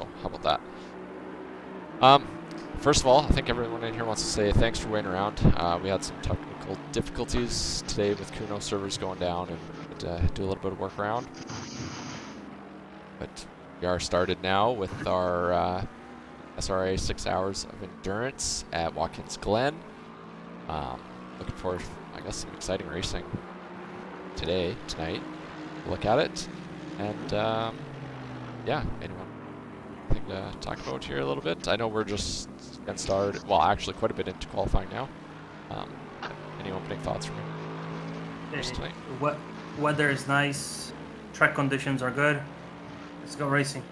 So how about that? First of all, I think everyone in here wants to say thanks for waiting around. We had some technical difficulties today with Kuno servers going down, and do a little bit of workaround. But we are started now with our SRA 6 hours of endurance at Watkins Glen. Looking forward, I guess, some exciting racing tonight. Look at it, and yeah, anyone anything to talk about here a little bit? I know we're just getting started. Well, actually, quite a bit into qualifying now. Any opening thoughts from you tonight? Weather is nice. Track conditions are good. Let's go racing.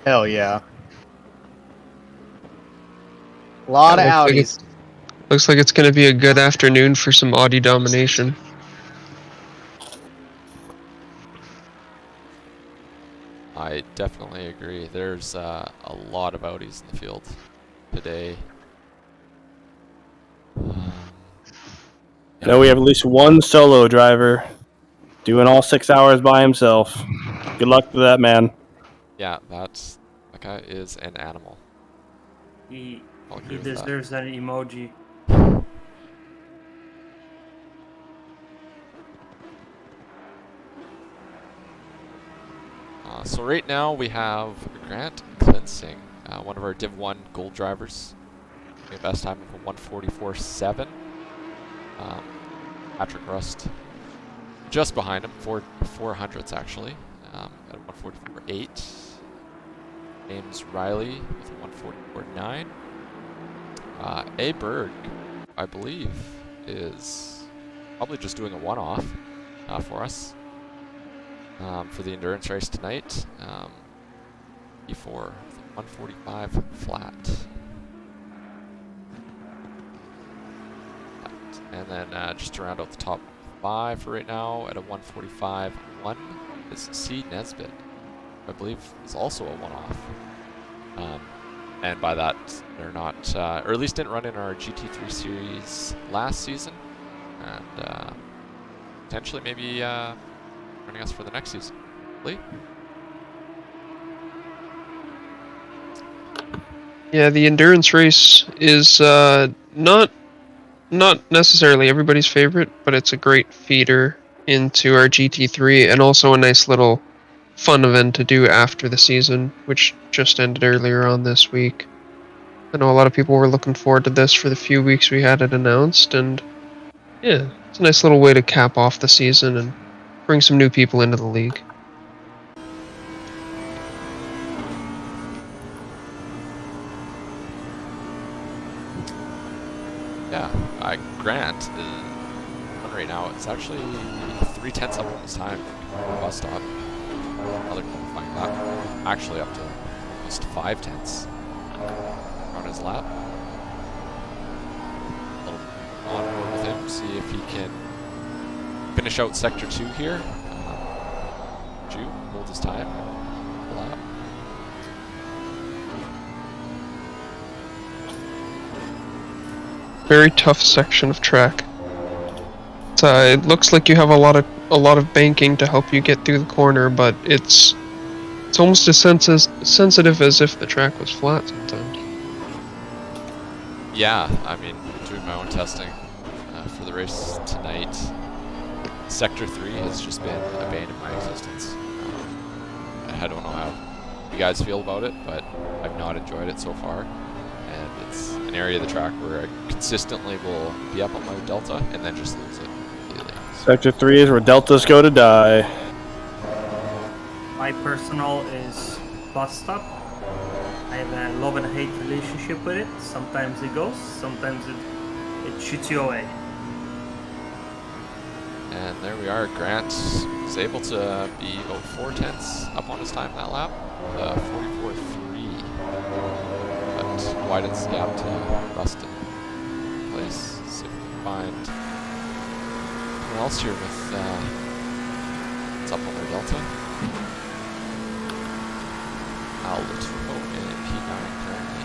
Hell yeah. A lot of Audis. Looks like it's going to be a good afternoon for some Audi domination. I definitely agree. There's a lot of Audis in the field today. I know we have at least one solo driver doing all 6 hours by himself. Good luck to that man. Yeah, that guy is an animal. He deserves that emoji. So right now we have Grant Klinsing, one of our Div 1 gold drivers, a best time of a 1:44.7. Patrick Rust just behind him, 400ths actually, at a 1:44.8. James Riley with a 1:44.9. A Berg, I believe, is probably just doing a one-off for us. For the endurance race tonight, E4 145 flat. And then just to round out the top 5 for right now at a 145.1 is C Nesbitt, I believe is also a one-off. And by that, they're not, or at least didn't run in our GT3 series last season, and potentially maybe running us for the next season. Lee? Yeah, the endurance race is not necessarily everybody's favorite, but it's a great feeder into our GT3 and also a nice little fun event to do after the season, which just ended earlier on this week. I know a lot of people were looking forward to this for the few weeks we had it announced, and yeah, it's a nice little way to cap off the season and bring some new people into the league. Yeah, Grant is on right now. It's actually 3/10 up on his time. Bus stop. Another qualifying lap. Actually up to almost 5/10 on his lap. A little on board with him, see if he can finish out sector 2 here. Jew hold his time. Lap. Very tough section of track. It looks like you have a lot of banking to help you get through the corner, but it's almost as sensitive as if the track was flat sometimes. Yeah, I mean, doing my own testing for the race tonight, Sector 3 has just been a bane in my existence. I don't know how you guys feel about it, but I've not enjoyed it so far. And it's an area of the track where I consistently will be up on my delta and then just lose it completely. Sector 3 is where deltas go to die. My personal is bus stop. I have a love and hate relationship with it. Sometimes it goes, sometimes it shoots you away. And there we are. Grant is able to be about 4/10 up on his time that lap, 44.3. But widens the gap to Rustin place. See if we can find anyone else here with what's up on their delta. Latupo in P9 currently.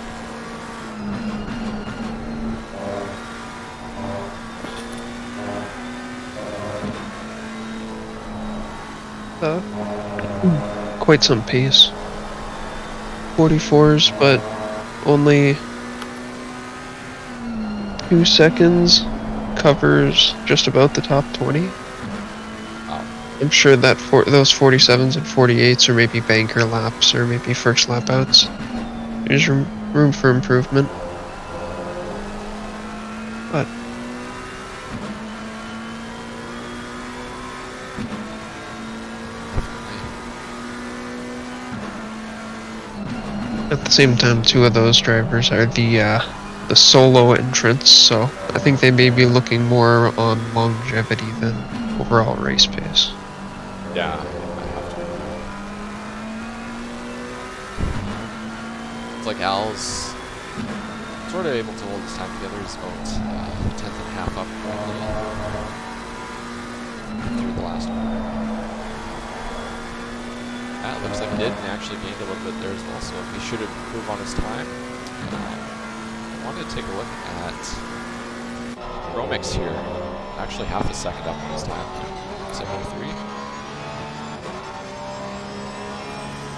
quite some pace. 44s, but only 2 seconds covers just about the top 20. I'm sure that those 47s and 48s are maybe banker laps or maybe first lap outs. There's room for improvement. But at the same time, 2 of those drivers are the solo entrants, so I think they may be looking more on longevity than overall race pace. Yeah. It's like Al's sort of able to hold his time together. He's about a tenth and a half up through the last one. That looks like he did and actually gained a little bit there as well, so he should improve on his time. I wanted to take a look at Romix here. Actually half a second up on his time. 73.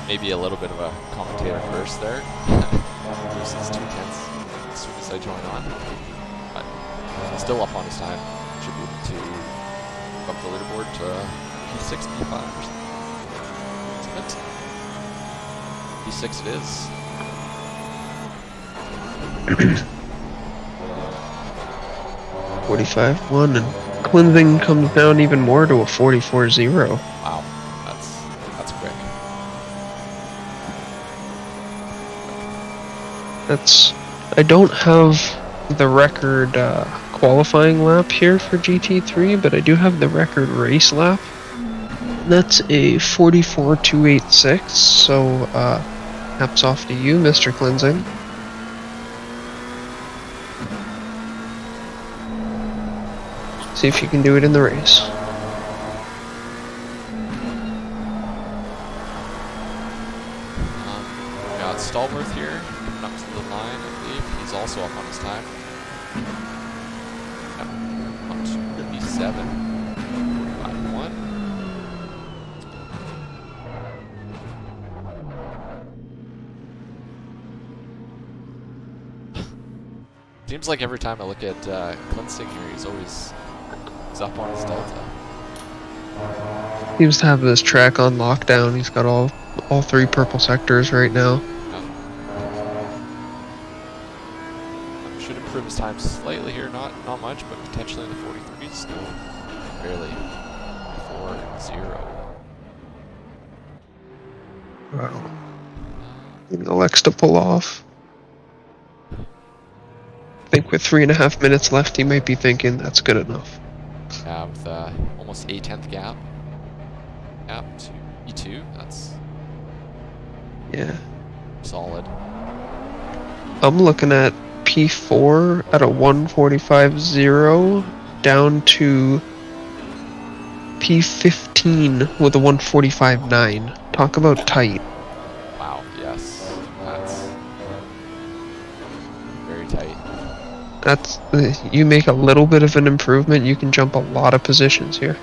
Maybe a little bit of a commentator first there. Versus 2 tenths as soon as I join on. But still up on his time. Should be able to bump the leaderboard to P6, P5 or something. P6 it is. (45.1) and cleansing comes down even more to a 44.0. Wow, that's quick. I don't have the record qualifying lap here for GT3, but I do have the record race lap. That's a 44.286, so hats off to you, Mr. Cleansing. See if you can do it in the race. We got Stallworth here, coming up to the line, I believe. He's also up on his time. Up to P7. 45.1. Seems like every time I look at Cleansing here, he's up on his delta. Seems to have this track on lockdown. He's got all 3 purple sectors right now. Should improve his time slightly here, not much, but potentially in the 43s still. Barely 4.0. Wow. He elects to pull off. I think with 3.5 minutes left, he might be thinking that's good enough. Yeah, with almost 1/10 gap to E2, that's solid. I'm looking at P4 at a 1:45.0 down to P15 with a 1:45.9. Talk about tight. Wow, yes, that's very tight. That's you make a little bit of an improvement, you can jump a lot of positions here.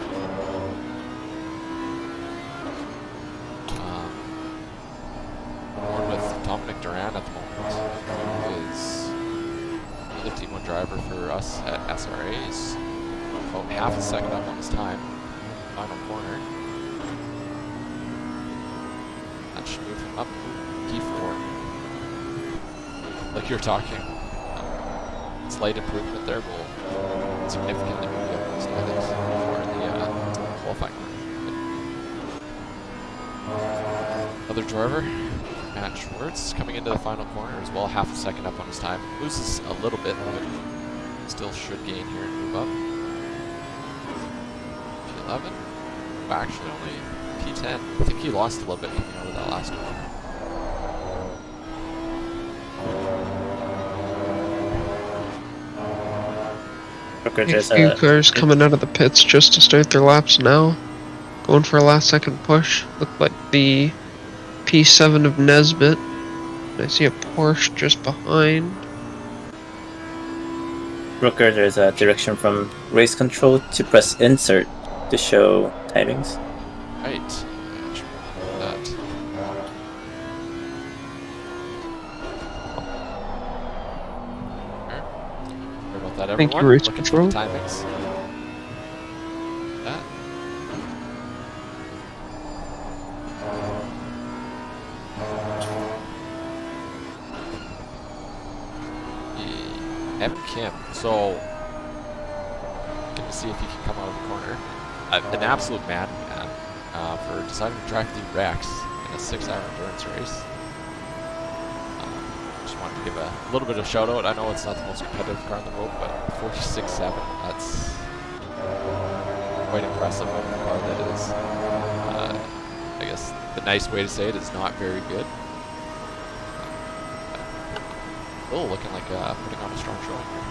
One with Dominic Duran at the moment, who is another T1 driver for us at SRA. He's about half a second up on his time. Final corner. That should move him up P4. Like you're talking. Slight improvement there will significantly move you up on the standings or in the qualifying round. Other driver, Matt Schwartz, coming into the final corner as well, half a second up on his time. Loses a little bit, but still should gain here and move up. P11, actually only P10. I think he lost a little bit coming out of that last corner. A few cars coming out of the pits just to start their laps now. Going for a last second push. Looked like the P7 of Nesbitt. I see a Porsche just behind. Brooker, there's a direction from race control to press insert to show timings. Right. That. that Thank you, everyone? race Looking control. for the timings. That. Evan Kim. So, going to see if he can come out of the corner. An absolute madman for deciding to drive the Rex in a 6-hour endurance race. Just wanted to give a little bit of shout out. I know it's not the most competitive car on the road, but 46.7, that's quite impressive of a car that is, I guess the nice way to say it is not very good. Still looking like putting on a strong showing here.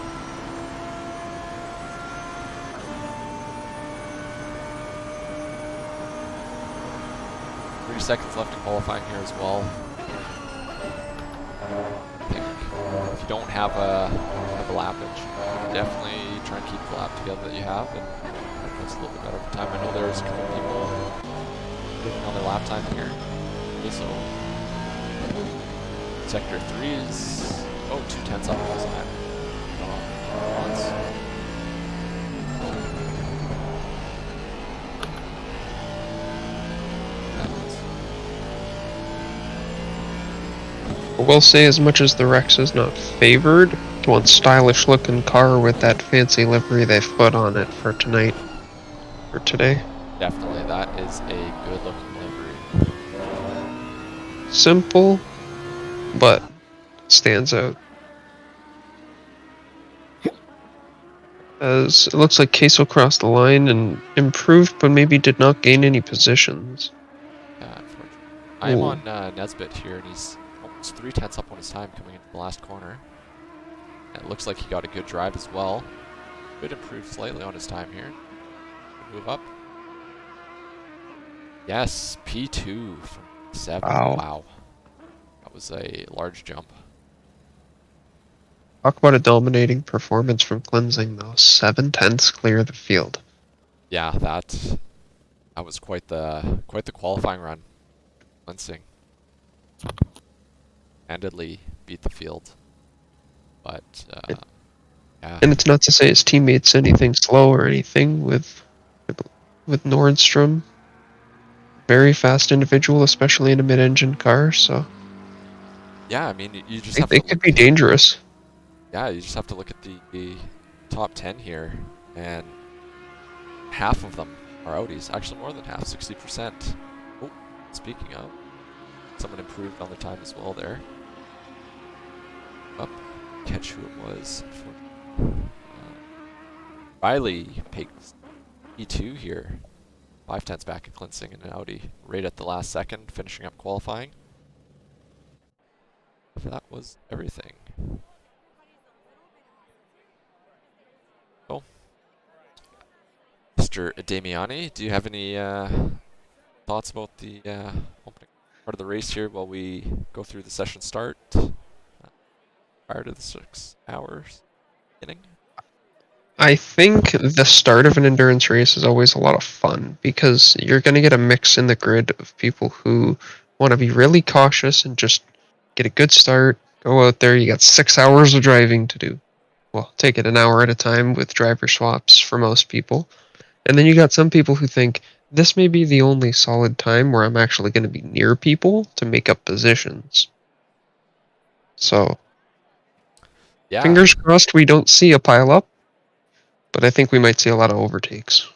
Seconds left in qualifying here as well. I think if you don't have a lappage, definitely try and keep the lap together that you have, and that's a little bit better for time. I know there's a couple people living on their lap time here. So sector 3 is 2/10 up, wasn't it? I will say, as much as the Rex is not favored, it's one stylish looking car with that fancy livery they've put on it for tonight. For today. Definitely, that is a good looking livery. Simple, but stands out. As it looks like Queso crossed the line and improved, but maybe did not gain any positions. Yeah, unfortunately. I'm on Nesbitt here, and he's almost 3/10 up on his time coming into the last corner. And it looks like he got a good drive as well. Could improve slightly on his time here. Move up. Yes, P2 from 7. Wow. That was a large jump. Talk about a dominating performance from Cleansing, though. 7/10 clear of the field. Yeah, that was quite the qualifying run. Cleansing handedly beat the field, but yeah. And it's not to say his teammates anything slow or anything with Nordstrom. Very fast individual, especially in a mid-engine car. So yeah, I mean, you just I have think to they could be dangerous. Yeah, you just have to look at the top 10 here, and half of them are Audis. Actually, more than half, 60%. Oh, speaking of, someone improved on their time as well there. Up, catch who it was. Riley picked E2 here. 5/10 back at Cleansing in an Audi, right at the last second, finishing up qualifying. That was everything. Oh. Mr. Damiani, do you have any thoughts about the opening part of the race here while we go through the session start prior to the 6 hours beginning? I think the start of an endurance race is always a lot of fun because you're going to get a mix in the grid of people who want to be really cautious and just get a good start, go out there, you got 6 hours of driving to do. Well, take it an hour at a time with driver swaps for most people. And then you got some people who think this may be the only solid time where I'm actually going to be near people to make up positions. So, Yeah, fingers crossed we don't see a pile up, but I think we might see a lot of overtakes.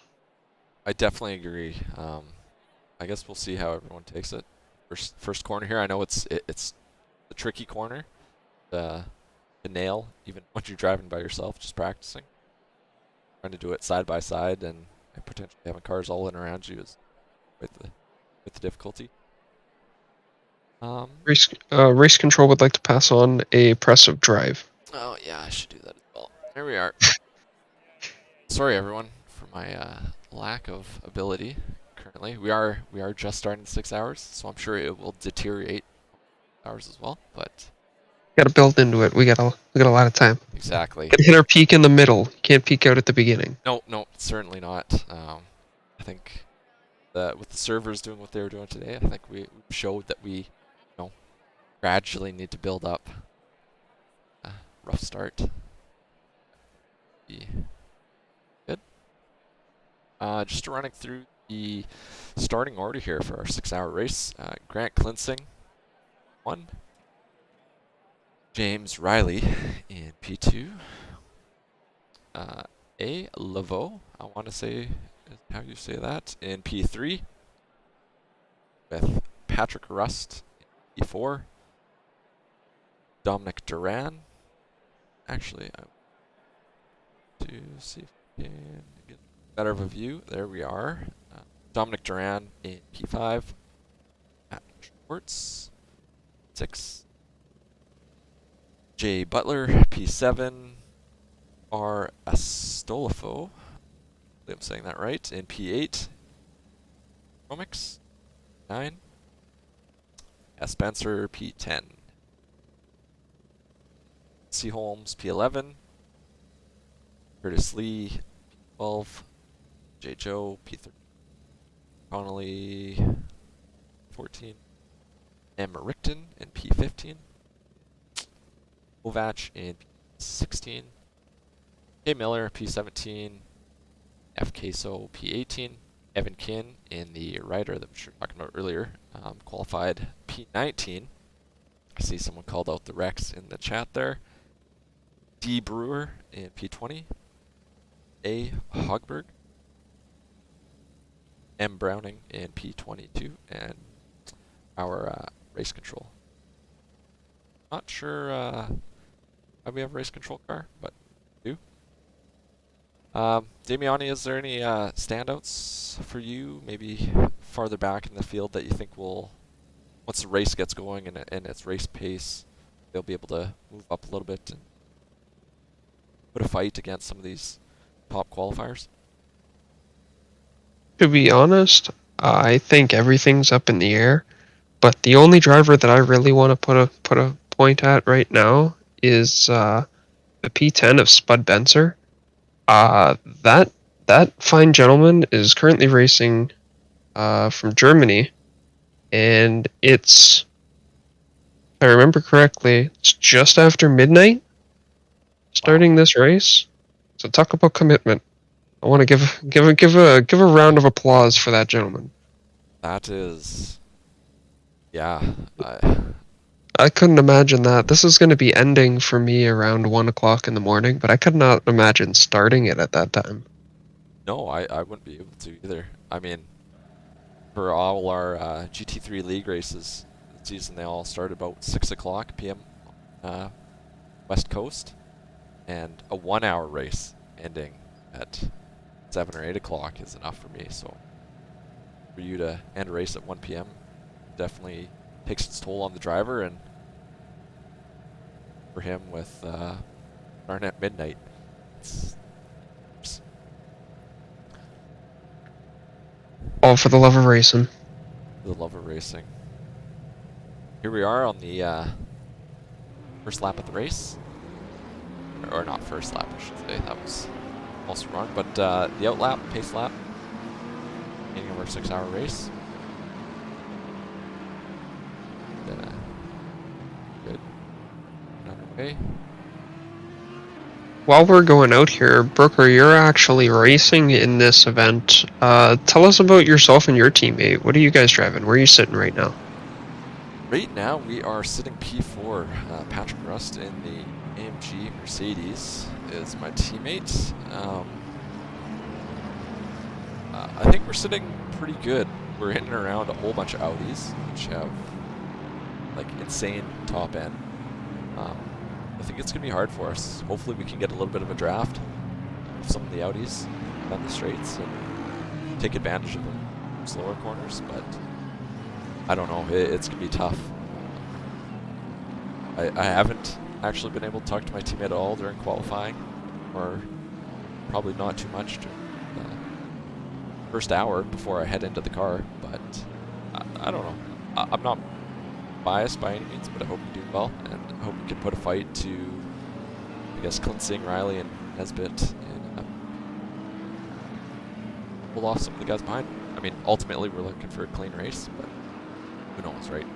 I definitely agree. I guess we'll see how everyone takes it. First corner here. I know it's a tricky corner to nail, even when you're driving by yourself, just practicing. Trying to do it side by side and potentially having cars all in around you is with the difficulty. Race control would like to pass on a pressive drive. Oh yeah, I should do that as well. There we are. Sorry everyone for my lack of ability currently. We are just starting the 6 hours, so I'm sure it will deteriorate hours as well, but Got to build into it. We got a lot of time. exactly. Got to hit our peak in the middle. Can't peak out at the beginning. No, certainly not. I think that with the servers doing what they were doing today, I think we showed that we, gradually need to build up. Rough start. be good. Just running through the starting order here for our 6-hour race. Grant Klinsing, 1. James Riley in P2. A. Laveau, I want to say is how you say that, in P3. With Patrick Rust in P4. Dominic Duran. Actually, I want to see if we can get better of a view. There we are. Dominic Duran in P5. Matt Schwartz, 6. Jay Butler, P7. R. Astolfo, I'm saying that right, in P8. Comics, 9. S. Spencer, P10. C. Holmes, P11. Curtis Lee, P12. J. Joe, P13. Connolly, 14. Emma Rickton in P15. Ovach in P16. K. Miller, P17. F. Queso, P18. Evan Kin in the rider that we were talking about earlier, qualified P19. I see someone called out the Rex in the chat there. D. Brewer in P20. A. Hogberg. M. Browning in P22. And our race control. Not sure why we have a race control car, but we do. Damiani, is there any standouts for you, maybe farther back in the field that you think will, once the race gets going and its race pace, they'll be able to move up a little bit and put a fight against some of these top qualifiers? To be honest, I think everything's up in the air. But the only driver that I really want to put a point at right now is the P10 of Spud Benser. That fine gentleman is currently racing from Germany, and it's, if I remember correctly, it's just after midnight starting this race. So talk about commitment. I want to give a round of applause for that gentleman. That is, yeah. I couldn't imagine that. This is going to be ending for me around 1 o'clock in the morning, but I could not imagine starting it at that time. No, I wouldn't be able to either. I mean, for all our GT3 league races this season, they all start about 6 o'clock p.m. West Coast, and a 1-hour race ending at 7 or 8 o'clock is enough for me. So for you to end a race at 1 p.m. definitely takes its toll on the driver, and for him with starting at midnight, it's All for the love of racing. the love of racing. Here we are on the first lap of the race. Or not first lap, I should say. That was also wrong. But the out lap, pace lap, beginning of our 6-hour race. Good. Underway. While we're going out here, Brooker, you're actually racing in this event. Tell us about yourself and your teammate. What are you guys driving? Where are you sitting right now? Right now, we are sitting P4. Patrick Rust in the AMG Mercedes is my teammate. I think we're sitting pretty good. We're hitting around a whole bunch of Audis, which have like insane top end. I think it's going to be hard for us. Hopefully we can get a little bit of a draft of some of the Audis on the straights and take advantage of them slower corners, but I don't know. It's going to be tough. I haven't actually been able to talk to my teammate at all during qualifying, or probably not too much during the first hour before I head into the car, but I don't know. I'm not biased by any means, but I hope you do well, and I hope you can put a fight to, I guess, Klinsing, Riley, and Nesbitt, and pull off some of the guys behind. I mean, ultimately we're looking for a clean race, but who knows, right?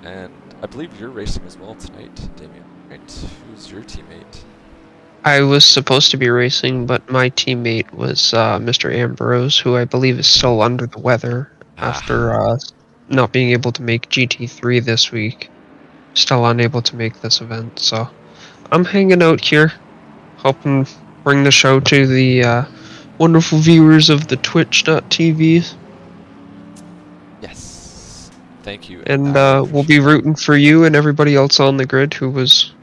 And I believe you're racing as well tonight, Damien, right? Who's your teammate? I was supposed to be racing, but my teammate was Mr. Ambrose, who I believe is still under the weather after not being able to make GT3 this week. Still unable to make this event, so I'm hanging out here, helping bring the show to the wonderful viewers of the Twitch.tv. Yes. Thank you. And I we'll be appreciate that. rooting for you and everybody else on the grid who was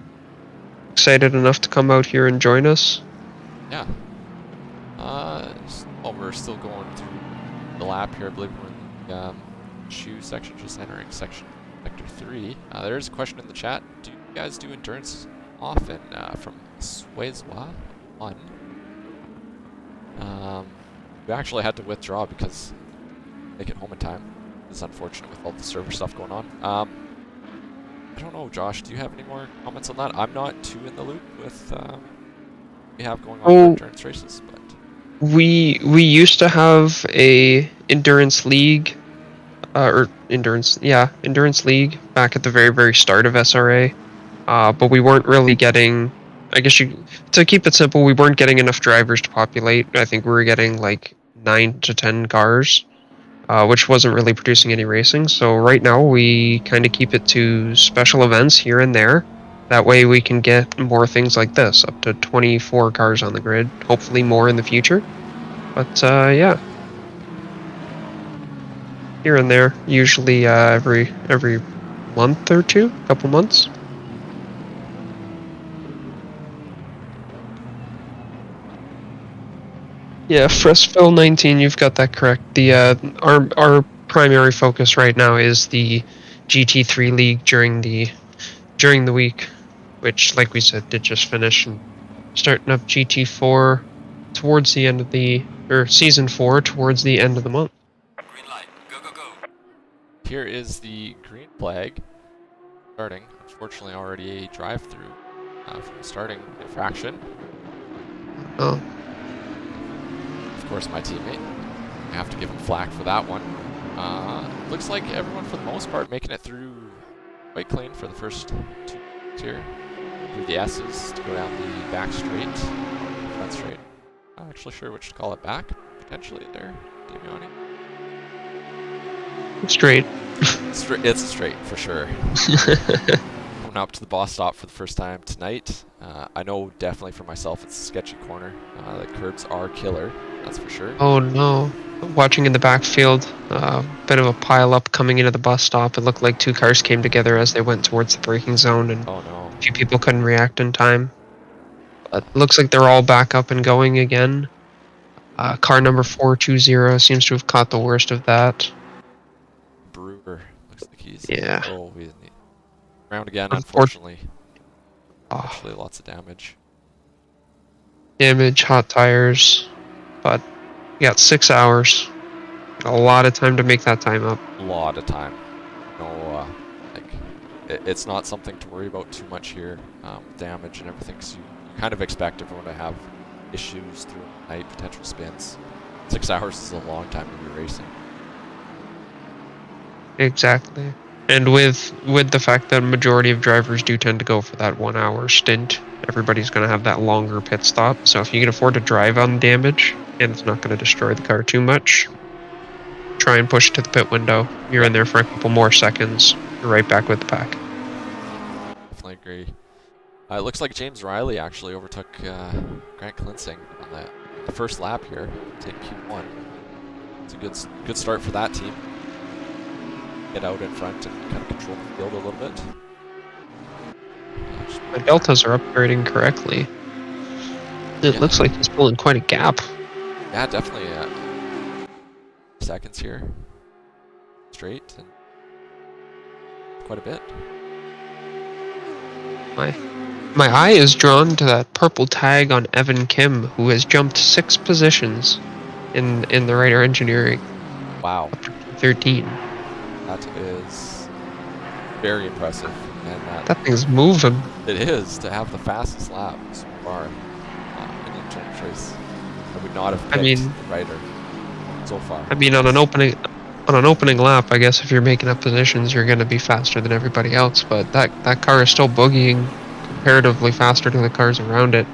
excited enough to come out here and join us. Yeah. Well, we're still going through the lap here. I believe we're in the shoe section, just entering sector 3. There's a question in the chat. Do you guys do endurance often? From Swayzwa 1. We actually had to withdraw because make it home in time. It's unfortunate with all the server stuff going on. I don't know, Josh, do you have any more comments on that? I'm not too in the loop with we have going on for endurance races, but we used to have a endurance league, endurance league back at the very start of SRA, but we weren't really getting. I guess to keep it simple, we weren't getting enough drivers to populate. I think we were getting like 9 to 10 cars. Which wasn't really producing any racing. So right now we kind of keep it to special events here and there. That way we can get more things like this, up to 24 cars on the grid, hopefully more in the future. But yeah, here and there, usually every month or two, couple months. Yeah, Fresville 19, you've got that correct. The our primary focus right now is the GT3 League during the week, which, like we said, did just finish, and starting up GT4 towards the end of season 4 towards the end of the month. Green light. Go, go, go. here is the green flag starting. Unfortunately, already a drive-through from the starting infraction. Oh. Of course, my teammate. I have to give him flack for that one. Looks like everyone, for the most part, making it through quite clean for the first 2 here. Through the S's to go down the back straight, front straight. Not actually sure which to call it back. Potentially there, Damiani. Straight. It's a straight for sure. Coming up to the boss stop for the first time tonight. I know definitely for myself it's a sketchy corner. The curbs are killer, that's for sure. Oh no. Watching in the backfield, bit of a pile up coming into the bus stop. It looked like 2 cars came together as they went towards the braking zone, and oh no, a few people couldn't react in time. But looks like they're all back up and going again. Car number 420 seems to have caught the worst of that. Brewer looks like he's round again, unfortunately. Actually, lots of damage. Damage, hot tires, but you got 6 hours. A lot of time to make that time up. A lot of time. No, it's not something to worry about too much here. Damage and everything, so you kind of expect everyone to have issues through the night, potential spins. 6 hours is a long time to be racing. Exactly. And with the fact that a majority of drivers do tend to go for that 1 hour stint, everybody's going to have that longer pit stop. So if you can afford to drive on damage, and it's not going to destroy the car too much, try and push it to the pit window. You're in there for a couple more seconds. You're right back with the pack. Definitely agree. It looks like James Riley actually overtook Grant Klinsing on the first lap here, taking Q1. It's a good start for that team. Get out in front and kind of control the field a little bit. The deltas are upgrading correctly. It looks like he's pulling quite a gap. Yeah, definitely. Seconds here, straight, and quite a bit. My eye is drawn to that purple tag on Evan Kim, who has jumped 6 positions in the Rider Engineering. Wow. 13. That is very impressive. And that thing's moving. It is, to have the fastest lap so far in the endurance race. I would not have picked the Rider so far. I mean, on an opening lap, I guess if you're making up positions, you're going to be faster than everybody else. But that car is still boogieing comparatively faster to the cars around it.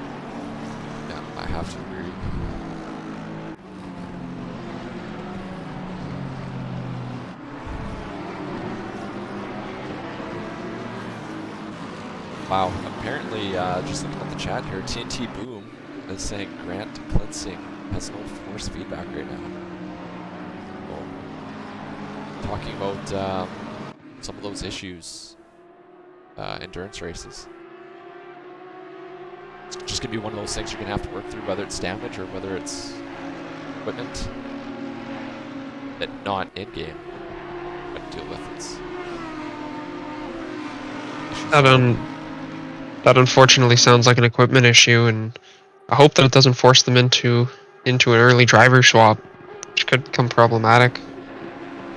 Wow. Apparently, just looking at the chat here, TNT Boom is saying Grant Cleansing has no force feedback right now. So, talking about some of those issues, endurance races. It's just gonna be one of those things you're gonna have to work through, whether it's damage or whether it's equipment that not in game, but deal with its issues. That unfortunately sounds like an equipment issue, and I hope that it doesn't force them into an early driver swap, which could become problematic.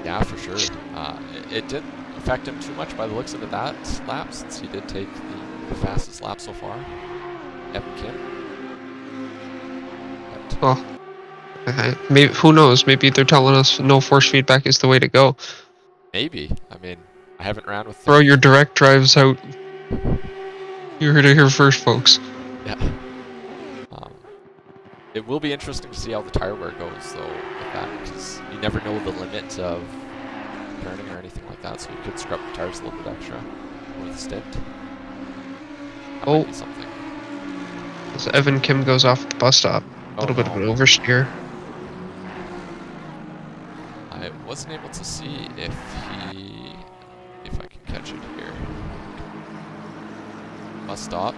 Yeah, for sure. It didn't affect him too much by the looks of it that lap, since he did take the fastest lap so far. Evan Kim. But Well, maybe, who knows? Maybe they're telling us no force feedback is the way to go. maybe. I mean, I haven't ran with Throw them. your direct drives out. You heard it here first, folks. Yeah. It will be interesting to see how the tire wear goes, though, with that, because you never know the limit of turning or anything like that, so you could scrub the tires a little bit extra over the stint. That might be something. As Evan Kim goes off at the bus stop. A little bit of an oversteer. I wasn't able to see if I can catch it here. Bus stop.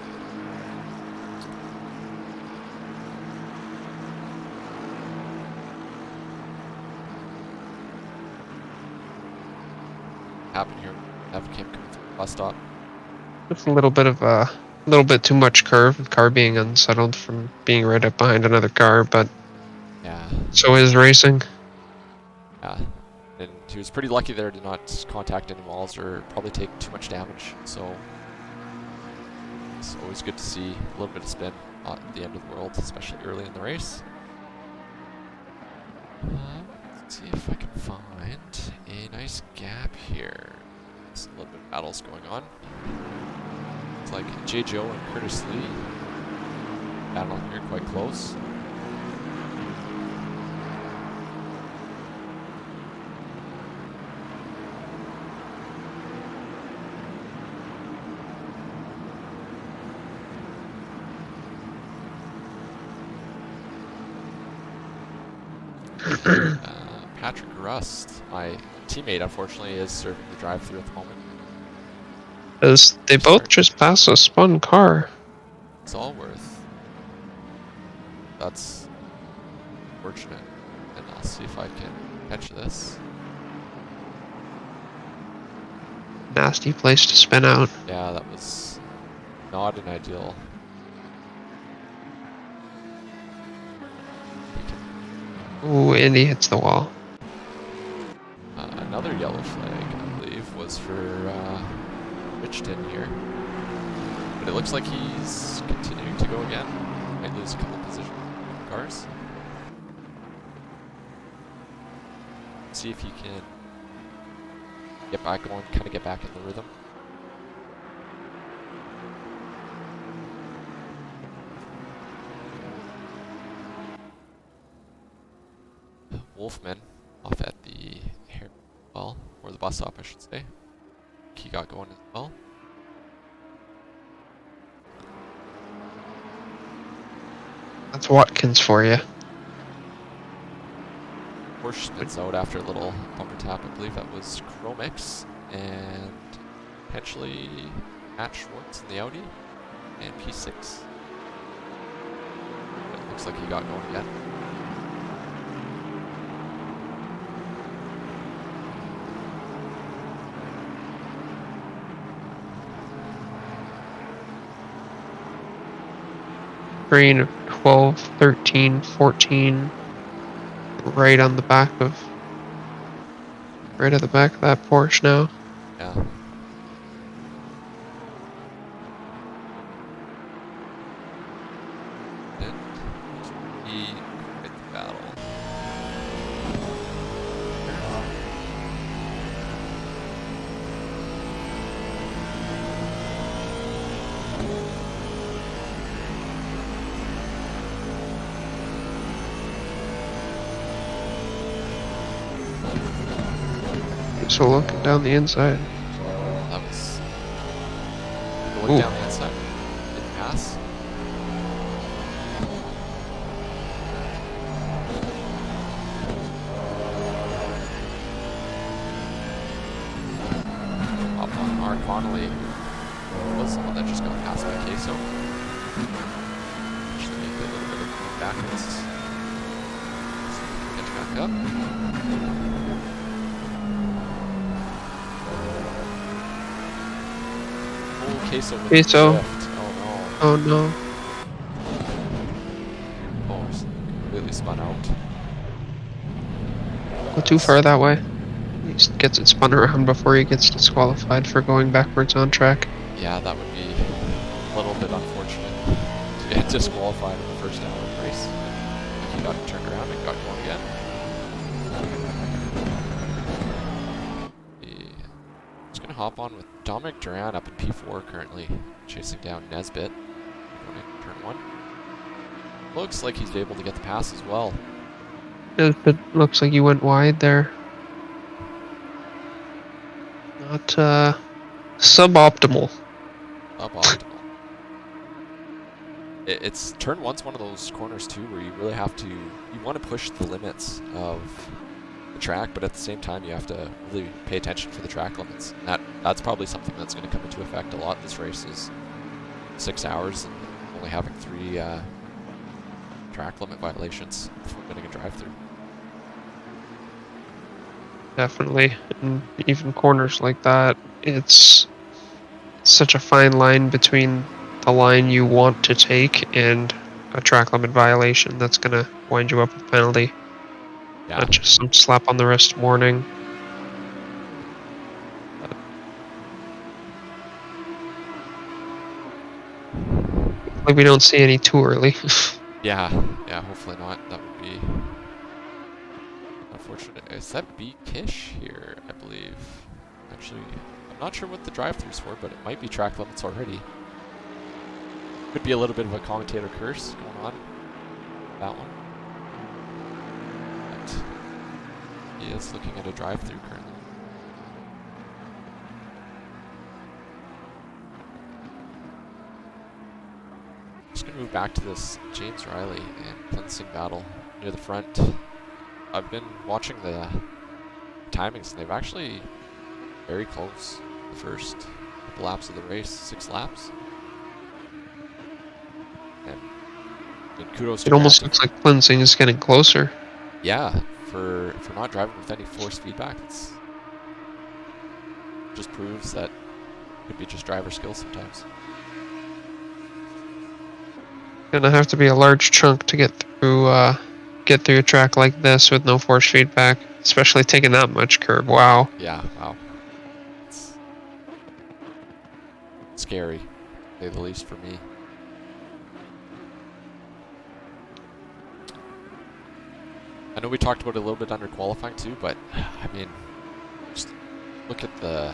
Happened here. Evan Kim coming through the bus stop. Just a little bit too much curve, the car being unsettled from being right up behind another car, but yeah, so is racing. Yeah, and he was pretty lucky there to not contact any walls or probably take too much damage, so it's always good to see a little bit of spin at the end of the world, especially early in the race. Let's see if I can find a nice gap here. There's a little bit of battles going on. It's like J. Joe and Curtis Lee battling here quite close. Patrick Rust, my teammate, unfortunately, is serving the drive-through at the moment. As they both just passed a spun car. It's Allworth. That's fortunate. And I'll see if I can catch this. Nasty place to spin out. Yeah, that was not an ideal. Ooh, and he hits the wall. Another yellow flag, I believe, was for Richton here. But it looks like he's continuing to go again. Might lose a couple positions in cars. See if he can get back going, kind of get back in the rhythm. Wolfman off at the well, or the bus stop, I should say. He got going as well. That's Watkins for you. Porsche spins out after a little bumper tap. I believe that was Chromix and potentially Matt Schwartz in the Audi and P6. But it looks like he got going again. Green of 12, 13, 14. Right at the back of that Porsche now. Yeah. And he quit the battle. So looking down the inside. That was Going down the inside. Didn't pass. Up on Mark Connolly. Was the one that just got passed by Queso. Actually, maybe a little bit of going backwards. See if we can catch back up. Oh, Queso with the Queso. shift. Oh no. Oh no. Oh, he's completely spun out. Go too far that way. He gets it spun around before he gets disqualified for going backwards on track. Yeah, that would be a little bit unfortunate to get disqualified in the first hour of the race. He got turned around and got going again. Just gonna hop on with Dominic Duran up in P4 currently, chasing down Nesbitt. Going in turn 1. Looks like he's able to get the pass as well. It looks like you went wide there. Not suboptimal. Suboptimal. It's turn 1's one of those corners too where you really have to, you want to push the limits of the track, but at the same time you have to really pay attention for the track limits. And that's probably something that's going to come into effect a lot this race is 6 hours and only having 3 track limit violations before getting a drive-through. Definitely. And even corners like that, it's such a fine line between the line you want to take and a track limit violation that's going to wind you up with a penalty. Yeah. Not just some slap on the wrist warning. Like we don't see any too early. Yeah, hopefully not. That would be unfortunate. Is that B Kish here, I believe? Actually, I'm not sure what the drive-thru's for, but it might be track limits already. Could be a little bit of a commentator curse going on with that one. But he is looking at a drive-thru currently. Just gonna move back to this James Riley and Cleansing battle near the front. I've been watching the timings and they've actually very close the first couple laps of the race, 6 laps. And kudos to It almost Grant. looks like cleansing is getting closer. Yeah, for not driving with any force feedback, it's just proves that it could be just driver skill sometimes. Gonna have to be a large chunk to get through a track like this with no force feedback, especially taking that much curb. Wow. Yeah, wow. It's scary, to say the least for me. I know we talked about it a little bit under qualifying too, but I mean, just look at the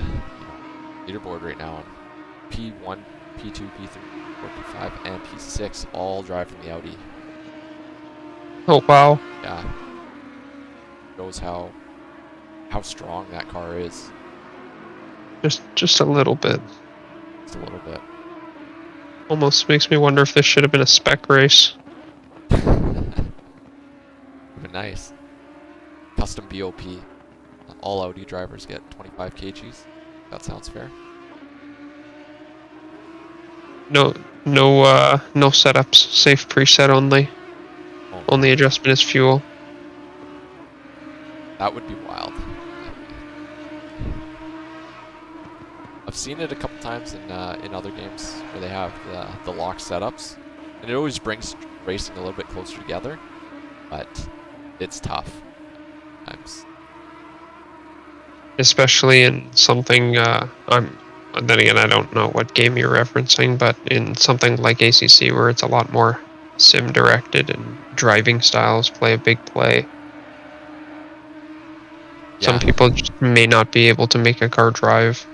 leaderboard right now. P1, P2, P3, P4, P5, and P6 all driving the Audi. Oh wow. Yeah, shows how strong that car is. Just a little bit. Just a little bit. Almost makes me wonder if this should have been a spec race. Been nice. Custom BOP. All Audi drivers get 25 kgs. That sounds fair. No setups. Safe preset only. Oh, Only adjustment is fuel. that would be wild. I've seen it a couple times in other games where they have the lock setups, and it always brings racing a little bit closer together. But it's tough times. Especially in something, then again, I don't know what game you're referencing, but in something like ACC where it's a lot more sim directed and driving styles play a big play. Yeah. Some people just may not be able to make a car drive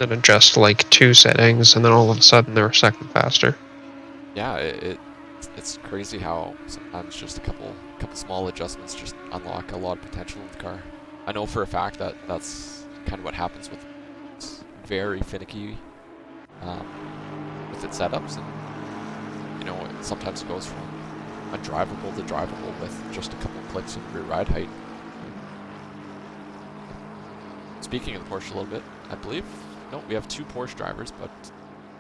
and adjust like 2 settings, and then all of a sudden they're a second faster. Yeah, it's crazy how sometimes just a couple small adjustments just unlock a lot of potential in the car. I know for a fact that that's kind of what happens with very finicky with its setups, and you know, sometimes it goes from undrivable to drivable with just a couple of clicks of rear ride height. Speaking of the Porsche a little bit, I believe, no, we have 2 Porsche drivers, but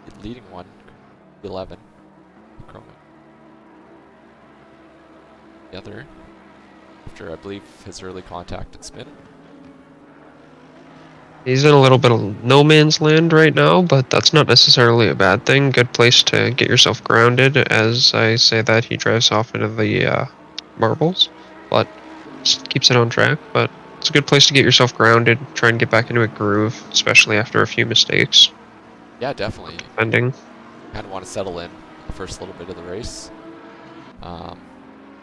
the leading one, 11, Chroming. The other, after I believe his early contact and spin. He's in a little bit of no man's land right now, but that's not necessarily a bad thing. Good place to get yourself grounded. As I say that, he drives off into the marbles, but just keeps it on track. But it's a good place to get yourself grounded, try and get back into a groove, especially after a few mistakes. Yeah, definitely. Ending. Kind of want to settle in the first little bit of the race,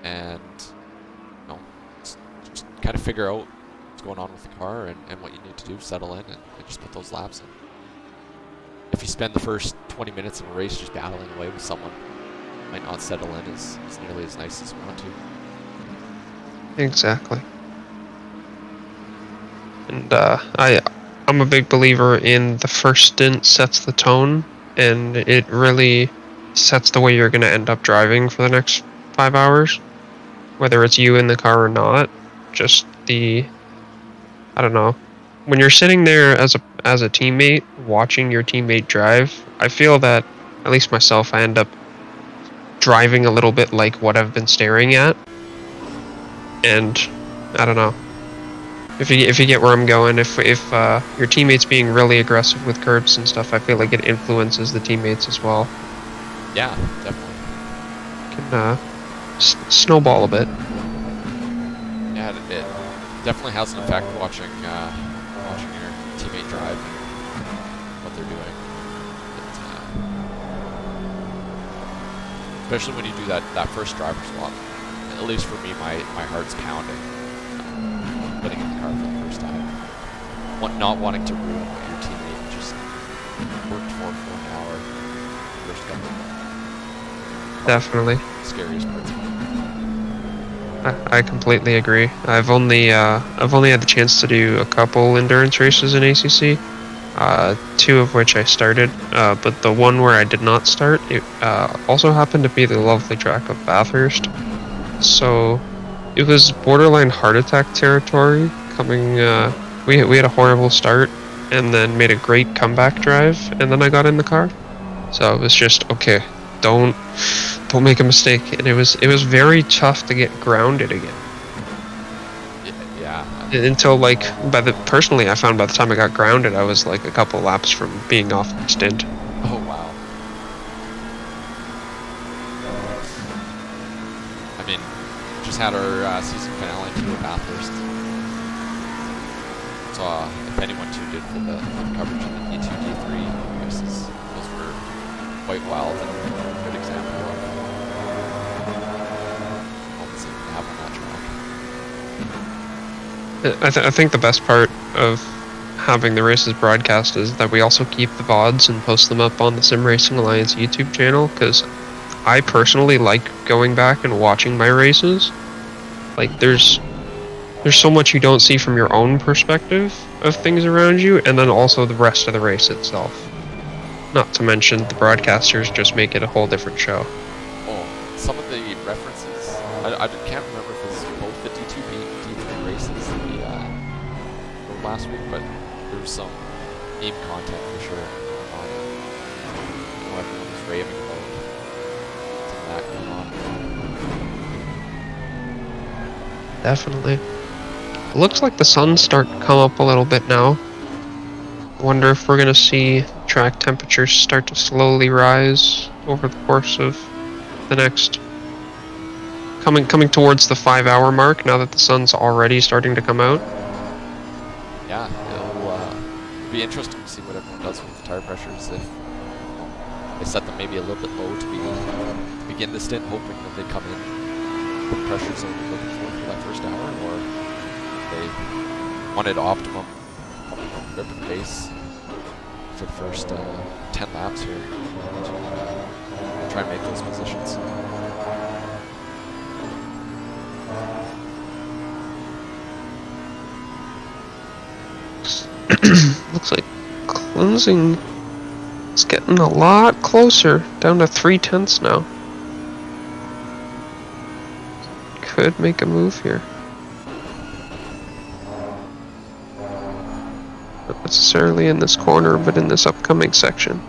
and you know, just kind of figure out what's going on with the car and what you need to do, settle in, and just put those laps in. If you spend the first 20 minutes of a race just battling away with someone, you might not settle in as nearly as nice as you want to. Exactly. And I'm a big believer in the first stint sets the tone, and it really sets the way you're going to end up driving for the next 5 hours, whether it's you in the car or not. Just I don't know, when you're sitting there as a teammate watching your teammate drive, I feel that, at least myself, I end up driving a little bit like what I've been staring at. And I don't know, if you get where I'm going, if your teammate's being really aggressive with curbs and stuff, I feel like it influences the teammates as well. Yeah, definitely. Can snowball a bit. Yeah, it definitely has an effect watching your teammate drive and what they're doing. Especially when you do that first driver swap. At least for me, my heart's pounding. Getting in the car for the first time. Not wanting to ruin what your teammate just worked for an hour. First couple. Definitely. Scariest parts. I completely agree. I've only had the chance to do a couple endurance races in ACC, 2 of which I started, but the one where I did not start, it also happened to be the lovely track of Bathurst. So it was borderline heart attack territory. We had a horrible start, and then made a great comeback drive, and then I got in the car. So it was just, okay, don't make a mistake. And it was very tough to get grounded again. Yeah. Until personally, I found by the time I got grounded, I was like a couple laps from being off the stint. Oh wow. I mean, just had our season finale too at Bathurst. So if anyone tuned in for the coverage of the E2, D3 races, those were quite wild and a good example of moments that you have on that track. I think the best part of having the races broadcast is that we also keep the VODs and post them up on the Sim Racing Alliance YouTube channel, because I personally like going back and watching my races. Like, there's so much you don't see from your own perspective of things around you, and then also the rest of the race itself. Not to mention the broadcasters just make it a whole different show. Oh, some of the references, I can't remember if it was both the D2, D3 races the last week, but there was some meme content for sure on it. I know everyone was raving about some of that going on. Definitely. It looks like the sun's starting to come up a little bit now. I wonder if we're going to see track temperatures start to slowly rise over the course of the next... Coming towards the 5-hour mark, now that the sun's already starting to come out. Yeah, it'll be interesting to see what everyone does with the tire pressures. If they set them maybe a little bit low to begin the stint, hoping that they come in with the pressures that we're looking for that first hour, or they wanted optimum grip and pace for the first 10 laps here to try and make those positions. Looks like cleansing is getting a lot closer, down to 3/10 now. Could make a move here. Not necessarily in this corner, but in this upcoming section.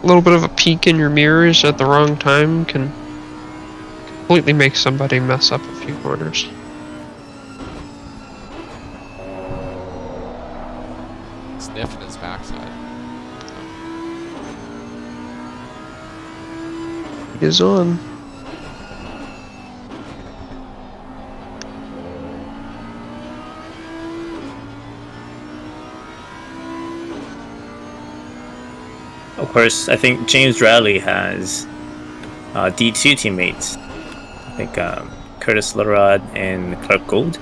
A little bit of a peek in your mirrors at the wrong time can completely make somebody mess up a few corners. Sniffing his backside. He is on. Of course, I think James Rowley has D2 teammates. I think Curtis Lorod and Clark Gold.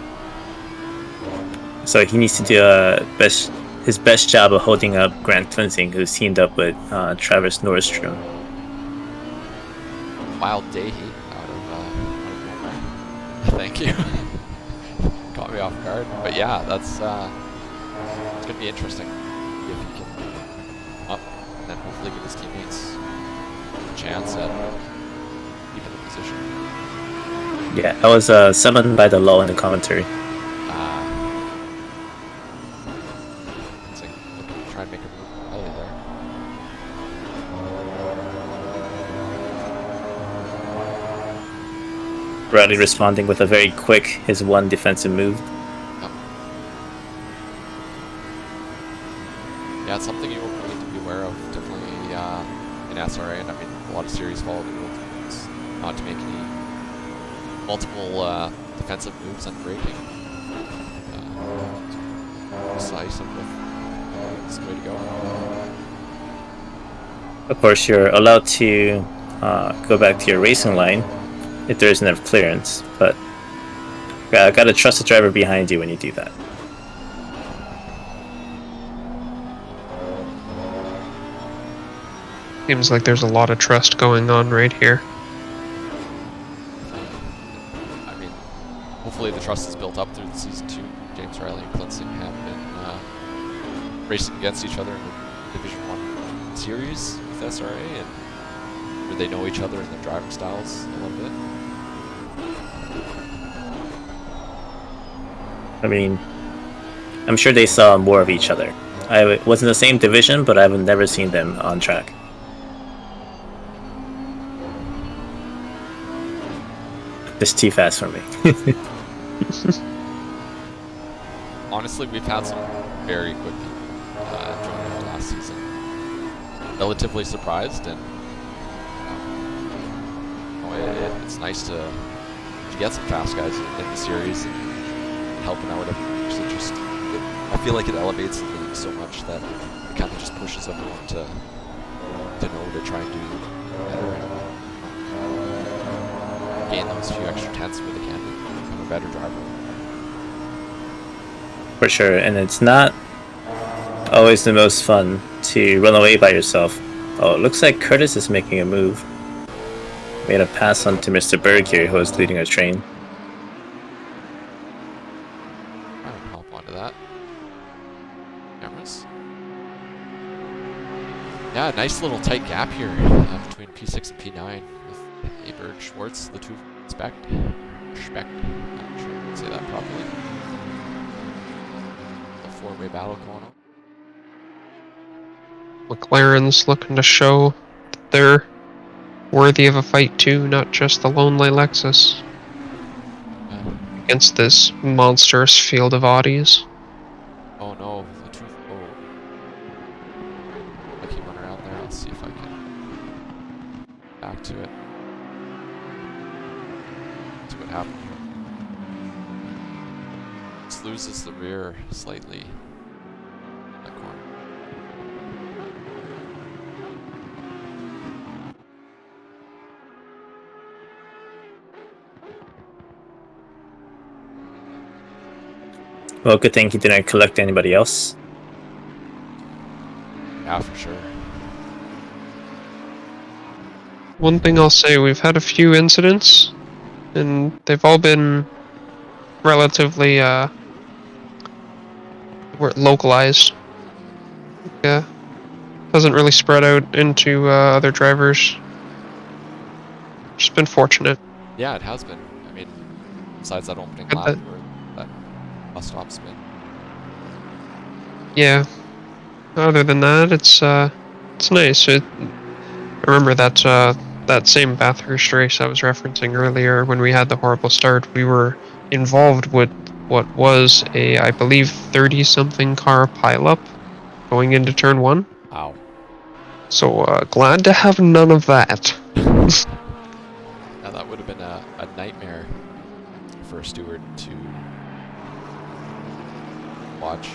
So he needs to do his best job of holding up Grant Cleansing, who's teamed up with Travis Nordstrom. Wild day heat out of nowhere. Thank you. Caught me off guard. But yeah, that's it's gonna be interesting if he can up and then hopefully give his teammates a chance at keeping the position. Yeah, I was summoned by the law in the commentary. It's like looking to try and make a move early there. Rowley responding with a very quick, his one defensive move. Yeah, it's something you need to be aware of, definitely in SRA, and I mean, a lot of series follow the rules not to make any multiple defensive moves on braking. Decisive with is the way to go. Of course, you're allowed to go back to your racing line if there isn't enough clearance, but gotta trust the driver behind you when you do that. Seems like there's a lot of trust going on right here. I mean, hopefully the trust is built up through the season 2. James Riley and Cleansing have been racing against each other in the Division 1 series with SRA, and where they know each other and their driving styles a little bit. I mean, I'm sure they saw more of each other. I was in the same division, but I've never seen them on track. It's too fast for me. Honestly, we've had some very quick people join us last season. Relatively surprised, and it's nice to get some fast guys in the series and helping out everyone. So I feel like it elevates the league so much that it kind of just pushes everyone to know to try and do better and gain those few extra tenths where they can become a better driver. For sure, and it's not always the most fun to run away by yourself. Oh, it looks like Curtis is making a move. Made a pass on to Mr. Berg here, who was leading our train. I'll hop onto that. Cameras. Yeah, nice little tight gap here between P6 and P9 with Aberg Schwartz, the two Spect. I'm not sure I can say that properly. A four-way battle going on. McLaren's looking to show that they're worthy of a fight too, not just the lonely Lexus. Against this monstrous field of Audis. Oh no, the truth. Oh. I keep running around there. Let's see if I can back to it. See what happened here. This loses the rear slightly. That corner. Well, good thing he didn't collect anybody else. Yeah, for sure. One thing I'll say, we've had a few incidents, and they've all been relatively localized. Yeah. Hasn't really spread out into other drivers. Just been fortunate. Yeah, it has been. I mean, besides that opening Good lap that- where that bus stop spin. Yeah. Other than that, it's nice. I remember that same Bathurst race I was referencing earlier when we had the horrible start. We were involved with what was I believe 30-something car pileup going into turn 1. Wow. So glad to have none of that. Yeah, that would have been a nightmare for a steward to watch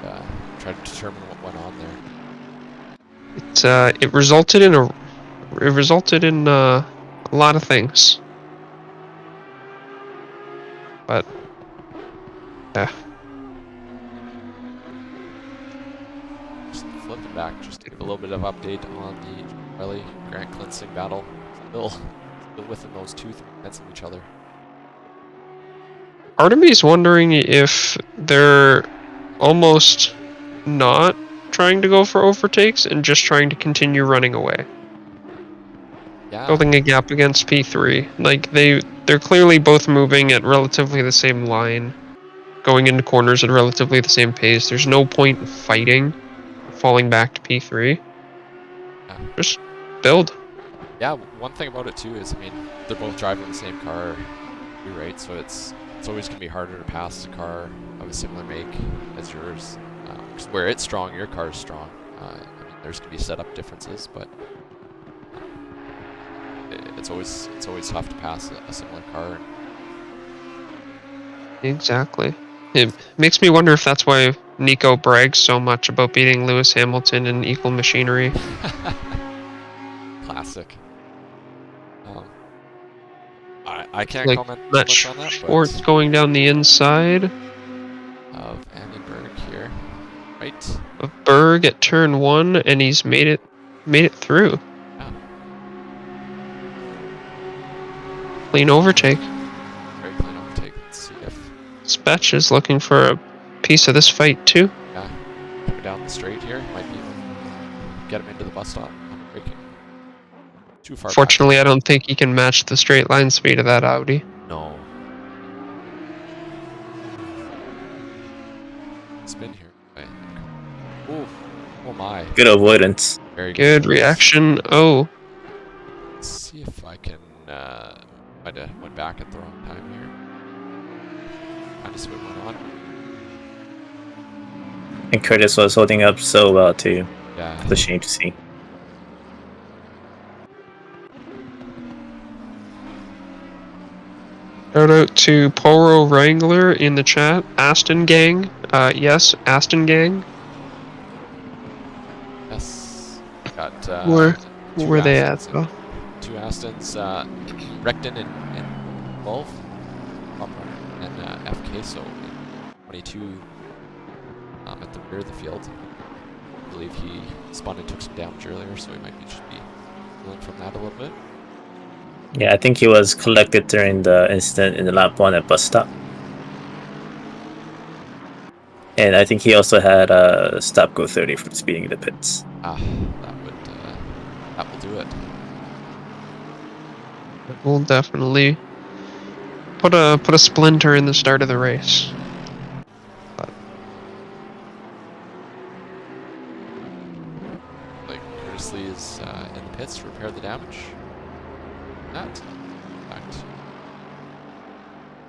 and try to determine what went on there. It resulted in a lot of things. But yeah. Just flipping back, just to give a little bit of update on the Riley Grant Klinsing battle. Still within those 2-3 minutes of each other. Part of me is wondering if they're almost not trying to go for overtakes and just trying to continue running away. Yeah. Building a gap against P3. Like they're clearly both moving at relatively the same line, going into corners at relatively the same pace. There's no point in fighting, falling back to P3. Yeah. Just build. Yeah, one thing about it too is, I mean, they're both driving the same car, right? So it's always going to be harder to pass a car of a similar make as yours. 'Cause where it's strong, your car is strong. I mean, there's going to be setup differences, but it's always tough to pass a similar car. Exactly. It makes me wonder if that's why Nico brags so much about beating Lewis Hamilton in equal machinery. Classic. I can't Like comment too Matt much on that, Schwartz but going down the inside of Andy Berg here, right? of Berg at turn 1, and he's made it through. Yeah. Clean overtake. Very clean overtake. Let's see if Spetch is looking for a piece of this fight too. coming down the straight here might be able to get him into the bus stop. I'm braking too far. Fortunately, I don't think he can match the straight line speed of that Audi. No. Spin here. Right. Ooh. Oh my. Good avoidance. Very Good reaction. Oh, Let's see if I can. Might have went back at the wrong time here. Trying to see what went on. And Curtis was holding up so well too. Yeah. It's a shame to see. shout out to Poro Wrangler in the chat. Aston Gang. Yes, Aston Gang. Yes. Got. Where two were they Astons at? in- Oh, Two Astons, Recton and 12, and FK, so 22 at the rear of the field. I believe he spun and took some damage earlier, so he might just be healing from that a little bit. Yeah, I think he was collected during the incident in the lap 1 at bus stop. And I think he also had a stop go 30 from speeding in the pits. That will do it. we'll definitely put a splinter in the start of the race. Like Curtis Lee is in the pits to repair the damage. That, in fact,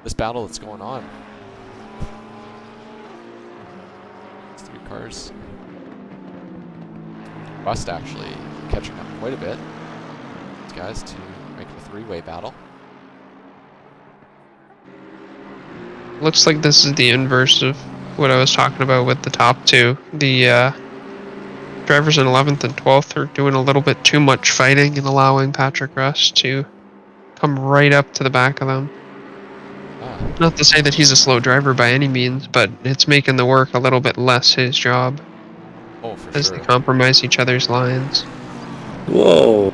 this battle that's going on. These three cars. Rust actually catching up quite a bit. These guys to make it a three-way battle. Looks like this is the inverse of what I was talking about with the top two. The drivers in 11th and 12th are doing a little bit too much fighting and allowing Patrick Rust to come right up to the back of them. Not to say that he's a slow driver by any means, but it's making the work a little bit less his job Oh, for as sure. they compromise each other's lines. Whoa!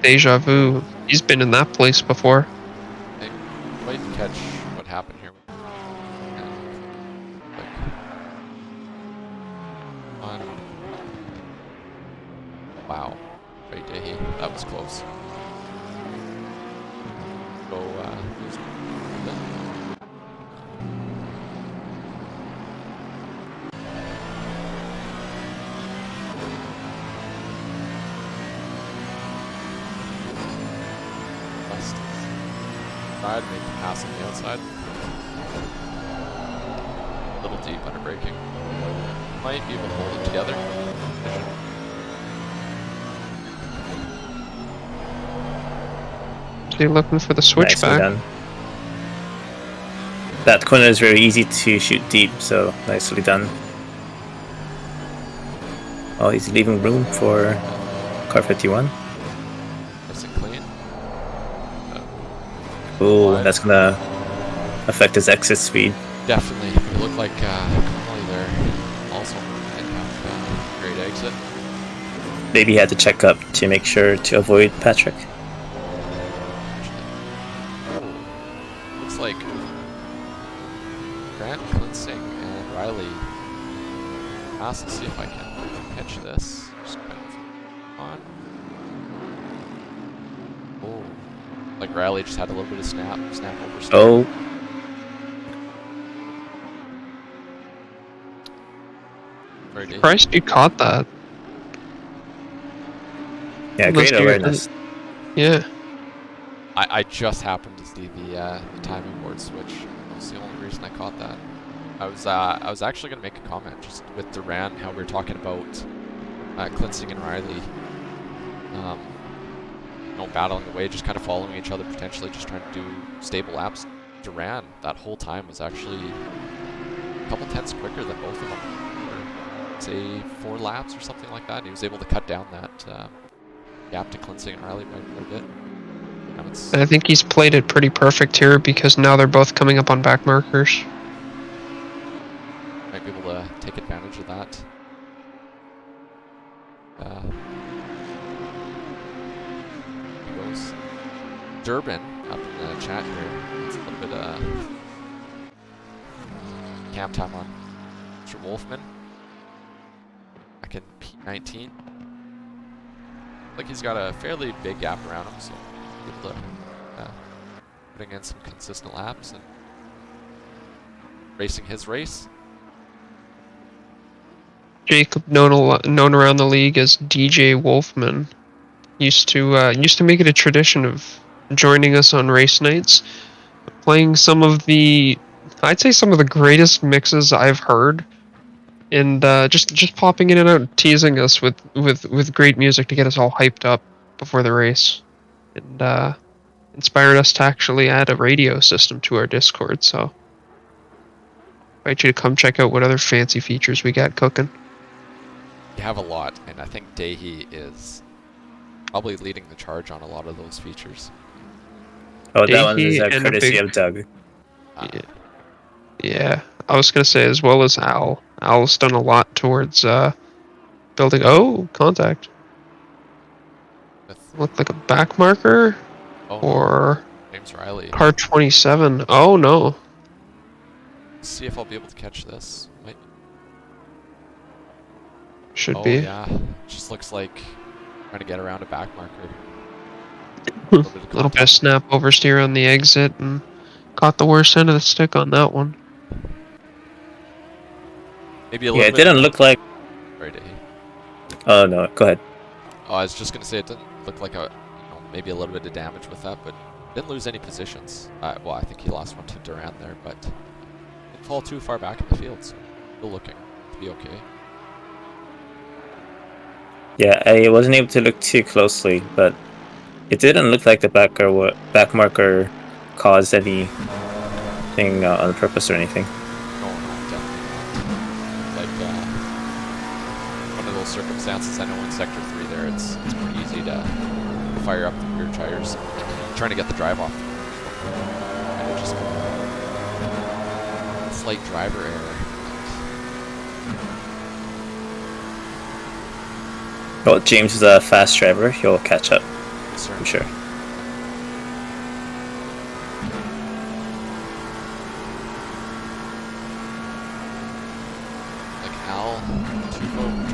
Deja vu. He's been in that place before. I might catch what happened here. on. Wow. Right, Dahi. That was close. So, side, make the pass on the outside. A little deep under braking. Might be able to hold it together. So you're looking for the Nicely switchback. done. That corner is very easy to shoot deep, so nicely done. Oh, he's leaving room for car 51. Nice and clean. Ooh, Wide. that's gonna affect his exit speed. Definitely. It looked like Connolly there also might have great exit. Maybe he had to check up to make sure to avoid Patrick. Oh, looks like Grant, Klinsing, and Riley. Let's see if I can catch this. Just kind of on. Oh, like Riley just had a little bit of snap over. Oh, Sorry, Dave. Surprised you caught that. yeah, Unless great you're- awareness. Yeah. I just happened to see the timing board switch. That's the only reason I caught that. I was actually gonna make a comment just with Duran, how we were talking about Klinsing and Riley, you know, battling away, just kind of following each other, potentially just trying to do stable laps. Duran that whole time was actually a couple tenths quicker than both of them, or say 4 laps or something like that. And he was able to cut down that gap to Klinsing and Riley by quite a bit. Now it's I think he's played it pretty perfect here because now they're both coming up on back markers. might be able to take advantage of that. Here goes Durbin up in the chat here. It's a little bit camp time on Mr. Wolfman. Back in P19. Like he's got a fairly big gap around him, so able to putting in some consistent laps and racing his race. Jacob, known around the league as DJ Wolfman, used to make it a tradition of joining us on race nights, playing some of the greatest mixes I've heard, and just popping in and out, teasing us with great music to get us all hyped up before the race, and inspired us to actually add a radio system to our Discord. So, I invite you to come check out what other fancy features we got cooking. You have a lot, and I think Dahi is probably leading the charge on a lot of those features. Oh, that one is Dahi a and a courtesy big- of Doug. Yeah, I was gonna say as well as Al. Al's done a lot towards building. Oh, contact. With Looked like a back marker or James Riley. car 27. Oh no. See if I'll be able to catch this. Might. Should Oh be. yeah, just looks like trying to get around a back marker. A little bit of snap oversteer on the exit and caught the worst end of the stick on that one. Maybe a Yeah, little it bit. didn't look like. Sorry, Dahi. Oh no, go ahead. Oh, I was just gonna say it didn't look like maybe a little bit of damage with that, but didn't lose any positions. Well, I think he lost one to Duran there, but didn't fall too far back in the field, so still looking to be okay. Yeah, I wasn't able to look too closely, but it didn't look like the back marker caused anything on purpose or anything. No, definitely not. Like one of those circumstances. I know in Sector 3 there, it's pretty easy to fire up the rear tires, trying to get the drive off. Kind of just a slight driver error. Well, James is a fast driver. He'll catch up, I'm sure. Like Al, Tufo,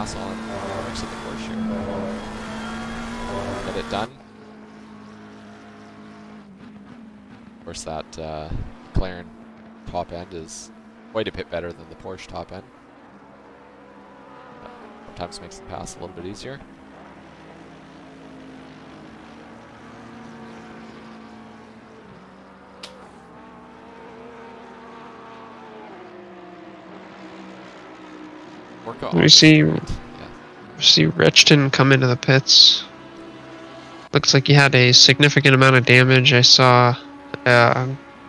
pass on the mix of the Porsche here. Get it done. Of course, that McLaren top end is quite a bit better than the Porsche top end. That sometimes makes the pass a little bit easier. We see Rechton come into the pits. Looks like he had a significant amount of damage. I saw,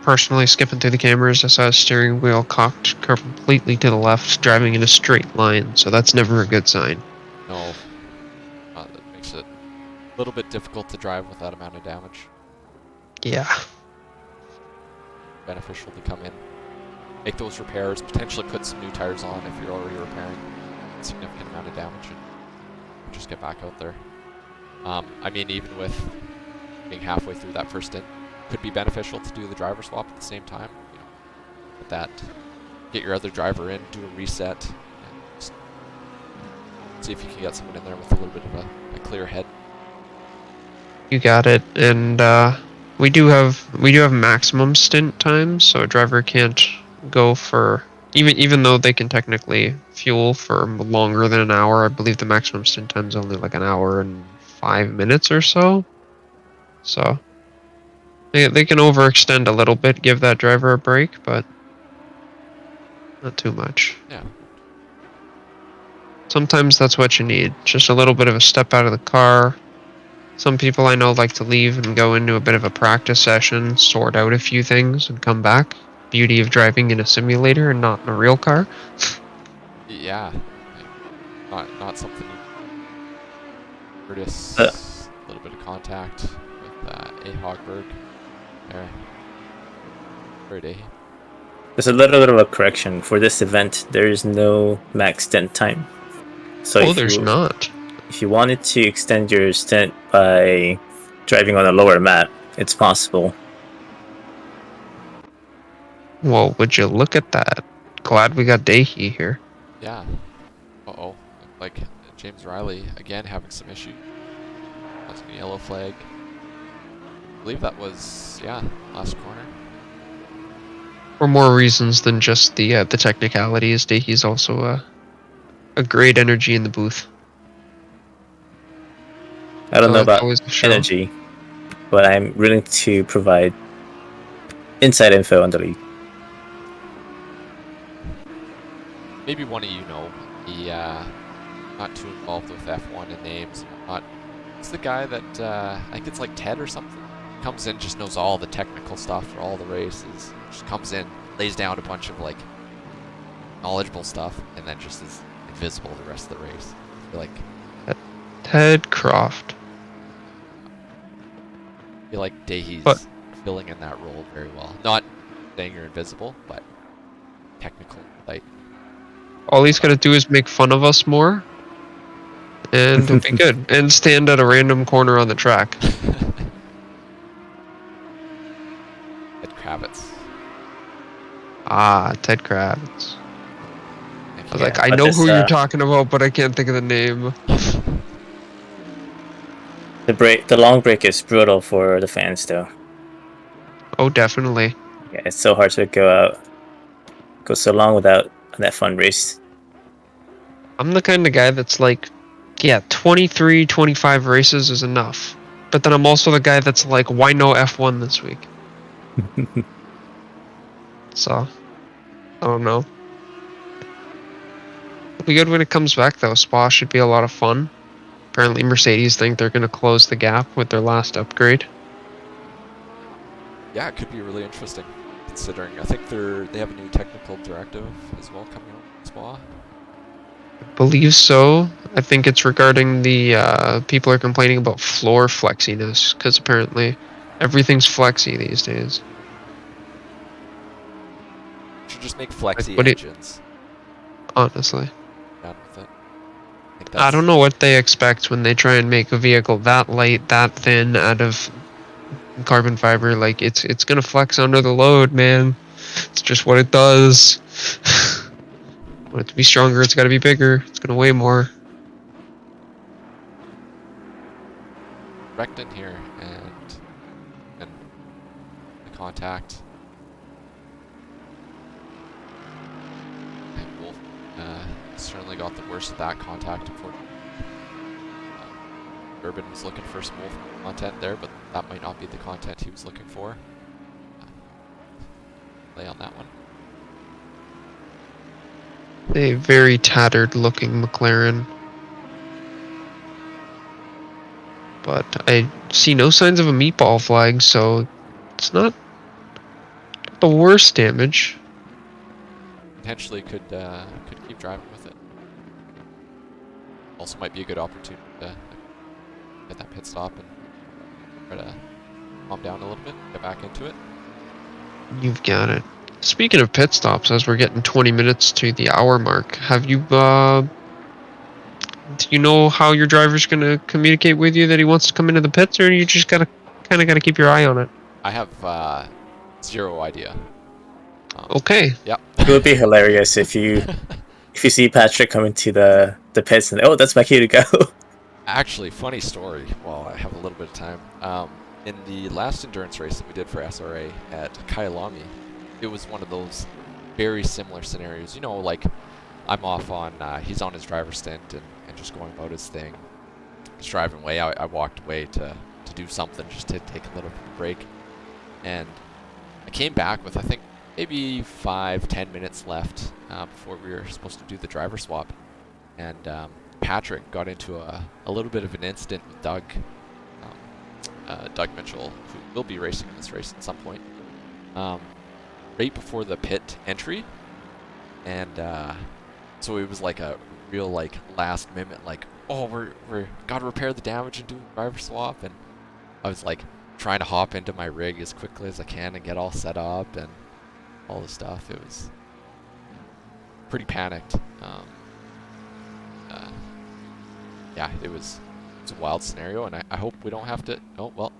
personally skipping through the cameras, I saw his steering wheel cocked completely to the left, driving in a straight line, so that's never a good sign. No. That makes it a little bit difficult to drive with that amount of damage. Yeah. Beneficial to come in, make those repairs, potentially put some new tires on if you're already repairing a significant amount of damage, and just get back out there. I mean, even with being halfway through that first stint, could be beneficial to do the driver swap at the same time. You know, with that, get your other driver in, do a reset, and just see if you can get someone in there with a little bit of a clear head. You got it, and we do have maximum stint time, so a driver can't go for even though they can technically fuel for longer than an hour. I believe the maximum stint time is only like an hour and 5 minutes or so. So they can overextend a little bit, give that driver a break, but not too much. Yeah. Sometimes that's what you need, just a little bit of a step out of the car. Some people I know like to leave and go into a bit of a practice session, sort out a few things, and come back. Beauty of driving in a simulator and not in a real car. Yeah. Not something you Curtis, a little bit of contact with A. Hogberg there. Great A. There's a little bit of a correction. For this event, there is no max stint time. So there's not. If you wanted to extend your stint by driving on a lower mat, it's possible. Well, would you look at that? Glad we got Dahi here. Yeah. Uh-oh. Like James Riley again having some issue. That's a yellow flag. I believe that was, last corner. For more reasons than just the technicalities, Dahi's also a great energy in the booth. I don't know about always a show. energy, but I'm willing to provide inside info on the league. Maybe one of you know. He not too involved with F1 and names. It's the guy that I think it's like Ted or something. Comes in, just knows all the technical stuff for all the races. Just comes in, lays down a bunch of like knowledgeable stuff, and then just is invisible the rest of the race. I feel like Ted Croft. I feel like Dahi's filling in that role very well. Not saying you're invisible, but technical. Like all he's got to do is make fun of us more, and it'll be good. And stand at a random corner on the track. Ed Kravitz. Ah, Ted Kravitz. I was like, I but know this, who you're talking about, but I can't think of the name. The long break is brutal for the fans, though. Oh, definitely. Yeah, it's so hard to go so long without that fun race. I'm the kind of guy that's like, 23, 25 races is enough. But then I'm also the guy that's like, why no F1 this week? So, I don't know. It'll be good when it comes back, though. Spa should be a lot of fun. Apparently Mercedes think they're going to close the gap with their last upgrade. Yeah, it could be really interesting, considering I think they have a new technical directive as well coming out in Spa. I believe so. I think it's regarding the people are complaining about floor flexiness, because apparently everything's flexy these days. Should just make flexi Like, engines. Honestly. Down with it. I don't know what they expect when they try and make a vehicle that light, that thin, out of carbon fiber. Like, it's gonna flex under the load, man. It's just what it does. Want it to be stronger, it's gotta be bigger. It's gonna weigh more. wrecked in here and the contact. And Wolf certainly got the worst of that contact, unfortunately. Urban was looking for some Wolf content there, but that might not be the content he was looking for. Play on that one. A very tattered looking McLaren. But I see no signs of a meatball flag, so it's not the worst damage. Potentially could keep driving with it. Also might be a good opportunity to get that pit stop and try to calm down a little bit, get back into it. You've got it. Speaking of pit stops, as we're getting 20 minutes to the hour mark, have you, do you know how your driver's going to communicate with you that he wants to come into the pits, or you just kind of got to keep your eye on it? I have zero idea. Okay. Yep. It would be hilarious if you see Patrick coming to the pits and that's my cue to go. Actually, funny story. While I have a little bit of time, in the last endurance race that we did for SRA at Kyalami, it was one of those very similar scenarios. You know, like I'm off on, he's on his driver's stint and just going about his thing. He's driving away. I walked away to do something, just to take a little break. And I came back with, I think, maybe 5-10 minutes left before we were supposed to do the driver swap. And Patrick got into a little bit of an incident with Doug Mitchell, who will be racing in this race at some point, right before the pit entry. And so it was like a real last minute, we're gotta repair the damage and do a driver swap. And I was trying to hop into my rig as quickly as I can and get all set up and all this stuff. It was pretty panicked. Yeah, it was a wild scenario, and I hope we don't have to. Oh well,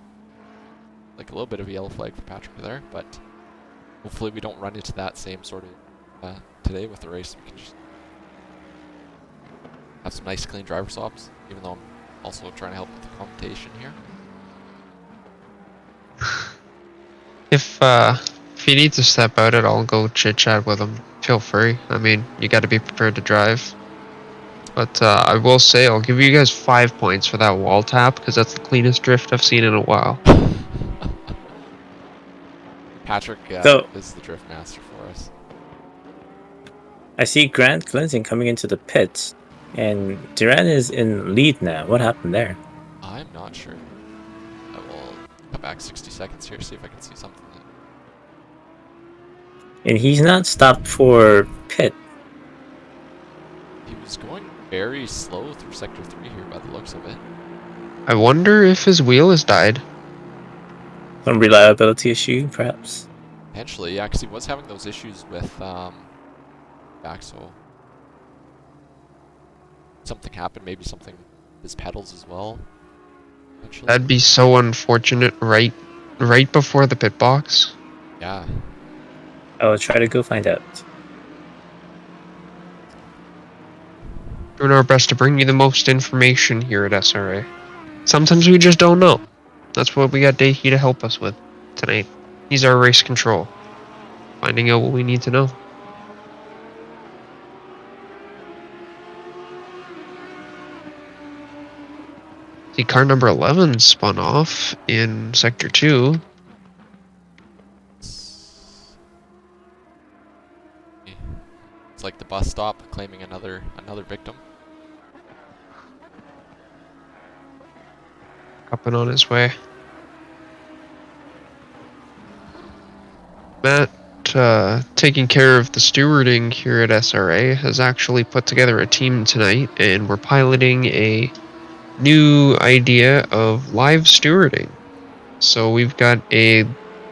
a little bit of a yellow flag for Patrick there, but hopefully we don't run into that same sort of today with the race. We can just have some nice clean driver swaps, even though I'm also trying to help with the commentation here. If you need to step out at all, go chit chat with him. Feel free. I mean, you got to be prepared to drive. But I will say, I'll give you guys 5 points for that wall tap, because that's the cleanest drift I've seen in a while. Patrick So- is the drift master for us. I see Grant Glinton coming into the pits, and Duran is in lead now. What happened there? I'm not sure. I will come back 60 seconds here, see if I can see something. And he's not stopped for pit. He was going very slow through Sector 3 here by the looks of it. I wonder if his wheel has died. Some reliability issue, perhaps. Potentially, yeah, because he was having those issues with axle. Something happened, maybe something with his pedals as well. That'd be so unfortunate right before the pit box. Yeah. I will try to go find out. Doing our best to bring you the most information here at SRA. Sometimes we just don't know. That's what we got Dahey to help us with tonight. He's our race control. Finding out what we need to know. See, car number 11 spun off in Sector 2. It's like the bus stop claiming another victim. Up and on his way. Matt, taking care of the stewarding here at SRA, has actually put together a team tonight, and we're piloting a new idea of live stewarding. So we've got a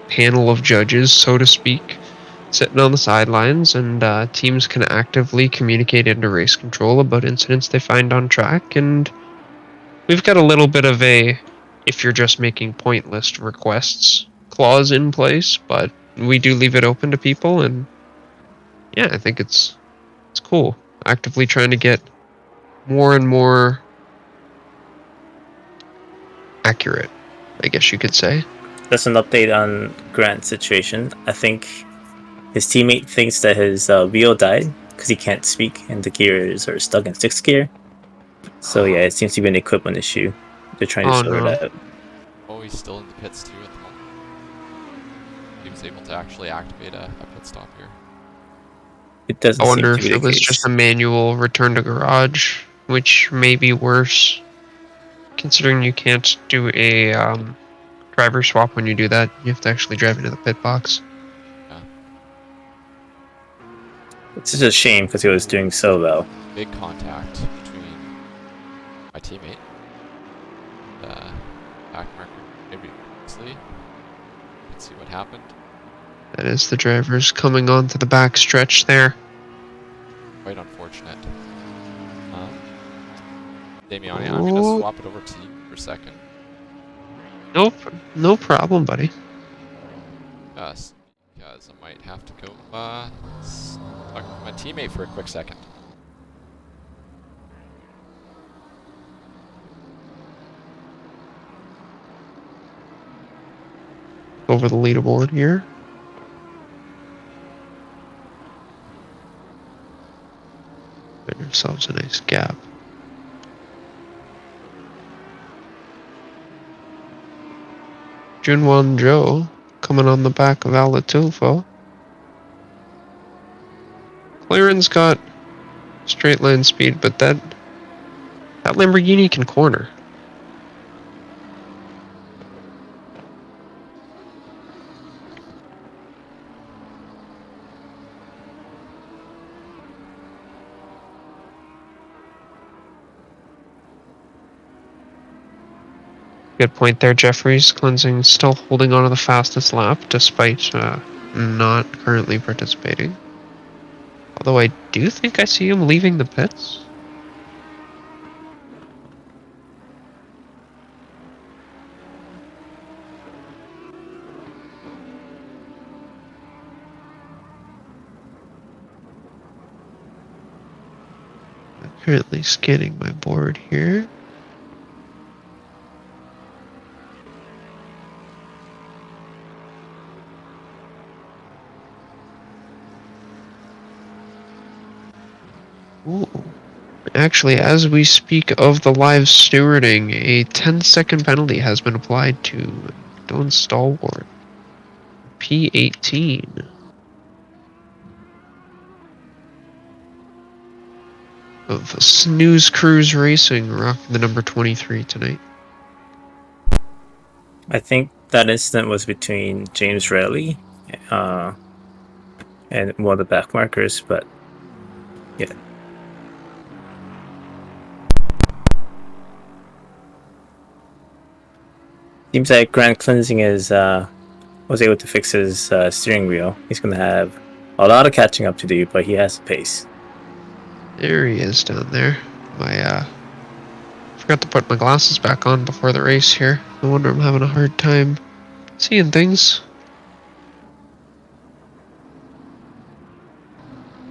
panel of judges, so to speak, sitting on the sidelines, and teams can actively communicate into race control about incidents they find on track. And we've got a little bit of a if you're just making point list requests clause in place, but we do leave it open to people. And yeah, I think it's cool. Actively trying to get more and more accurate, I guess you could say. That's an update on Grant's situation. I think his teammate thinks that his wheel died because he can't speak and the gears are stuck in 6th gear. So yeah, it seems to be an equipment issue. They're trying to Oh, sort no. it out. Oh, he's still in the pits too at the moment. He was able to actually activate a pit stop here. It doesn't I wonder seem if to be it the was case. just a manual return to garage, which may be worse, considering you can't do a driver swap when you do that. You have to actually drive into the pit box. It's just a shame because he was doing so well. Big contact between my teammate, back marker, maybe previously. Let's see what happened. That is the drivers coming onto the back stretch there. Quite unfortunate. Damiani, I'm gonna swap it over to you for a second. Nope, no problem, buddy. Because I might have to go talk to my teammate for a quick second. Over the leaderboard here. Find ourselves a nice gap. Junwon Joe coming on the back of Alatilfo. Claren's got straight line speed, but that Lamborghini can corner. Good point there, Jeffries. Cleansing still holding on to the fastest lap despite not currently participating. Although I do think I see him leaving the pits. I'm currently scanning my board here. Ooh. Actually, as we speak of the live stewarding, a 10-second penalty has been applied to Don Stalwart. P18. Of Snooze Cruise Racing, rocking the number 23 tonight. I think that incident was between James Rayleigh and one of the back markers, but yeah. Seems like Grant Cleansing was able to fix his steering wheel. He's going to have a lot of catching up to do, but he has the pace. There he is down there. Forgot to put my glasses back on before the race here. No wonder I'm having a hard time seeing things.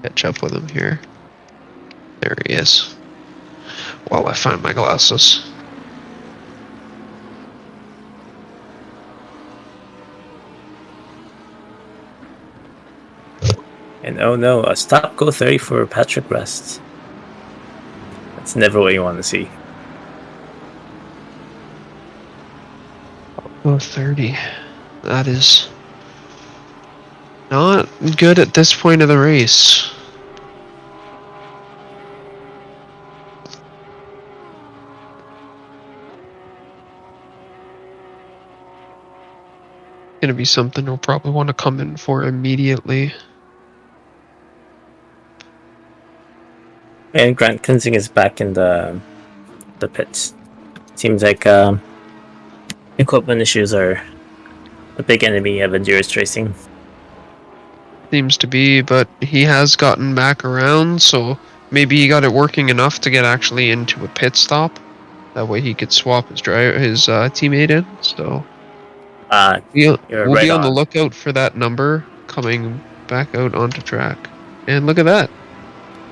Catch up with him here. There he is. While I find my glasses. And oh no, a stop go 30 for Patrick Rest. That's never what you want to see. Oh, 30. That is not good at this point of the race. Gonna be something he'll probably want to come in for immediately. And Grant Cleansing is back in the pits. Seems like equipment issues are a big enemy of endurance racing. Seems to be, but he has gotten back around, so maybe he got it working enough to get actually into a pit stop. That way he could swap his teammate in. So we'll be on the lookout for that number coming back out onto track. And look at that.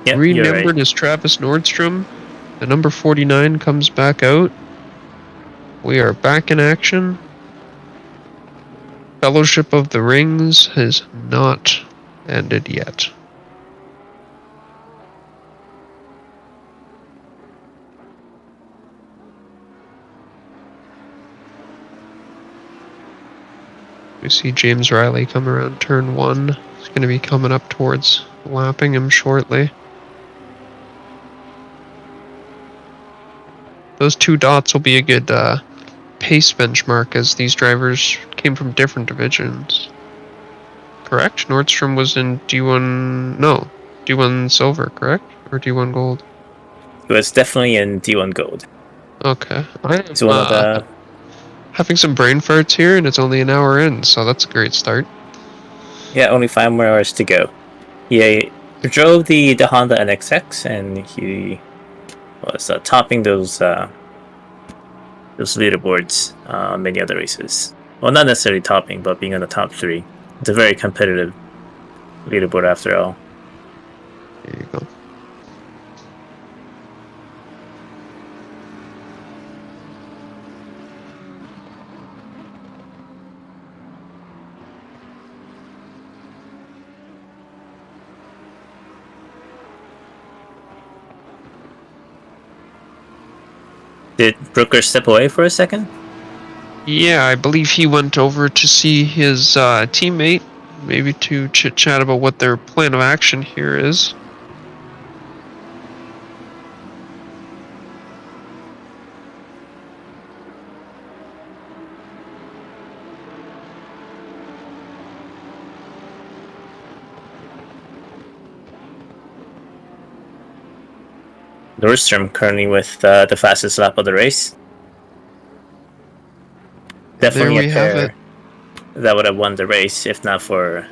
Yep, renumbered as Travis Nordstrom. The number 49 comes back out. We are back in action. Fellowship of the Rings has not ended yet. We see James Riley come around turn 1. He's going to be coming up towards lapping him shortly. Those 2 dots will be a good pace benchmark, as these drivers came from different divisions. Correct? Nordstrom was in D1... No. D1 Silver, correct? Or D1 Gold? It was definitely in D1 Gold. Okay. I It's one of am the having some brain farts here, and it's only an hour in, so that's a great start. only 5 more hours to go. He drove the Honda NXX, and he was topping those leaderboards many other races. Well, not necessarily topping, but being on the top 3. It's a very competitive leaderboard after all. There you go. Did Brooker step away for a second? Yeah, I believe he went over to see his teammate, maybe to chit-chat about what their plan of action here is. Nordstrom currently with the fastest lap of the race. Definitely There we a have pair it. that would have won the race if not for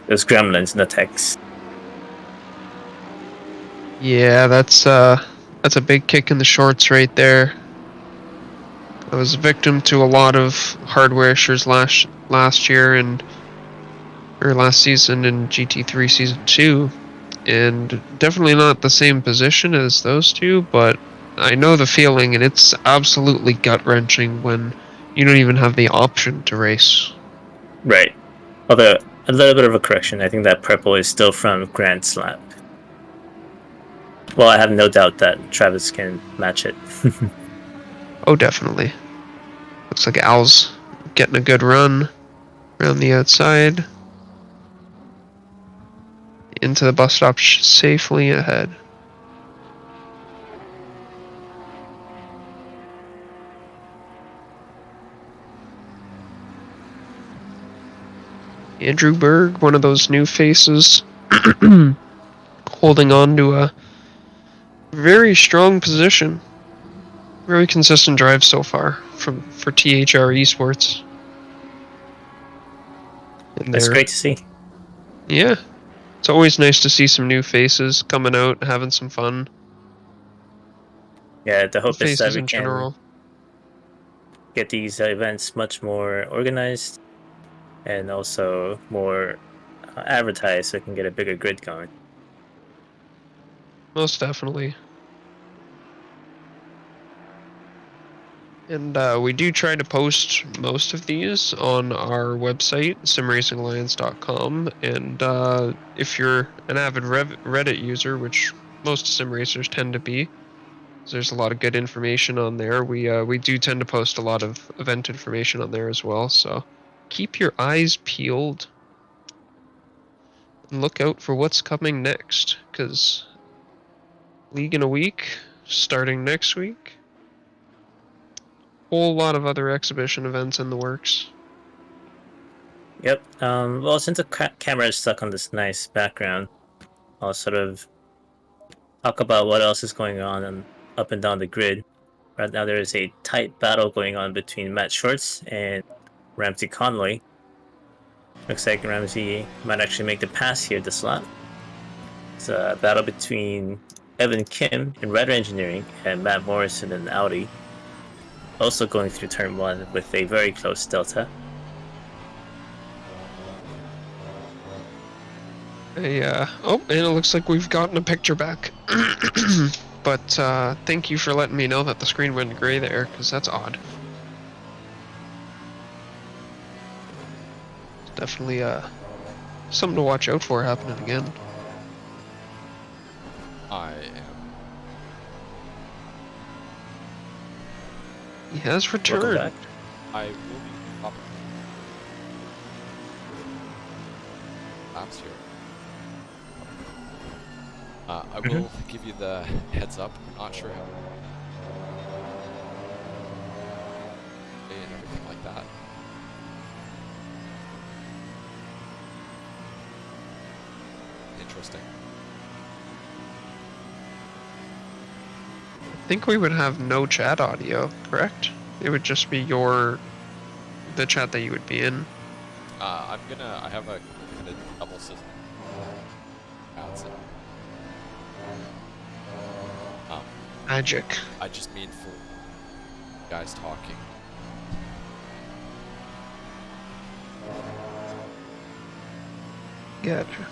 those gremlins in the techs. Yeah, that's a big kick in the shorts right there. I was a victim to a lot of hardware issues last year or last season in GT3 Season 2, and definitely not the same position as those two, but I know the feeling, and it's absolutely gut-wrenching when you don't even have the option to race. Right. Although, a little bit of a correction. I think that purple is still from Grant's lap. Well, I have no doubt that Travis can match it. Oh, definitely. Looks like Al's getting a good run around the outside. Into the bus stop safely ahead. Andrew Berg, one of those new faces, holding on to a very strong position. Very consistent drive so far for THR Esports. And That's great to see. Yeah. It's always nice to see some new faces coming out, having some fun. Yeah, the hope is that Faces we in can general. get these events much more organized and also more advertised so we can get a bigger grid going. Most definitely. And we do try to post most of these on our website, simracingalliance.com. And if you're an avid Reddit user, which most sim racers tend to be, there's a lot of good information on there. We do tend to post a lot of event information on there as well. So keep your eyes peeled and look out for what's coming next, because League in a week, starting next week. Whole lot of other exhibition events in the works. Yep. Well, since the camera is stuck on this nice background, I'll sort of talk about what else is going on and up and down the grid. Right now, there is a tight battle going on between Matt Shorts and Ramsey Conley. Looks like Ramsey might actually make the pass here this lap. It's a battle between Evan Kim in Red Engineering and Matt Morrison in Audi. Also going through turn 1 with a very close delta. Oh, and it looks like we've gotten a picture back. But thank you for letting me know that the screen went gray there, because that's odd. Definitely something to watch out for happening again. I am. He has Welcome returned. back. I will be popping laps here. I will give you the heads up. I'm not sure how and everything like that. Interesting. I think we would have no chat audio, correct? It would just be the chat that you would be in. I have a kind of double system. That's it. Magic. I just mean for guys talking. Gotcha.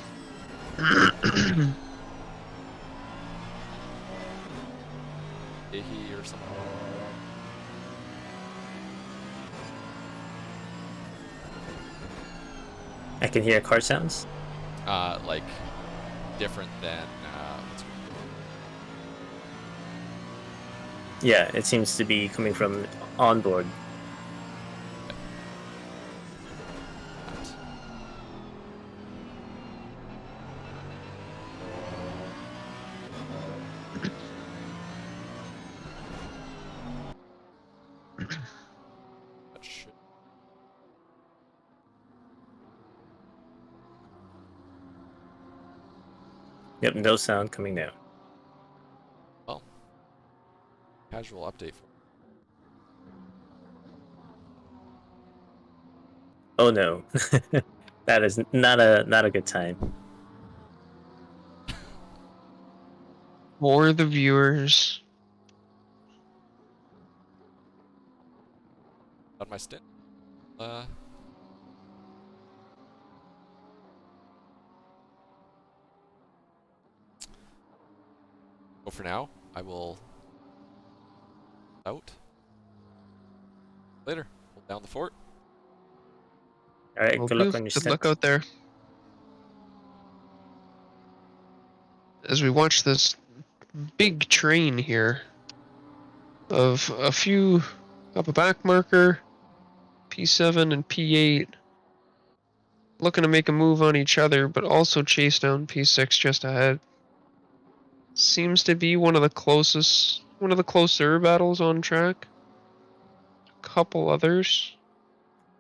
Ihi or something. I can hear car sounds. Like different than Yeah, it seems to be coming from onboard. that should. Yep, no sound coming now. Well, casual update for. Oh no, that is not a good time. For the viewers. On my stint. So for now, I will out. Later. Hold down the fort. All right, Will good do. luck on your Good stint. luck out there. As we watch this big train here of a back marker, P7 and P8, looking to make a move on each other, but also chase down P6 just ahead. Seems to be one of the closer battles on track. A couple others.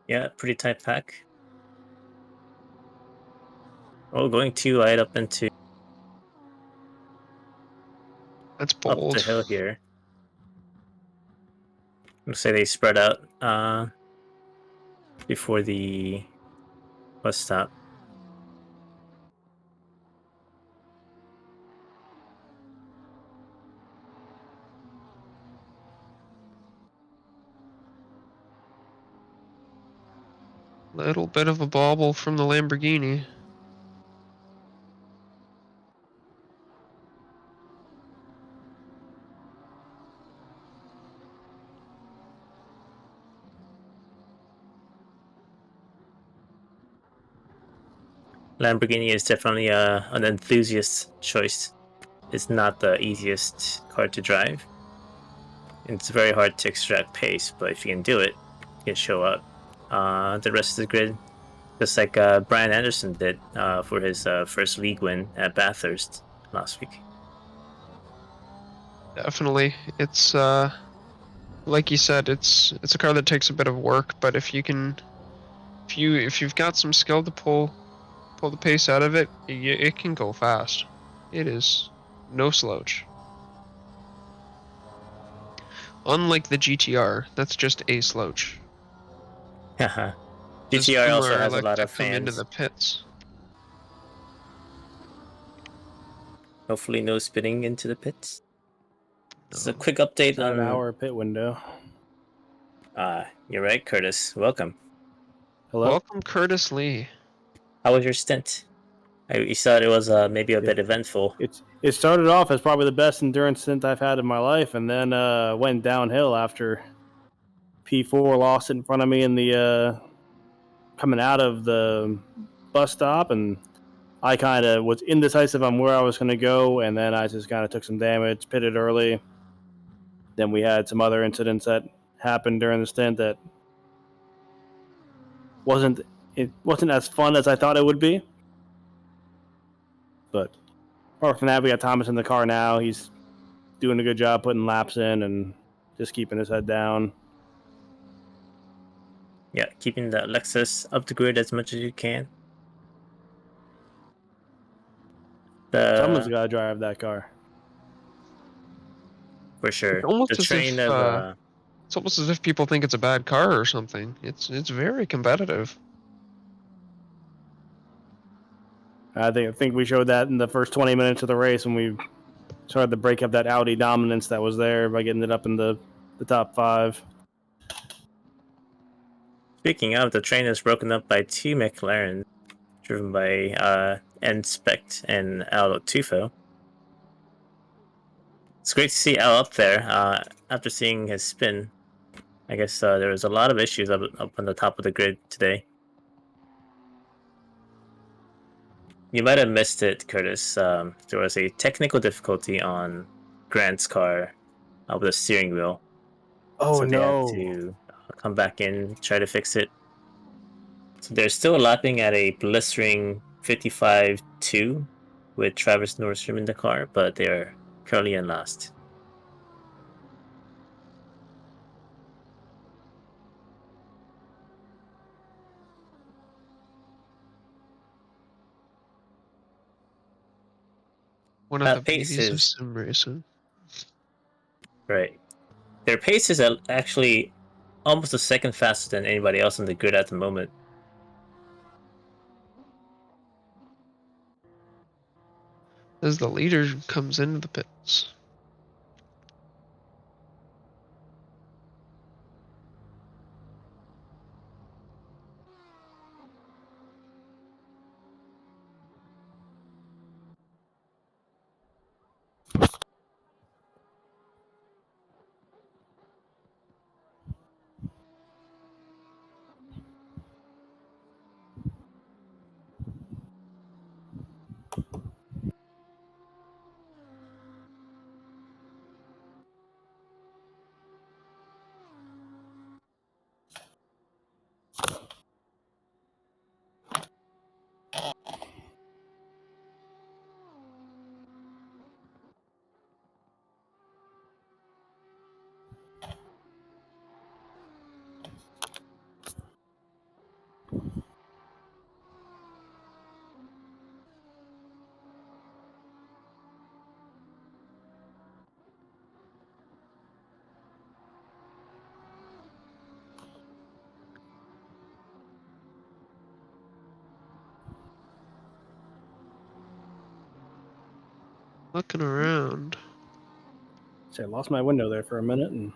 Yeah, pretty tight pack. Oh, going too light up into That's up bold. the hill here. Looks say they spread out before the bus stop. Little bit of a bobble from the Lamborghini. Lamborghini is definitely an enthusiast choice. It's not the easiest car to drive. It's very hard to extract pace, but if you can do it, you can show up. The rest of the grid, just like Brian Anderson did for his first league win at Bathurst last week. Definitely. It's like you said, it's a car that takes a bit of work, but if you've got some skill to pull the pace out of it, it can go fast. It is no slouch. Unlike the GTR, that's just a slouch. Haha. This GTR also boomer has a like lot to of come into fans. the pits. Hopefully, no spinning into the pits. Just a No. quick update It's an on. hour pit window. You're right, Curtis. Welcome. Hello. Welcome, Curtis Lee. How was your stint? You said it was maybe a bit eventful. it started off as probably the best endurance stint I've had in my life, and then went downhill after P4 lost it in front of me in the coming out of the bus stop, and I kind of was indecisive on where I was going to go, and then I just kind of took some damage, pitted early. Then we had some other incidents that happened during the stint that wasn't as fun as I thought it would be. But apart from that, we got Thomas in the car now. He's doing a good job putting laps in and just keeping his head down. Yeah, keeping the Lexus up to grid as much as you can. Someone's The got to drive that car. for sure. Almost The as train if of it's almost as if people think it's a bad car or something. It's very competitive. I think we showed that in the first 20 minutes of the race when we started to break up that Audi dominance that was there by getting it up in the top 5. speaking of, the train is broken up by 2 McLarens, driven by Inspect and Al Tufo. It's great to see Al up there after seeing his spin. I guess there was a lot of issues up on the top of the grid today. You might have missed it, Curtis. There was a technical difficulty on Grant's car with the steering wheel. Oh, So they had no. to come back in, try to fix it. So they're still lapping at a blistering 55.2 with Travis Nordstrom in the car, but they're currently in last. One of the Pace beauties of is sim racing. right. Their pace is actually almost a second faster than anybody else in the grid at the moment. As the leader comes into the pits. Looking around. See, I lost my window there for a minute. And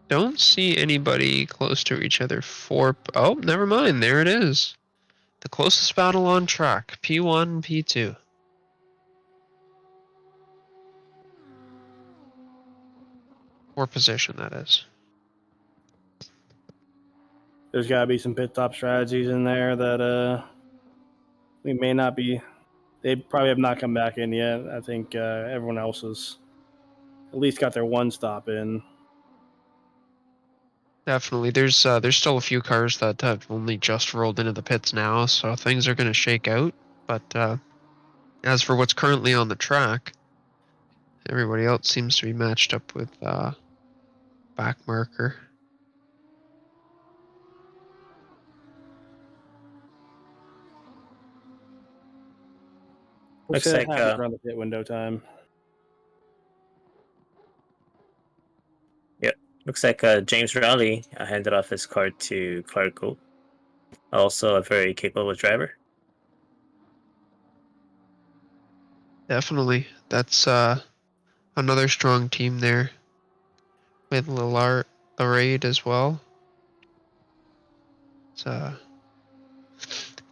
Don't see anybody close to each other for... Oh, never mind. There it is. The closest battle on track. P1, P2. Or position, that is. there's got to be some pit stop strategies in there that we may not be. They probably have not come back in yet. I think everyone else has at least got their one stop in. Definitely. There's still a few cars that have only just rolled into the pits now, so things are going to shake out. But as for what's currently on the track, everybody else seems to be matched up with back marker. We'll Looks see like that happens around the pit window time. Looks like James Rowley handed off his car to Clark Gould. Also a very capable driver. Definitely. That's another strong team there. With Laraid as well. It's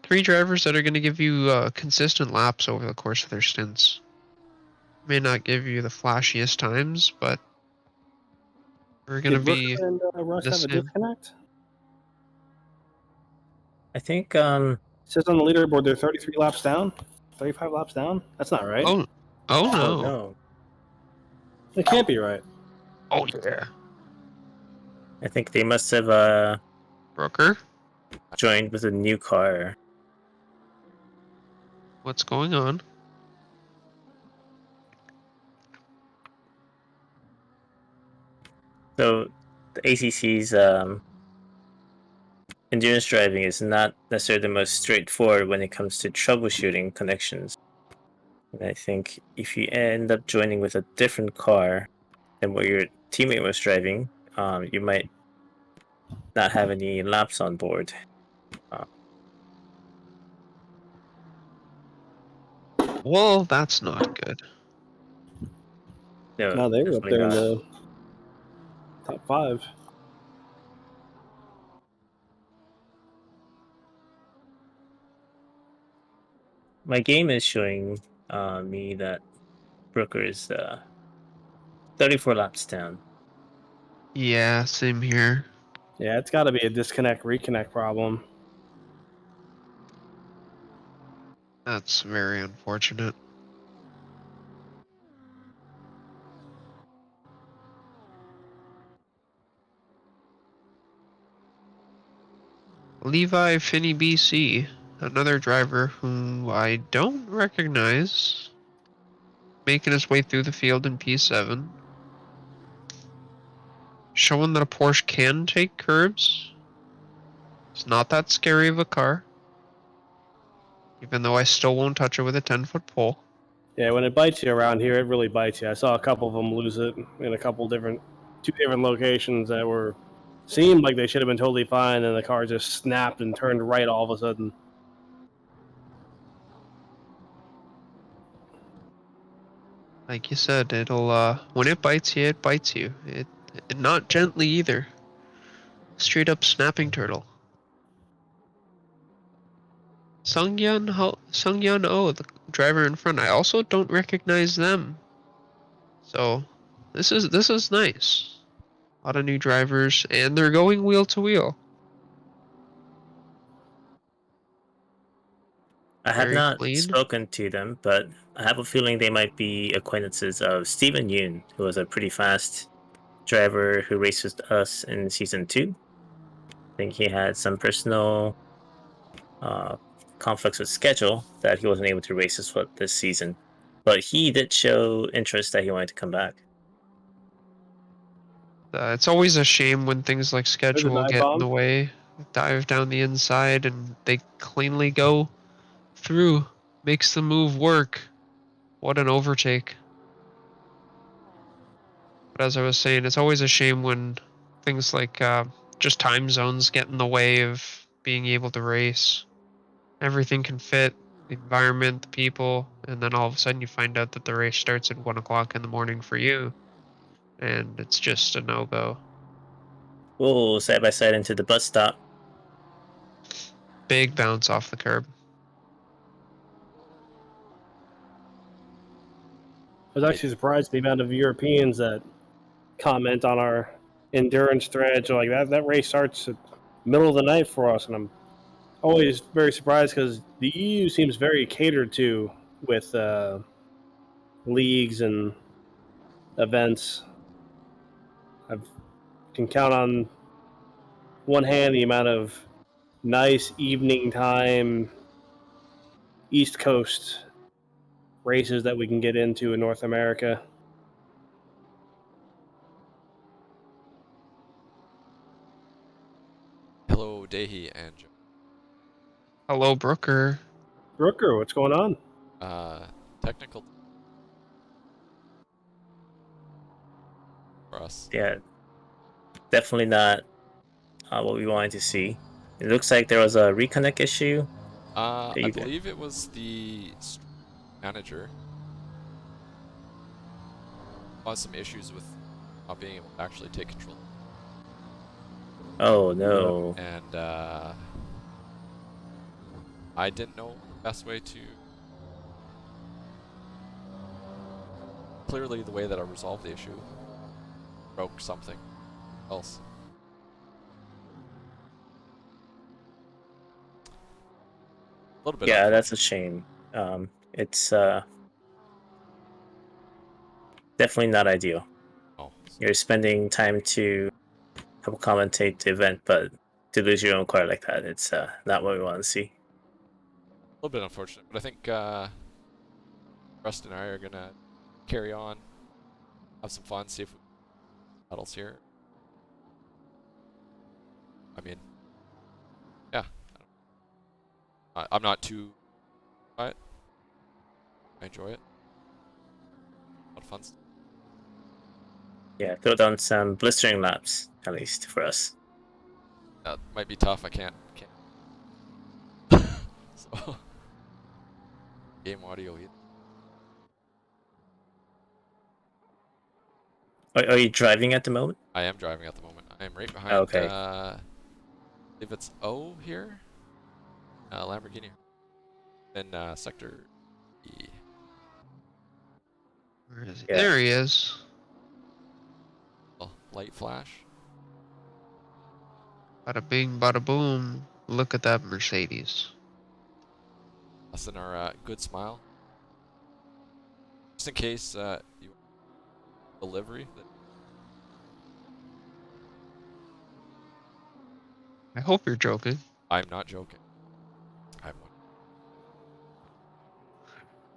3 drivers that are going to give you consistent laps over the course of their stints. May not give you the flashiest times, but we're going to Did be Brooker and Russ the have a same. disconnect? I think It says on the leaderboard they're 33 laps down, 35 laps down. That's not right. Oh oh no. no. It can't be right. Oh yeah. I think they must have Brooker, joined with a new car. what's going on? So the ACC's endurance driving is not necessarily the most straightforward when it comes to troubleshooting connections. And I think if you end up joining with a different car than what your teammate was driving, you might not have any laps on board. Well, that's not good. No, they were up definitely there in not. the top 5. My game is showing me that Brooker is 34 laps down. Yeah, same here. Yeah, it's got to be a disconnect reconnect problem. That's very unfortunate. Levi Finney BC, another driver who I don't recognize, making his way through the field in P7. Showing that a Porsche can take curbs. It's not that scary of a car. Even though I still won't touch it with a 10-foot pole. Yeah, when it bites you around here, it really bites you. I saw a couple of them lose it in a couple different, 2 different locations that were seemed like they should have been totally fine, and the car just snapped and turned right all of a sudden. Like you said, it'll when it bites you, it bites you. It not gently either. Straight up snapping turtle. Sungyeon Oh, the driver in front. I also don't recognize them. So this is nice. A lot of new drivers, and they're going wheel to wheel. I have Very not clean. spoken to them, but I have a feeling they might be acquaintances of Steven Yoon, who was a pretty fast driver who raced with us in season 2. I think he had some personal conflicts with schedule that he wasn't able to race this season. But he did show interest that he wanted to come back. It's always a shame when things like There's a schedule dive get in bomb. the way. Dive down the inside, and they cleanly go through. Makes the move work. What an overtake. But as I was saying, it's always a shame when things like just time zones get in the way of being able to race. Everything can fit, the environment, the people, and then all of a sudden you find out that the race starts at 1 o'clock in the morning for you, and it's just a no-go. Whoa, side by side into the bus stop. Big bounce off the curb. I was actually surprised the amount of Europeans that comment on our endurance threads. Like that race starts at middle of the night for us, and I'm always very surprised because the EU seems very catered to with leagues and events. I can count on one hand the amount of nice evening time East Coast races that we can get into in North America. Hello, Dehi and Joe. Hello, Brooker. Brooker, what's going on? Technical for us. Yeah, definitely not what we wanted to see. It looks like there was a reconnect issue. I believe it was the manager. Caused some issues with not being able to actually take control. Oh no. And I didn't know the best way to. Clearly, the way that I resolved the issue broke something else. A little bit. Yeah, that's a shame. It's definitely not ideal. Oh, You're spending time to help commentate the event, but to lose your own car like that, it's not what we want to see. a little bit unfortunate, but I think Rust and I are gonna carry on, have some fun, see if we can medals here. I mean, yeah, I'm not too by it. I enjoy it. A lot of fun stuff. Yeah, throw down some blistering laps, at least for us. That might be tough. I can't. So, game audio either. Are you driving at the moment? I am driving at the moment. I am right behind. Okay. If it's O here, Lamborghini. Then sector E. Where is he? Yeah. There he is. Oh, light flash. Bada bing, bada boom. Look at that Mercedes. Us in our good smile. Just in case you delivery. I hope you're joking. I'm not joking. I'm.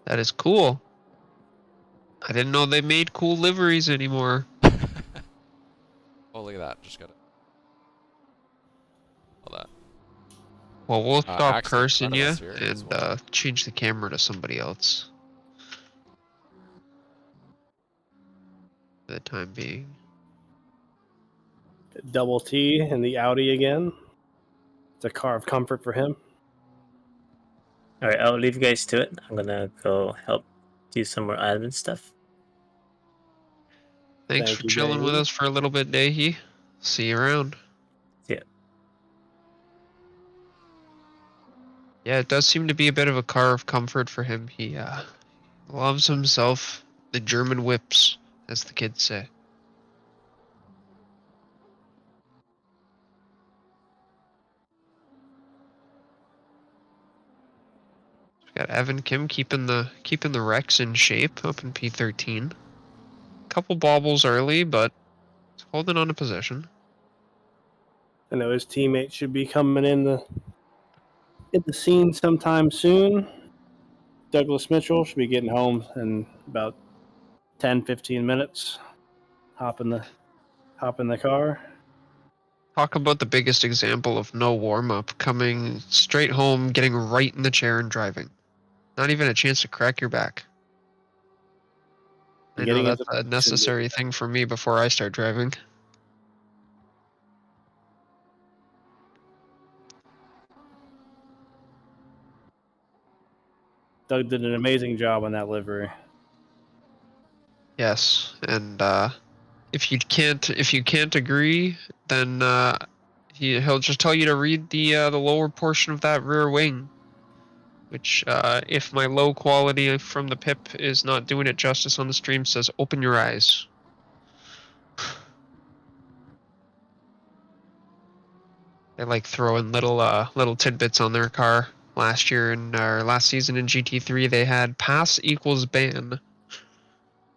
That is cool. I didn't know they made cool liveries anymore. Oh, look at that. Just got it. All that. Well, we'll stop actually in cursing front of you us here as and well. change the camera to somebody else. For the time being. Double T in the Audi again. It's a car of comfort for him. All right, I'll leave you guys to it. I'm gonna go help do some more admin stuff. Thanks Thank for you, chilling with Dahi. us for a little bit, Dahi. See you around. Yeah. Yeah, it does seem to be a bit of a car of comfort for him. He loves himself the German whips, as the kids say. We got Evan Kim keeping the Rex in shape up in P13. Couple bobbles early, but he's holding on to position. I know his teammate should be coming in the scene sometime soon. Douglas Mitchell should be getting home in about 10-15 minutes. Hop in the car. Talk about the biggest example of no warm-up, coming straight home, getting right in the chair and driving. Not even a chance to crack your back. I know Getting that's into a necessary thing for me before I start driving. Doug did an amazing job on that livery. Yes, and if you can't agree, then he'll just tell you to read the lower portion of that rear wing, which if my low quality from the pip is not doing it justice on the stream, says open your eyes. They like throwing little tidbits on their car. Last year or last season in GT3, they had pass equals ban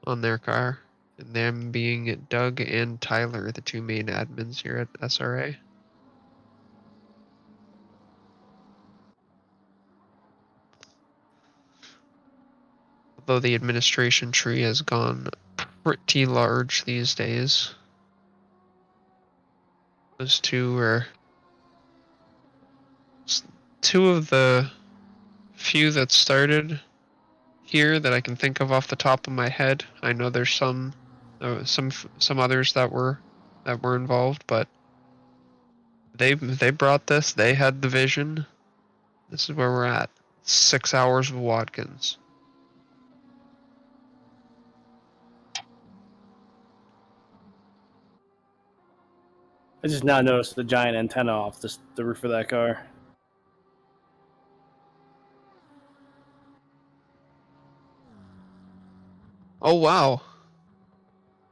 on their car, and them being Doug and Tyler, the two main admins here at SRA. Although the administration tree has gone pretty large these days. Those two are two of the few that started here that I can think of off the top of my head. I know there's some others that were involved, but they brought this. They had the vision. This is where we're at. 6 hours of Watkins. I just now noticed the giant antenna off the roof of that car. Oh, wow.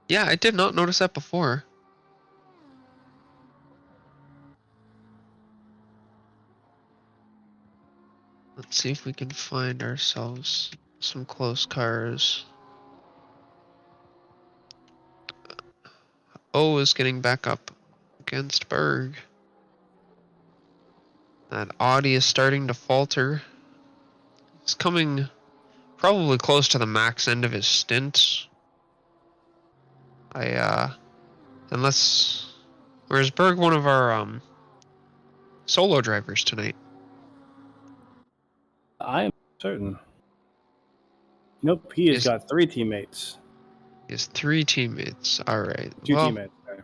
Yeah, I did not notice that before. Let's see if we can find ourselves some close cars. O is getting back up against Berg. That Audi is starting to falter. He's coming probably close to the max end of his stint. Unless, or is Berg one of our solo drivers tonight? I am certain. Nope, he has Is- got 3 teammates. He has 3 teammates. All right. 2 Well, teammates. Sorry.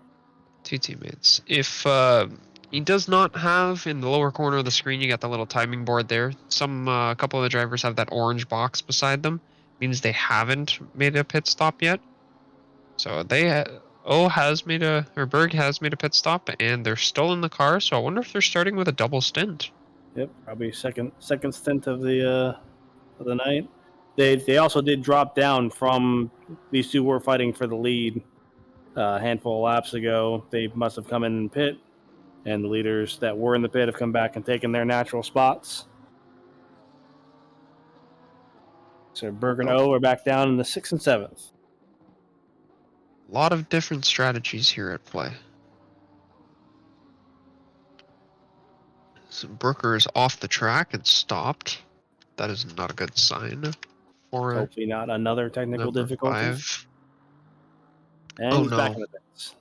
2 teammates. If he does not have in the lower corner of the screen, you got the little timing board there. A couple of the drivers have that orange box beside them. Means they haven't made a pit stop yet. So Berg has made a pit stop, and they're still in the car. So I wonder if they're starting with a double stint. Yep, probably second stint of the night. They also did drop down from these two were fighting for the lead a handful of laps ago. They must have come in pit, and the leaders that were in the pit have come back and taken their natural spots. So Berg and O are back down in the 6th and 7th. A lot of different strategies here at play. So Brooker is off the track and stopped. That is not a good sign for Hopefully not another technical number difficulty. 5. And Oh, he's back no. in the pits.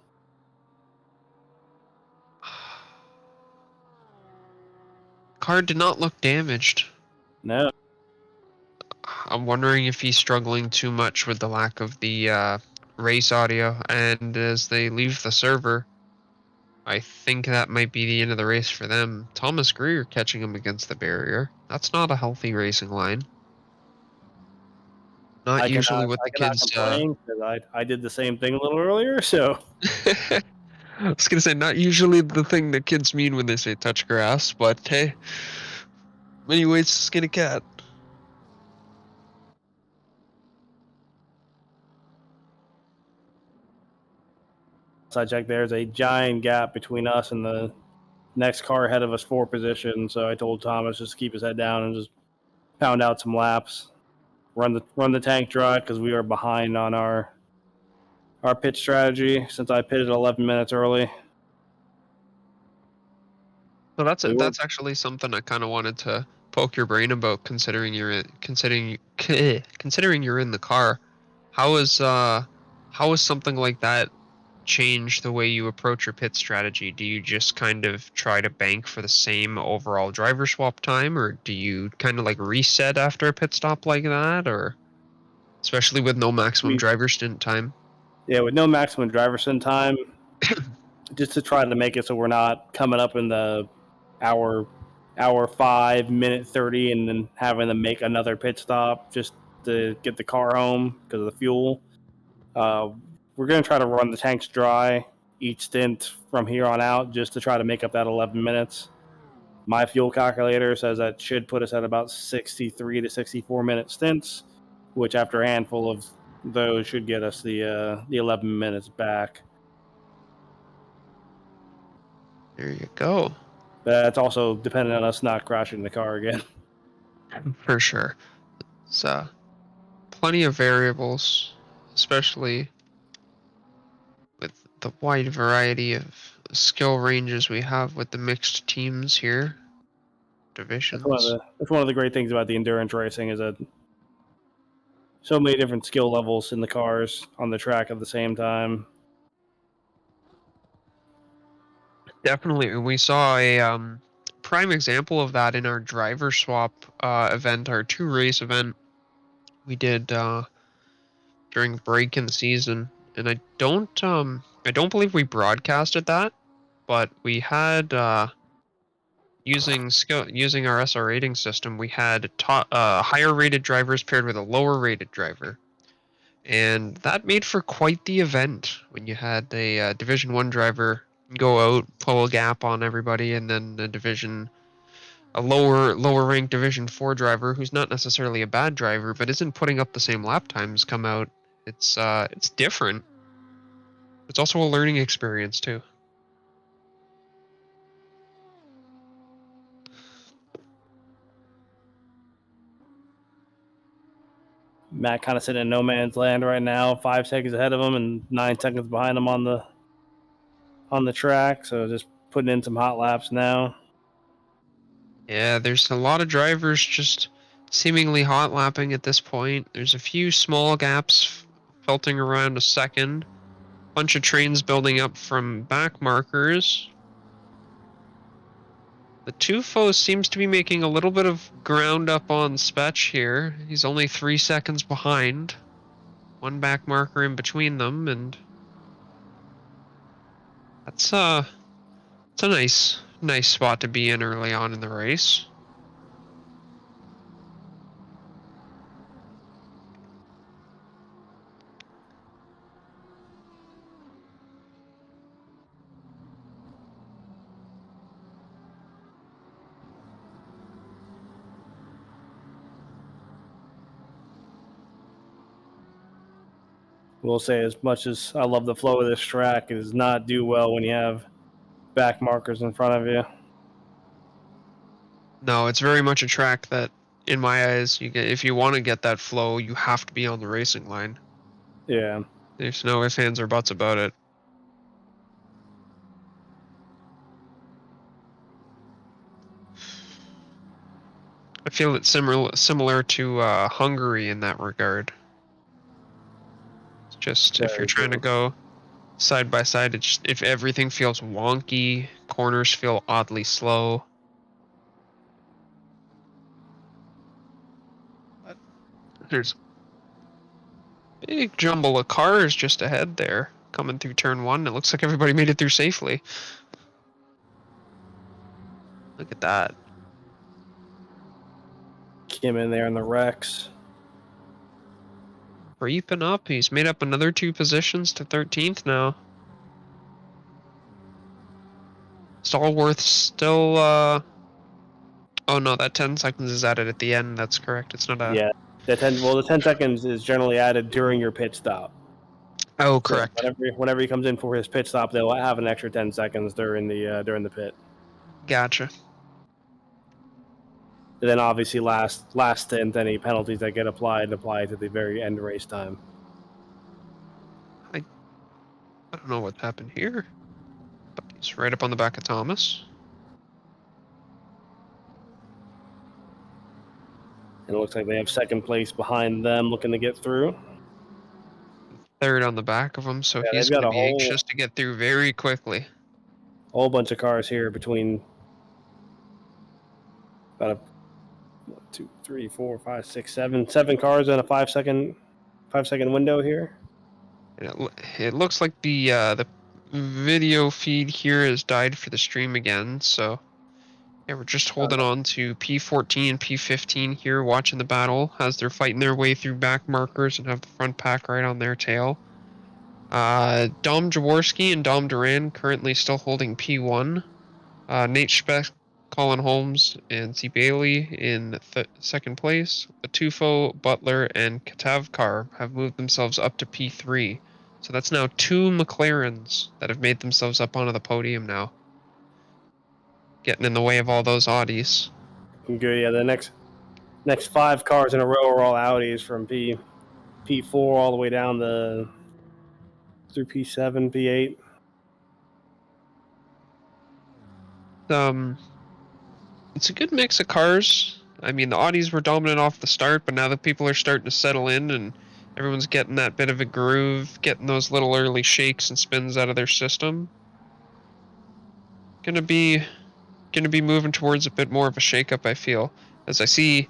Car did not look damaged. No. I'm wondering if he's struggling too much with the lack of the race audio, and as they leave the server, I think that might be the end of the race for them. Thomas Greer catching him against the barrier. That's not a healthy racing line. Not usually what the cannot kids. complain because I did the same thing a little earlier. So I was gonna say not usually the thing that kids mean when they say touch grass, but hey, many ways to skin a cat. I checked. There's a giant gap between us and the next car ahead of us 4 positions. So I told Thomas just to keep his head down and just pound out some laps, run the tank dry because we are behind on our pit strategy since I pitted 11 minutes early. So that's actually something I kind of wanted to poke your brain about, considering you're in the car. How is something like that change the way you approach your pit strategy? Do you just kind of try to bank for the same overall driver swap time, or do you kind of like reset after a pit stop like that, or especially with no maximum driver stint time? Yeah, with no maximum driver stint time, just to try to make it so we're not coming up in the hour 5, minute 30, and then having to make another pit stop just to get the car home because of the fuel. We're going to try to run the tanks dry each stint from here on out just to try to make up that 11 minutes. My fuel calculator says that should put us at about 63 to 64 minute stints, which after a handful of those should get us the 11 minutes back. There you go. That's also dependent on us not crashing the car again. For sure. So, plenty of variables, especially with the wide variety of skill ranges we have with the mixed teams here. Divisions. That's one of the great things about the endurance racing is that so many different skill levels in the cars on the track at the same time. Definitely. We saw a prime example of that in our driver swap event, our 2-race event we did during break in the season. And I don't believe we broadcasted that, but we had using our SR rating system, we had higher rated drivers paired with a lower rated driver, and that made for quite the event when you had a Division 1 driver go out, pull a gap on everybody, and then a lower ranked Division 4 driver who's not necessarily a bad driver but isn't putting up the same lap times come out It's different. It's also a learning experience too. Matt kind of sitting in no man's land right now, 5 seconds ahead of him and 9 seconds behind him on the track. So just putting in some hot laps now. Yeah, there's a lot of drivers just seemingly hot lapping at this point. There's a few small gaps felting around a second. Bunch of trains building up from back markers. The Tufo seems to be making a little bit of ground up on Spetch here. He's only 3 seconds behind. One back marker in between them, and it's a nice spot to be in early on in the race. We'll say, as much as I love the flow of this track, it does not do well when you have back markers in front of you. No, it's very much a track that, in my eyes, if you want to get that flow, you have to be on the racing line. Yeah. There's no ifs, ands, or buts about it. I feel it's similar to Hungary in that regard. It's just if you're trying to go side by side, it's if everything feels wonky, corners feel oddly slow. There's a big jumble of cars just ahead there, coming through turn 1. It looks like everybody made it through safely. Look at that. Kim in there in the Rex. Creeping up. He's made up another 2 positions to 13th now. Stallworth still, oh no, that 10 seconds is added at the end. That's correct. It's not a... Yeah. The 10 seconds is generally added during your pit stop. Oh, correct. So whenever he comes in for his pit stop, they'll have an extra 10 seconds during the pit. Gotcha. And then obviously last stint, any penalties that get applied to the very end race time. I don't know what happened here, but he's right up on the back of Thomas. And it looks like they have second place behind them looking to get through. Third on the back of him, so Yeah, he's they've got going to a be anxious to get through very quickly. whole bunch of cars here between about a 1, 2, 3, 4, 5, 6, 7 cars in a 5 second window here. And it looks like the video feed here has died for the stream again, so yeah, we're just holding on to P14 and P15 here, watching the battle as they're fighting their way through back markers and have the front pack right on their tail. Dom Jaworski and Dom Duran currently still holding P1. Nate Speck, Colin Holmes, and C. Bailey in second place. Atufo, Butler, and Katavkar have moved themselves up to P3. So that's now 2 McLarens that have made themselves up onto the podium now. Getting in the way of all those Audis. Good, yeah. The next 5 cars in a row are all Audis from P4 all the way down through P7, P8. It's a good mix of cars. I mean, the Audis were dominant off the start, but now that people are starting to settle in and everyone's getting that bit of a groove, getting those little early shakes and spins out of their system, gonna be moving towards a bit more of a shakeup. I feel, as I see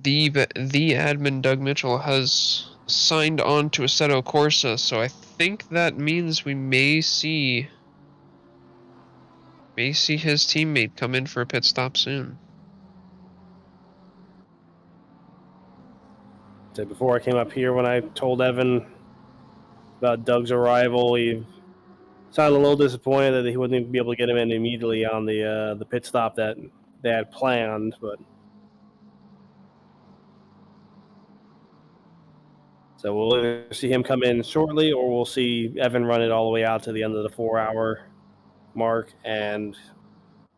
the admin Doug Mitchell has signed on to Assetto Corsa, so I think that means we may see his teammate come in for a pit stop soon. So before I came up here, when I told Evan about Doug's arrival, he sounded a little disappointed that he wouldn't be able to get him in immediately on the pit stop that they had planned, but So we'll either see him come in shortly, or we'll see Evan run it all the way out to the end of the 4-hour mark and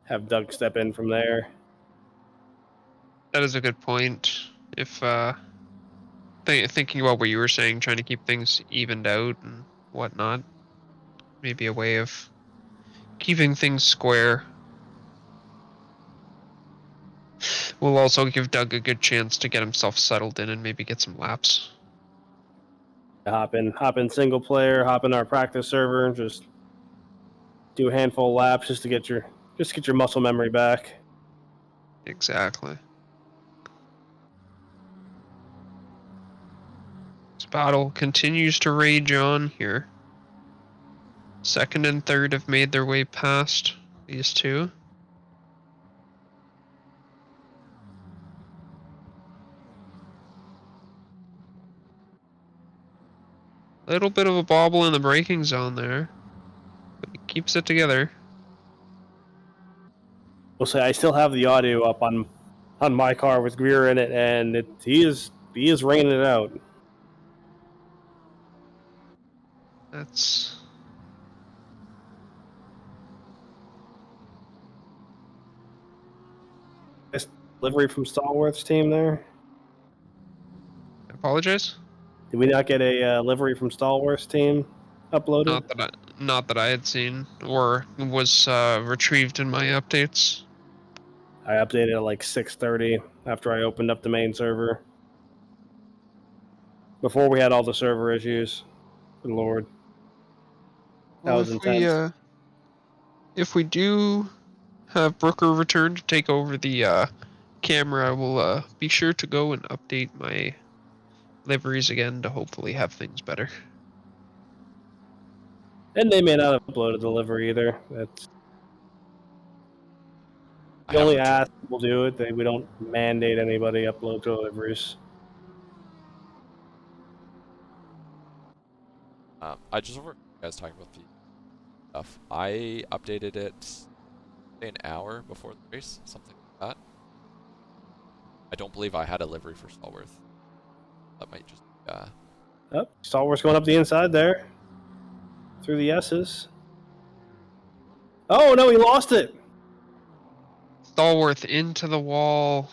have Doug step in from there. That is a good point. If thinking about what you were saying, trying to keep things evened out and whatnot, maybe a way of keeping things square. Will also give Doug a good chance to get himself settled in and maybe get some laps. Hop in single player, hop in our practice server, just do a handful of laps just to get your muscle memory back. Exactly. This battle continues to rage on here. Second and third have made their way past these two. Little bit of a bobble in the braking zone there, but he keeps it together. We'll say I still have the audio up on my car with Greer in it, and he is ringing it out. That's Nice delivery from Stallworth's team there. I apologize. Did we not get a livery from Stallworth's team uploaded? Not that I had seen or was retrieved in my updates. I updated at like 6:30 after I opened up the main server. Before we had all the server issues. Good Lord. That Well, was intense. if we do have Brooker return to take over the camera, I will be sure to go and update my liveries again to hopefully have things better. And they may not have uploaded the livery either. That's I the have only returned. ask we'll do it. We don't mandate anybody upload deliveries. I just over you guys talking about the stuff. I updated it say an hour before the race, something like that. I don't believe I had a livery for Stallworth. That might just Oh, Stallworth's going up the inside there. Through the S's. Oh, no, he lost it. Stallworth into the wall,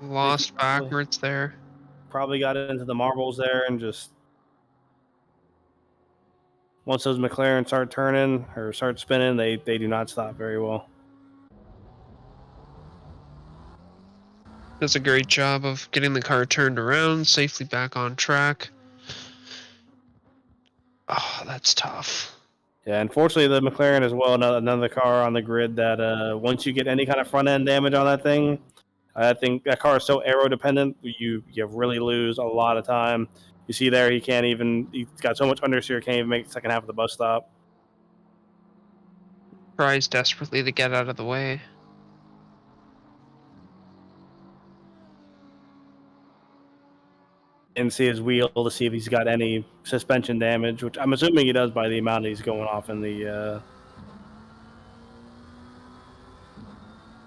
lost backwards there. Probably got into the marbles there and just... Once those McLarens start turning or start spinning, they do not stop very well. Does a great job of getting the car turned around, safely back on track. Oh, that's tough. Yeah, unfortunately, the McLaren as well, another car on the grid that once you get any kind of front end damage on that thing, I think that car is so aero dependent, you really lose a lot of time. You see there, he's got so much understeer, can't even make the second half of the bus stop. Tries desperately to get out of the way. And see his wheel to see if he's got any suspension damage, which I'm assuming he does by the amount he's going off in the...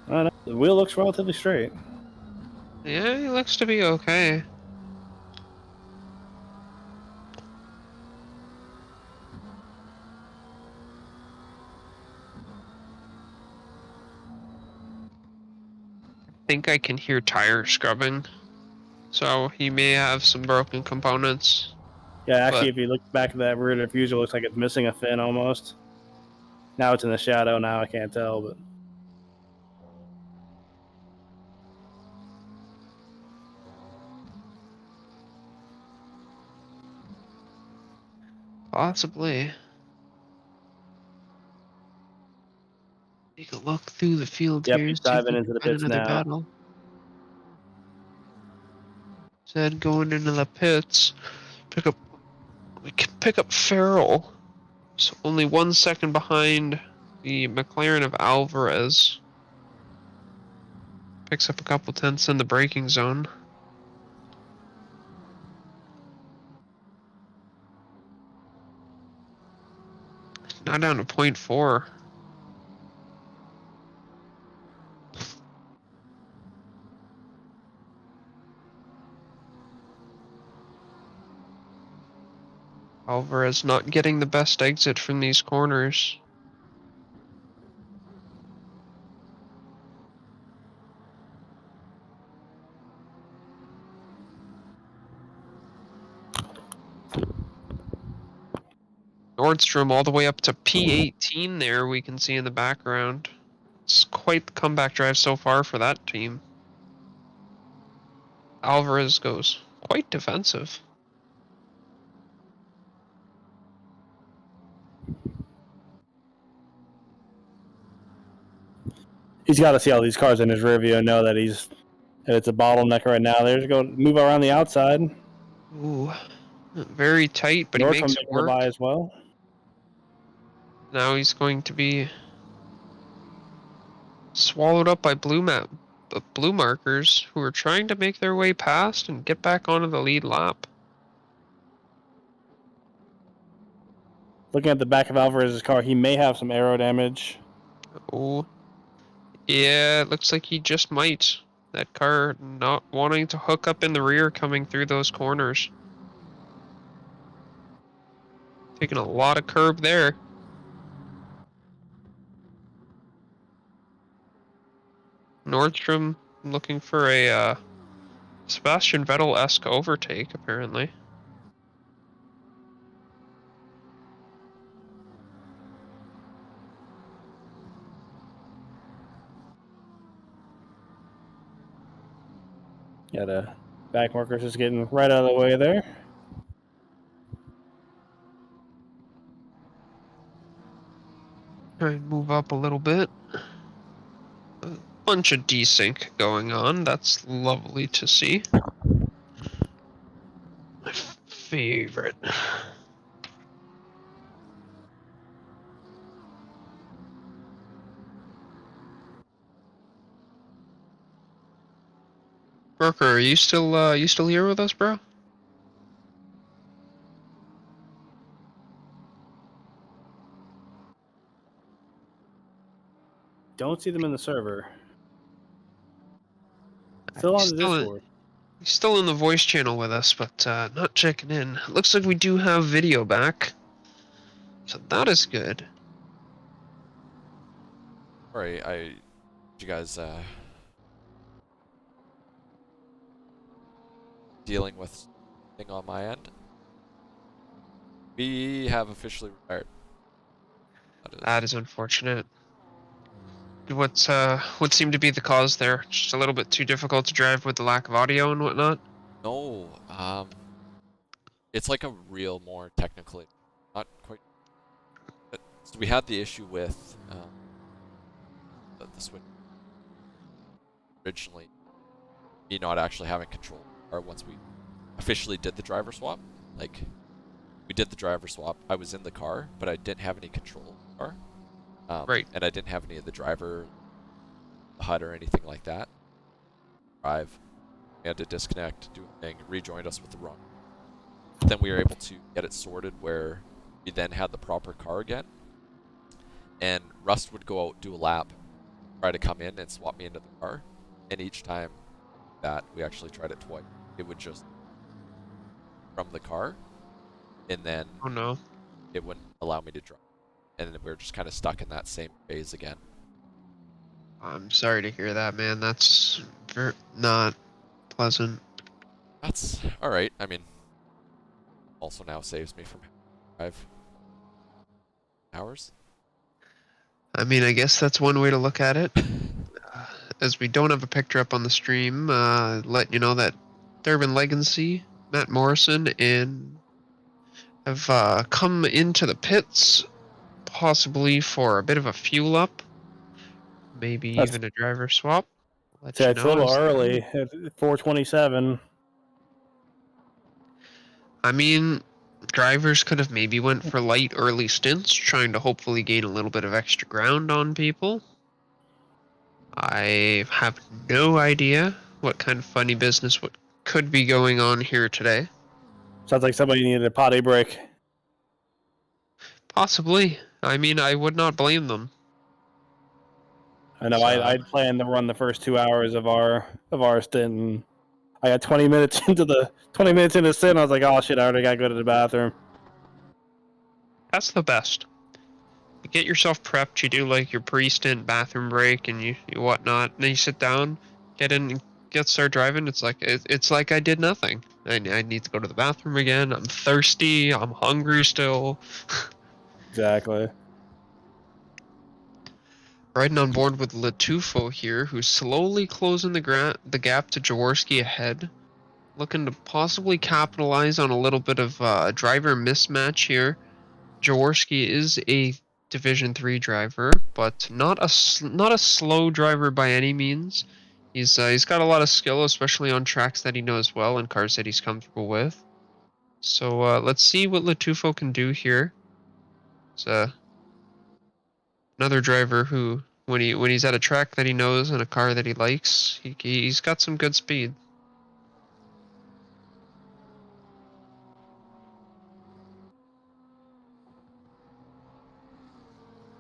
I don't know. The wheel looks relatively straight. Yeah, he looks to be okay. I think I can hear tire scrubbing, so he may have some broken components. Yeah, actually, if you look back at that rear diffuser, it looks like it's missing a fin almost. Now it's in the shadow. Now I can't tell, but... Possibly. Take a look through the field Yep, here. he's See if diving we into can the find pits another now. battle. Said going into the pits. We can pick up Farrell. So only 1 second behind the McLaren of Alvarez. Picks up a couple tenths in the braking zone. Now down to 0.4. Alvarez not getting the best exit from these corners. Nordstrom all the way up to P18 there, we can see in the background. It's quite the comeback drive so far for that team. Alvarez goes quite defensive. He's got to see all these cars in his rear view and know that it's a bottleneck right now. There's go move around the outside. Ooh, very tight, but Nordstrom he makes it making the work. buy as well. Now he's going to be swallowed up by the blue markers, who are trying to make their way past and get back onto the lead lap. Looking at the back of Alvarez's car, he may have some aero damage. Oh, yeah, it looks like he just might. That car not wanting to hook up in the rear coming through those corners. Taking a lot of curb there. Nordstrom looking for a Sebastian Vettel-esque overtake, apparently. Yeah, the back markers just getting right out of the way there. Try and move up a little bit. A bunch of desync going on. That's lovely to see. My favorite. Brooker, are you still here with us, bro? Don't see them in the server. Still on the Discord. He's still in the voice channel with us, but not checking in. Looks like we do have video back, so that is good. Sorry, you guys dealing with thing on my end. We have officially retired. That is unfortunate. What seemed to be the cause there? Just a little bit too difficult to drive with the lack of audio and whatnot? No, it's like a real more technically, not quite. So we had the issue with the switch originally, me not actually having control, or once we officially did the driver swap. Like, we did the driver swap. I was in the car, but I didn't have any control of the car. Right. And I didn't have any of the driver HUD or anything like that. Drive. We had to disconnect, do a thing, rejoined us with the wrong. Then we were able to get it sorted where we then had the proper car again. And Rust would go out, do a lap, try to come in and swap me into the car. And each time that we actually tried it twice, it would just from the car, and then Oh no. it wouldn't allow me to drive. And then we were just kind of stuck in that same phase again. I'm sorry to hear that, man. That's not pleasant. That's alright. I mean, also now saves me from 5 hours. I mean, I guess that's one way to look at it. As we don't have a picture up on the stream, letting you know that Durbin Legacy, Matt Morrison, and have come into the pits, possibly for a bit of a fuel up, maybe even a driver swap. It's a little early at 4:27. I mean, drivers could have maybe went for light early stints, trying to hopefully gain a little bit of extra ground on people. I have no idea what kind of funny business could be going on here today. Sounds like somebody needed a potty break. Possibly. I mean, I would not blame them. I know. I'd planned to run the first 2 hours of our stint, and I got 20 minutes into the stint. I was like, oh shit, I already got to go to the bathroom. That's the best. You get yourself prepped. You do like your pre-stint bathroom break and you whatnot. And then you sit down, get in, and start driving. It's like I did nothing. I need to go to the bathroom again. I'm thirsty. I'm hungry still. Exactly. Riding on board with Latufo here, who's slowly closing the gap to Jaworski ahead. Looking to possibly capitalize on a little bit of driver mismatch here. Jaworski is a Division 3 driver, but not a slow driver by any means. He's got a lot of skill, especially on tracks that he knows well and cars that he's comfortable with. So let's see what Latufo can do here. It's another driver who, when he's at a track that he knows and a car that he likes, he's got some good speed.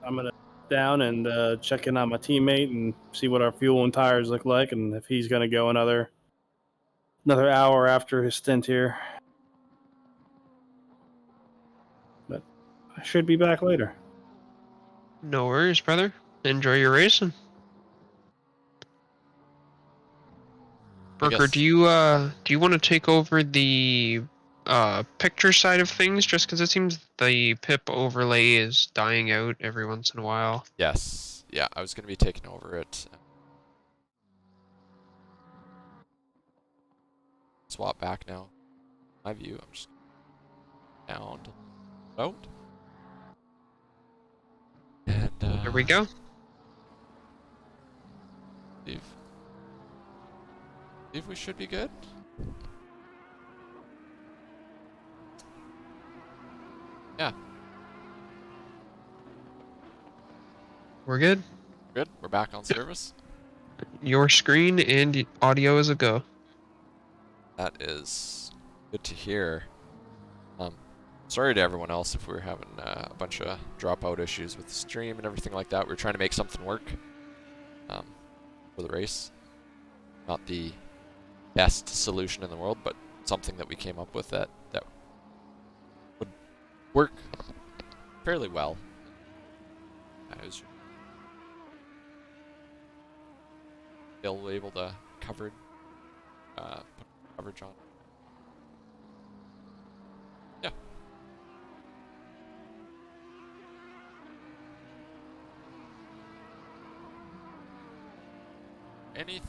I'm gonna down and check in on my teammate and see what our fuel and tires look like, and if he's gonna go another hour after his stint here. But I should be back later. No worries, brother. Enjoy your racing. Brooker, do you want to take over the picture side of things, just because it seems the pip overlay is dying out every once in a while? Yes. Yeah, I was going to be taking over it. Swap back now. My view, I'm just down to out. And There we go. See if we should be good. Yeah. We're good. Good. We're back on service. Your screen and audio is a go. That is good to hear. Sorry to everyone else if we were having a bunch of dropout issues with the stream and everything like that. We were trying to make something work for the race. Not the best solution in the world, but something that we came up with that would work fairly well. I was still able to put coverage on. Yeah. Any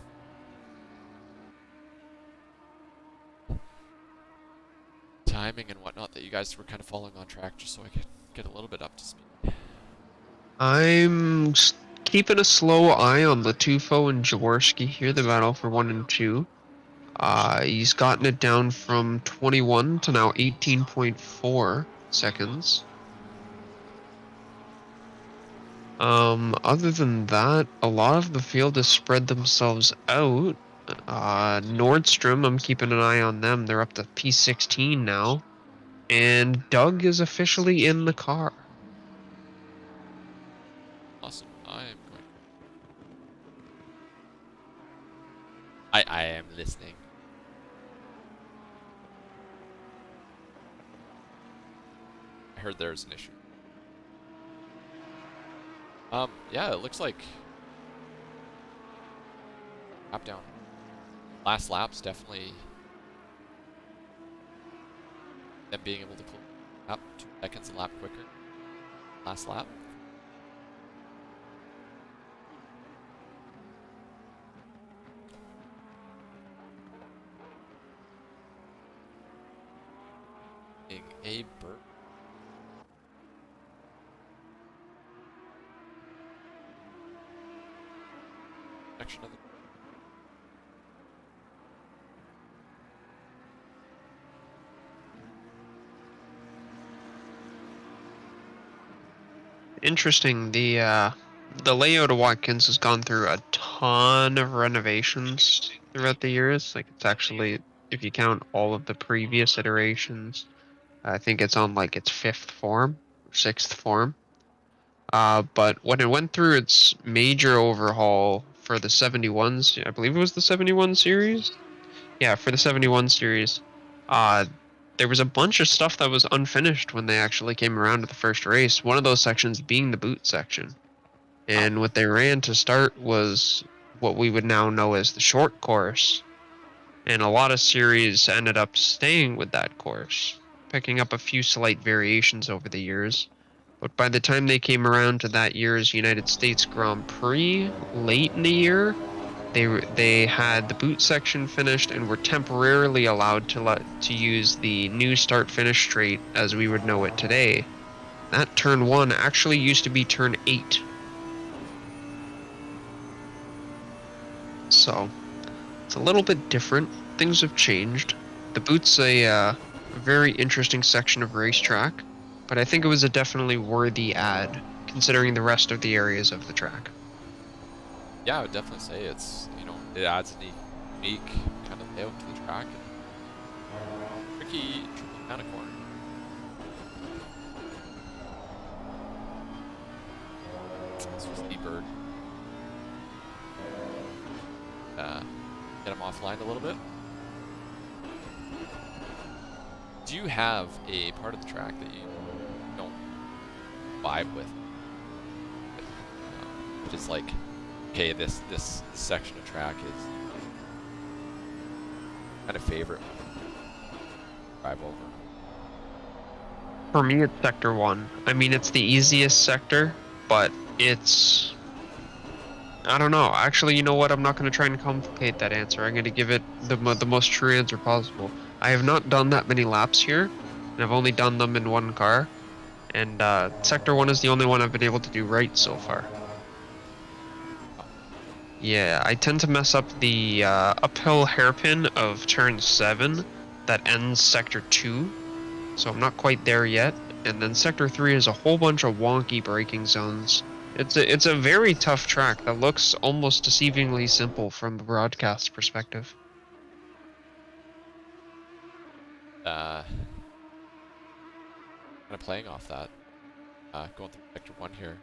timing and whatnot that you guys were kind of following on track, just so I could get a little bit up to speed. I'm keeping a slow eye on Latufo and Jaworski here, the battle for 1 and 2. He's gotten it down from 21 to now 18.4 seconds. Other than that, a lot of the field has spread themselves out. Nordstrom, I'm keeping an eye on them. They're up to P16 now. And Doug is officially in the car. Awesome. I am listening. I heard there's an issue. Yeah, it looks like lap down. Last lap's definitely them being able to close up 2 seconds a lap quicker. Last lap. Being a burp. Section of the Interesting. The layout of Watkins has gone through a ton of renovations throughout the years. Like, it's actually, if you count all of the previous iterations, I think it's on like its 5th form, or 6th form. But when it went through its major overhaul for the 71s, I believe it was the 71 series. Yeah, for the 71 series, there was a bunch of stuff that was unfinished when they actually came around to the first race. One of those sections being the boot section. And what they ran to start was what we would now know as the short course. And a lot of series ended up staying with that course, picking up a few slight variations over the years. But by the time they came around to that year's United States Grand Prix, late in the year, they had the boot section finished and were temporarily allowed to use the new start finish straight as we would know it today. That turn 1 actually used to be turn 8. So it's a little bit different. Things have changed. The boot's a very interesting section of racetrack, but I think it was a definitely worthy add considering the rest of the areas of the track. Yeah, I would definitely say it adds a unique kind of layout to the track. Tricky kind of corner. This was the bird. Get him offline a little bit. Do you have a part of the track that you don't vibe with? It is like, okay, this section of track is kind of favorite drive over. For me, it's Sector 1. I mean, it's the easiest sector, but it's... I don't know. Actually, you know what? I'm not going to try and complicate that answer. I'm going to give it the most true answer possible. I have not done that many laps here, and I've only done them in one car. And Sector 1 is the only one I've been able to do right so far. Yeah, I tend to mess up the uphill hairpin of turn 7 that ends Sector 2, so I'm not quite there yet. And then Sector 3 is a whole bunch of wonky braking zones. It's a very tough track that looks almost deceivingly simple from the broadcast perspective. Kind of playing off that. Going through Sector 1 here.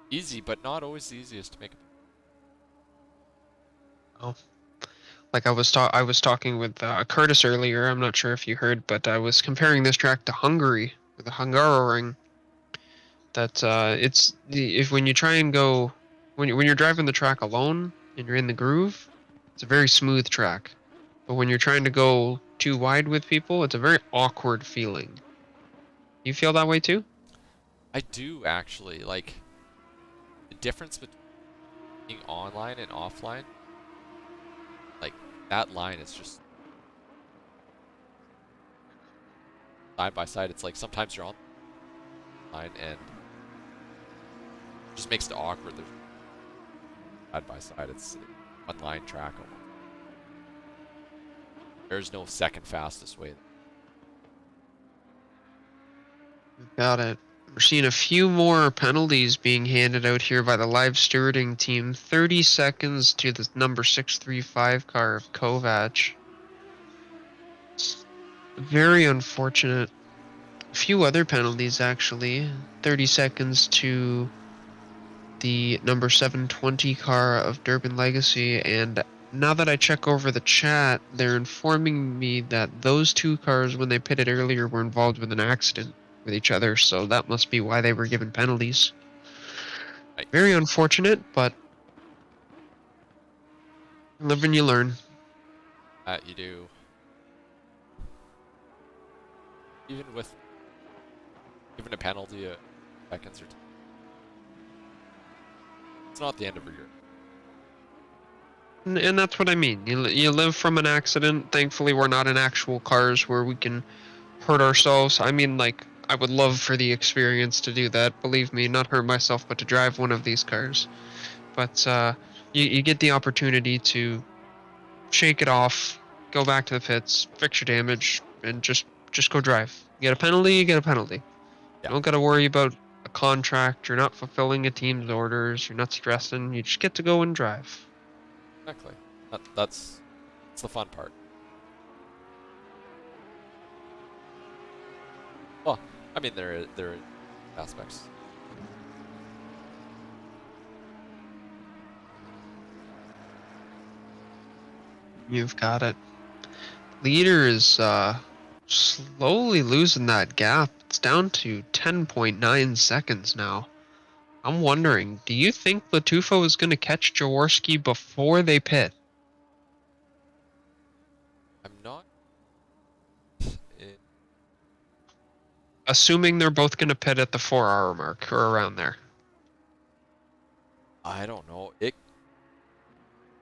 Easy, but not always the easiest to make. Oh. Like I was talking with Curtis earlier. I'm not sure if you heard, but I was comparing this track to Hungary with the Hungaroring. That if when you try and go when you're driving the track alone and you're in the groove, it's a very smooth track. But when you're trying to go too wide with people, it's a very awkward feeling. You feel that way too? I do actually like the difference between being online and offline. Like that line is just side by side. It's like sometimes you're on the line and it just makes it awkward. There's side by side. It's one line track almost. There's no second fastest way. Got it. We're seeing a few more penalties being handed out here by the live stewarding team. 30 seconds to the number 635 car of Kovac. Very unfortunate. A few other penalties, actually. 30 seconds to the number 720 car of Durban Legacy, and now that I check over the chat, they're informing me that those two cars, when they pitted earlier, were involved with an accident with each other, so that must be why they were given penalties. Right. Very unfortunate, but live and you learn. You do. Even with given a penalty seconds or two. It's not the end of your year. And that's what I mean. You live from an accident. Thankfully, we're not in actual cars where we can hurt ourselves. I mean, like, I would love for the experience to do that. Believe me, not hurt myself, but to drive one of these cars. But you get the opportunity to shake it off, go back to the pits, fix your damage, and just go drive. You get a penalty, you get a penalty. Yeah. You don't got to worry about a contract. You're not fulfilling a team's orders. You're not stressing. You just get to go and drive. Exactly. That's the fun part. Well, I mean there are aspects. You've got it. Leader is slowly losing that gap. It's down to 10.9 seconds now. I'm wondering, do you think Latufo is going to catch Jaworski before they pit? I'm not. It, Assuming they're both going to pit at the 4-hour mark or around there. I don't know.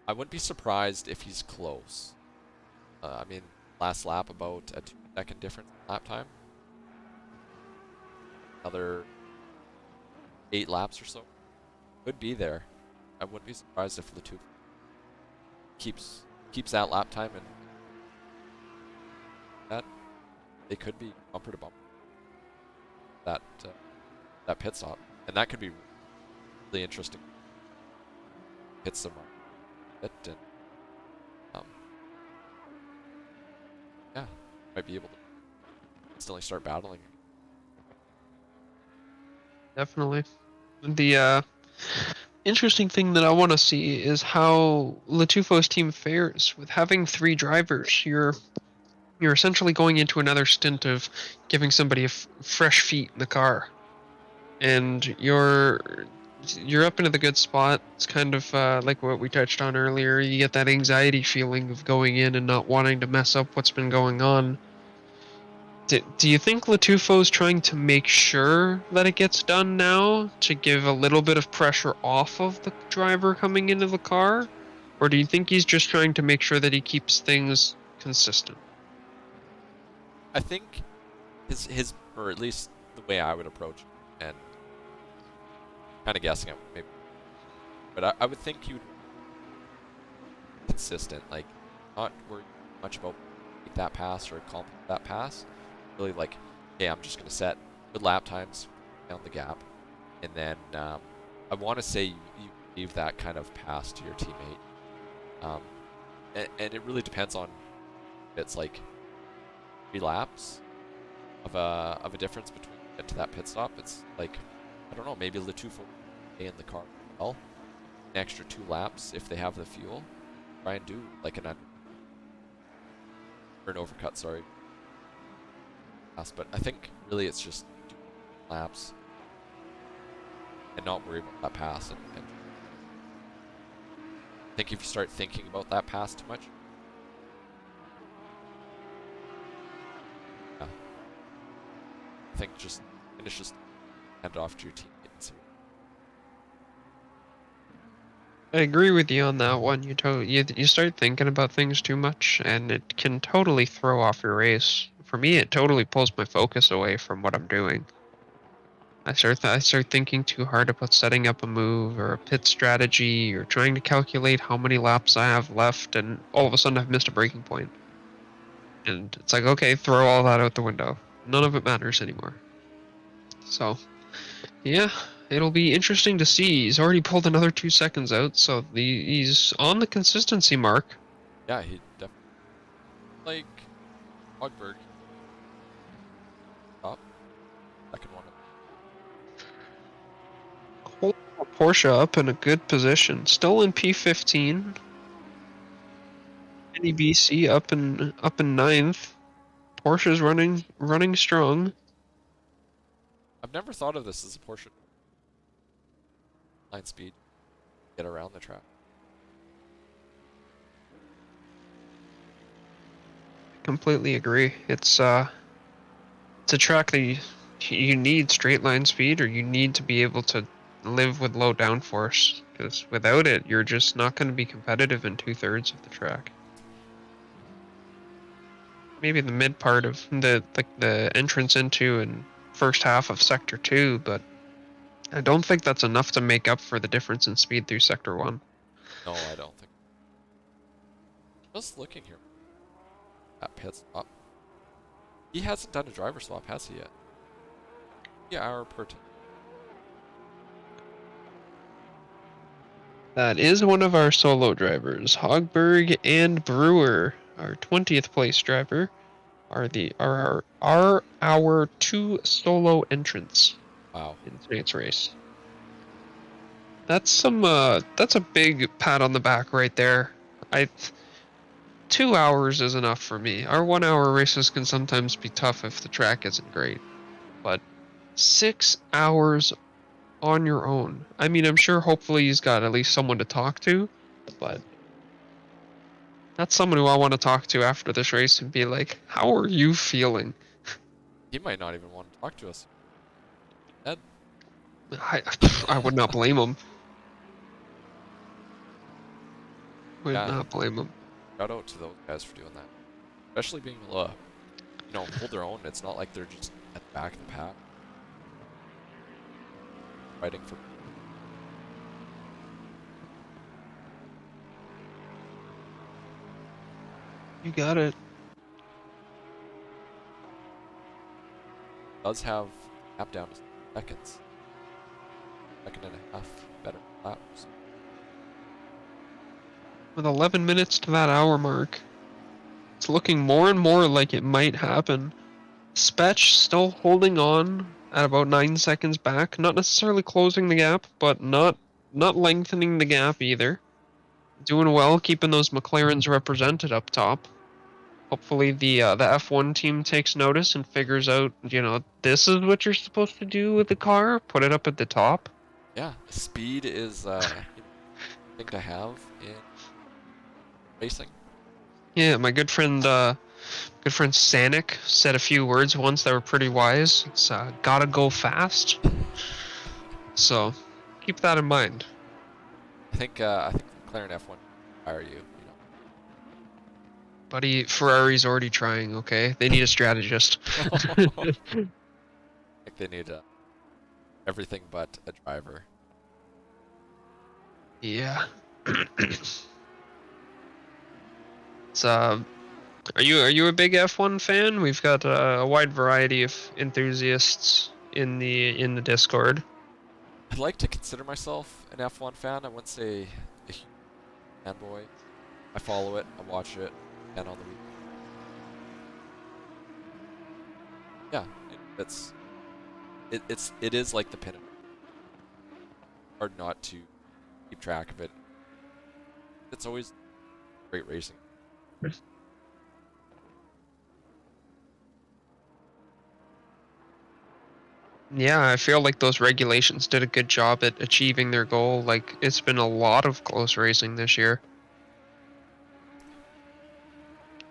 I wouldn't be surprised if he's close. I mean, last lap about a 2-second difference in lap time. Another 8 laps or so. Could be there. I wouldn't be surprised if Latufa keeps that lap time, and that they could be bumper to bumper that pit stop, and that could be really interesting. Hit some pit, and yeah, might be able to instantly start battling. Definitely. The interesting thing that I want to see is how Latufo's team fares with having 3 drivers. You're essentially going into another stint of giving somebody fresh feet in the car, and you're up into the good spot. It's kind of like what we touched on earlier. You get that anxiety feeling of going in and not wanting to mess up what's been going on. Do you think Latufo's trying to make sure that it gets done now to give a little bit of pressure off of the driver coming into the car? Or do you think he's just trying to make sure that he keeps things consistent? I think his or at least the way I would approach it, and kind of guessing it maybe, but I would think he would be consistent, like not worry much about that pass or complete that pass. Really like, hey, I'm just gonna set good lap times down the gap, and then I want to say you leave that kind of pass to your teammate, and it really depends on if it's like 3 laps of a difference between get to that pit stop. It's like, I don't know, maybe Latufa stay in the car as well, an extra 2 laps if they have the fuel. Try and do like an overcut, sorry. But I think really it's just do laps and not worry about that pass. And I think if you start thinking about that pass too much, yeah, I think just finish, just hand it off to your teammate and see. I agree with you on that one. You start thinking about things too much, and it can totally throw off your race. For me, it totally pulls my focus away from what I'm doing. I start thinking too hard about setting up a move or a pit strategy or trying to calculate how many laps I have left, and all of a sudden I've missed a braking point. And it's like, okay, throw all that out the window. None of it matters anymore. So, yeah, it'll be interesting to see. He's already pulled another 2 seconds out, so he's on the consistency mark. Yeah, he definitely, like Hogberg. Top. Second one. Porsche up in a good position, still in P15. NEBC up in 9th. Porsche's running strong. I've never thought of this as a Porsche line speed. Get around the track. Completely agree. It's a track that you need straight line speed, or you need to be able to live with low downforce, because without it, you're just not going to be competitive in 2/3 of the track. Maybe the mid part of the entrance into and first half of Sector 2, but I don't think that's enough to make up for the difference in speed through Sector 1. No, I don't think. Just looking here at pit stop. He hasn't done a driver swap, has he yet? Yeah, hour per team. That is one of our solo drivers. Hogberg and Brewer, our 20th place driver, are our 2 solo entrants. Wow. In tonight's race. That's a big pat on the back right there. 2 hours is enough for me. Our 1 hour races can sometimes be tough if the track isn't great. But 6 hours on your own. I mean, I'm sure hopefully he's got at least someone to talk to, but that's someone who I want to talk to after this race and be like, how are you feeling? He might not even want to talk to us. Ed, I would not blame him. Would Yeah. not blame him. shout out to those guys for doing that. Especially being able to, hold their own. It's not like they're just at the back of the pack. Fighting for. You got it. Does have lap down to seconds. Second and a half better laps. With 11 minutes to that hour mark, it's looking more and more like it might happen. Spetch still holding on at about 9 seconds back, not necessarily closing the gap, but not lengthening the gap either. Doing well, keeping those McLarens represented up top. Hopefully the F1 team takes notice and figures out, this is what you're supposed to do with the car. Put it up at the top. Yeah, speed is a thing to have in racing. Yeah, my good friend Sanic said a few words once that were pretty wise. It's gotta go fast. So keep that in mind. I think McLaren F1 hire you. Buddy, Ferrari's already trying, okay? They need a strategist. I think they need everything but a driver. Yeah. It's are you a big F1 fan? We've got a wide variety of enthusiasts in the Discord. I'd like to consider myself an F1 fan. I wouldn't say a huge fanboy. I follow it, I watch it, and on the week. Yeah, it is like the pinnacle. Hard not to keep track of it. It's always great racing. Yeah, I feel like those regulations did a good job at achieving their goal. Like, it's been a lot of close racing this year.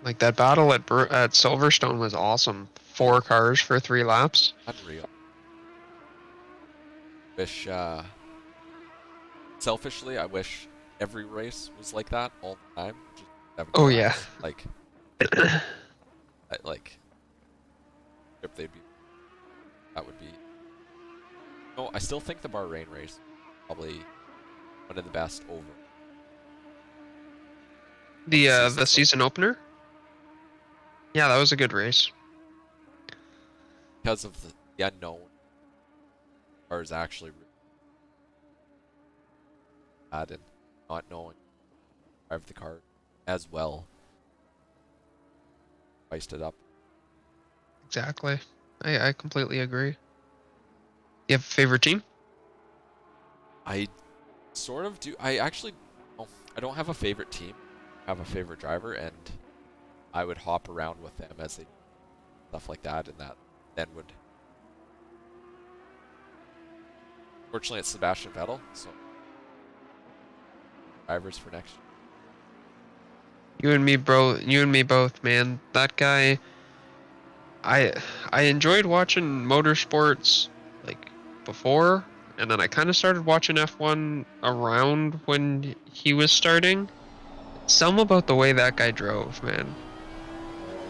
Like, that battle at Silverstone was awesome. 4 cars for 3 laps. Unreal. Wish, selfishly, I wish every race was like that all the time. Just Oh, yeah. Like, if they'd be, that would be. No, I still think the Bahrain race is probably one of the best over. The season opener? Yeah, that was a good race. Because of the unknown. Cars actually bad and not knowing drive the car as well. Spiced it up. Exactly. I completely agree. You have a favorite team? I sort of do. I actually, I don't have a favorite team. I have a favorite driver, and I would hop around with them as they stuff like that, and that then would. Fortunately, it's Sebastian Vettel, so drivers for next year. You and me, bro. You and me both, man. That guy. I enjoyed watching motorsports like before, and then I kind of started watching F1 around when he was starting. Something about the way that guy drove, man.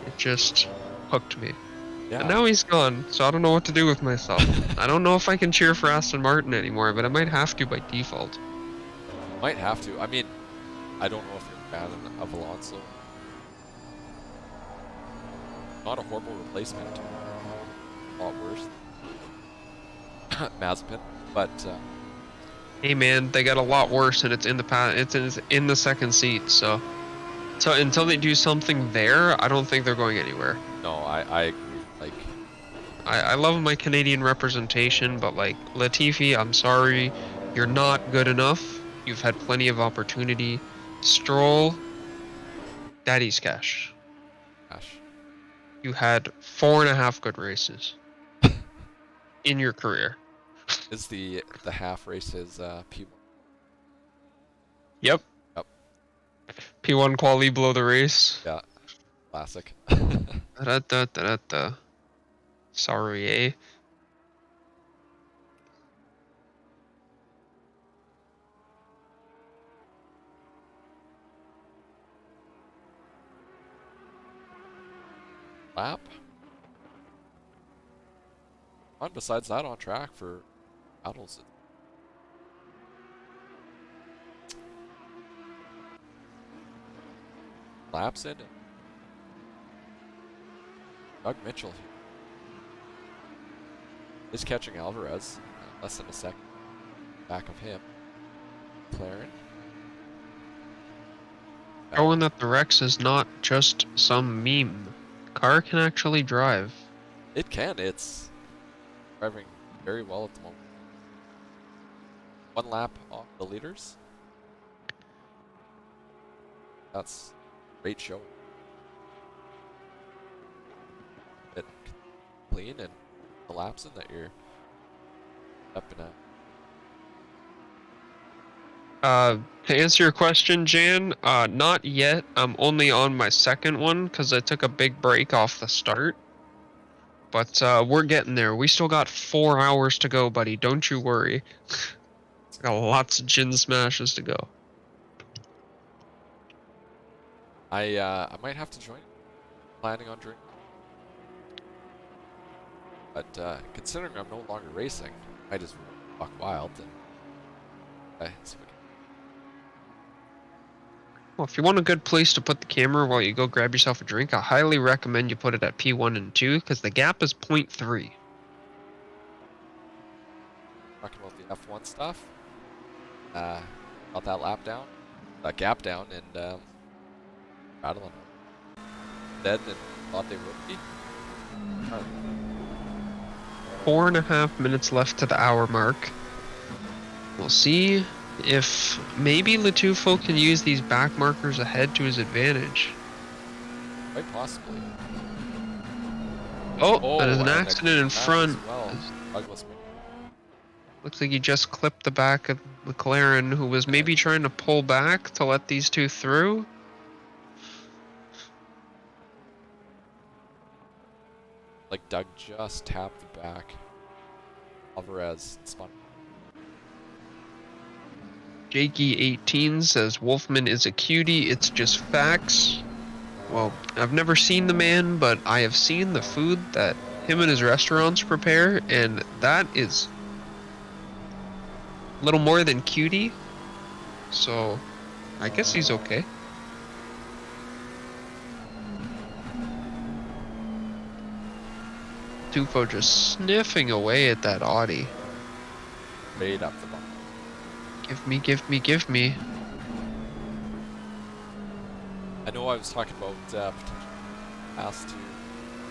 It just hooked me. Yeah. And now he's gone, so I don't know what to do with myself. I don't know if I can cheer for Aston Martin anymore, but I might have to by default. Might have to. I mean, I don't know if you're a fan of Alonso. Not a horrible replacement. A lot worse. Mazepin, but Hey man, they got a lot worse, and it's in the second seat. So until they do something there, I don't think they're going anywhere. no, I agree. Like, I love my Canadian representation, but like Latifi, I'm sorry, you're not good enough. You've had plenty of opportunity. Stroll, Daddy's cash. Gosh. You had 4.5 good races in your career. Is the half race his P1? Yep. Yep. P1 quali below the race. Yeah. Classic. Da-da-da-da-da. Sorry, eh? Lap. On besides that on track for battles. Laps in. Doug Mitchell here is catching Alvarez. Less than a second back of him. McLaren. Showing that the Rex is not just some meme. Car can actually drive. It can. It's driving very well at the moment. 1 lap off the leaders. That's great showing. It clean and the laps in that you're up and out. To answer your question, Jan, not yet. I'm only on my second one because I took a big break off the start. But we're getting there. We still got 4 hours to go, buddy. Don't you worry. Got lots of gin smashes to go. I might have to join. Planning on drinking. But considering I'm no longer racing, I just walk wild and see what Well, if you want a good place to put the camera while you go grab yourself a drink, I highly recommend you put it at P1 and 2 because the gap is 0.3. talking about the F1 stuff. Got that lap down, that gap down, and battling dead and thought they would be. 4.5 minutes left to the hour mark. We'll see if maybe Latufo can use these back markers ahead to his advantage. Quite possibly. Oh, that is an and a accident in crash front. as well. Douglas. Looks like he just clipped the back of McLaren, who was maybe trying to pull back to let these two through. Like Doug just tapped the back. Alvarez spun. Jakey18 says Wolfman is a cutie, it's just facts. Well, I've never seen the man, but I have seen the food that him and his restaurants prepare, and that is a little more than cutie. So, I guess he's okay. Tufo just sniffing away at that Audi. Fade up the bump. Give me, give me, give me. I know I was talking about potential pass to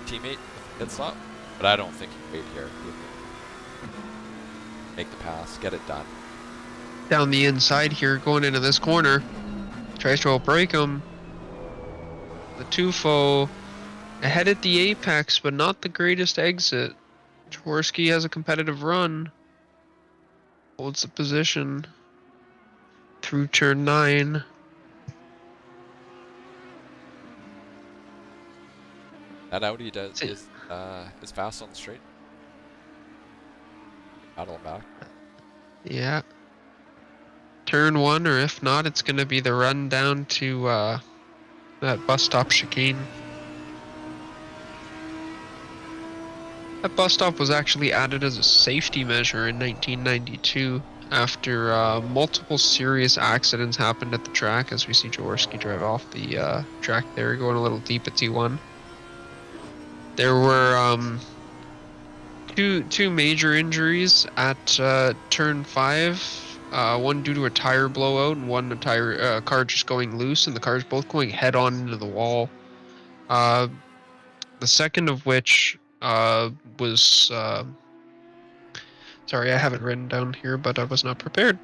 teammate with the pit stop, but I don't think he made here. Make the pass, get it done. Down the inside here, going into this corner. Tries to outbrake him. The Tufo ahead at the apex, but not the greatest exit. Jaworski has a competitive run. Holds the position through turn 9. That Audi is fast on the straight. Battle back. Yeah. Turn 1, or if not, it's going to be the run down to that bus stop chicane. That bus stop was actually added as a safety measure in 1992 after multiple serious accidents happened at the track, as we see Jaworski drive off the track there, going a little deep at T1. There were two major injuries at turn 5. One due to a tire blowout, and one a car just going loose, and the cars both going head on into the wall. The second of which was sorry, I have it written down here, but I was not prepared.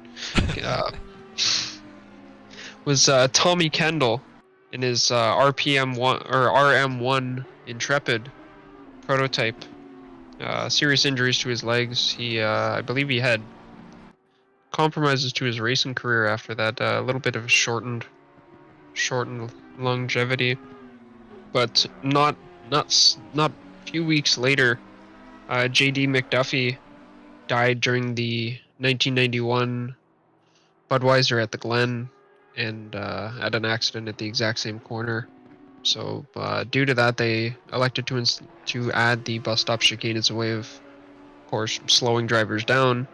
Was Tommy Kendall, in his RPM1 or RM1 Intrepid prototype. Serious injuries to his legs. He, I believe, he had compromises to his racing career after that. A little bit of shortened longevity, but not a few weeks later, J.D. McDuffie died during the 1991 Budweiser at the Glen, and had an accident at the exact same corner. So due to that, they elected to add the bus stop chicane as a way of course, slowing drivers down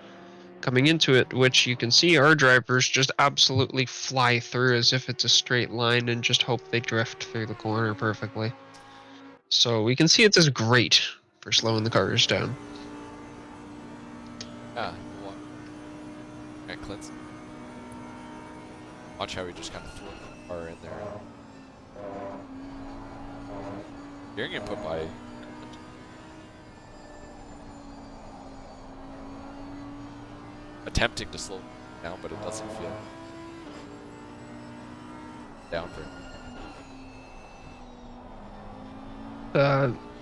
coming into it, which you can see our drivers just absolutely fly through as if it's a straight line and just hope they drift through the corner perfectly. So we can see it's just great for slowing the cars down. Yeah. Grant Clinton. Watch how he just kind of threw the car in there. Steering input by attempting to slow down, but it doesn't feel down for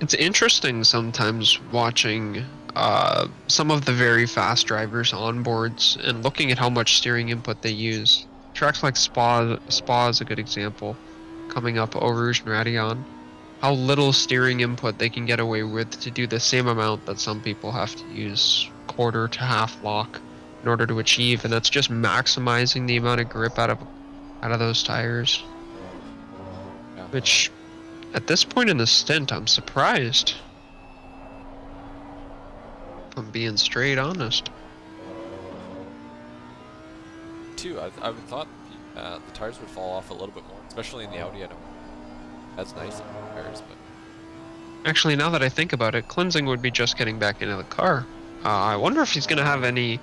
It's interesting sometimes watching some of the very fast drivers on boards and looking at how much steering input they use. Tracks like Spa is a good example, coming up Eau Rouge and Radillon. How little steering input they can get away with to do the same amount that some people have to use quarter to half lock in order to achieve, and that's just maximizing the amount of grip out of those tires. Yeah. Which, at this point in the stint, I'm surprised. If I'm being straight honest. Too, I would thought the tires would fall off a little bit more, especially in the Audi. I know that's nice tires, but Actually, now that I think about it, Cleansing would be just getting back into the car. I wonder if he's gonna have any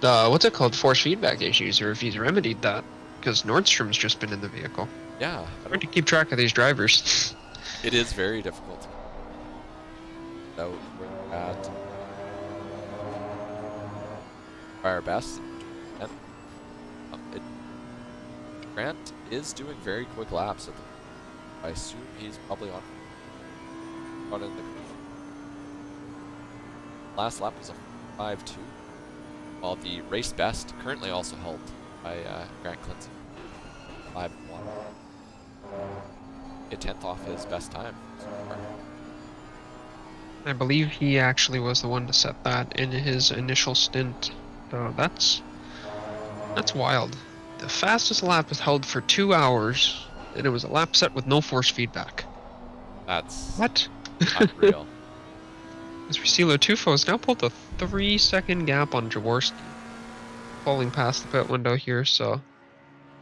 what's it called, force feedback issues, or if he's remedied that, because Nordstrom's just been in the vehicle. yeah, Hard to keep track of these drivers. it is very difficult. So we're at our best. And Grant is doing very quick laps. I assume he's probably on in the last lap was a 5.2, while the race best currently also held by Grant Clinton 5.1. A 10th off his best time so far. I believe he actually was the one to set that in his initial stint. So that's wild. The fastest lap was held for 2 hours, and it was a lap set with no force feedback. That's What? unreal. Rusilo Tufo has now pulled a 3-second gap on Jaworski, falling past the pit window here, so I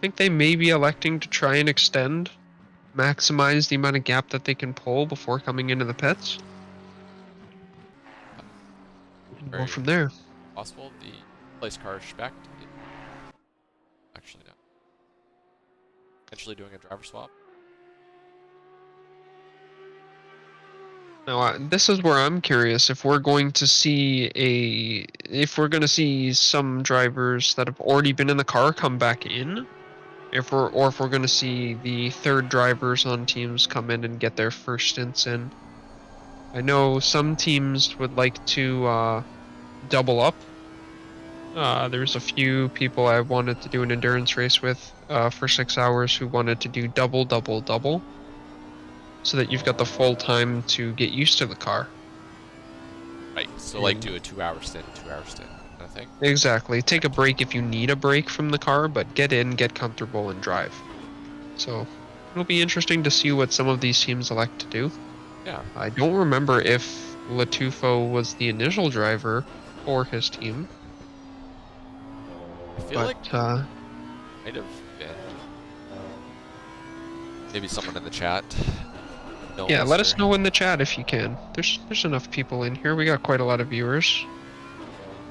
think they may be electing to try and maximize the amount of gap that they can pull before coming into the pits. And go from there. Possible the place car spec. Actually, no. Potentially doing a driver swap. Now, this is where I'm curious if we're going to see some drivers that have already been in the car come back in, if we're going to see the third drivers on teams come in and get their first stints in. I know some teams would like to double up. There's a few people I wanted to do an endurance race with for 6 hours who wanted to do double, so that you've got the full time to get used to the car. Right, so like do a 2-hour stint, kind of thing. Exactly. Take a break if you need a break from the car, but get in, get comfortable, and drive. So it'll be interesting to see what some of these teams elect to do. Yeah. I don't remember if Latufo was the initial driver for his team. I feel like might have been. Maybe someone in the chat. Yeah, let us know in the chat if you can. There's enough people in here. We got quite a lot of viewers.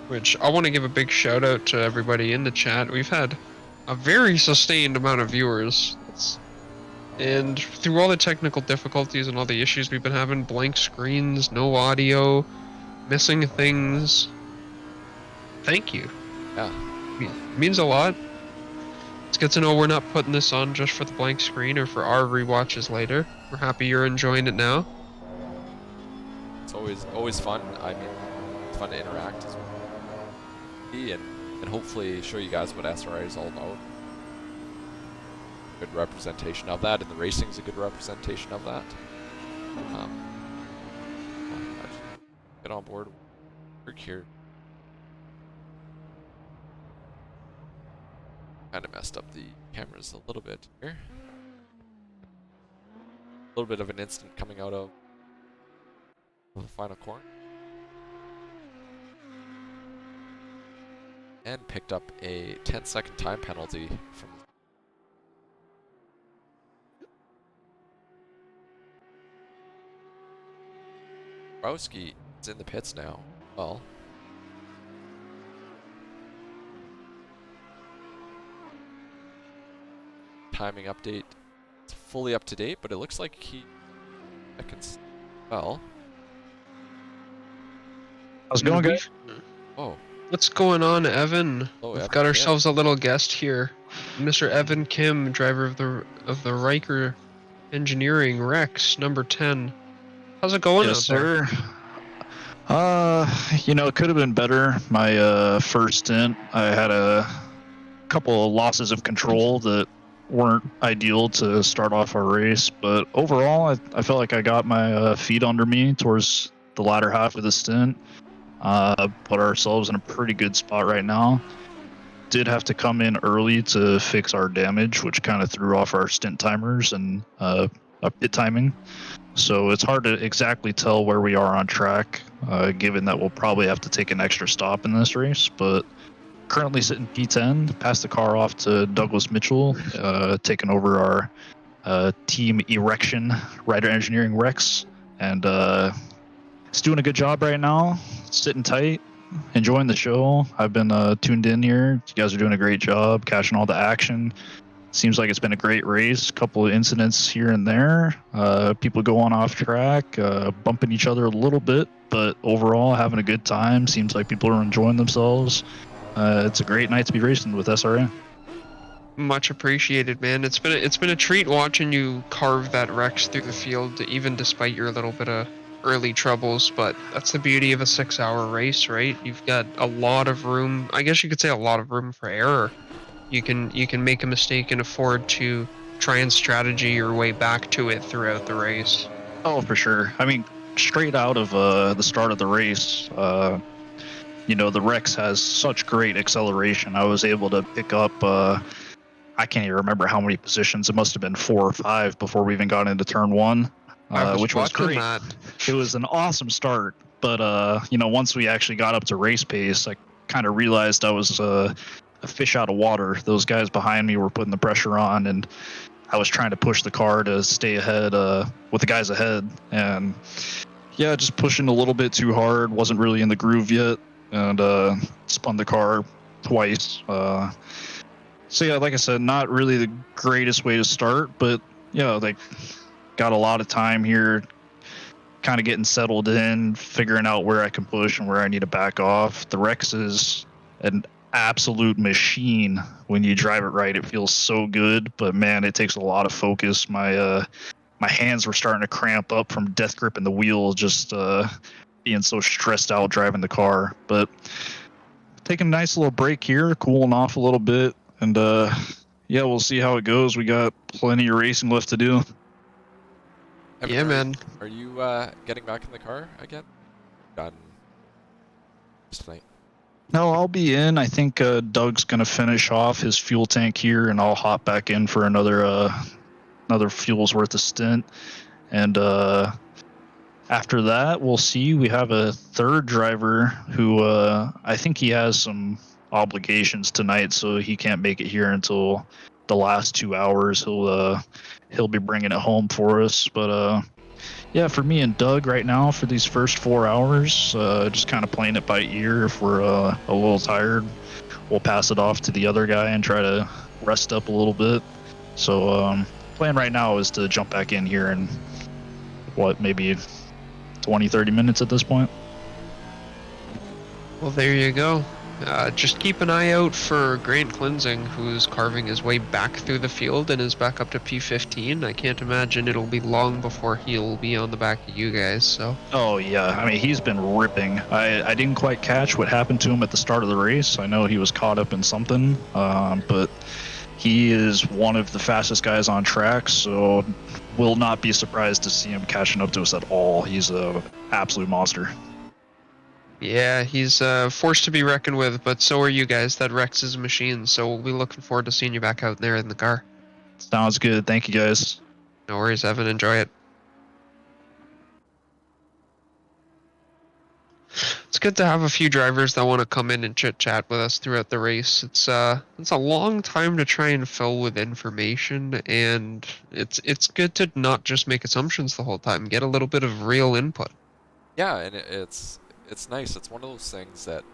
Which I want to give a big shout out to everybody in the chat. We've had a very sustained amount of viewers. And through all the technical difficulties and all the issues we've been having, blank screens, no audio, missing things. Thank you. Yeah. It means a lot. It's good to know we're not putting this on just for the blank screen or for our rewatches later. We're happy you're enjoying it now. It's always fun. I mean, it's fun to interact as well. And hopefully show you guys what SRA is all about. Good representation of that, and the racing's a good representation of that. Get on board. Work here. Kind of messed up the cameras a little bit here. A little bit of an instant coming out of the final corner. And picked up a 10-second time penalty from Browski is in the pits now. Well, timing update. It's fully up to date, but it looks like well. How's it going, guys? Oh, What's going on, Evan? hello, We've Evan. got ourselves a little guest here, Mr. Evan Kim, driver of the Riker Engineering Rex number 10. How's it going Yes, out there? sir. It could have been better. My first stint, I had a couple of losses of control that weren't ideal to start off our race, but overall, I felt like I got my feet under me towards the latter half of the stint. Put ourselves in a pretty good spot right now. Did have to come in early to fix our damage, which kind of threw off our stint timers and pit timing. So it's hard to exactly tell where we are on track, given that we'll probably have to take an extra stop in this race. But currently sitting P10, passed the car off to Douglas Mitchell, taking over our team erection, Rider Engineering Rex, and it's doing a good job right now, sitting tight, enjoying the show. I've been tuned in here. You guys are doing a great job, catching all the action. Seems like it's been a great race. A couple of incidents here and there. People going off track, bumping each other a little bit, but overall having a good time. Seems like people are enjoying themselves. It's a great night to be racing with SRA. Much appreciated, man. It's been a treat watching you carve that Rex through the field, even despite your little bit of early troubles. But that's the beauty of a 6-hour race, right? You've got a lot of room. I guess you could say a lot of room for error. You can make a mistake and afford to try and strategy your way back to it throughout the race. Oh, for sure. I mean, straight out of the start of the race, the Rex has such great acceleration. I was able to pick up, I can't even remember how many positions. It must have been 4 or 5 before we even got into turn 1, which was great. That. It was an awesome start. But, once we actually got up to race pace, I kind of realized I was a fish out of water. Those guys behind me were putting the pressure on, and I was trying to push the car to stay ahead with the guys ahead. And, yeah, just pushing a little bit too hard. Wasn't really in the groove yet. And spun the car twice. So yeah, like I said, not really the greatest way to start, but they got a lot of time here, kind of getting settled in, figuring out where I can push and where I need to back off. The Rex is an absolute machine. When you drive it right, it feels so good, but man, it takes a lot of focus. My hands were starting to cramp up from death gripping the wheel, just being so stressed out driving the car. But taking a nice little break here, cooling off a little bit, and we'll see how it goes. We got plenty of racing left to do. Evan, Yeah, man. Are you getting back in the car again? Done tonight. No, I'll be in. I think Doug's gonna finish off his fuel tank here, and I'll hop back in for another fuel's worth of stint. And after that, we'll see. We have a third driver who I think he has some obligations tonight, so he can't make it here until the last 2 hours. He'll be bringing it home for us. But for me and Doug right now for these first 4 hours, just kind of playing it by ear. If we're a little tired, we'll pass it off to the other guy and try to rest up a little bit. So plan right now is to jump back in here in maybe 20-30 minutes at this point. Well, there you go. Just keep an eye out for Grant Cleansing, who's carving his way back through the field and is back up to P15. I can't imagine it'll be long before he'll be on the back of you guys, so. Oh yeah, I mean he's been ripping. I didn't quite catch what happened to him at the start of the race. I know he was caught up in something, but he is one of the fastest guys on track, so will not be surprised to see him catching up to us at all. He's a absolute monster. Yeah, he's a force to be reckoned with, but so are you guys. That Rex is a machine, so we'll be looking forward to seeing you back out there in the car. Sounds good. Thank you guys. No worries, Evan. Enjoy it. It's good to have a few drivers that want to come in and chit-chat with us throughout the race. It's a long time to try and fill with information, and it's good to not just make assumptions the whole time. Get a little bit of real input. Yeah, and it's nice. It's one of those things that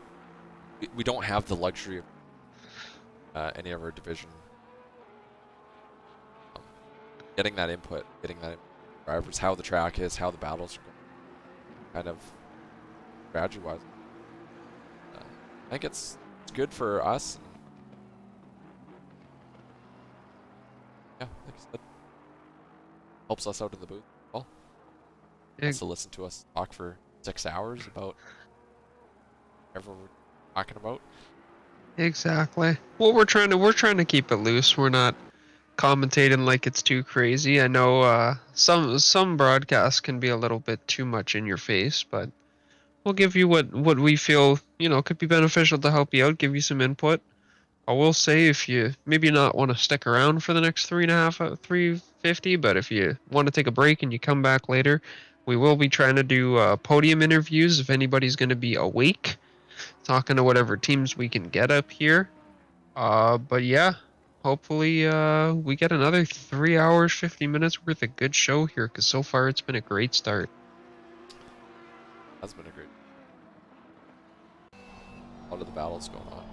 we don't have the luxury of any of our division getting that input, drivers, how the track is, how the battles are going, kind of strategy-wise. I think it's good for us. Yeah, like I said, helps us out in the booth as well. To listen to us talk for 6 hours about whatever we're talking about. Exactly. Well, we're trying to keep it loose. We're not commentating like it's too crazy. I know some broadcasts can be a little bit too much in your face, but we'll give you what we feel, could be beneficial to help you out, give you some input. I will say, if you maybe not want to stick around for the next 350, but if you want to take a break and you come back later, we will be trying to do podium interviews if anybody's going to be awake, talking to whatever teams we can get up here. But yeah, hopefully we get another 3 hours, 50 minutes worth of good show here, because so far it's been a great start. That's been a great. A lot of the battles going on.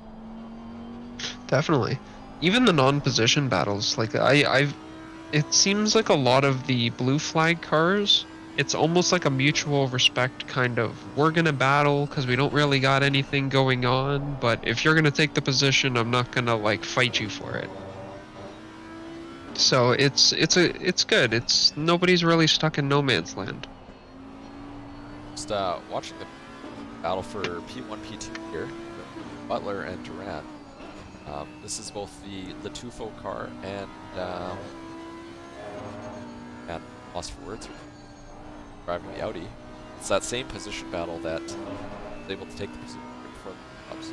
Definitely. Even the non-position battles, like it seems like a lot of the blue flag cars, it's almost like a mutual respect kind of, we're gonna battle because we don't really got anything going on, but if you're gonna take the position, I'm not gonna like fight you for it. So it's good. It's nobody's really stuck in no man's land. Just watching the battle for P1, P2 here, Butler and Duran. This is both the Latufo car and lost for words, driving the Audi. It's that same position battle that was able to take the position before the clubs.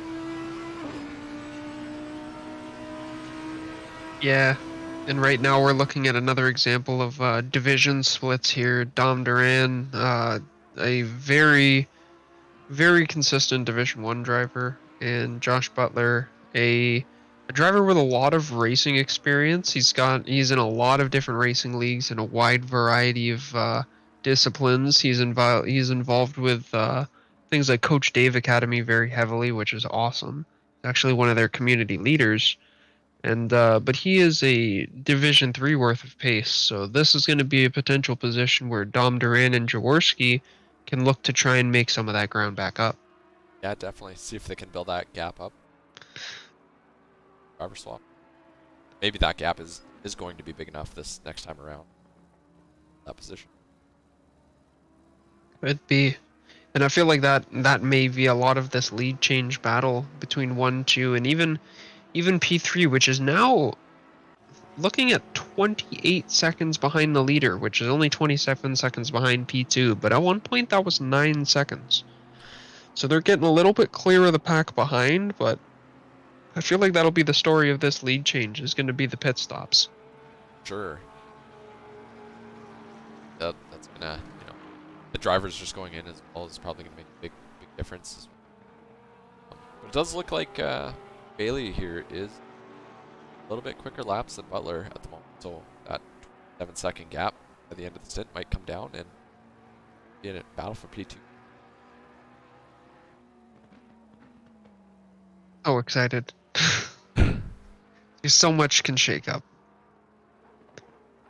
Yeah, and right now we're looking at another example of division splits here. Dom Duran, a very, very consistent Division 1 driver, and Josh Butler, a driver with a lot of racing experience. He's in a lot of different racing leagues in a wide variety of disciplines. He's involved with things like Coach Dave Academy very heavily, which is awesome. He's actually one of their community leaders. And but he is a Division 3 worth of pace, so this is going to be a potential position where Dom Duran and Jaworski can look to try and make some of that ground back up. Yeah, definitely. See if they can build that gap up. Driver swap. Maybe that gap is going to be big enough this next time around. That position. Could be. And I feel like that may be a lot of this lead change battle between 1, 2, and even P3, which is now looking at 28 seconds behind the leader, which is only 27 seconds behind P2, but at one point that was 9 seconds. So they're getting a little bit clear of the pack behind, but I feel like that'll be the story of this lead change, is going to be the pit stops. Sure. That's gonna, the drivers just going in as well is probably gonna make a big difference. But it does look like Bailey here is a little bit quicker laps than Butler at the moment, so that 7-second gap at the end of the stint might come down and be in a battle for P2. So excited. So much can shake up.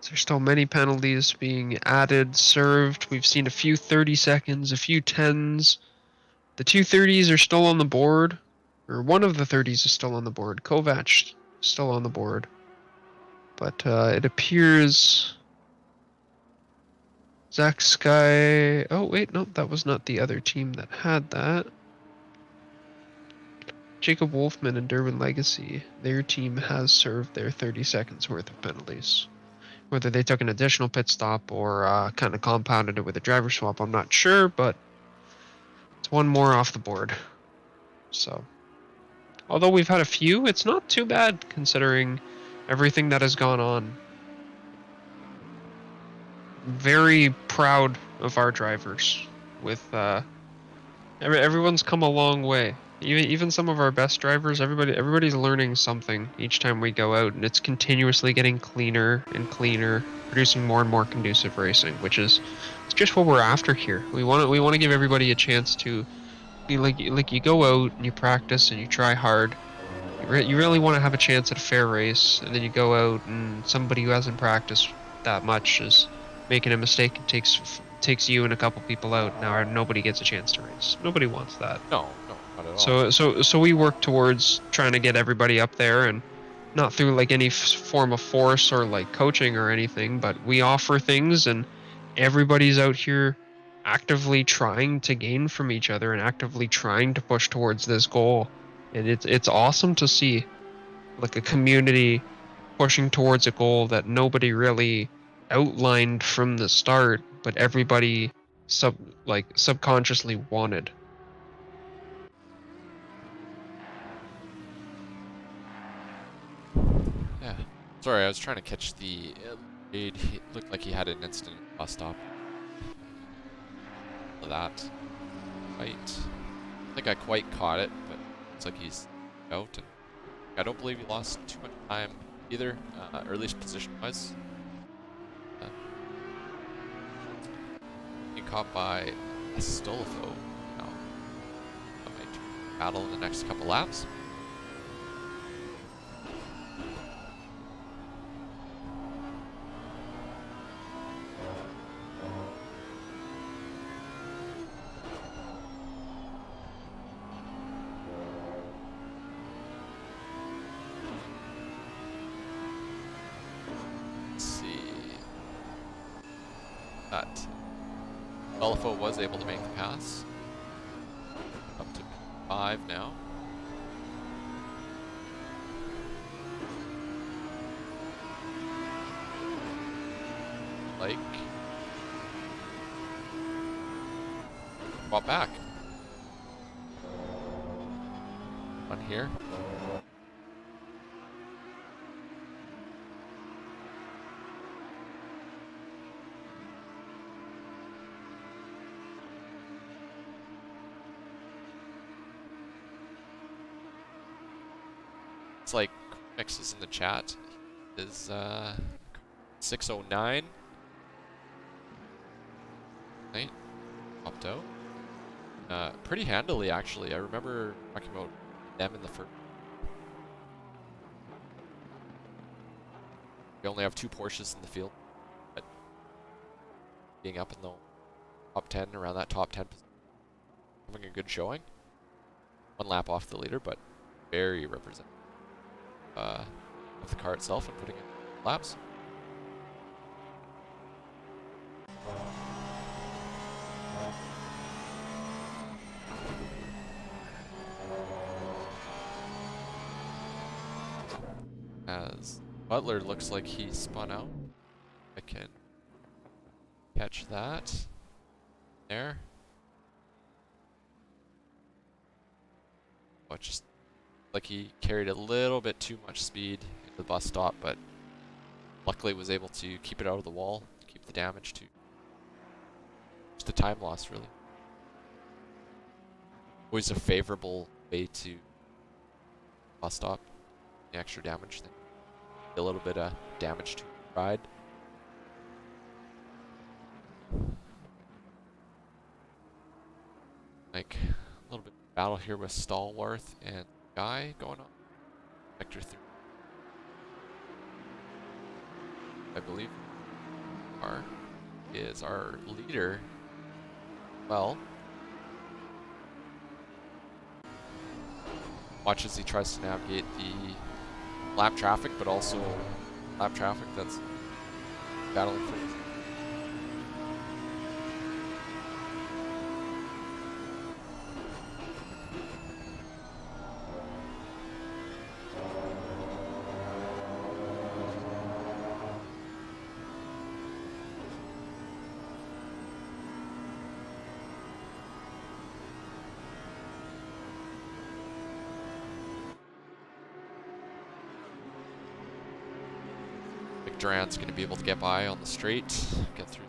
There's still many penalties being added, served. We've seen a few 30 seconds, a few 10s. The 230s are still on the board. or one of the 30s is still on the board. Kovac still on the board, but it appears Zach Sky. Oh wait, no, that was not the other team that had that. Jacob Wolfman and Derwin Legacy, their team has served their 30 seconds worth of penalties. Whether they took an additional pit stop or kind of compounded it with a driver swap, I'm not sure, but it's one more off the board. So, although we've had a few, it's not too bad considering everything that has gone on. Very proud of our drivers. With everyone's come a long way. Even some of our best drivers, everybody's learning something each time we go out, and it's continuously getting cleaner and cleaner, producing more and more conducive racing, which is it's just what we're after here. We want to give everybody a chance to be like you go out and you practice and you try hard. You really want to have a chance at a fair race, and then you go out and somebody who hasn't practiced that much is making a mistake and takes you and a couple people out. Now nobody gets a chance to race. Nobody wants that. No, not at all. So we work towards trying to get everybody up there, and not through like any form of force or like coaching or anything, but we offer things, and everybody's out here actively trying to gain from each other and actively trying to push towards this goal. And it's awesome to see like a community pushing towards a goal that nobody really outlined from the start, but everybody subconsciously wanted. Yeah. Sorry, I was trying to catch the lead. He looked like he had an instant bus stop. That. Right. I think I quite caught it, but looks like he's out, and I don't believe he lost too much time either, or at least position-wise. Being caught by Stolfo. Now, I might battle in the next couple laps. That Stolfo was able to make the pass. Up to 5 now. Like, brought back. On here. It's like mixes in the chat. Is 609. Right? Popped out. Pretty handily actually. I remember talking about them in the first. We only have 2 Porsches in the field, but being up in the top 10, around that top 10 position, having a good showing. 1 lap off the leader, but very representative of the car itself and putting in laps. As Butler looks like he spun out. I can catch that. There. Oh, just like he carried a little bit too much speed into the bus stop, but luckily was able to keep it out of the wall, keep the damage to just a time loss, really. Always a favorable way to bus stop, the extra damage thing. A little bit of damage to the ride. Like a little bit of battle here with Stallworth and Guy going on. Vector 3. I believe is our leader. Well, Watch as he tries to navigate the lap traffic, but also lap traffic that's battling for his. Duran's going to be able to get by on the straight, get through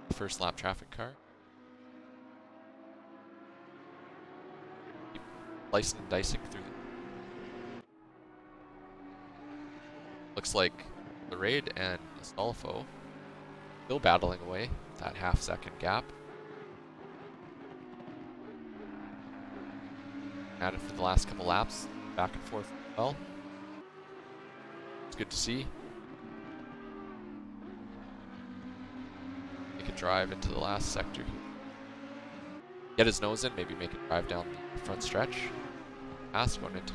the first lap traffic car. Keep slicing and dicing through. Looks like the Raid and Astolfo still battling away that half-second gap. At it for the last couple laps, back and forth as well. It's good to see. Make a drive into the last sector. Get his nose in, maybe make a drive down the front stretch. Pass going into.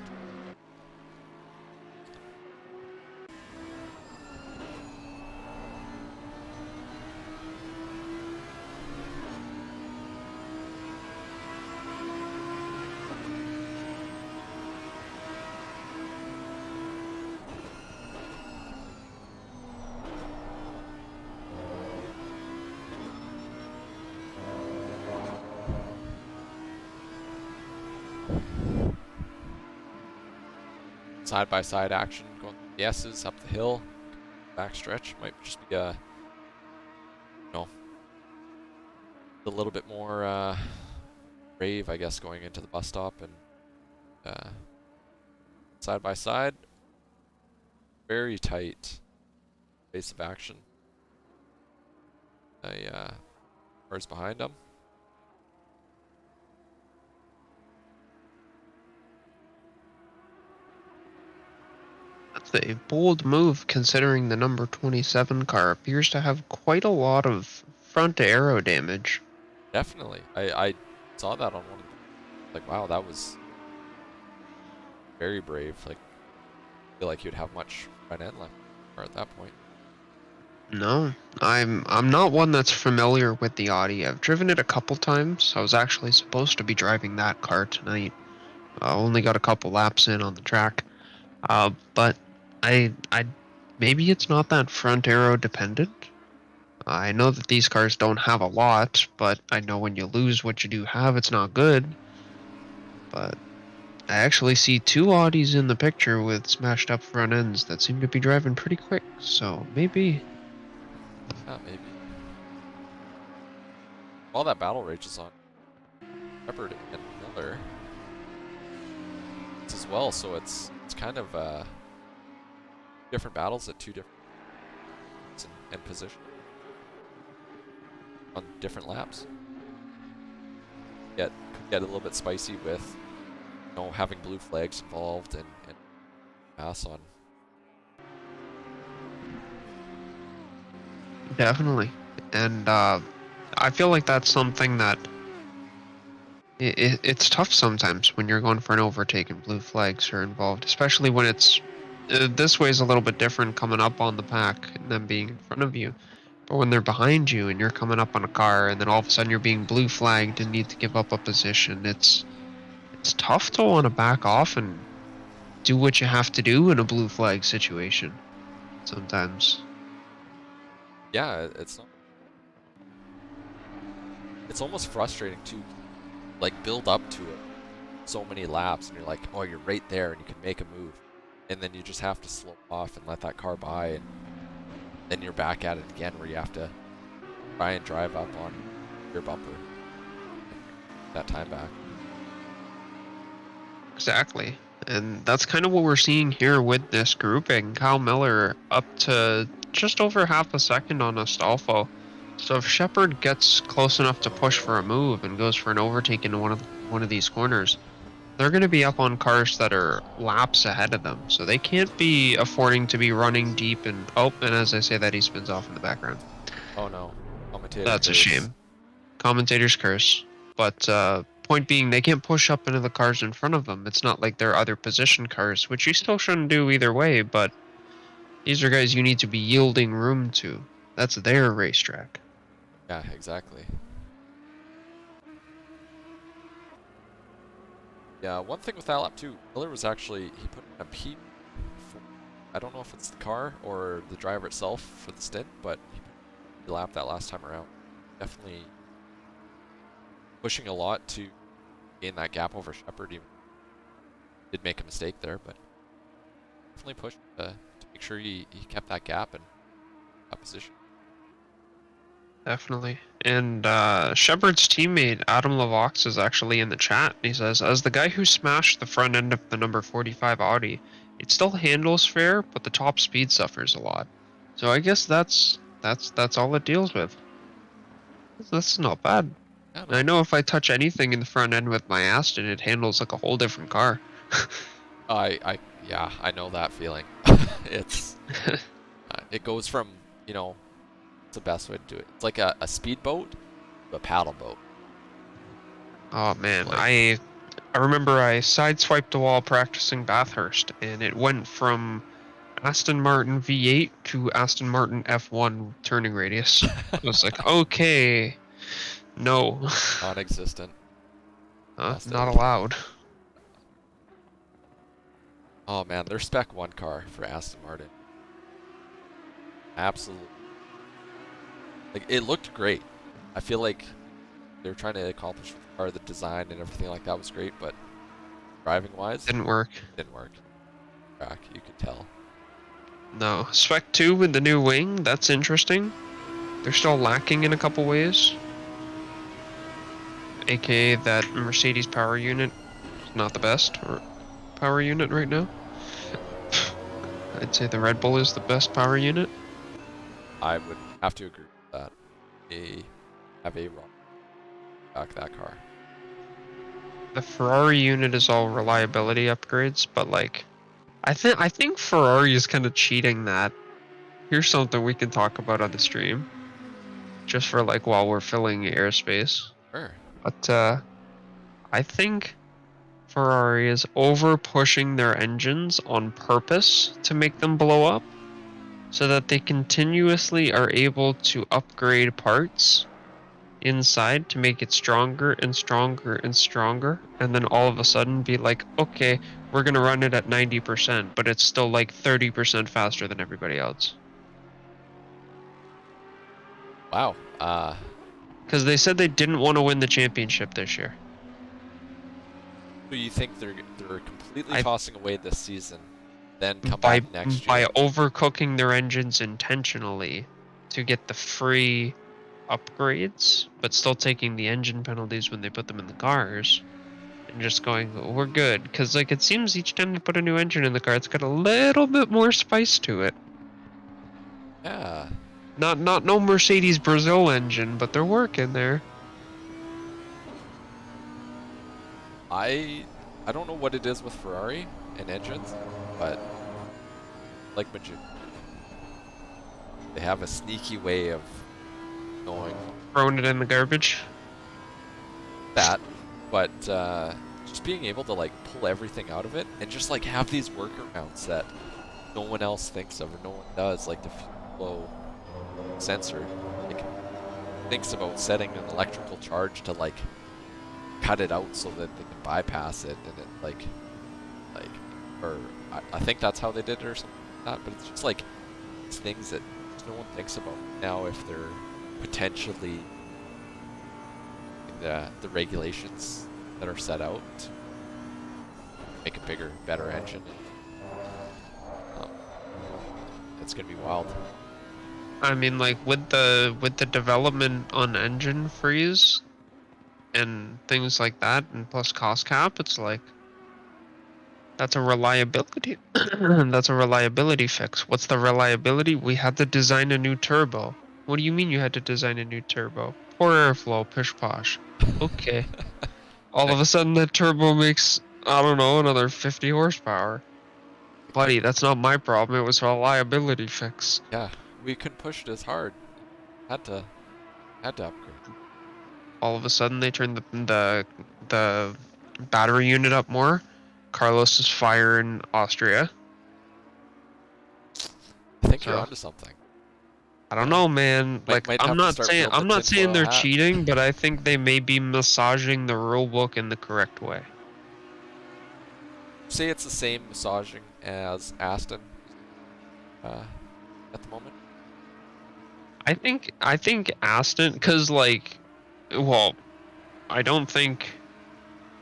Side-by-side action going the S's up the hill, back stretch might just be a, a little bit more brave, I guess, going into the bus stop and side-by-side, very tight pace of action. Cars behind them. That's a bold move considering the number 27 car appears to have quite a lot of front aero damage. Definitely. I saw that on one of the, like, wow, that was very brave. Like, I feel like you'd have much front end left at that point. No, I'm not one that's familiar with the Audi. I've driven it a couple times. I was actually supposed to be driving that car tonight. I only got a couple laps in on the track. But I maybe it's not that front aero dependent. I know that these cars don't have a lot, but I know when you lose what you do have, it's not good. But I actually see two Audis in the picture with smashed up front ends that seem to be driving pretty quick, so maybe. Yeah, maybe. While that battle rages on, Shepard and Miller as well, so it's kind of different battles at two different and position on different laps. Could get a little bit spicy with having blue flags involved and pass on. Definitely, and I feel like that's something that it's tough sometimes when you're going for an overtake and blue flags are involved, especially when it's this way is a little bit different coming up on the pack and them being in front of you. But when they're behind you and you're coming up on a car and then all of a sudden you're being blue flagged and need to give up a position, it's tough to want to back off and do what you have to do in a blue flag situation sometimes. Yeah, it's almost frustrating to like build up to it so many laps and you're like, oh, you're right there and you can make a move, and then you just have to slow off and let that car by, and then you're back at it again where you have to try and drive up on your bumper that time back. Exactly, and that's kind of what we're seeing here with this grouping. Kyle Miller up to just over half a second on Astolfo. So if Shepard gets close enough to push for a move and goes for an overtake into one of these corners, they're going to be up on cars that are laps ahead of them. So they can't be affording to be running deep and as I say that, he spins off in the background. Oh no. That's a shame. Commentator's curse. But point being, they can't push up into the cars in front of them. It's not like they're other position cars, which you still shouldn't do either way, but these are guys you need to be yielding room to. That's their racetrack. Yeah, exactly. Yeah, one thing with that lap too, Miller was actually, he put in a P for, I don't know if it's the car or the driver itself for the stint, but he lapped that last time around. Definitely pushing a lot to gain that gap over Shepard. Even did make a mistake there, but definitely pushed to make sure he kept that gap and that position. Definitely. And Shepard's teammate, Adam Lavox, is actually in the chat. He says, as the guy who smashed the front end of the number 45 Audi, it still handles fair, but the top speed suffers a lot. So I guess that's all it deals with. That's not bad. Yeah, I know if I touch anything in the front end with my Aston, it handles like a whole different car. Yeah, I know that feeling. It's it goes from, you know, it's the best way to do it. It's like a speedboat to a paddle boat. Oh man, Like, I remember I sideswiped a wall practicing Bathurst, and it went from Aston Martin V8 to Aston Martin F1 turning radius. I was like, okay, no, non-existent. not allowed. Oh man, their Spec 1 car for Aston Martin. Absolutely. Like, it looked great. I feel like they were trying to accomplish with the car, the design and everything like that was great, but driving-wise, Didn't work. Didn't work. Track, you could tell. No, Spec 2 with the new wing, that's interesting. They're still lacking in a couple ways. AKA that Mercedes power unit is not the best power unit right now. I'd say the Red Bull is the best power unit. I would have to agree with that. They have a wrong back that car. The Ferrari unit is all reliability upgrades, but like, I think Ferrari is kind of cheating that. Here's something we can talk about on the stream, just for like while we're filling airspace. Sure. But I think Ferrari is over pushing their engines on purpose to make them blow up, so that they continuously are able to upgrade parts inside to make it stronger and stronger and stronger, and then all of a sudden be like, okay, we're gonna run it at 90%, but it's still like 30% faster than everybody else. Wow. Because they said they didn't want to win the championship this year. So you think they're completely tossing away this season, then come by back next by year? overcooking their engines intentionally to get the free upgrades, but still taking the engine penalties when they put them in the cars, and just going, we're good. Because like it seems each time they put a new engine in the car, it's got a little bit more spice to it. Yeah. Not no Mercedes Brazil engine, but they're working there. I don't know what it is with Ferrari and engines, but like Majid, they have a sneaky way of going Throwing it in the garbage. that, but just being able to like pull everything out of it and just like have these workarounds that no one else thinks of or no one does, like the fuel flow sensor. Like, thinks about setting an electrical charge to like cut it out so that they can bypass it, and it like or I think that's how they did it or something like that. But it's just like it's things that no one thinks about now if they're potentially the regulations that are set out to make a bigger, better engine. It's gonna be wild. I mean, like with the development on engine freeze and things like that, and plus cost cap, it's like that's a reliability that's a reliability fix. What's the reliability? We had to design a new turbo. What do you mean you had to design a new turbo? Poor airflow, pish posh. Okay. All of a sudden that turbo makes, I don't know, another 50 horsepower. Buddy, that's not my problem. It was a reliability fix. Yeah, we couldn't push it as hard. Had to upgrade. all of a sudden they turned the battery unit up more. Carlos's fire in Austria. I think you're So onto something. I don't know, man. Might Like have I'm to not start saying building I'm a not saying tinfoil they're hat. cheating, but I think they may be massaging the rule book in the correct way. Say it's the same massaging as Aston at the moment. I think Aston, cause like, well, I don't think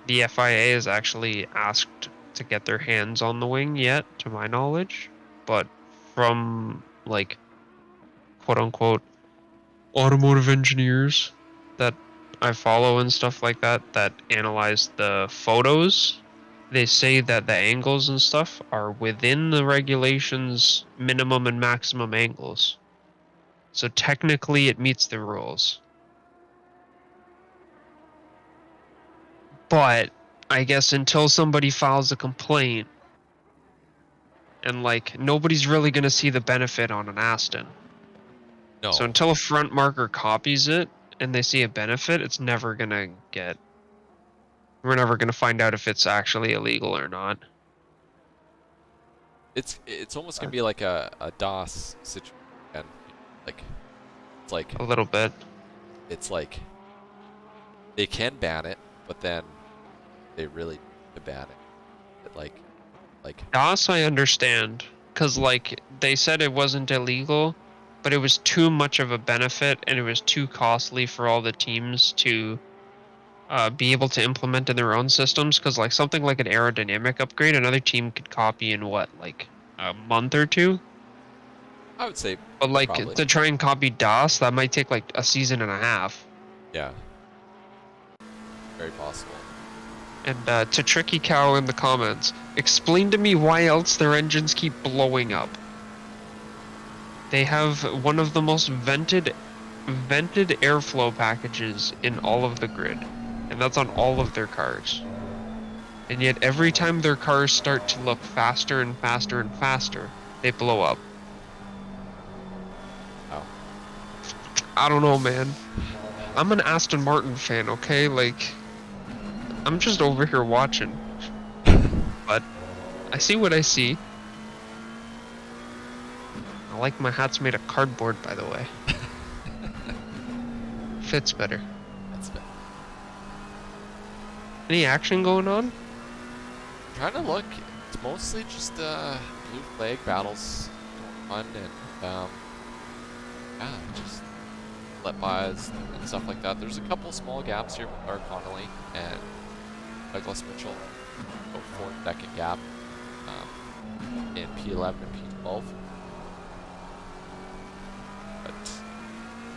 the FIA has actually asked to get their hands on the wing yet, to my knowledge. But from like quote unquote automotive engineers that I follow and stuff like that analyze the photos, they say that the angles and stuff are within the regulations minimum and maximum angles. So technically it meets the rules. But I guess until somebody files a complaint and like nobody's really going to see the benefit on an Aston. No. So until a front marker copies it and they see a benefit, it's never going to get. We're never going to find out if it's actually illegal or not. It's almost gonna be like a DOS situation. Like it's like A little bit. it's like they can ban it, but then they really need to ban it. But like DOS I understand, because like they said it wasn't illegal, but it was too much of a benefit and it was too costly for all the teams to be able to implement in their own systems. Because like something like an aerodynamic upgrade, another team could copy in what, like a month or two. I would say. But like Probably. to try and copy DOS, that might take like a season and a half. Yeah. Very possible. And to Tricky Cow in the comments, explain to me why else their engines keep blowing up. They have one of the most vented airflow packages in all of the grid, and that's on all of their cars. And yet every time their cars start to look faster and faster and faster, they blow up. Oh. I don't know, man. I'm an Aston Martin fan, okay? Like, I'm just over here watching. But I see what I see. I like my hat's made of cardboard, by the way. Fits better. That's bad. Any action going on? Trying to look. It's mostly just blue flag battles going on, and yeah, just let bys and stuff like that. There's a couple small gaps here with Art Connolly and Douglas Mitchell, about 4-second gap in P11 and P12. But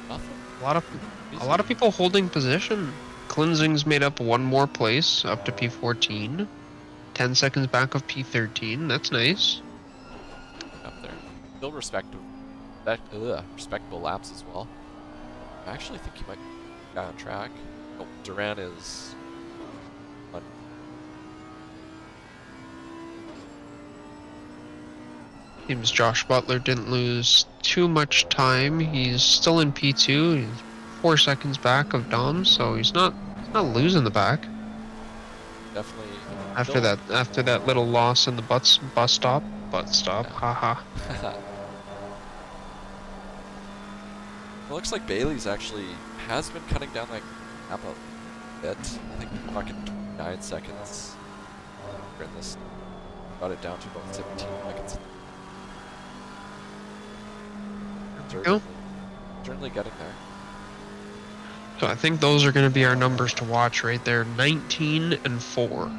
nothing. A lot of people holding position. Cleansing's made up one more place, up to P14. 10 seconds back of P13. That's nice. Up there. Still respectable laps as well. I actually think he might be on track. Oh, Duran is on. Seems Josh Butler didn't lose too much time. He's still in P2. He's 4 seconds back of Dom, so he's not losing the back. Definitely. After that little loss in the bus stop. Yeah. Haha. It looks like Bailey's actually has been cutting down that gap a bit. I think we're talking 29 seconds. We're in this. Got it down to about 17 seconds. Certainly getting there. So I think those are going to be our numbers to watch right there. 19 and 4.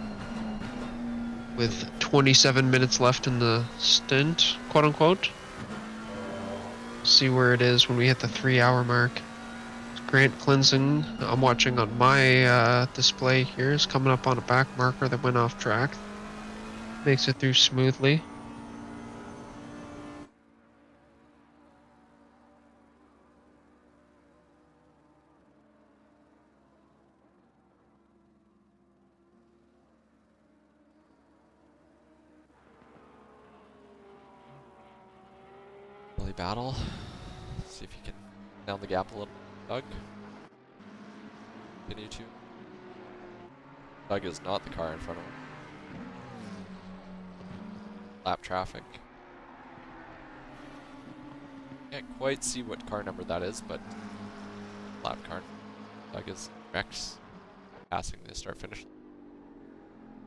With 27 minutes left in the stint, quote unquote. See where it is when we hit the 3-hour mark. Grant Cleansing, I'm watching on my display here, is coming up on a back marker that went off track. Makes it through smoothly. Really battle. See if you can down the gap a little, Doug. continue to. Doug is not the car in front of him. Lap traffic. Can't quite see what car number that is, but lap car. Doug is Rex passing the start finish.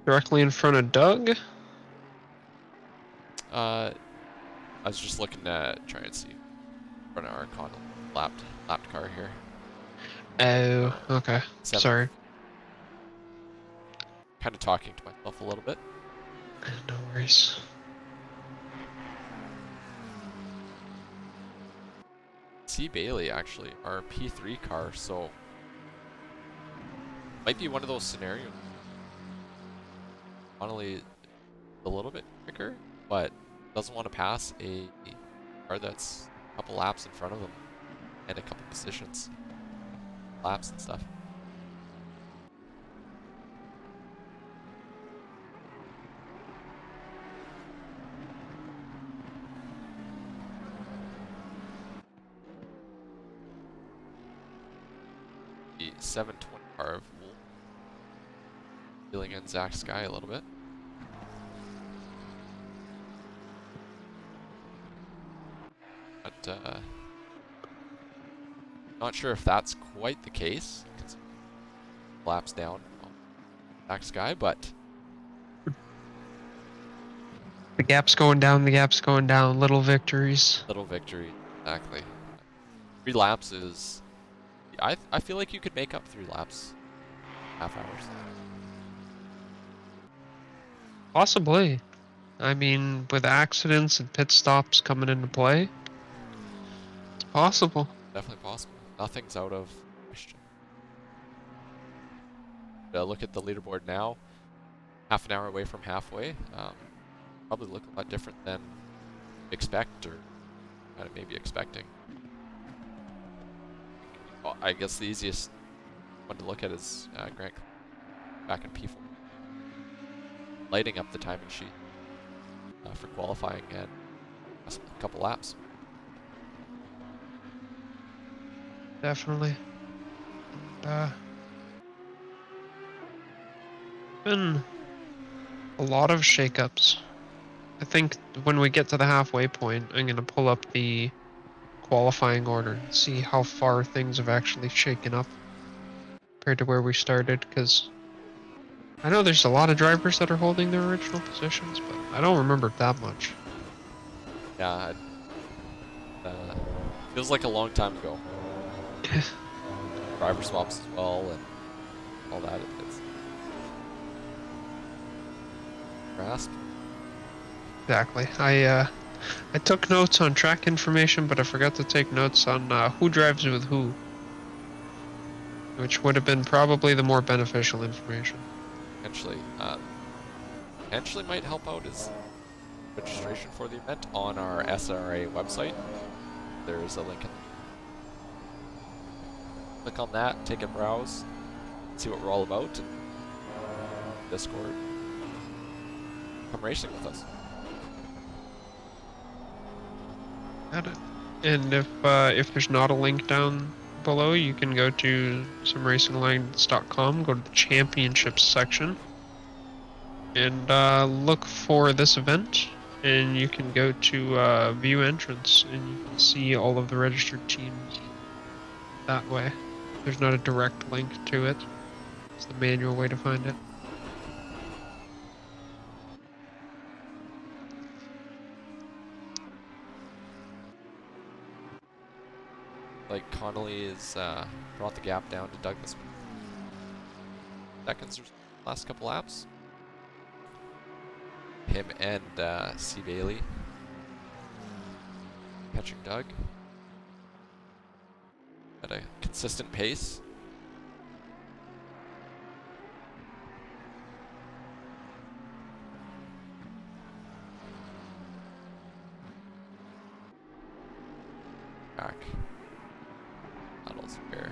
Directly in front of Doug? I was just looking to try and see in front of our lapped car here. Oh, okay. Seven. Sorry. Kind of talking to myself a little bit. No worries. C. Bailey, actually, our P3 car, so might be one of those scenarios. Finally, a little bit quicker, but doesn't want to pass a car that's a couple laps in front of them and a couple positions, laps and stuff. The 720 car of Wolf feeling in Zach's sky a little bit. But not sure if that's quite the case. Laps down on Zach's sky, but The gap's going down, the gap's going down. Little victories. little victory, exactly. 3 laps is. I feel like you could make up 3 laps, half hours. Possibly. I mean, with accidents and pit stops coming into play, it's possible. Definitely possible. Nothing's out of question. Look at the leaderboard now. Half an hour away from halfway. Probably look a lot different than expect or kind of maybe expecting. Well, I guess the easiest one to look at is Grant back in P4. Lighting up the timing sheet for qualifying and a couple laps. Definitely. Been a lot of shakeups. I think when we get to the halfway point, I'm going to pull up the qualifying order and see how far things have actually shaken up compared to where we started, because I know there's a lot of drivers that are holding their original positions, but I don't remember that much. Yeah, feels like a long time ago. Driver swaps as well and all that. It's grasp. Exactly. I took notes on track information, but I forgot to take notes on who drives with who, which would have been probably the more beneficial information. Potentially might help out is registration for the event on our SRA website. There's a link in click on that, take a browse, see what we're all about, and Discord. Come racing with us. Got it. And if there's not a link down below, you can go to someracingalliance.com, go to the championships section, and look for this event. And you can go to view entrance, and you can see all of the registered teams that way. There's not a direct link to it. It's the manual way to find it. Like Connolly is brought the gap down to Douglas. Seconds or last couple laps. Him and C. Bailey catching Doug at a consistent pace. Back. Battles here.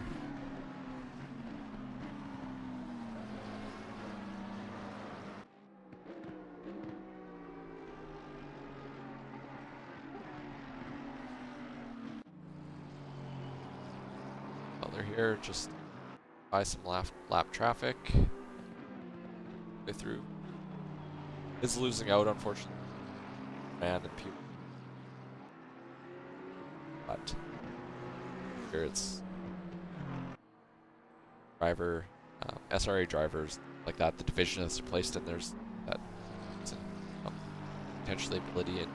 Well, they're here just by some lap traffic. Way through. Is losing out, unfortunately. Man and people. But here it's driver, SRA drivers like that. The division that's placed in there's that potentially ability and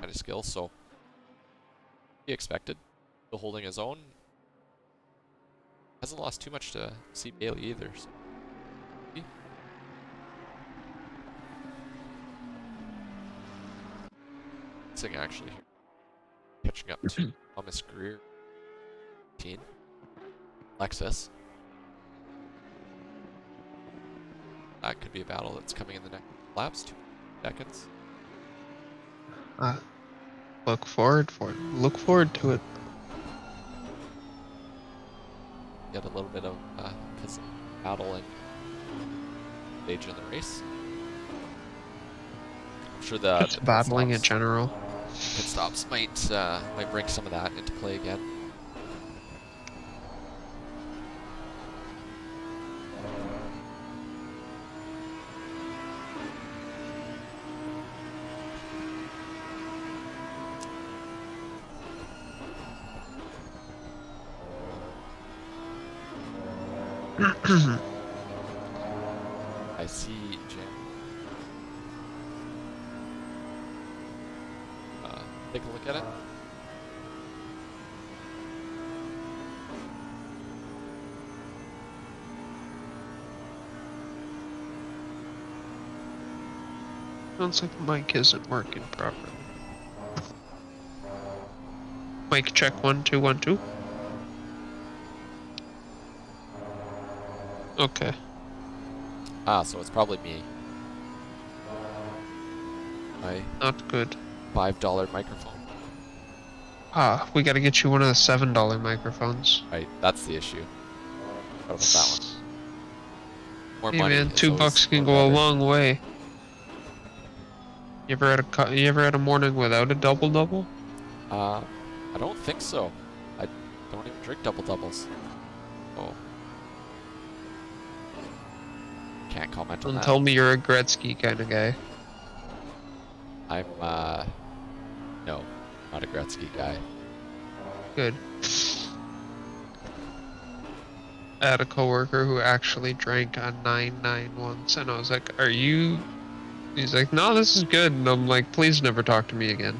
kind of skill. So he expected. Still holding his own. Hasn't lost too much to C. Bailey either. So. Thing actually here. Catching up to Thomas Greer. 18. Lexus. That could be a battle that's coming in the next laps. 2 seconds. Look forward to it. Get a little bit of battling stage in the race. I'm sure the Just battling in general. pit stops might bring some of that into play again. I see Jim. Take a look at it. Sounds like the mic isn't working properly. Mic check 1 2 1 2. Okay. So it's probably me. My Not good. $5 microphone. We gotta get you one of the $7 microphones. Right, that's the issue. What about that one? More Hey money. man, is $2 always can more go a better. long way. You ever had a morning without a double? I don't think so. I don't even drink double doubles. Oh. Can't comment on Don't that. tell me you're a Gretzky kind of guy. I'm no, not a Gretzky guy. Good. I had a coworker who actually drank a 9-9 once, and I was like, "Are you?" He's like, "No, this is good," and I'm like, "Please never talk to me again."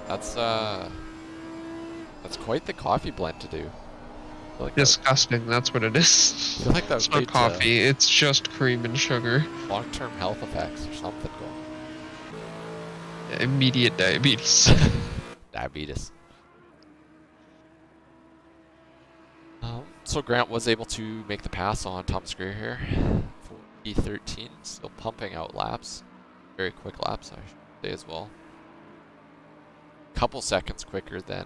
That's quite the coffee blend to do. I feel like Disgusting. That's what it is. I feel like that It's would not lead coffee. It's just cream and sugar. to long-term health effects or something going. Yeah, immediate diabetes. Diabetes. So Grant was able to make the pass on Thomas Greer here for E13, still pumping out laps. Very quick laps, I should say as well. Couple seconds quicker than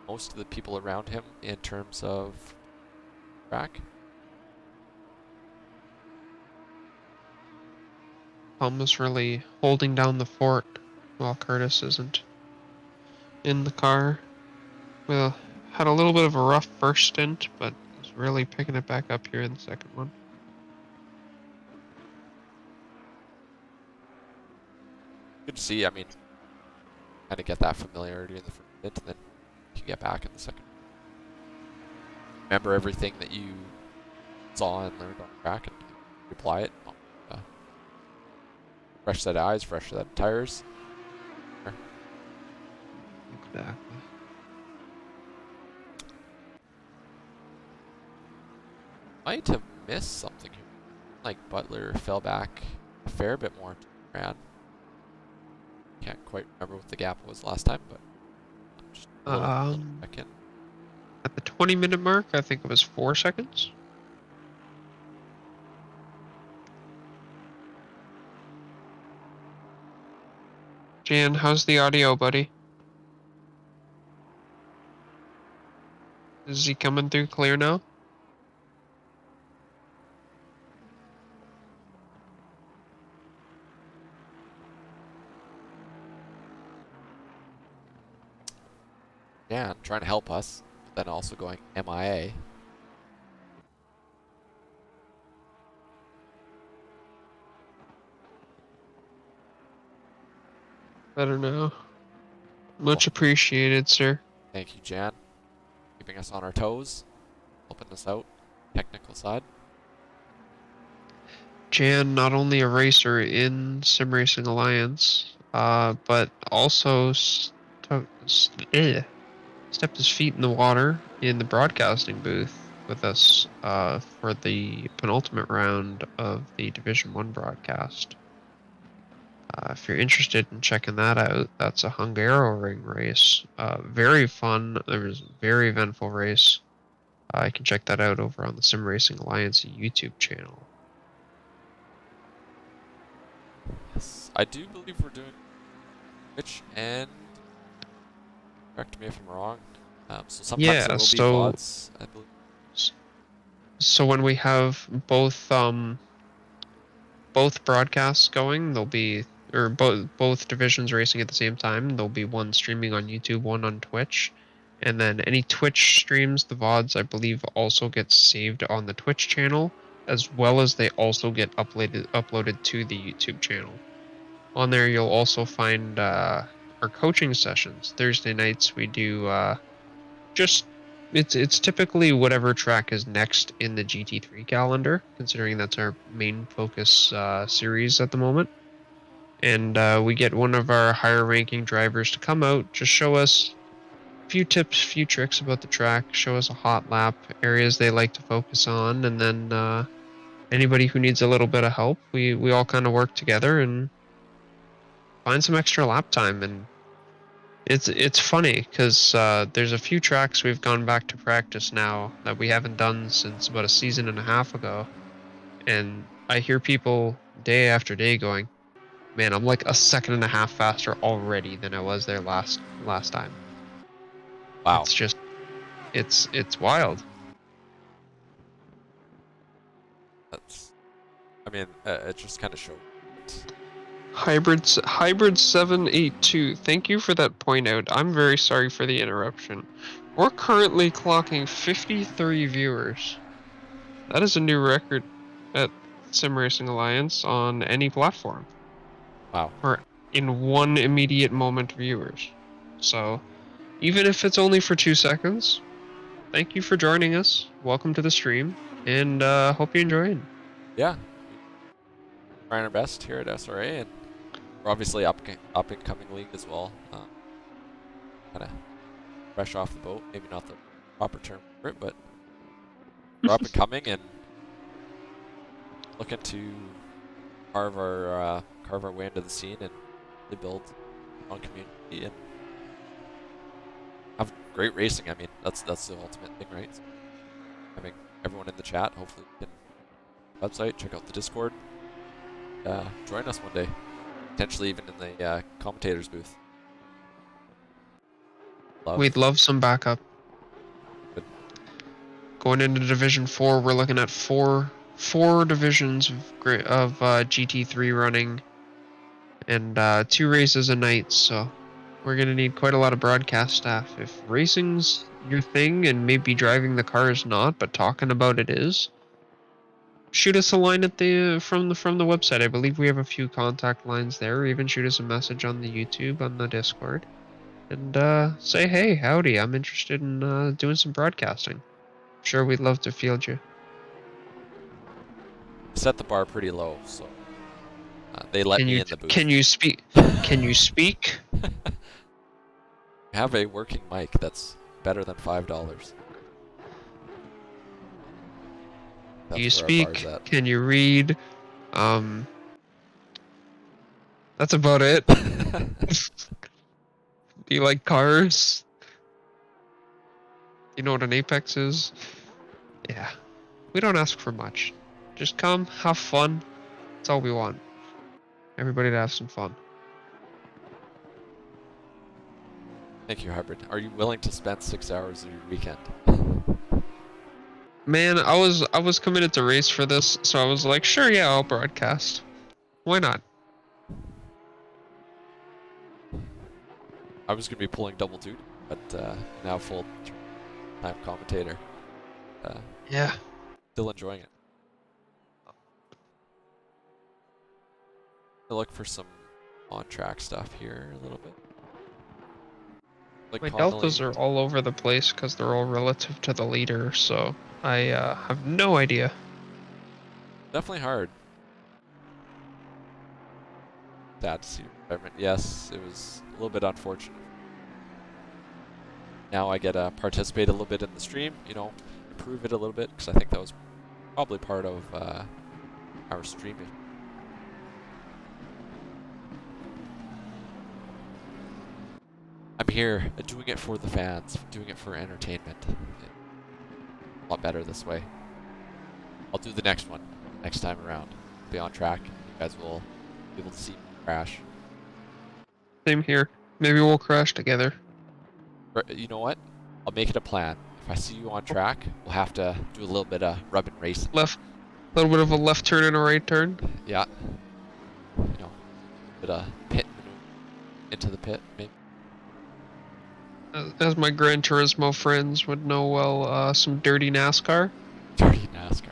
most of the people around him in terms of track. Tom was really holding down the fort while Curtis isn't in the car. Well, had a little bit of a rough first stint, but he's really picking it back up here in the second one. Good to see. I mean, kind of get that familiarity in the first bit, and then you can get back in the second. Remember everything that you saw and learned on track and apply it. Fresh set of eyes, fresh set of tires. Exactly. Might have missed something here. Like Butler fell back a fair bit more to Grant. Can't quite remember what the gap was last time, but just a little second. At the 20-minute mark, I think it was 4 seconds. Jan, how's the audio, buddy? Is he coming through clear now? Yeah, trying to help us. then also going MIA. Better now. Much appreciated, sir. Thank you, Jan. Keeping us on our toes, helping us out, technical side. Jan, not only a racer in Sim Racing Alliance, but also stepped his feet in the water in the broadcasting booth with us for the penultimate round of the Division 1 broadcast. If you're interested in checking that out, that's a Hungaroring race. Very fun. It was a very eventful race. You can check that out over on the Sim Racing Alliance YouTube channel. Yes, I do believe we're doing Twitch and, correct me if I'm wrong. So sometimes Yeah, there will be so VODs, I believe. so when we have both broadcasts going, there'll be both divisions racing at the same time. There'll be one streaming on YouTube, one on Twitch, and then any Twitch streams, the VODs, I believe, also get saved on the Twitch channel, as well as they also get uploaded to the YouTube channel. On there, you'll also find our coaching sessions. Thursday nights we do just it's typically whatever track is next in the GT3 calendar, considering that's our main focus series at the moment. And we get one of our higher ranking drivers to come out, just show us a few tips, few tricks about the track, show us a hot lap, areas they like to focus on, and then anybody who needs a little bit of help, we all kind of work together and find some extra lap time. And it's funny because there's a few tracks we've gone back to practice now that we haven't done since about a season and a half ago, and I hear people day after day going, "Man, I'm like a second and a half faster already than I was there last time." Wow. It's just it's wild. That's, I mean, it just kind of shows. Hybrid 782. Thank you for that point out. I'm very sorry for the interruption. We're currently clocking 53 viewers. That is a new record at Sim Racing Alliance on any platform. Wow. Or in one immediate moment viewers. So, even if it's only for 2 seconds, thank you for joining us. Welcome to the stream, and hope you enjoyed. Yeah. Trying our best here at SRA, and we're obviously up and coming league as well. Kind of fresh off the boat. Maybe not the proper term for it, but we're up and coming and looking to carve our way into the scene and really build on community and have great racing. I mean, that's the ultimate thing, right? So having everyone in the chat. Hopefully, you can website, check out the Discord, join us one day, potentially even in the commentators booth. We'd love some backup. Good. Going into Division 4, we're looking at four divisions of GT3 running, and 2 races a night, so we're going to need quite a lot of broadcast staff. If racing's your thing and maybe driving the car is not, but talking about it is, shoot us a line at the from the website. I believe we have a few contact lines there, or even shoot us a message on the YouTube, on the Discord, and say, hey, howdy, I'm interested in doing some broadcasting. Sure, we'd love to field you. Set the bar pretty low, so they let me in the booth. Can you speak? Can you speak? Have a working mic that's better than $5. Can you speak? Can you read? That's about it. Do you like cars? You know what an Apex is? Yeah. We don't ask for much. Just come, have fun. That's all we want. Everybody to have some fun. Thank you, Hybrid. Are you willing to spend 6 hours of your weekend? Man, I was committed to race for this, so I was like, sure, yeah, I'll broadcast. Why not? I was going to be pulling double duty, but now full. time commentator. Yeah. Still enjoying it. I'll look for some on-track stuff here a little bit. Like My Connolly. deltas are all over the place because they're all relative to the leader, so I have no idea. Definitely hard. Sad to see retirement. Yes, it was a little bit unfortunate. Now I get to participate a little bit in the stream, you know, improve it a little bit, because I think that was probably part of our streaming. I'm here doing it for the fans, doing it for entertainment. A lot better this way. I'll do the next one next time around. Be on track. You guys will be able to see me crash. Same here. Maybe we'll crash together. You know what? I'll make it a plan. If I see you on track, we'll have to do a little bit of rubbing racing. A little bit of a left turn and a right turn. Yeah. You know, a bit of pit maneuver into the pit, maybe. As my Gran Turismo friends would know well, some dirty NASCAR. Dirty NASCAR.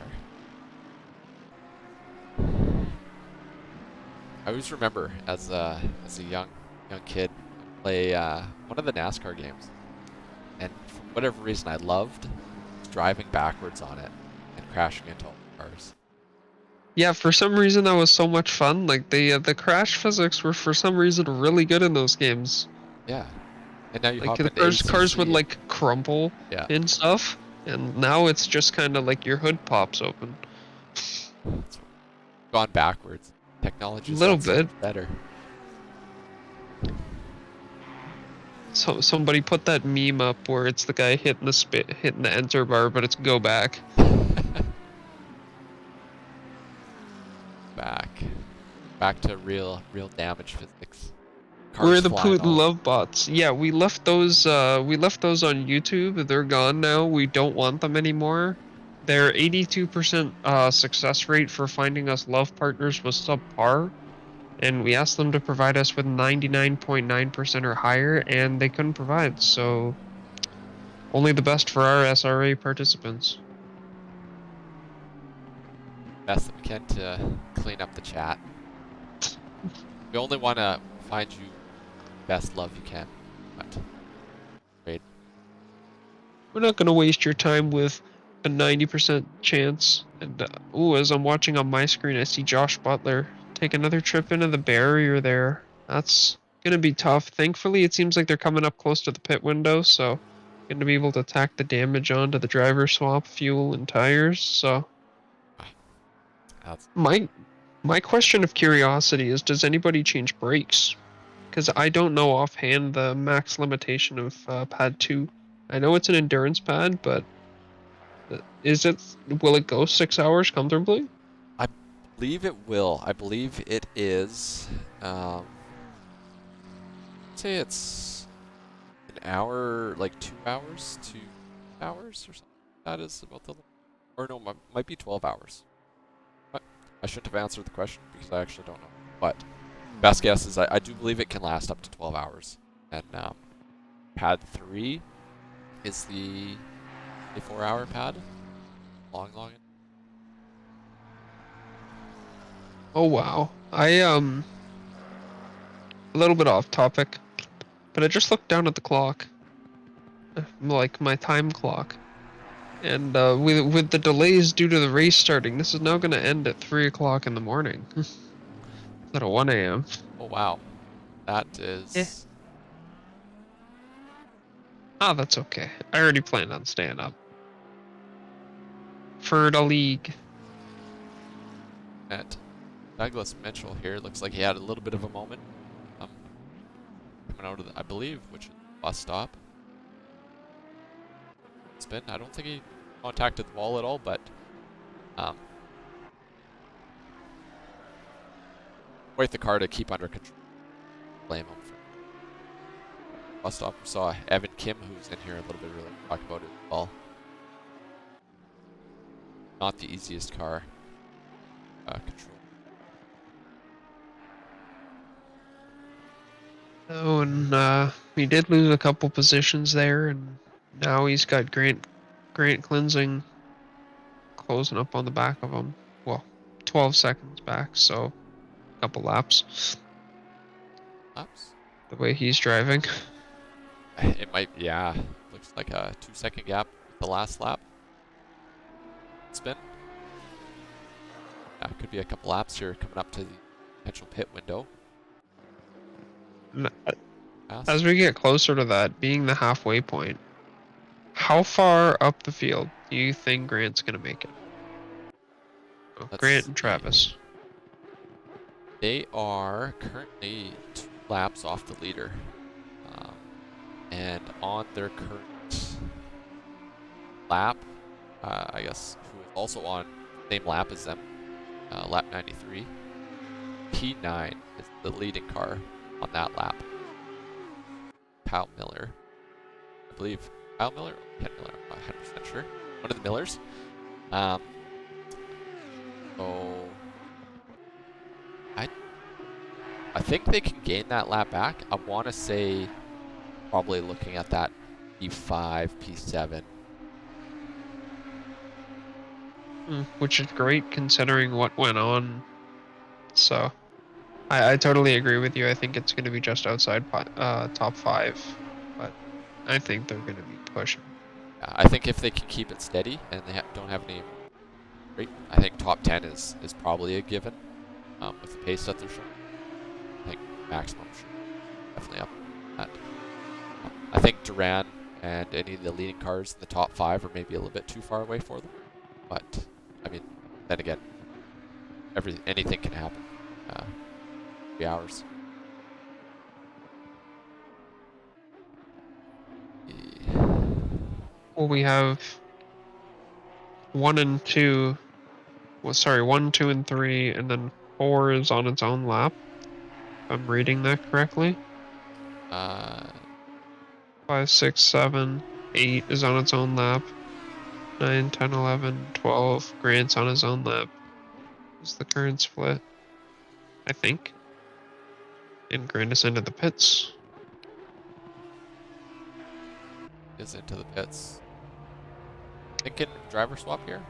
I always remember as a young kid play one of the NASCAR games, and for whatever reason I loved driving backwards on it and crashing into all the cars. Yeah, for some reason that was so much fun. Like the crash physics were for some reason really good in those games. Yeah, and now you Like hop the into cars would ACC. like crumple Yeah. and stuff, and now it's just kind of like your hood pops open. It's gone backwards. Technology's Little gotten so bit. much better. So somebody put that meme up where it's the guy hitting the enter bar, but it's go back. Back to real damage physics. We're Cars the flying Putin all- love bots. Yeah, we left those on YouTube. They're gone now. We don't want them anymore. Their 82% success rate for finding us love partners was subpar, and we asked them to provide us with 99.9% or higher, and they couldn't provide. So only the best for our SRA participants. Best that we can to clean up the chat. We only want to find you best love you can. But great. We're not gonna waste your time with a 90% chance. And as I'm watching on my screen, I see Josh Butler take another trip into the barrier there. That's gonna be tough. Thankfully, it seems like they're coming up close to the pit window, so gonna be able to tack the damage onto the driver swap, fuel, and tires. So That's my question of curiosity is, does anybody change brakes? Because I don't know offhand the max limitation of pad 2. I know it's an endurance pad, but will it go 6 hours comfortably? I believe it will. I believe it is. Say it's an hour, like 2 hours to hours or something. That is about the. Or no, might be 12 hours. But I shouldn't have answered the question because I actually don't know. But best guess is I do believe it can last up to 12 hours. And pad 3 is the 4-hour pad. Long. Oh wow. A little bit off topic, but I just looked down at the clock. Like my time clock. And with the delays due to the race starting, this is now going to end at 3 o'clock in the morning. Instead of 1 a.m. Oh wow, that is. Yeah. Ah, that's okay. I already planned on staying up. For the league. At Douglas Mitchell here, looks like he had a little bit of a moment. Coming out of the, I believe, which is the bus stop. Spin. I don't think he contacted the wall at all, but quite the car to keep under control. Blame him for bus stop. We saw Evan Kim, who's in here a little bit earlier, talk about it as well. Not the easiest car control. Oh, and we did lose a couple positions there, and Now he's got Grant cleansing closing up on the back of him. Well, 12 seconds back, so a couple laps. Laps? The way he's driving. It might, yeah. Looks like a 2-second gap with the last lap. Spin. Yeah, could be a couple laps here coming up to the potential pit window. As we get closer to that, being the halfway point, how far up the field do you think Grant's going to make it? Oh, Grant and Travis. They are currently 2 laps off the leader. And on their current lap, I guess, who is also on the same lap as them, lap 93, P9 is the leading car on that lap. Kyle Miller. I believe Kyle Miller or Ken Miller, I'm not 100% sure. One of the Millers. So I think they can gain that lap back. I want to say probably looking at that P5, P7. Which is great considering what went on. So I totally agree with you. I think it's going to be just outside top 5, but I think they're going to be pushing. Yeah, I think if they can keep it steady and they don't have any great, I think top 10 is probably a given with the pace that they're showing. I think maximum definitely up at. I think Duran and any of the leading cars in the top 5 are maybe a little bit too far away for them. But, I mean, then again, anything can happen. 3 hours. Well, we have 1 and 2. Well, sorry, 1, 2, and 3, and then 4 is on its own lap. If I'm reading that correctly. 5, 6, 7, 8 is on its own lap. 9, 10, 11, 12. Grant's on his own lap. Is the current split, I think. And Grant is into the pits. Is into the pits. Thinking driver swap here?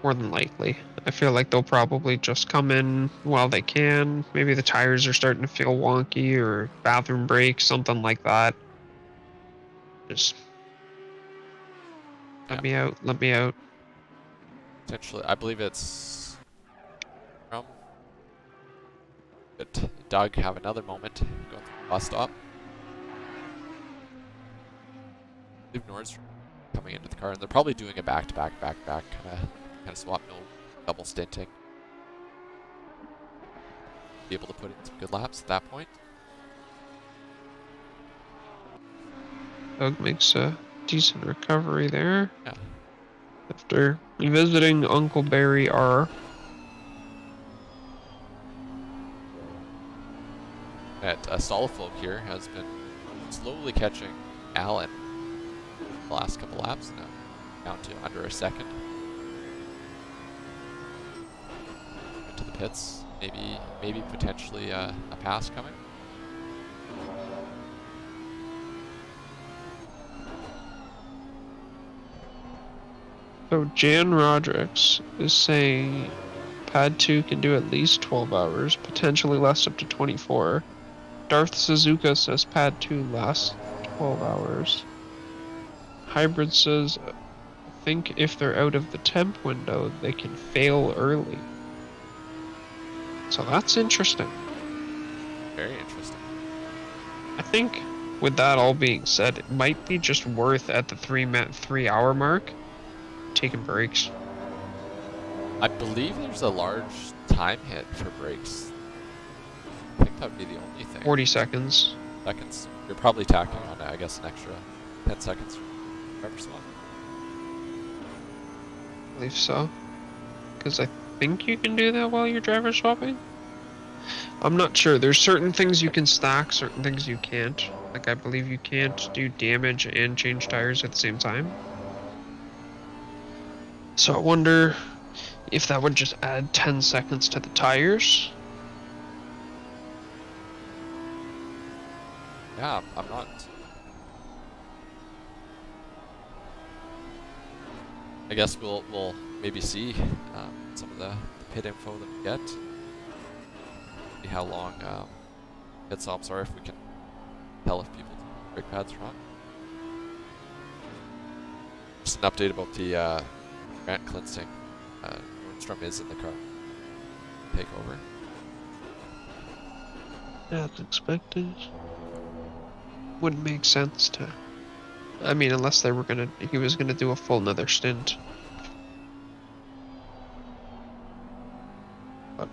More than likely. I feel like they'll probably just come in while they can. Maybe the tires are starting to feel wonky or bathroom break, something like that. Just let me out, let me out. Potentially, I believe it's from. But Doug have another moment going through the bus stop. I believe Nord's coming into the car, and they're probably doing a back-to-back, kind of swap, no double stinting. Be able to put in some good laps at that point. Doug makes a decent recovery there. Yeah. After revisiting Uncle Barry R. At Soliflow here has been slowly catching Allen the last couple laps now, down to under a second. Into the pits, maybe potentially a pass coming. So Jan Rodrigues is saying Pad 2 can do at least 12 hours, potentially less up to 24. Darth Suzuka says Pad 2 lasts 12 hours. Hybrid says, I think if they're out of the temp window, they can fail early. So that's interesting. Very interesting. I think with that all being said, it might be just worth at the 3 hour mark taking breaks. I believe there's a large time hit for breaks. I think that would be the only thing. 40 seconds. Seconds. You're probably tacking on, I guess, an extra 10 seconds for driver swap. I believe so. Because I think you can do that while you're driver swapping. I'm not sure. There's certain things you can stack, certain things you can't. Like I believe you can't do damage and change tires at the same time. So I wonder if that would just add 10 seconds to the tires. Yeah, I'm not I guess we'll maybe see some of the pit info that we get. See how long pit stops are, if we can tell if people do brake pads or not. Just an update about the Grant Klinsting. Nordstrom is in the car. Take over. As expected. Wouldn't make sense to. I mean, unless he was gonna do a full another stint. But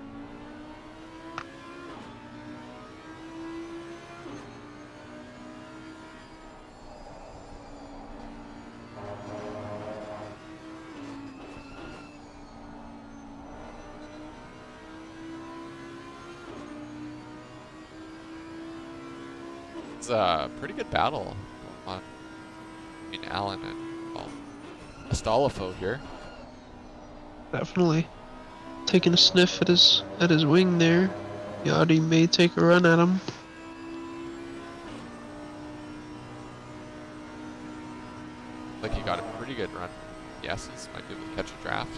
It's a pretty good battle going on between Allen and Astolfo here. definitely taking a sniff at his wing there. Yachty may take a run at him. Like he got a pretty good run. Yes, he might be able to catch a draft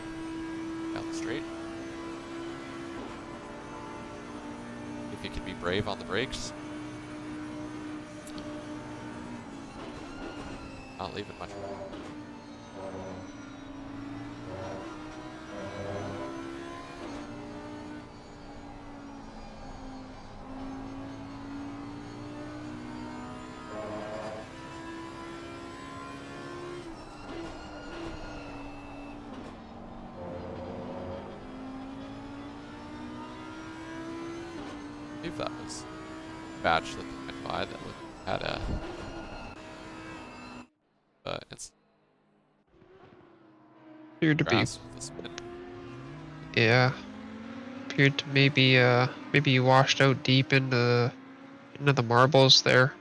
down the straight. If he can be brave on the brakes. Not leaving much room. I believe that was a batch that went by that had a it's Appeared to be, grass with the spin. yeah. Appeared to maybe washed out deep into the marbles there.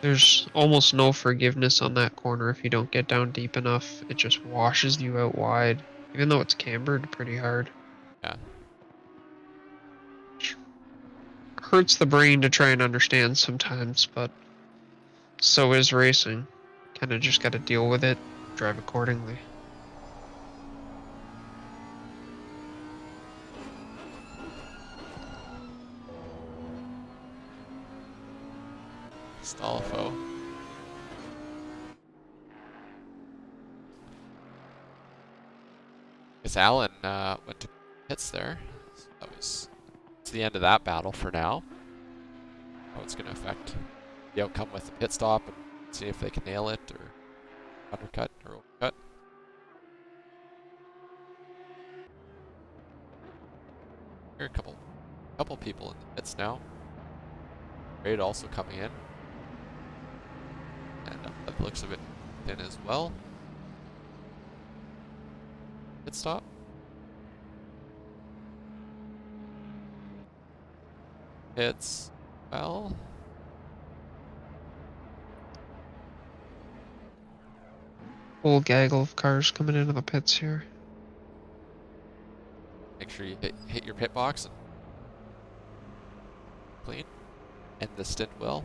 There's almost no forgiveness on that corner if you don't get down deep enough. It just washes you out wide, even though it's cambered pretty hard. Yeah. Hurts the brain to try and understand sometimes, but so is racing. Kind of just got to deal with it, drive accordingly. Astolfo. Because Allen went to pits there. So that was the end of that battle for now. How it's going to affect the outcome with the pit stop and see if they can nail it or undercut or overcut. Here are a couple people in the pits now. Raid also coming in. And by the looks of it, in as well. Pit stop. Hits well. Whole gaggle of cars coming into the pits here. Make sure you hit your pit box and clean. End the stint well.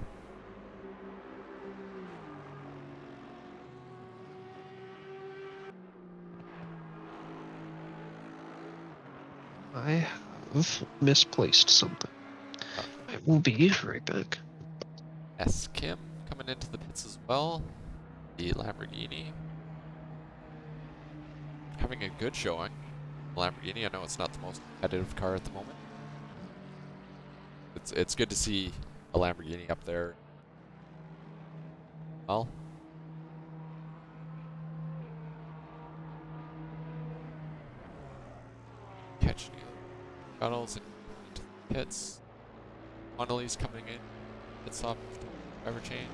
I have misplaced something. I will be right back. S. Kim coming into the pits as well. The Lamborghini. Having a good showing. Lamborghini, I know it's not the most competitive car at the moment. It's good to see a Lamborghini up there. Well. Catching Gunnels into the pits. Connolly's coming in. Pit stop, driver change.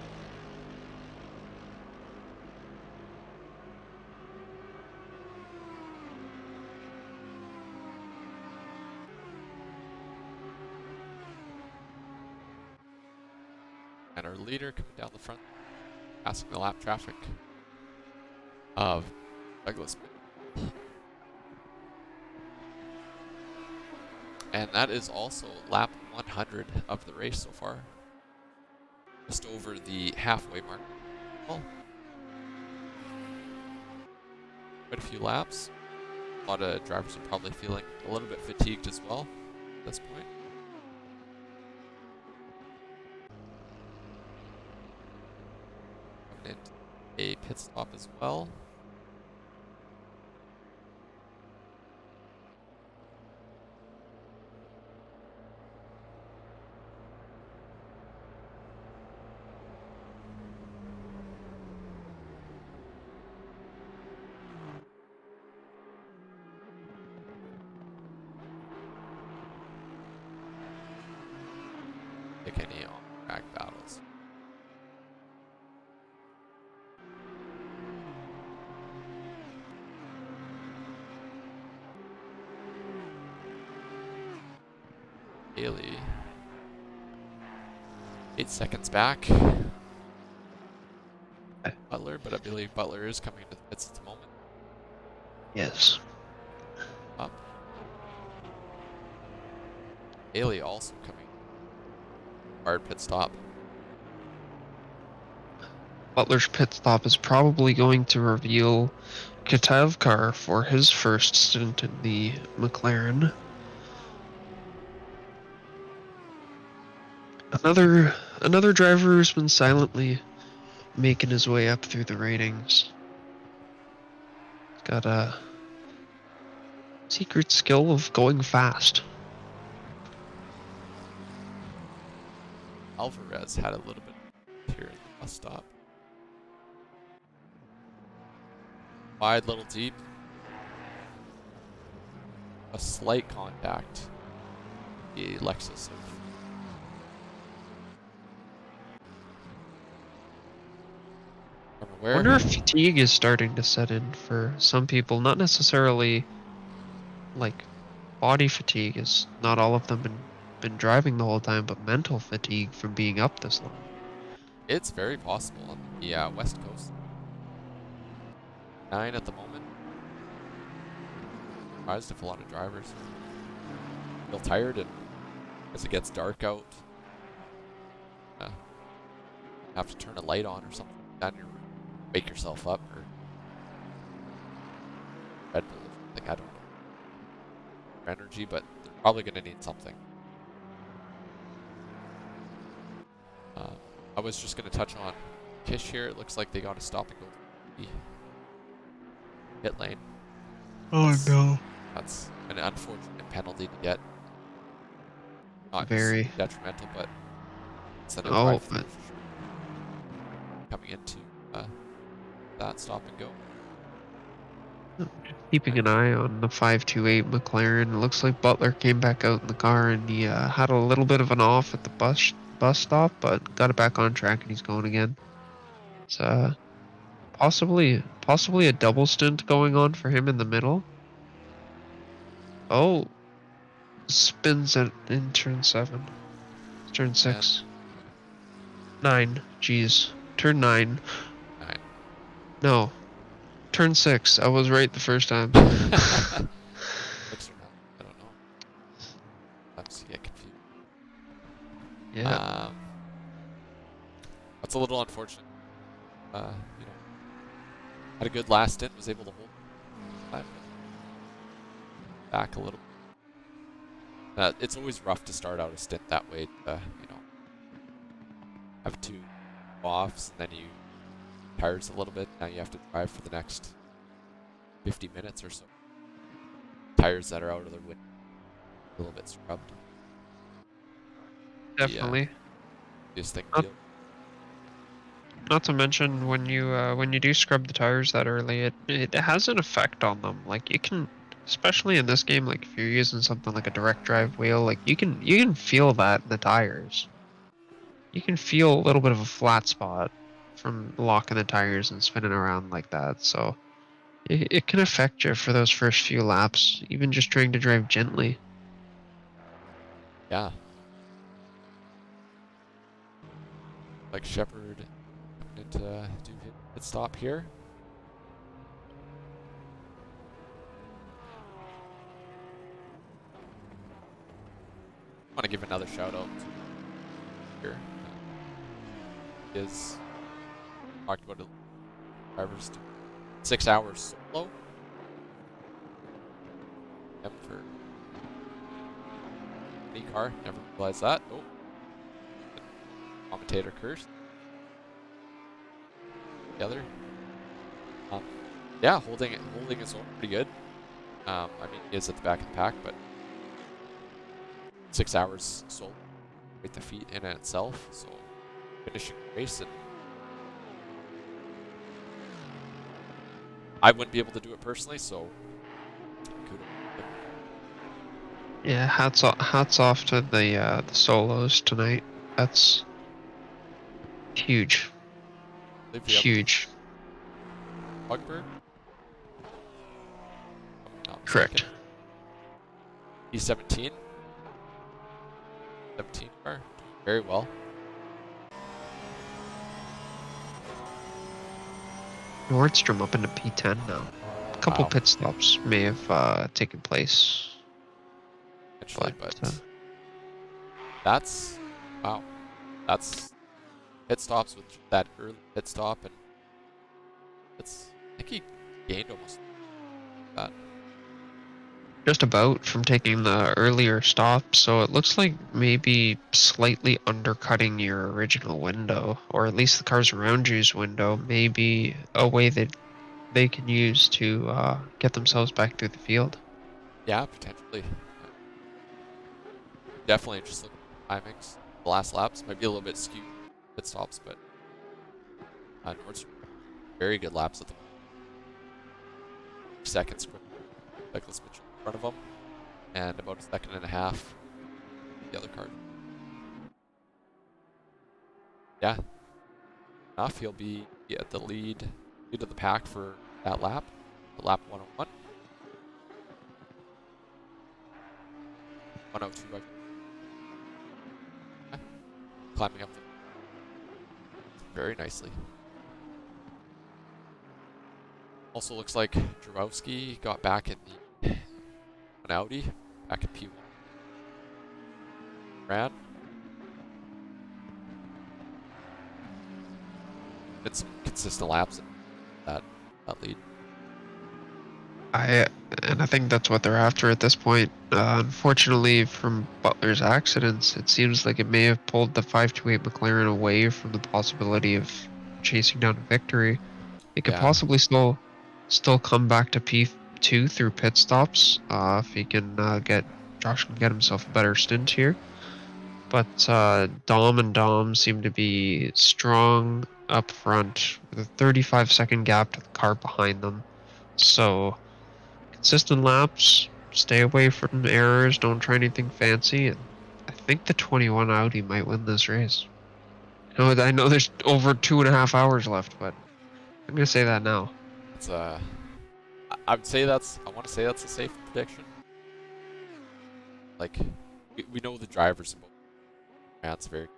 And our leader coming down the front, passing the lap traffic of Douglas. And that is also lap 100 of the race so far. Just over the halfway mark. Well, quite a few laps. A lot of drivers are probably feeling a little bit fatigued as well at this point. Coming into a pit stop as well. Pick any on-track battles. Haley. 8 seconds back. Butler, but I believe Butler is coming into the pits at the moment. Yes. Up. Haley also coming. Hard pit stop. Butler's pit stop is probably going to reveal Katavkar for his first stint in the McLaren. Another driver who's been silently making his way up through the ratings. He's got a secret skill of going fast. Alvarez had a little bit here at the bus stop. Wide, little deep. A slight contact. The Lexus of I wonder if fatigue is starting to set in for some people. Not necessarily like body fatigue, is not all of them been driving the whole time, but mental fatigue from being up this long. It's very possible on the West Coast. 9 at the moment. Surprised if a lot of drivers feel tired, and as it gets dark out, have to turn a light on or something like that, and wake yourself up, or Red Bull or something, I don't know. Energy, but they're probably going to need something. I was just going to touch on Kish here. It looks like they got to stop and go to the pit lane. Oh no. That's an unfortunate penalty to get. Not Very detrimental, but it's an Oh, drive but coming into that stop and go. keeping an eye on the 528 McLaren. It looks like Butler came back out in the car and he had a little bit of an off at the bus stop, but got it back on track and he's going again. It's possibly a double stint going on for him in the middle. Oh, spins in turn 7, turn 6, 9. Jeez, turn 9. 9. No, turn 6. I was right the first time. 6 or 9. I don't know. Sometimes you get confused. Yeah. That's a little unfortunate. Had a good last stint, was able to hold time back a little. It's always rough to start out a stint that way. Have 2 offs, and then you tires a little bit. Now you have to drive for the next 50 minutes or so. Tires that are out of their window, a little bit scrubbed. Definitely. Just think. Not to mention when you do scrub the tires that early, it has an effect on them. Like you can, especially in this game, like if you're using something like a direct drive wheel, like you can feel that in the tires. You can feel a little bit of a flat spot from locking the tires and spinning around like that. So it can affect you for those first few laps, even just trying to drive gently. Yeah. Like Shepard coming into do pit stop here. I want to give another shout out here. Is talked about it, drivers 6 hours solo. Any car, never realized that. Oh, commentator curse. The other. Yeah, holding his own pretty good. I mean, he is at the back of the pack, but 6 hours sold with the feet in itself. So finishing the race, and I wouldn't be able to do it personally. So kudos. Yeah, hats off to the solos tonight. That's huge. Huge. Bugberg. Correct. He's 17 car, doing very well. Nordstrom up into P10 now. A couple pit stops may have taken place. Actually, but that's wow. That's pit stops with that early pit stop, and I think he gained almost that. Just about from taking the earlier stop, so it looks like maybe slightly undercutting your original window, or at least the cars around you's window, maybe a way that they can use to get themselves back through the field. Yeah, potentially. Definitely just looking at timings. The last laps might be a little bit skewed pit stops, but Nordstrom, very good laps at the seconds quick. Douglas Mitchell in front of him, and about a second and a half the other car. Yeah, enough. He'll be at the lead of the pack for that lap, lap 101. 102, climbing up very nicely. Also looks like Drowowski got back in the Audi, back in P1. Ran. Been some consistent laps in that lead. I think that's what they're after at this point. Unfortunately, from Butler's accidents, it seems like it may have pulled the 528 McLaren away from the possibility of chasing down a victory. It could possibly still come back to P2 through pit stops if he can Josh can get himself a better stint here. But Dom and Dom seem to be strong up front with a 35-second gap to the car behind them. So consistent laps, stay away from errors, don't try anything fancy, and I think the 21 Audi might win this race. I know there's over 2.5 hours left, but I'm gonna say that now. It's I would say I want to say that's a safe prediction. Like, we know the drivers in both brands very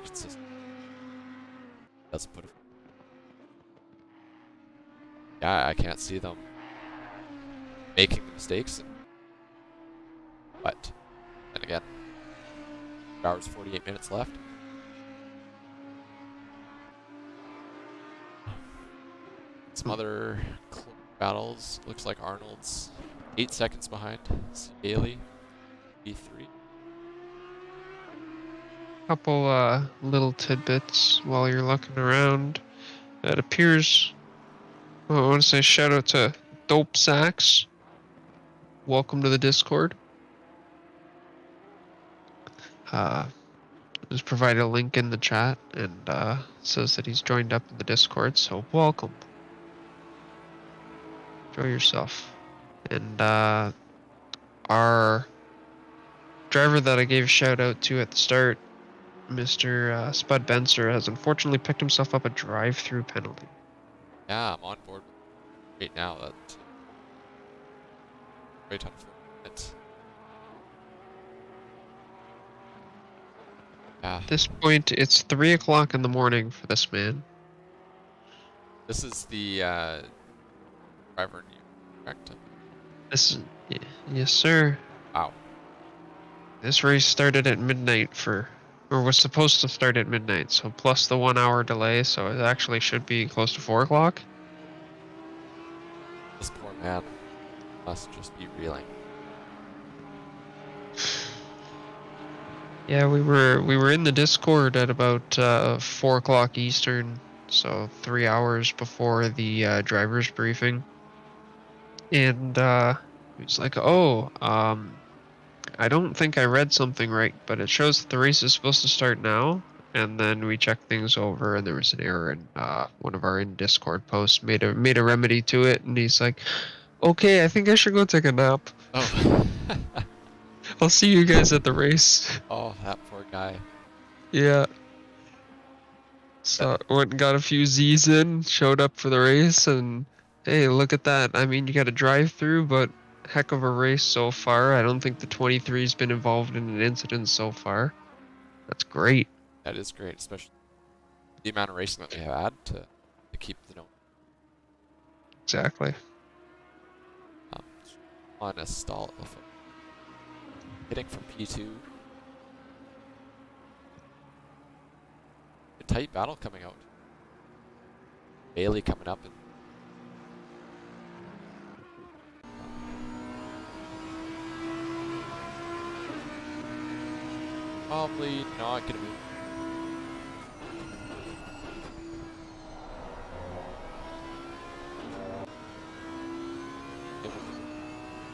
consistent. Doesn't put it. Yeah, I can't see them making the mistakes. But then again, 2 hours 48 minutes left. Some other close battles. Looks like Arnold's 8 seconds behind Daly, B3. Couple little tidbits while you're looking around. It appears, I want to say shout out to Dope Sax. Welcome to the Discord. Just provided a link in the chat and says that he's joined up in the Discord, so welcome. Enjoy yourself. And our driver that I gave a shout out to at the start, Mr. Spud Benser, has unfortunately picked himself up a drive-through penalty. Yeah, I'm on board right now. That great unfortunate. Yeah. At this point, it's 3 o'clock in the morning for this man. This is the driver in you, correct? Yes, sir. Wow. This race started at midnight or was supposed to start at midnight, so plus the 1 hour delay, so it actually should be close to 4 o'clock. This poor man must just be reeling. Yeah, we were in the Discord at about 4 o'clock Eastern, so 3 hours before the driver's briefing, and he was like, "Oh, I don't think I read something right, but it shows that the race is supposed to start now." And then we checked things over, and there was an error in one of our in Discord posts. Made a remedy to it, and he's like, "Okay, I think I should go take a nap. Oh. I'll see you guys at the race." Oh, that poor guy. Yeah. So went and got a few Z's in, showed up for the race, and hey, look at that. I mean, you got a drive-through, but heck of a race so far. I don't think the 23's been involved in an incident so far. That's great. That is great, especially the amount of racing that we have had to keep the note Exactly. on a stall. Hitting from P2. A tight battle coming out. Bailey coming up. And probably not going to be.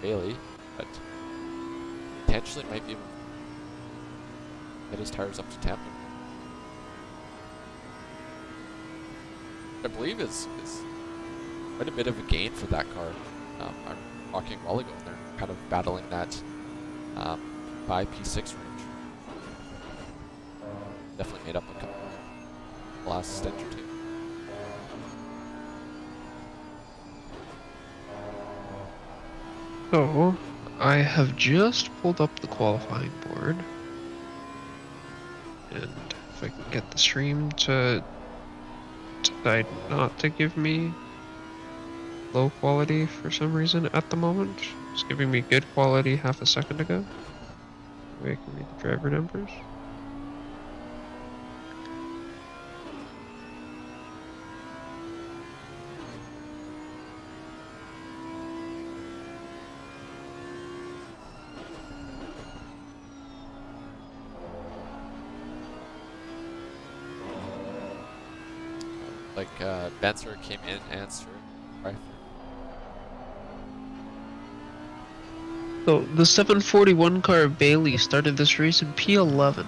Bailey, but potentially might be able to get his tires up to temp. I believe is quite a bit of a gain for that car. I'm talking a while ago, and they're kind of battling that 5P6 range. Definitely made up a couple the last stint or two. So, I have just pulled up the qualifying board. And if I can get the stream to decide not to give me low quality for some reason at the moment. It's giving me good quality half a second ago. Maybe I can read the driver numbers. Like Benzer came in and answered. Right. So the 741 car of Bailey started this race in P11.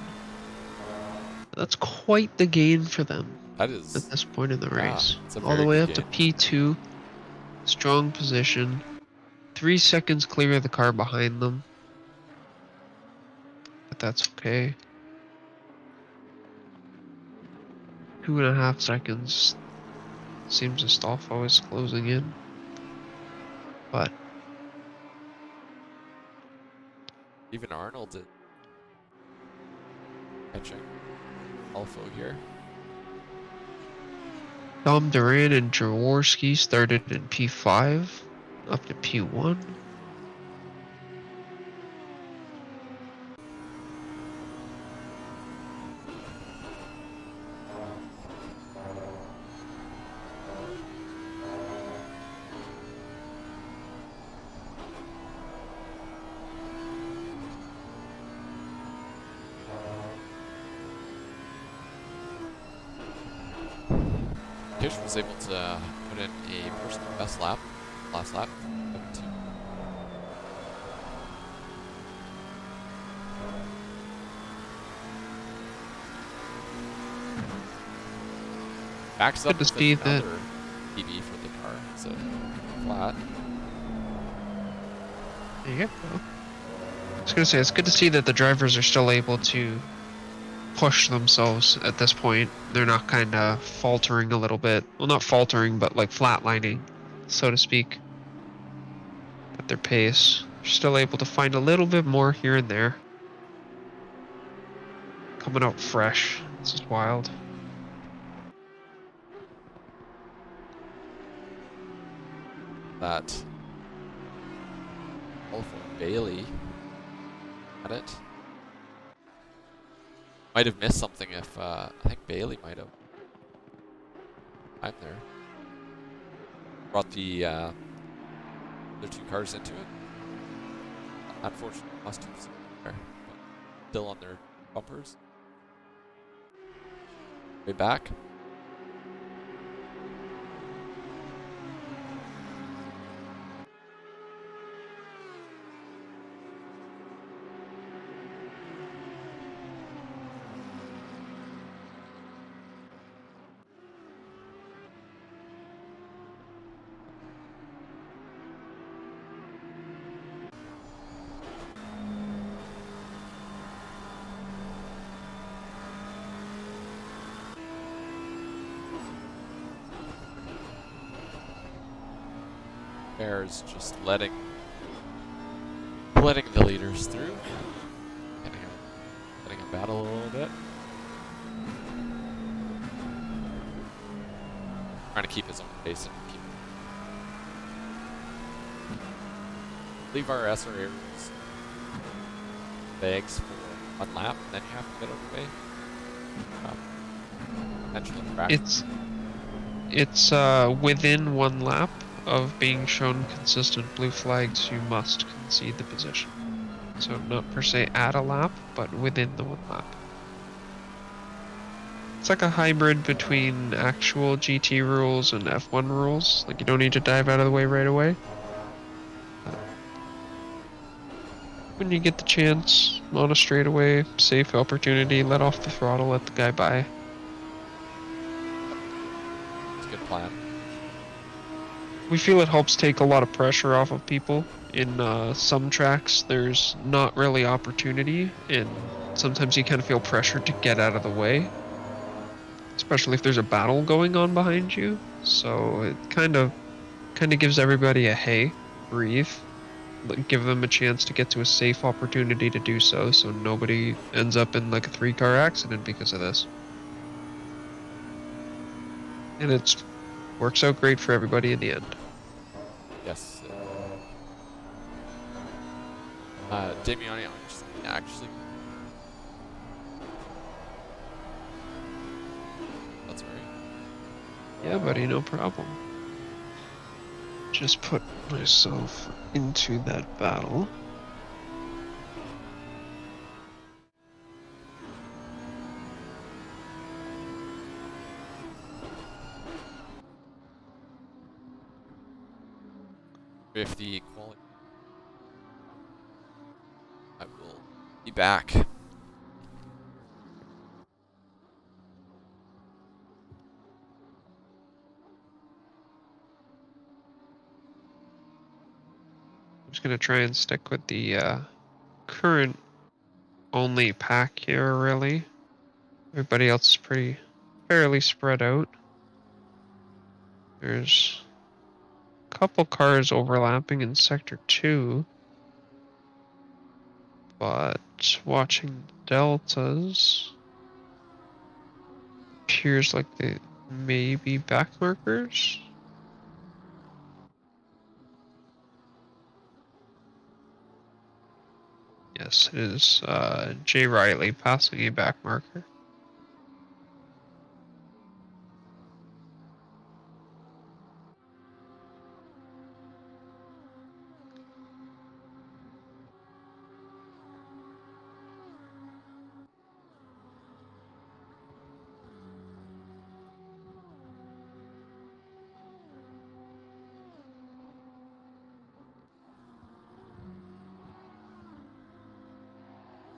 That's quite the gain for them That at is this point in the race. it's a All the very way good up to P2. Strong position. 3 seconds clear of the car behind them. But that's okay. 2.5 seconds. Seems as Astolfo is closing in. But even Arnold did catching Alpha here. Dom Duran and Jaworski started in P5 up to P1. Kish was able to put in a personal best lap, last lap, 7-2. Backs up Good to with see that. another PB for the car, so flat. There you go. I was gonna say, it's good to see that the drivers are still able to push themselves at this point. They're not kind of faltering a little bit. Well, not faltering, but like flatlining, so to speak, at their pace. They're still able to find a little bit more here and there. Coming out fresh. This is wild. That Alpha Bailey had it. Might have missed something if I think Bailey might have. I'm there. Brought the other two cars into it. Unfortunately, lost two there, but still on their bumpers. Way back. Bears just letting the leaders through, letting them battle a little bit. Trying to keep his own pace and keep. Leave our SRA rules bags for one lap, and then you have to get out of the way. Potentially track. It's within one lap of being shown consistent blue flags, you must concede the position. So not per se at a lap, but within the one lap. It's like a hybrid between actual GT rules and F1 rules. Like you don't need to dive out of the way right away. When you get the chance, on a straightaway, safe opportunity, let off the throttle, let the guy by. It's a good plan. We feel it helps take a lot of pressure off of people. In some tracks, there's not really opportunity, and sometimes you kind of feel pressured to get out of the way, especially if there's a battle going on behind you. So it kind of gives everybody a hey, breathe, give them a chance to get to a safe opportunity to do so, so nobody ends up in like a 3-car accident because of this. And it works out great for everybody in the end. Yes. Damiani, actually. That's right. Yeah, buddy, no problem. Just put myself into that battle. If the quality, I will be back. I'm just gonna try and stick with the current only pack here, really. Everybody else is fairly spread out. There's a couple cars overlapping in Sector 2. But watching deltas, appears like they may be back markers. Yes, it is Jay Riley passing a back marker.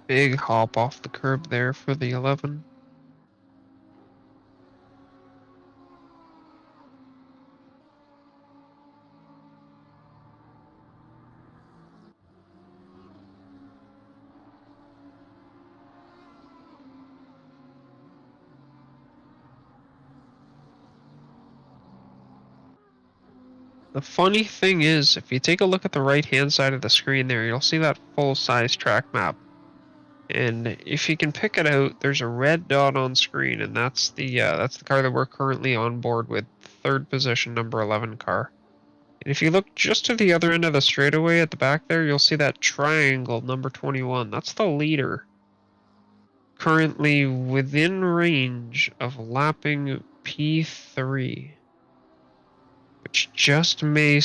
Big hop off the curb there for the 11. The funny thing is, if you take a look at the right-hand side of the screen there, you'll see that full-size track map. And if you can pick it out, there's a red dot on screen, and that's the car that we're currently on board with, third position, number 11 car. And if you look just to the other end of the straightaway at the back there, you'll see that triangle, number 21. That's the leader. Currently within range of lapping P3. Which just may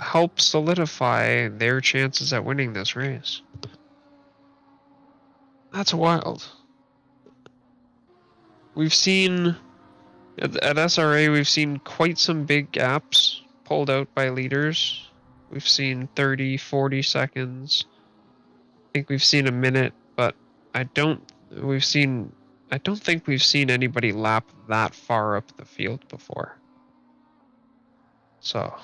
help solidify their chances at winning this race. That's wild. we've seen at SRA, we've seen quite some big gaps pulled out by leaders. We've seen 30, 40 seconds. I think we've seen a minute, but I don't think we've seen anybody lap that far up the field before. So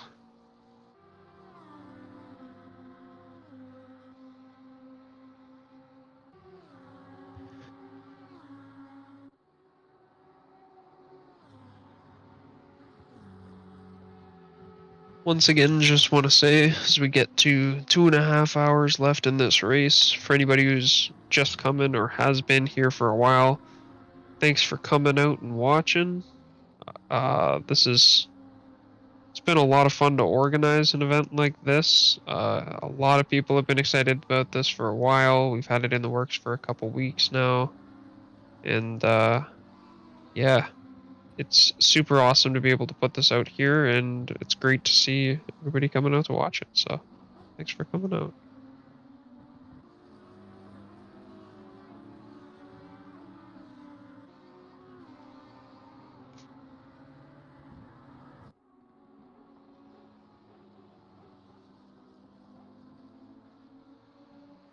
once again, just want to say, as we get to 2.5 hours left in this race, for anybody who's just coming or has been here for a while, thanks for coming out and watching. It's been a lot of fun to organize an event like this. A lot of people have been excited about this for a while. We've had it in the works for a couple weeks now. And yeah, it's super awesome to be able to put this out here, and it's great to see everybody coming out to watch it. So thanks for coming out.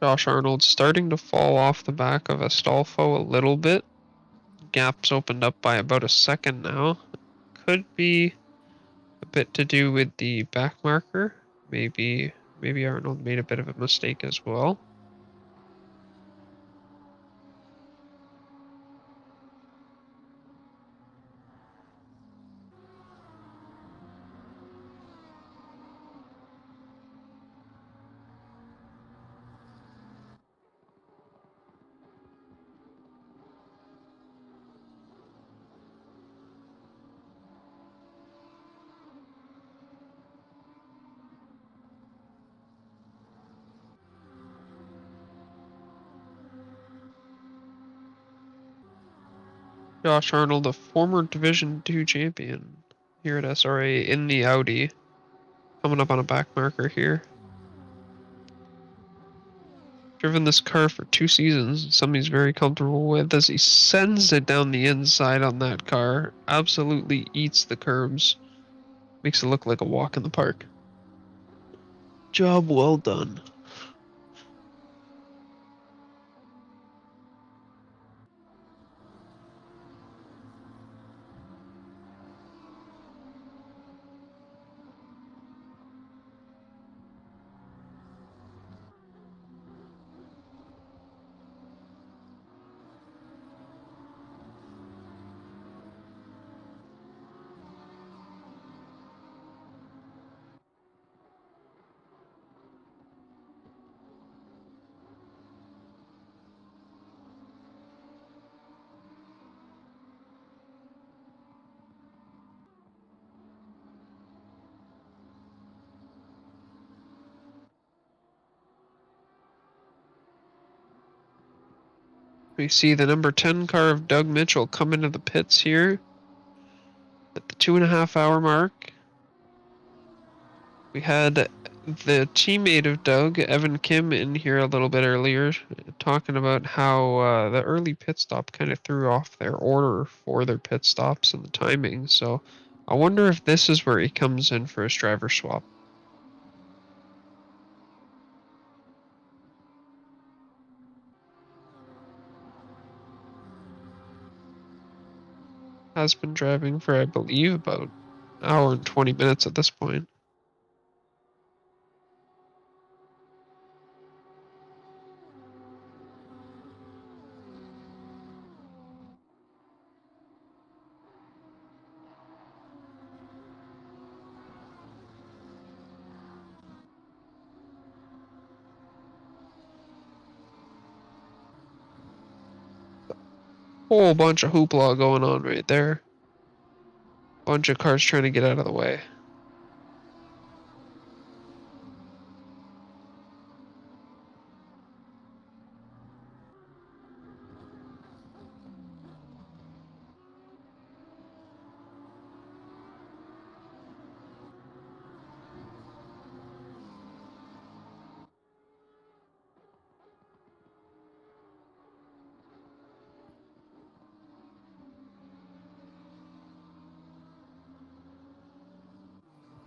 Josh Arnold starting to fall off the back of Astolfo a little bit. Gap's opened up by about a second now. Could be a bit to do with the back marker. Maybe Arnold made a bit of a mistake as well. Josh Arnold, a former Division 2 champion here at SRA in the Audi, coming up on a back marker here. Driven this car for 2 seasons, something he's very comfortable with, as he sends it down the inside on that car. Absolutely eats the curbs. Makes it look like a walk in the park. Job well done. We see the number 10 car of Doug Mitchell come into the pits here at the 2.5 hour mark. We had the teammate of Doug, Evan Kim, in here a little bit earlier, talking about how the early pit stop kind of threw off their order for their pit stops and the timing. So I wonder if this is where he comes in for his driver swap. Has been driving for, I believe, about an hour and 20 minutes at this point. Whole bunch of hoopla going on right there. Bunch of cars trying to get out of the way.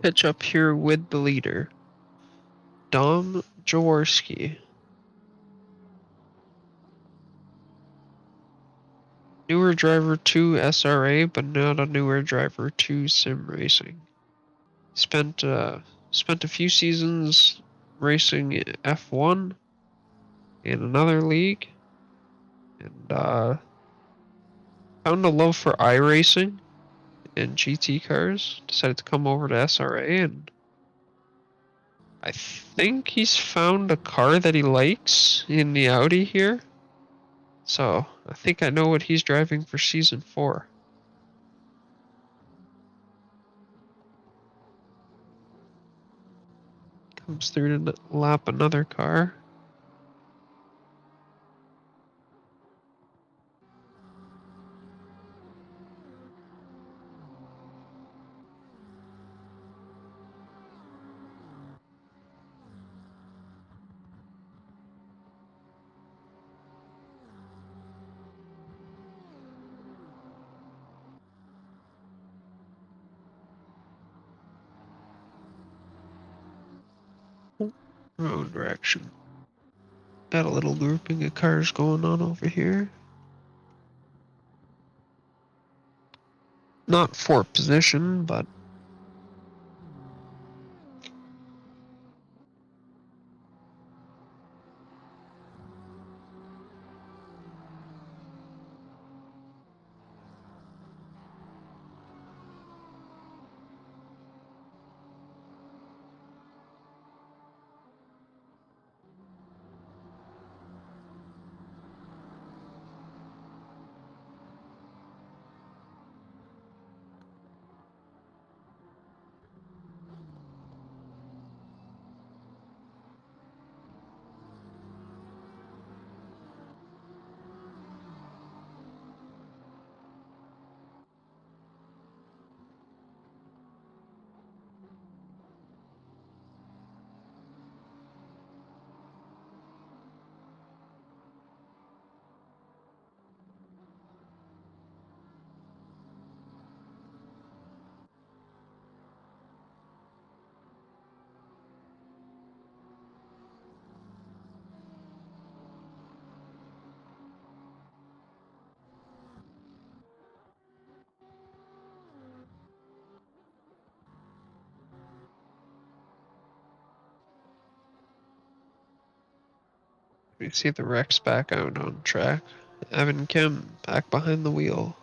pitch up here with the leader, Dom Jaworski. Newer driver to SRA, but not a newer driver to sim racing. Spent a few seasons racing F1 in another league, and found a love for iRacing and GT cars. Decided to come over to SRA, and I think he's found a car that he likes in the Audi here. So I think I know what he's driving for season 4. Comes through to lap another car. Wrong direction. Got a little grouping of cars going on over here. Not for position, but we see the Rex back out on track. Evan Kim back behind the wheel.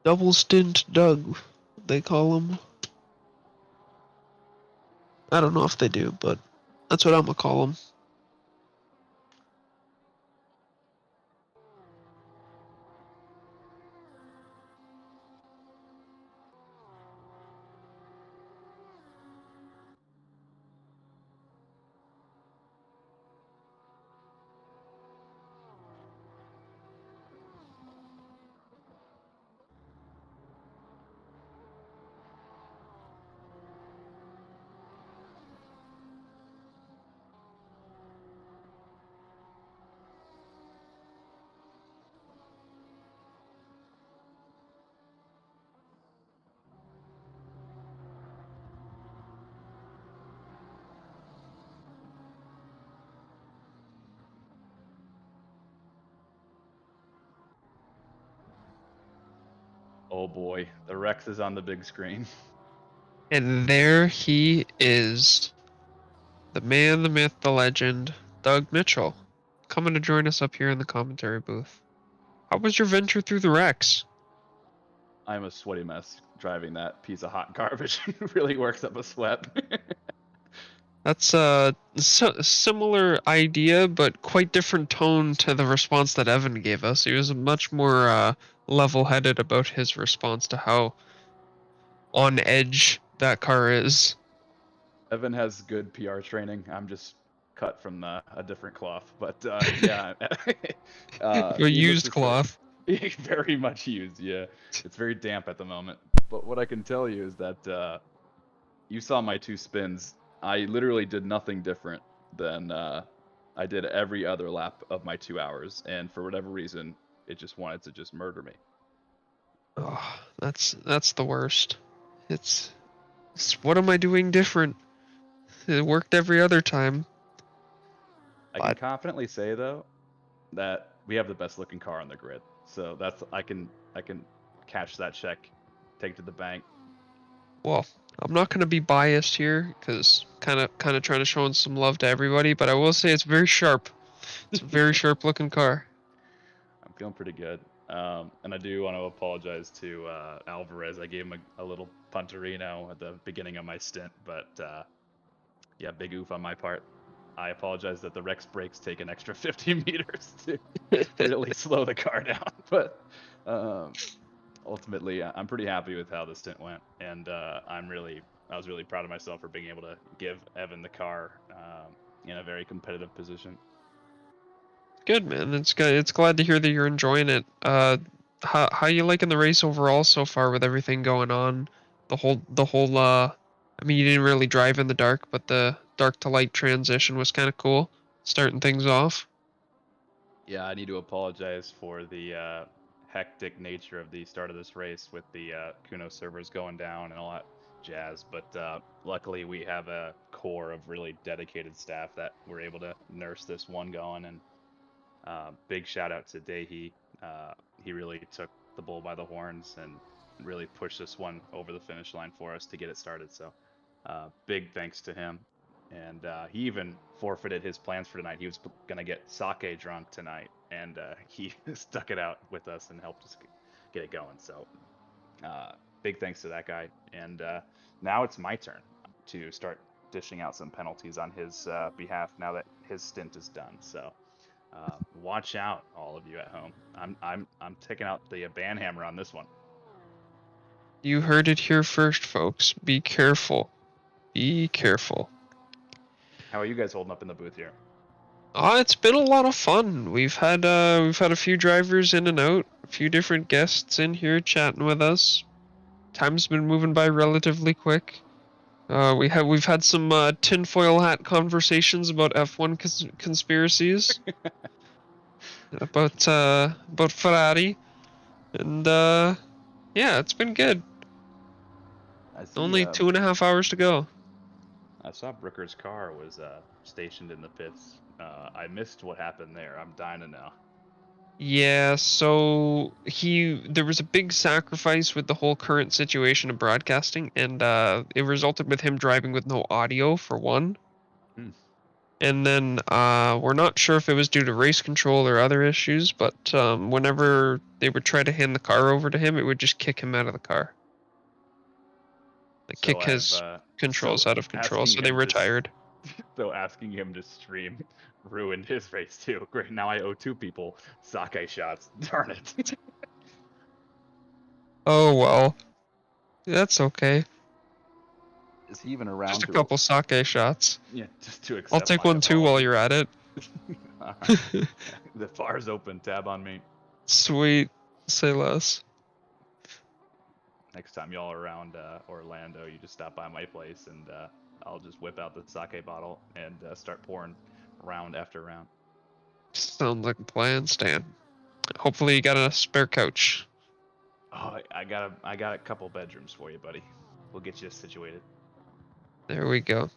Double stint Doug, they call him. I don't know if they do, but that's what I'm gonna call him. Oh boy, the Rex is on the big screen. And there he is. The man, the myth, the legend, Doug Mitchell, coming to join us up here in the commentary booth. How was your venture through the Rex? I'm a sweaty mess driving that piece of hot garbage. It really works up a sweat. That's a similar idea, but quite different tone to the response that Evan gave us. He was much more level-headed about his response to how on edge that car is. Evan has good PR training. I'm just cut from a different cloth, but yeah, A needless used to say- cloth. very much used. Yeah, it's very damp at the moment. But what I can tell you is that you saw my 2 spins. I literally did nothing different than I did every other lap of my 2 hours, and for whatever reason, it just wanted to just murder me. Oh, that's the worst. It's what am I doing different? It worked every other time. I can confidently say though that we have the best looking car on the grid. So that's I can cash that check, take it to the bank. Well, I'm not going to be biased here because kind of trying to show some love to everybody, but I will say it's very sharp. It's a very sharp looking car. I'm feeling pretty good. And I do want to apologize to Alvarez. I gave him a little punterino at the beginning of my stint, but yeah, big oof on my part. I apologize that the Rex brakes take an extra 50 meters to really slow the car down, but ultimately, I'm pretty happy with how the stint went, and I was really proud of myself for being able to give Evan the car in a very competitive position. Good, man. It's good. It's glad to hear that you're enjoying it. How you liking the race overall so far with everything going on? The whole. I mean, you didn't really drive in the dark, but the dark to light transition was kind of cool, starting things off. Yeah, I need to apologize for the hectic nature of the start of this race with the Kuno servers going down and all that jazz. But luckily, we have a core of really dedicated staff that were able to nurse this one going. And big shout out to Dehi. He really took the bull by the horns and really pushed this one over the finish line for us to get it started. So big thanks to him. And he even forfeited his plans for tonight. He was going to get sake drunk tonight, and he stuck it out with us and helped us get it going. So big thanks to that guy. And now it's my turn to start dishing out some penalties on his behalf now that his stint is done. So watch out, all of you at home. I'm taking out the banhammer on this one. You heard it here first, folks. Be careful. Be careful. How are you guys holding up in the booth here? It's been a lot of fun. We've had a few drivers in and out, a few different guests in here chatting with us. Time's been moving by relatively quick. We've had some tinfoil hat conversations about F1 conspiracies, about Ferrari, and yeah, it's been good. I see. Only 2.5 hours to go. I saw Brooker's car was stationed in the pits. I missed what happened there. I'm dying to know. Yeah, so there was a big sacrifice with the whole current situation of broadcasting, and it resulted with him driving with no audio for one. Hmm. And then we're not sure if it was due to race control or other issues, but whenever they would try to hand the car over to him, it would just kick him out of the car. Like So kick I've his controls out of control, asking so they him retired. so asking him to stream ruined his race too. Great. Now I owe two people sake shots. Darn it. Oh well, that's okay. Is he even around Just a to? couple sake shots. Yeah, just to accept. I'll take my one too while apology. you're at it. All right. The bar's open. Tab on me. Sweet. Say less. Next time y'all are around Orlando, you just stop by my place and I'll just whip out the sake bottle and start pouring round after round. Sounds like a plan, Stan. Hopefully you got a spare couch. Oh, I got a couple bedrooms for you, buddy. We'll get you situated. There we go.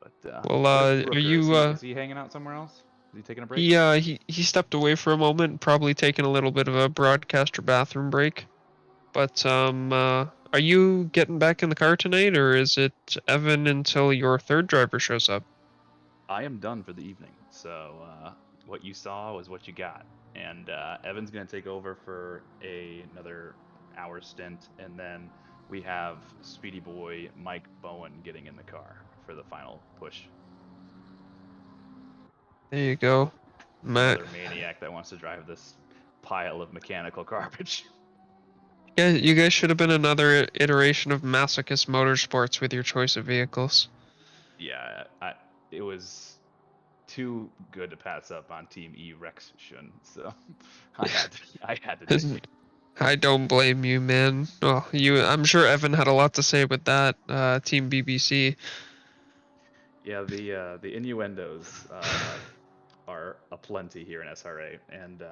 But Well, where's are Brooker? you? Is he hanging out somewhere else? Is he taking a break? He stepped away for a moment, probably taking a little bit of a broadcaster bathroom break. But are you getting back in the car tonight, or is it Evan until your third driver shows up? I am done for the evening. So what you saw was what you got. And Evan's going to take over for another hour stint. And then we have Speedy Boy Mike Bowen getting in the car for the final push. There you go, Matt. Another maniac that wants to drive this pile of mechanical garbage. Yeah, you guys should have been another iteration of Masochist Motorsports with your choice of vehicles. Yeah, it was too good to pass up on Team E Rex Shun, so I had to take it. I don't blame you, man. Oh, I'm sure Evan had a lot to say with that, Team BBC. Yeah, the innuendos are aplenty here in SRA, and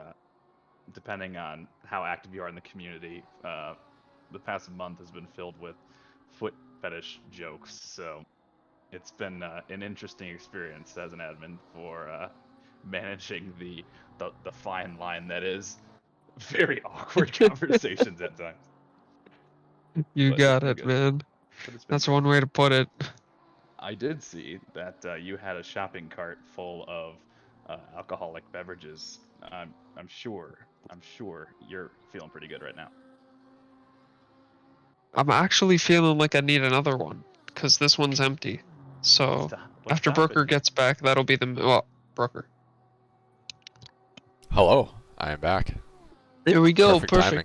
depending on how active you are in the community, the past month has been filled with foot fetish jokes. So it's been an interesting experience as an admin for managing the fine line that is very awkward conversations at times. You But it's got been it, good. man. But it's been That's good. one way to put it. I did see that you had a shopping cart full of alcoholic beverages. I'm sure you're feeling pretty good right now. I'm actually feeling like I need another one because this one's empty. So What's after stopping Brooker you? gets back, that'll be the Brooker. Hello, I am back. There we go. Perfect timing.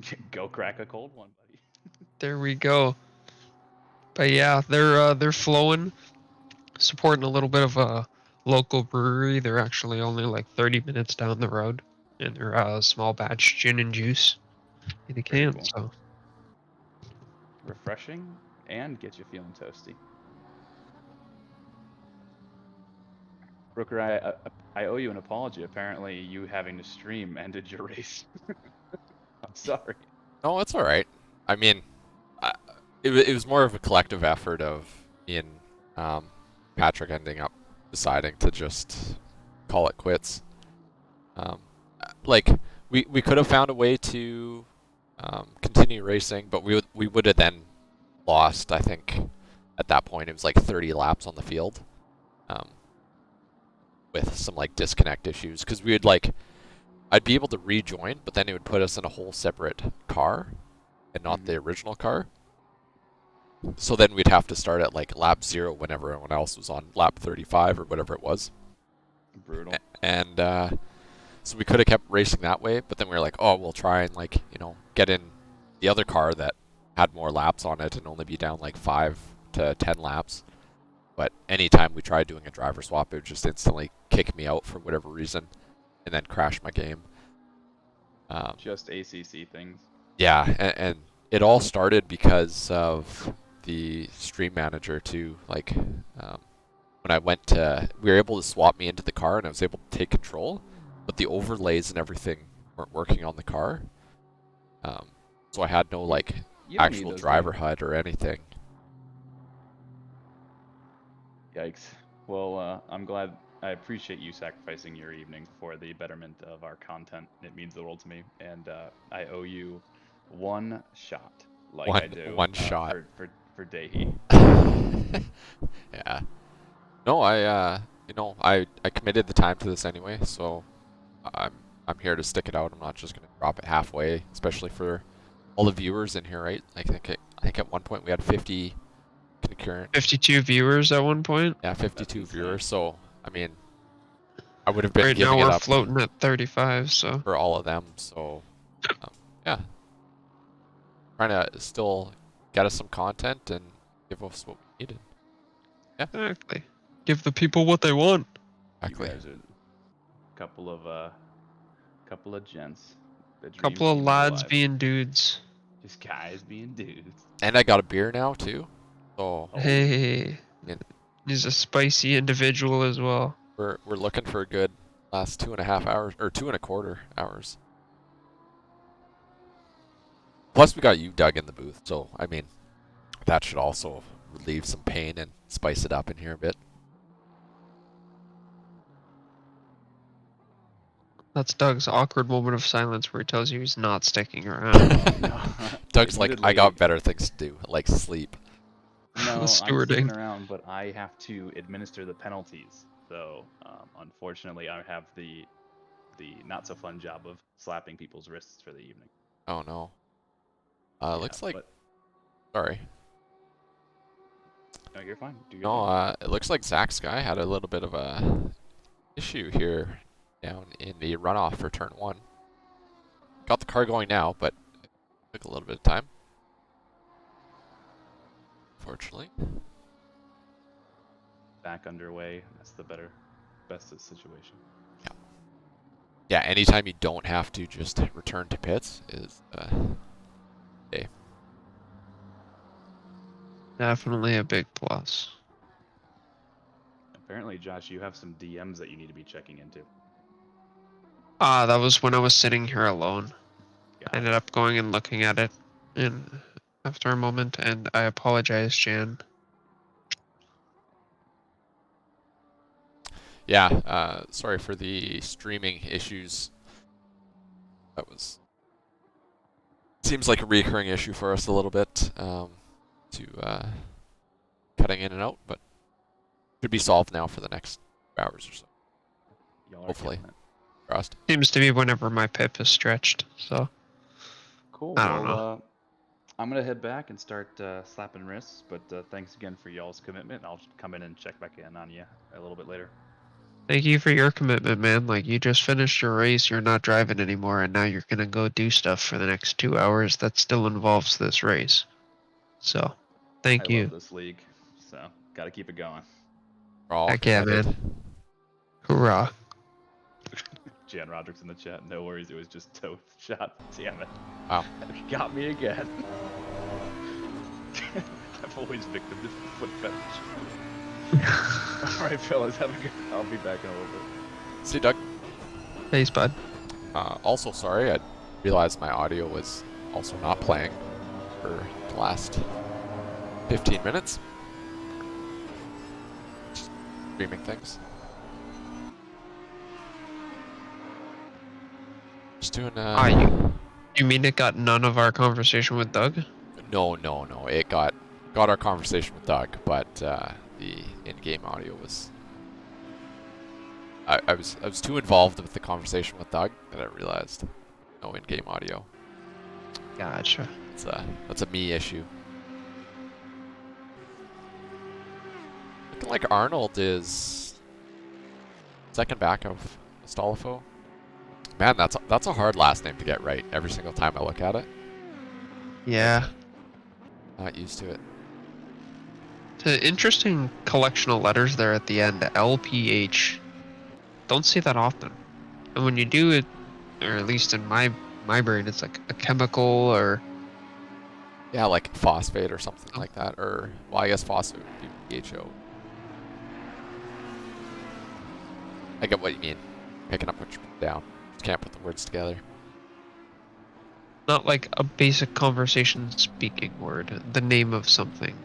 Perfect. Go crack a cold one, buddy. There we go. But yeah, they're flowing, supporting a little bit of a local brewery. They're actually only like 30 minutes down the road, and they're small batch gin and juice in a Very can. cool. So Refreshing and get you feeling toasty. Brooker, I owe you an apology. Apparently, you having to stream ended your race. I'm sorry. No, it's all right. I mean, it was more of a collective effort of me and Patrick ending up deciding to just call it quits. Like we could have found a way to continue racing, but we would have then lost. I think at that point it was like 30 laps on the field, with some like disconnect issues because we would like I'd be able to rejoin, but then it would put us in a whole separate car and not the original car. So then we'd have to start at like lap 0 when everyone else was on lap 35 or whatever it was. Brutal. And so we could have kept racing that way, but then we were like, oh, we'll try and like, get in the other car that had more laps on it and only be down like 5 to 10 laps. But anytime we tried doing a driver swap, it would just instantly kick me out for whatever reason and then crash my game. Just ACC things. Yeah, and it all started because of the stream manager too. Like, when I went to, we were able to swap me into the car and I was able to take control, but the overlays and everything weren't working on the car. So I had no like You don't need actual those, driver dude. HUD or anything. Yikes. Well, I'm glad. I appreciate you sacrificing your evening for the betterment of our content. It means the world to me, and I owe you one shot, like I do One shot. for Dahi. Yeah. No, I committed the time to this anyway, so I'm here to stick it out. I'm not just gonna drop it halfway, especially for all the viewers in here, right? I think at one point we had 50 concurrent. 52 viewers at one point. Yeah, 52 viewers. So I mean, I would have been Right now giving it we're up floating at 35. So for all of them. So yeah, trying to still get us some content and give us what we needed. Yeah, exactly. Give the people what they want. exactly. You guys are a couple of gents. The dreams Couple of came lads alive. being dudes. Just guys being dudes. And I got a beer now too. So Oh. Hey, yeah, he's a spicy individual as well. we're looking for a good last 2.5 hours or 2.25 hours. Plus we got you Doug in the booth, so I mean that should also relieve some pain and spice it up in here a bit. That's Doug's awkward moment of silence where he tells you he's not sticking around. No, Doug's like, I admittedly- got better things to do, like sleep. No, I'm Stewarding. sticking around, but I have to administer the penalties. So, unfortunately, I have the not so fun job of slapping people's wrists for the evening. Oh no. Yeah, Looks like. but- Sorry. No, you're fine. Do your No, thing. it looks like Zach's guy had a little bit of a issue here down in the runoff for turn 1. Got the car going now, but it took a little bit of time. Unfortunately. Back underway. That's the best situation. Yeah, anytime you don't have to just return to pits is day. Definitely a big plus. Apparently, Josh, you have some DMs that you need to be checking into. That was when I was sitting here alone. I Got ended it. up going and looking at it after a moment, and I apologize, Jan. Yeah, sorry for the streaming issues. That was seems like a recurring issue for us a little bit, to cutting in and out, but should be solved now for the next 2 hours or so. Y'all are Hopefully. killing it. Trust. Seems to be whenever my pip is stretched, so Cool. I don't know. Well, I'm gonna head back and start slapping wrists. But thanks again for y'all's commitment. I'll come in and check back in on you a little bit later. Thank you for your commitment, man. Like, you just finished your race, you're not driving anymore, and now you're gonna go do stuff for the next 2 hours that still involves this race. So, thank I you. love this league, so gotta keep it going. We're all Heck yeah, committed. man. Hurrah. Jan Roderick's in the chat. No worries, it was just toe shot. Damn it. Wow. Got me again. I've always victim to foot fetish. Alright, fellas, have a good. I'll be back in a little bit. See, Doug. Thanks, bud. Also, sorry, I realized my audio was also not playing for the last 15 minutes. Streaming things. Just doing, You mean it got none of our conversation with Doug? No. It got our conversation with Doug, but the in-game audio was. I was too involved with the conversation with Doug that I realized no in-game audio. Gotcha. That's a me issue. Looking like Arnold is second back of Astolfo. Man, that's a hard last name to get right every single time I look at it. Yeah. Not used to it. It's an interesting collection of letters there at the end. LPH. Don't see that often. And when you do it, or at least in my brain, it's like a chemical or... Yeah, like phosphate or something like that. Or, well, I guess phosphate would be PHO. I get what you mean. Picking up what you put down. Just can't put the words together. Not like a basic conversation speaking word. The name of something.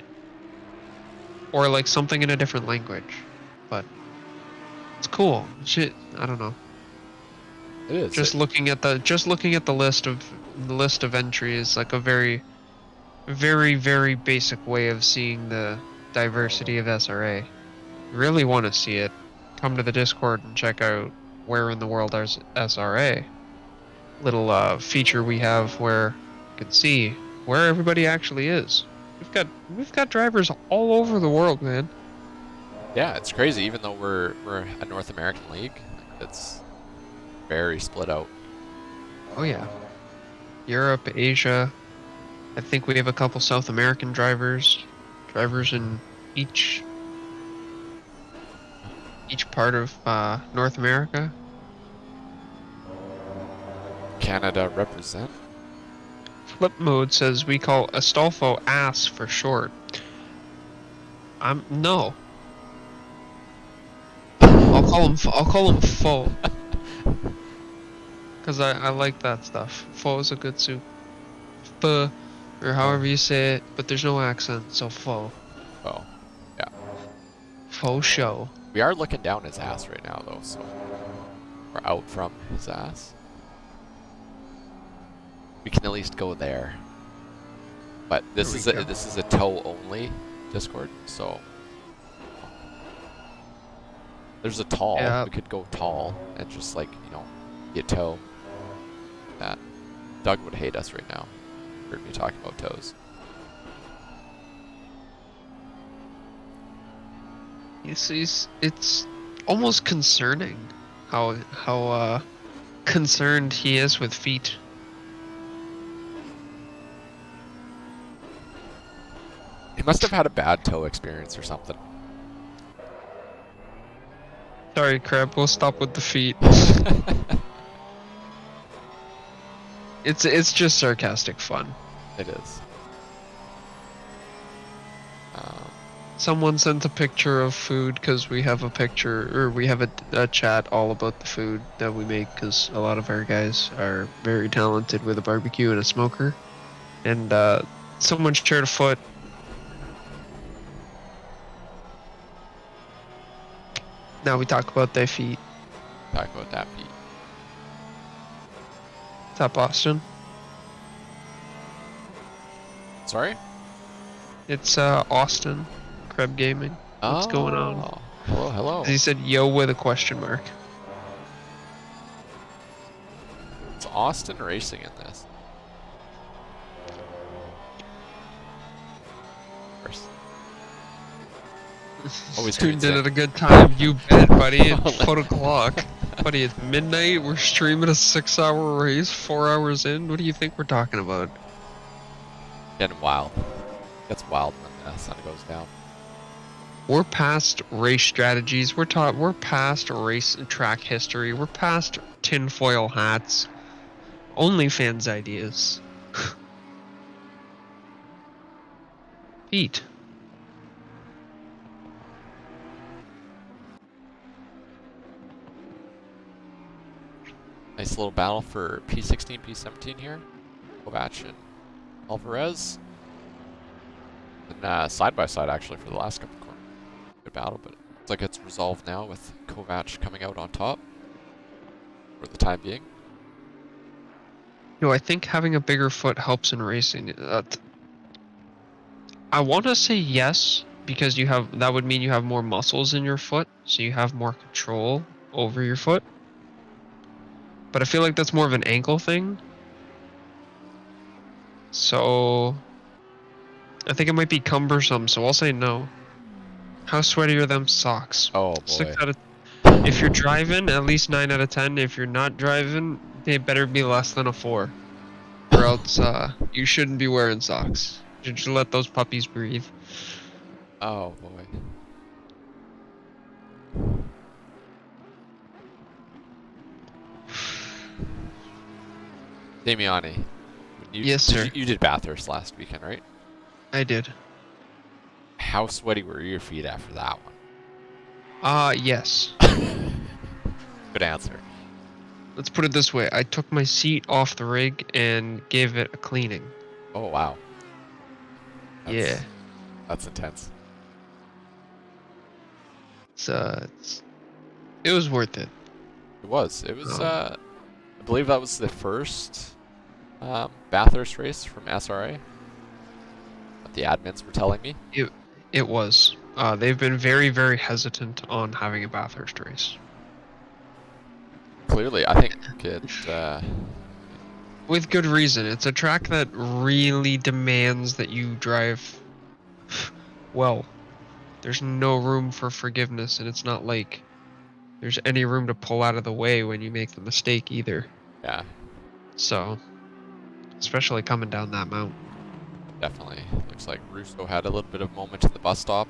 Or like something in a different language. But it's cool. Shit, I don't know. It is. Just looking at the list of entries, like a very, very, very basic way of seeing the diversity of SRA. Really want to see it? Come to the Discord and check out Where in the World is SRA. Little feature we have where you can see where everybody actually is. We've got drivers all over the world, man. Yeah, it's crazy. Even though we're a North American league, it's very split out. Oh yeah. Europe, Asia. I think we have a couple South American drivers in each part of North America. Canada represent. Flip Mode says we call Astolfo ass for short. No. I'll call him faux. Cause I like that stuff. Faux is a good soup. Pho, or however you say it, but there's no accent, so faux. Oh, yeah. Faux show. We are looking down his ass right now, though, so we're out from his ass. We can at least go there. But this is a tow only Discord, so there's a tall. Yeah. We could go tall and just get tow. That Doug would hate us right now. Heard me talking about tows. It's almost concerning how concerned he is with feet. He must have had a bad tow experience or something. Sorry, Crab, we'll stop with the feet. It's just sarcastic fun. It is. Someone sent a picture of food because we have a picture, or we have a chat all about the food that we make because a lot of our guys are very talented with a barbecue and a smoker. And someone shared a foot. Now we talk about their feet. Talk about that, Pete. Is that Boston? Sorry? It's Austin, Krebs Gaming. What's going on? Oh, hello, hello. He said yo with a question mark. It's Austin racing in this. Of course. Always Tuned tunes in in. at a good time. You bet, buddy. Put a clock. Buddy, it's midnight. We're streaming a 6-hour race, 4 hours in. What do you think we're talking about? Getting wild. Gets wild when the sun goes down. We're past race strategies. We're past race and track history. We're past tinfoil hats. OnlyFans ideas. Pete. Nice little battle for P16, P17 here. Kovac and Alvarez. And side by side actually for the last couple of corners. Good battle, but looks like it's resolved now with Kovac coming out on top for the time being. I think having a bigger foot helps in racing. I want to say yes, because that would mean you have more muscles in your foot, so you have more control over your foot. But I feel like that's more of an ankle thing. So I think it might be cumbersome, so I'll say no. How sweaty are them socks? Oh boy. 6 out of... If you're driving, at least 9 out of 10. If you're not driving, they better be less than a 4. Or else you shouldn't be wearing socks. You should let those puppies breathe. Oh boy. Damiani. Yes, sir. You did Bathurst last weekend, right? I did. How sweaty were your feet after that one? Yes. Good answer. Let's put it this way. I took my seat off the rig and gave it a cleaning. Oh wow. Yeah. That's intense. It was worth it. It was. It was. I believe that was the first Bathurst race from SRA. What the admins were telling me. It was. They've been very, very hesitant on having a Bathurst race. Clearly, I think it. With good reason. It's a track that really demands that you drive well. There's no room for forgiveness, and it's not like there's any room to pull out of the way when you make the mistake either. Yeah. So, especially coming down that mountain. Definitely. Looks like Russo had a little bit of moment in the bus stop.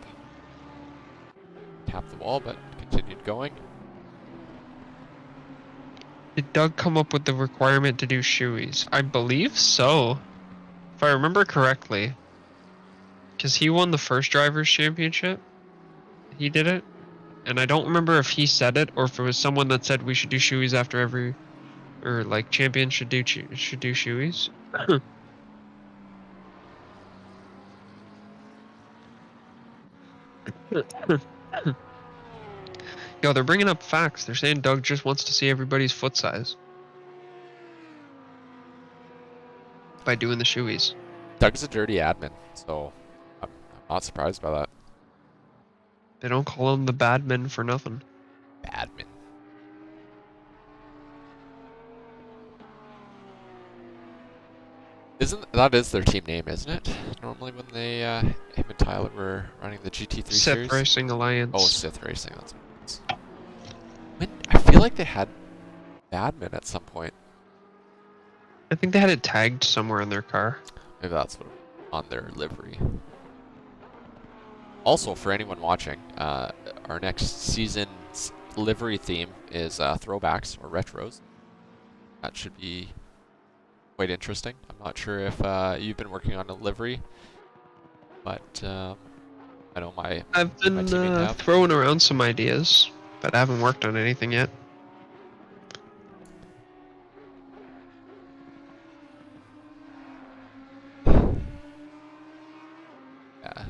Tapped the wall, but continued going. Did Doug come up with the requirement to do shoeies? I believe so. If I remember correctly. Because he won the first Drivers' Championship. He did it. And I don't remember if he said it or if it was someone that said we should do shoeies after every... Or like champions should do shoeies. Yo, they're bringing up facts. They're saying Doug just wants to see everybody's foot size. By doing the shoeies. Doug's a dirty admin, so I'm not surprised by that. They don't call him the Badman for nothing. Badman. That is their team name, isn't it? Normally when they him and Tyler were running the GT3 Sith series. Racing Alliance. Oh, Sith Racing. That's what it is. I feel like they had Badman at some point. I think they had it tagged somewhere in their car. Maybe that's what on their livery. Also, for anyone watching, our next season's livery theme is throwbacks or retros. That should be quite interesting. I'm not sure if you've been working on a livery, but I know my I've been teammate have. throwing around some ideas, but I haven't worked on anything yet. Yeah.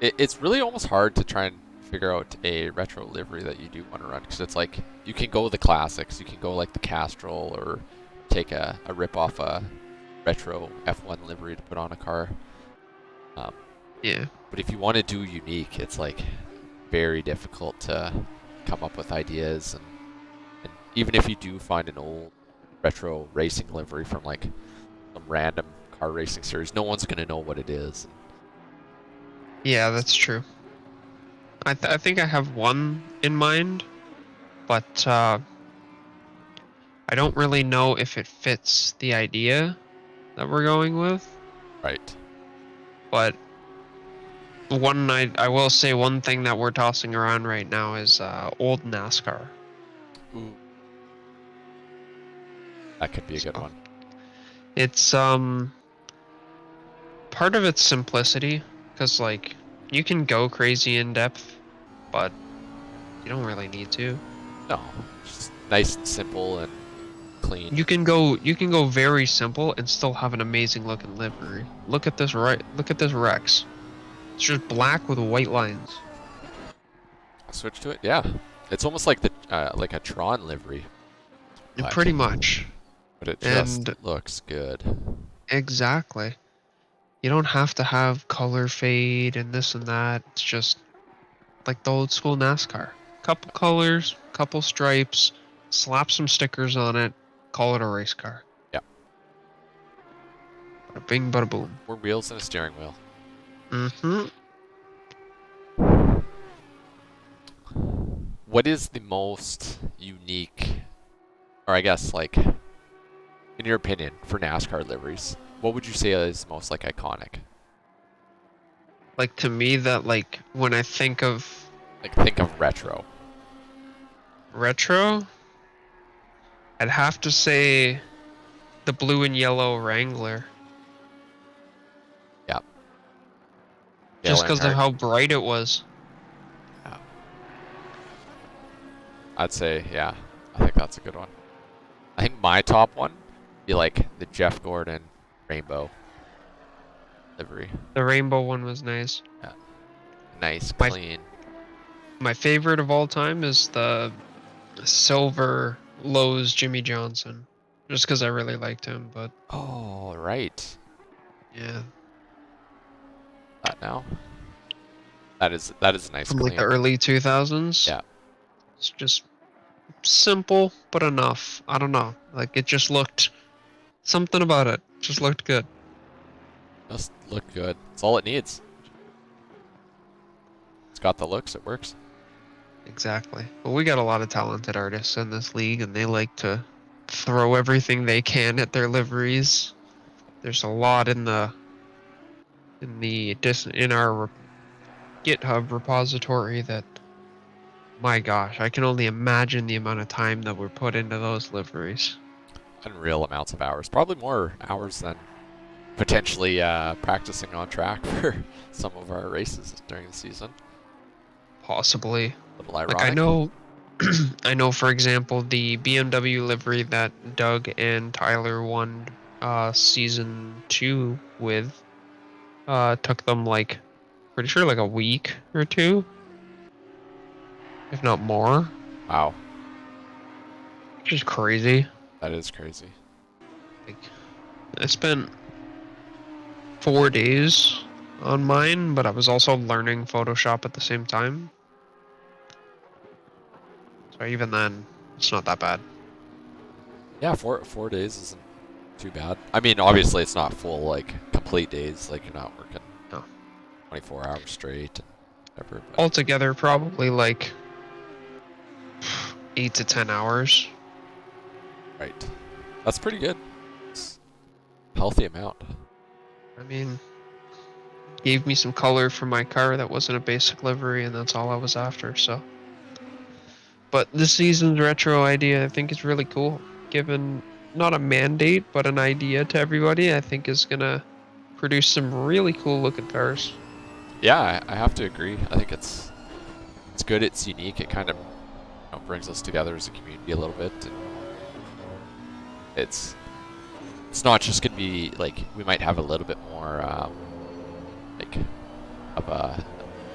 It's really almost hard to try and figure out a retro livery that you do want to run, because it's like you can go the classics, you can go like the Castrol, or take a rip off a retro F1 livery to put on a car. Yeah. But if you want to do unique, it's like very difficult to come up with ideas, and even if you do find an old retro racing livery from like some random car racing series, no one's gonna know what it is. Yeah, that's true. I think I have one in mind, but I don't really know if it fits the idea that we're going with. Right. But I will say one thing that we're tossing around right now is old NASCAR. Ooh. That could be a good one. It's part of its simplicity, because like you can go crazy in depth, but you don't really need to. No, just nice and simple and clean. You can go very simple and still have an amazing looking livery. Look at this Rex. It's just black with white lines. Switch to it. Yeah, it's almost like the like a Tron livery. Pretty much. But it just looks good. Exactly. You don't have to have color fade and this and that. It's just like the old school NASCAR. Couple colors, couple stripes, slap some stickers on it, call it a race car. Yeah. Bada bing, bada boom. 4 wheels and a steering wheel. Mm-hmm. What is the most unique, or I guess like, in your opinion, for NASCAR liveries, what would you say is most like iconic? Like to me, that like when I think of retro. Retro, I'd have to say the blue and yellow Wrangler. Yep. Just because of how bright it was. Yeah. I'd say, yeah, I think that's a good one. I think my top one would be like the Jeff Gordon rainbow livery. The rainbow one was nice. Yeah. Nice, clean. My favorite of all time is the silver Lowe's Jimmy Johnson. Just because I really liked him, but... Oh, right. Yeah. That now. That is nice. From like the early 2000s. Yeah. It's just simple, but enough. I don't know. Like it just looked... Something about it just looked good. Just look good. That's all it needs. It's got the looks, it works. Exactly. But we got a lot of talented artists in this league, and they like to throw everything they can at their liveries. There's a lot in our GitHub repository that, my gosh, I can only imagine the amount of time that were put into those liveries. Unreal amounts of hours. Probably more hours than potentially practicing on track for some of our races during the season. Possibly. A little ironic. Like I know, for example, the BMW livery that Doug and Tyler won season 2 with took them like pretty sure like a week or 2, if not more. Wow. Which is crazy. That is crazy. Like, I spent 4 days on mine, but I was also learning Photoshop at the same time. So even then, it's not that bad. Yeah, 4 days isn't too bad. I mean, obviously it's not full, like, complete days. Like, you're not working 24 hours straight and whatever. But... Altogether, probably like 8 to 10 hours. Right. That's pretty good. It's a healthy amount. I mean, gave me some color for my car that wasn't a basic livery, and that's all I was after, so. But this season's retro idea, I think, is really cool. Given not a mandate, but an idea to everybody, I think is gonna produce some really cool looking cars. Yeah, I have to agree. I think it's good. It's unique. It kind of brings us together as a community a little bit. And it's not just gonna be like we might have a little bit more like of a,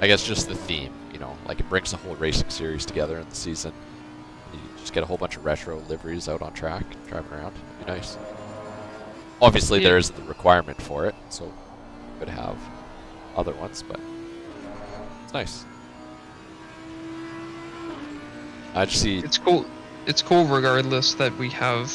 I guess just the theme. Like it brings the whole racing series together in the season. You just get a whole bunch of retro liveries out on track, driving around. It'd be nice. Obviously, there isn't the requirement for it, so you could have other ones, but it's nice. I just see It's cool. It's cool regardless that we have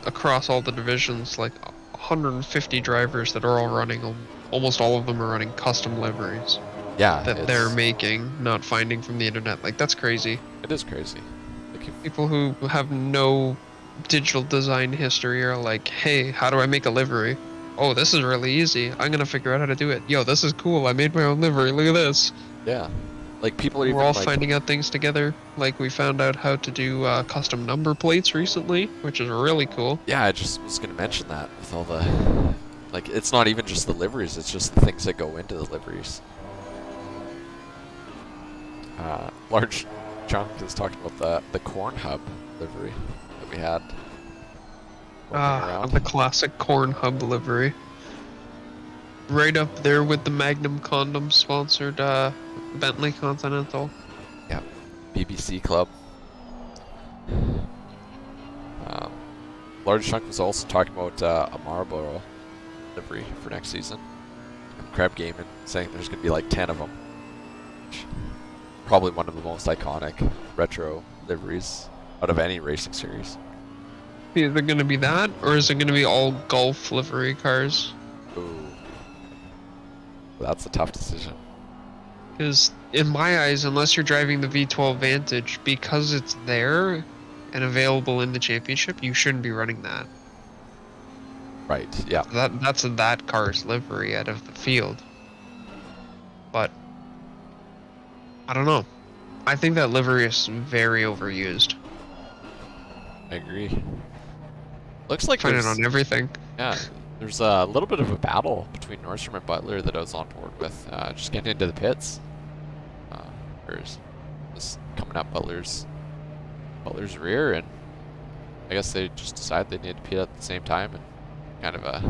across all the divisions like 150 drivers that are all running. Almost all of them are running custom liveries. Yeah, That they're making, not finding from the internet. Like that's crazy. It is crazy. Like people who have no digital design history are like, hey, how do I make a livery? Oh, this is really easy. I'm gonna figure out how to do it. Yo, this is cool. I made my own livery. Look at this. Yeah, like people are even We're all like, finding out things together. Like we found out how to do custom number plates recently, which is really cool. Yeah, I just was gonna mention that with all the, like, it's not even just the liveries. It's just the things that go into the liveries. Large chunk is talking about the corn hub livery that we had. The classic corn hub livery. Right up there with the Magnum Condom sponsored Bentley Continental. Yeah, BBC Club. Large chunk was also talking about a Marlboro livery for next season. And Crab Gaming saying there's going to be like 10 of them. Probably one of the most iconic retro liveries out of any racing series. Is it going to be that, or is it going to be all Golf livery cars? Ooh. That's a tough decision. Because in my eyes, unless you're driving the V12 Vantage, because it's there and available in the championship, you shouldn't be running that. Right, yeah. That's that car's livery out of the field. But I don't know. I think that livery is very overused. I agree. Looks like Find it on everything. Yeah, there's a little bit of a battle between Nordstrom and Butler that I was on board with. Just getting into the pits. There's this coming up Butler's rear, and I guess they just decided they needed to pit at the same time, and kind of a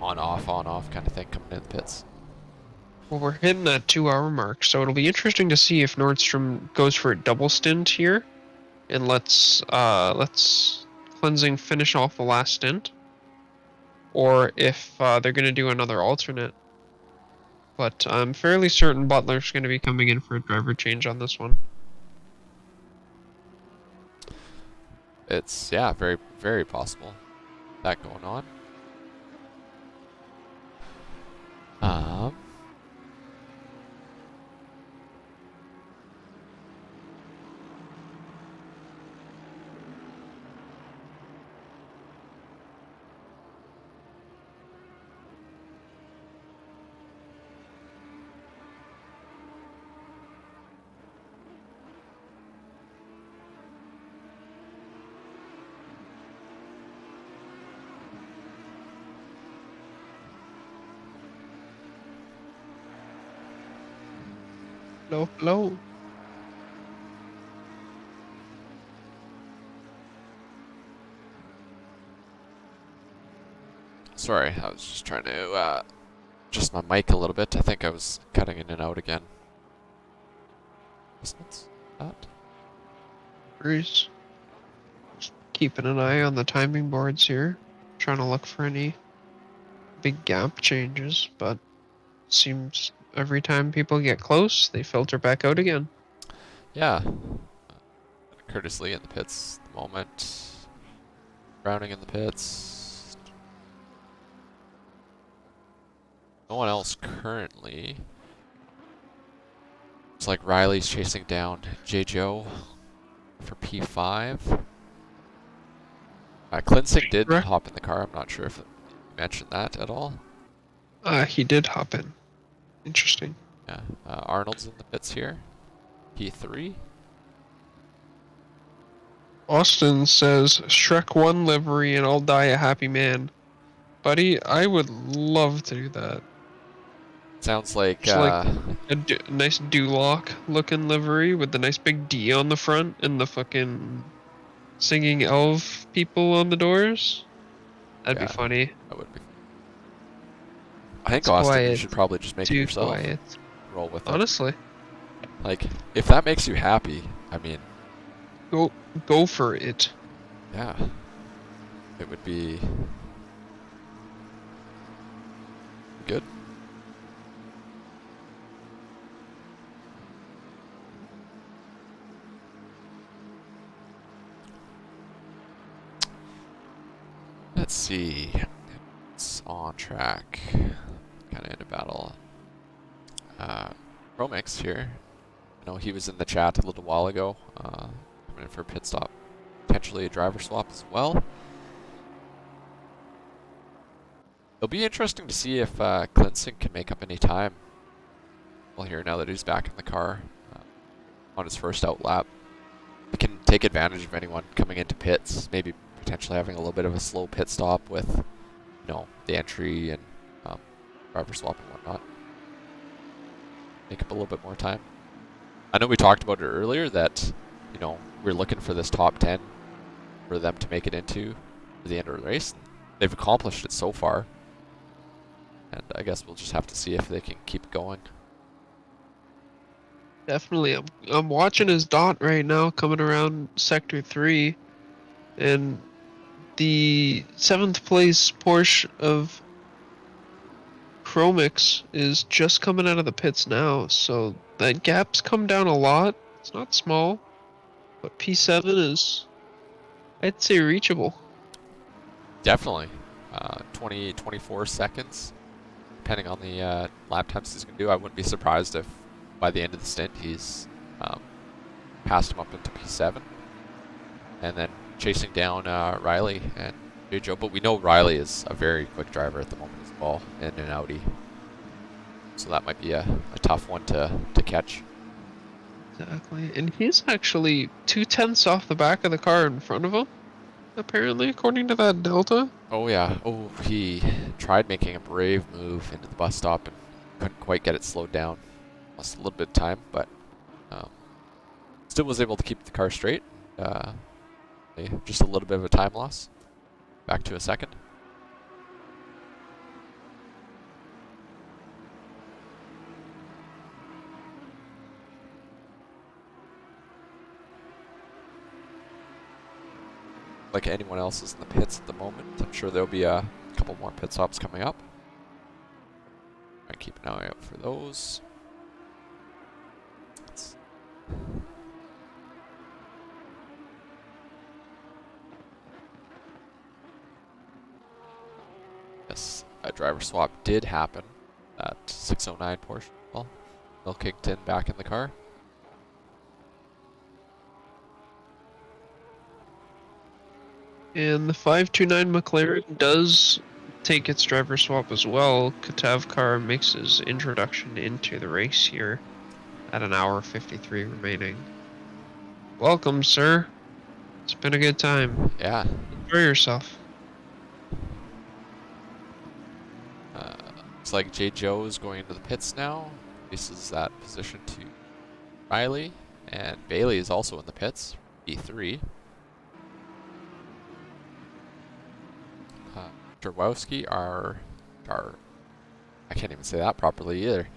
on-off kind of thing coming in the pits. Well, we're hitting that 2-hour mark, so it'll be interesting to see if Nordstrom goes for a double stint here, and let's Cleansing finish off the last stint, or if they're going to do another alternate. But I'm fairly certain Butler's going to be coming in for a driver change on this one. It's, yeah, very, very possible that going on. Hello. Sorry, I was just trying to adjust my mic a little bit. I think I was cutting in and out again. What's that? Bruce. Just keeping an eye on the timing boards here. Trying to look for any big gap changes, but seems every time people get close, they filter back out again. Yeah. Curtis Lee in the pits at the moment. Browning in the pits. No one else currently. It's like Riley's chasing down J. Joe for P5. Cleansing did hop in the car. I'm not sure if you mentioned that at all. He did hop in. Interesting. Yeah. Arnold's in the pits here. P3. Austin says, Shrek 1 livery and I'll die a happy man. Buddy, I would love to do that. Sounds like, It's like a nice Duloc looking livery with the nice big D on the front and the fucking singing elf people on the doors. That'd yeah, be funny. that would be. I think It's Austin, you quiet. should probably just make it Too yourself. quiet. Roll with it. Honestly, Like, if that makes you happy, I mean, go for it. yeah, it would be good. Let's see. It's on track. Kind of in a battle. Romix here. I know he was in the chat a little while ago. Coming in for a pit stop. Potentially a driver swap as well. It'll be interesting to see if Clinton can make up any time. Well, here now that he's back in the car on his first out lap. He can take advantage of anyone coming into pits. Maybe potentially having a little bit of a slow pit stop with, you know, the entry and driver swap and whatnot. Make up a little bit more time. I know we talked about it earlier that, you know, we're looking for this top 10 for them to make it into the end of the race. They've accomplished it so far. And I guess we'll just have to see if they can keep going. Definitely. I'm watching his dot right now coming around sector 3, and the 7th place Porsche of Chromix is just coming out of the pits now, so that gap's come down a lot. It's not small, but P7 is, I'd say, reachable. Definitely. 24 seconds, depending on the lap times he's going to do. I wouldn't be surprised if by the end of the stint he's passed him up into P7. And then chasing down Riley and Joe. But we know Riley is a very quick driver at the moment as well in an Audi. So that might be a tough one to catch. Exactly. And he's actually 2/10 off the back of the car in front of him, apparently, according to that Delta. Oh yeah. Oh, he tried making a brave move into the bus stop and couldn't quite get it slowed down. Lost a little bit of time, but still was able to keep the car straight. Just a little bit of a time loss. Back to a second. Like anyone else is in the pits at the moment. I'm sure there'll be a couple more pit stops coming up. I keep an eye out for those. Yes, a driver swap did happen. That 609 Porsche. Well, Milkington back in the car. And the 529 McLaren does take its driver swap as well. Katavkar makes his introduction into the race here at an hour 53 remaining. Welcome, sir. It's been a good time. Yeah. Enjoy yourself. Looks like J. Joe is going into the pits now. Faces that position to Riley. And Bailey is also in the pits. E3. Derwowski, our I can't even say that properly either.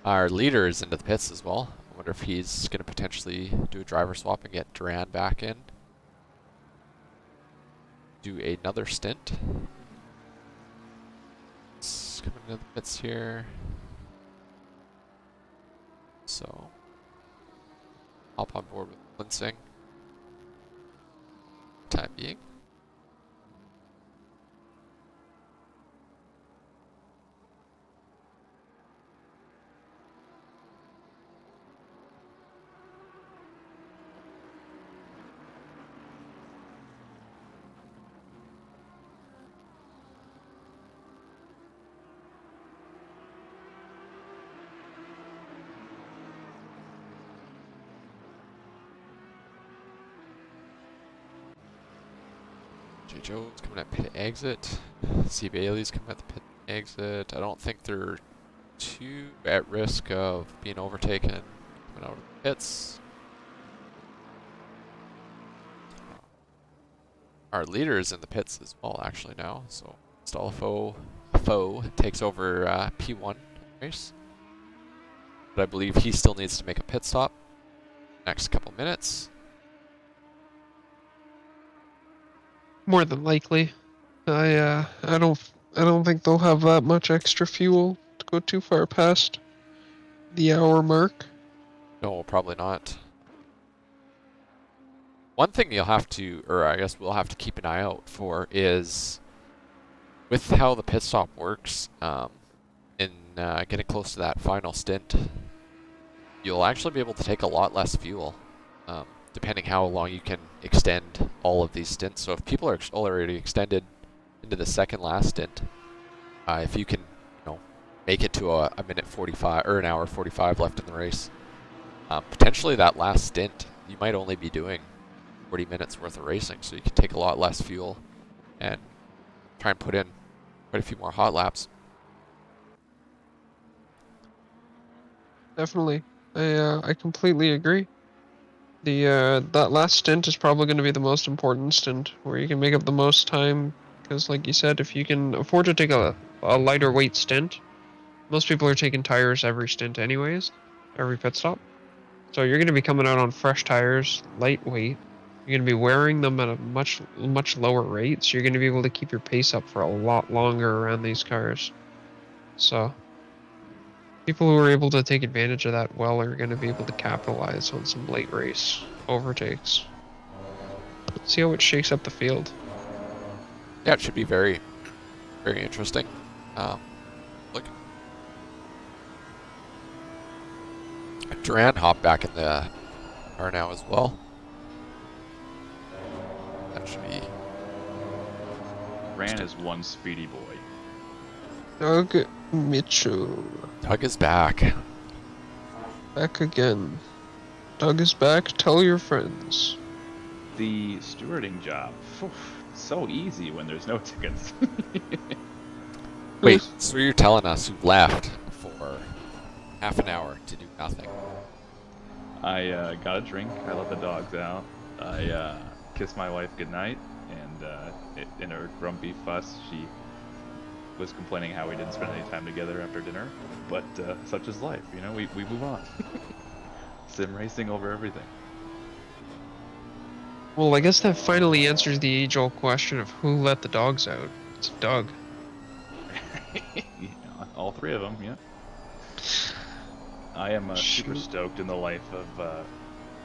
Our leader is into the pits as well. I wonder if he's going to potentially do a driver swap and get Duran back in. Do another stint. It's coming into the pits here. So, hop on board with Linsing. Time being. J. Joe's coming at pit exit. C. Bailey's coming at the pit exit. I don't think they're 2 at risk of being overtaken coming out of the pits. Our leader is in the pits as well, actually, now. So Foe takes over P1 race. But I believe he still needs to make a pit stop next couple minutes. More than likely. I don't think they'll have that much extra fuel to go too far past the hour mark. No, probably not. One thing you'll have to, or I guess we'll have to keep an eye out for is with how the pit stop works, in getting close to that final stint, you'll actually be able to take a lot less fuel, depending how long you can extend all of these stints. So if people are already extended into the second last stint, if you can, make it to a minute 45 or an hour 45 left in the race, potentially that last stint you might only be doing 40 minutes worth of racing, so you can take a lot less fuel and try and put in quite a few more hot laps. Definitely. I completely agree. That last stint is probably going to be the most important stint, where you can make up the most time, because like you said, if you can afford to take a lighter weight stint, most people are taking tires every stint anyways, every pit stop. So you're going to be coming out on fresh tires, lightweight. You're going to be wearing them at a much lower rate, so you're going to be able to keep your pace up for a lot longer around these cars. So people who are able to take advantage of that well are going to be able to capitalize on some late race overtakes. See how it shakes up the field. Yeah, it should be very, very interesting. Look, Duran hopped back in the car now as well. That should be. Ran is one speedy boy. Doug Mitchell. Doug is back. Back again. Doug is back. Tell your friends. The stewarding job. Phew, so easy when there's no tickets. Wait, so you're telling us you left for half an hour to do nothing? I got a drink, I let the dogs out, I kissed my wife goodnight, and in her grumpy fuss, she was complaining how we didn't spend any time together after dinner, but such is life, we move on. Sim racing over everything. Well, I guess that finally answers the age-old question of who let the dogs out. It's Doug. All three of them, yeah. I am super stoked in the life of,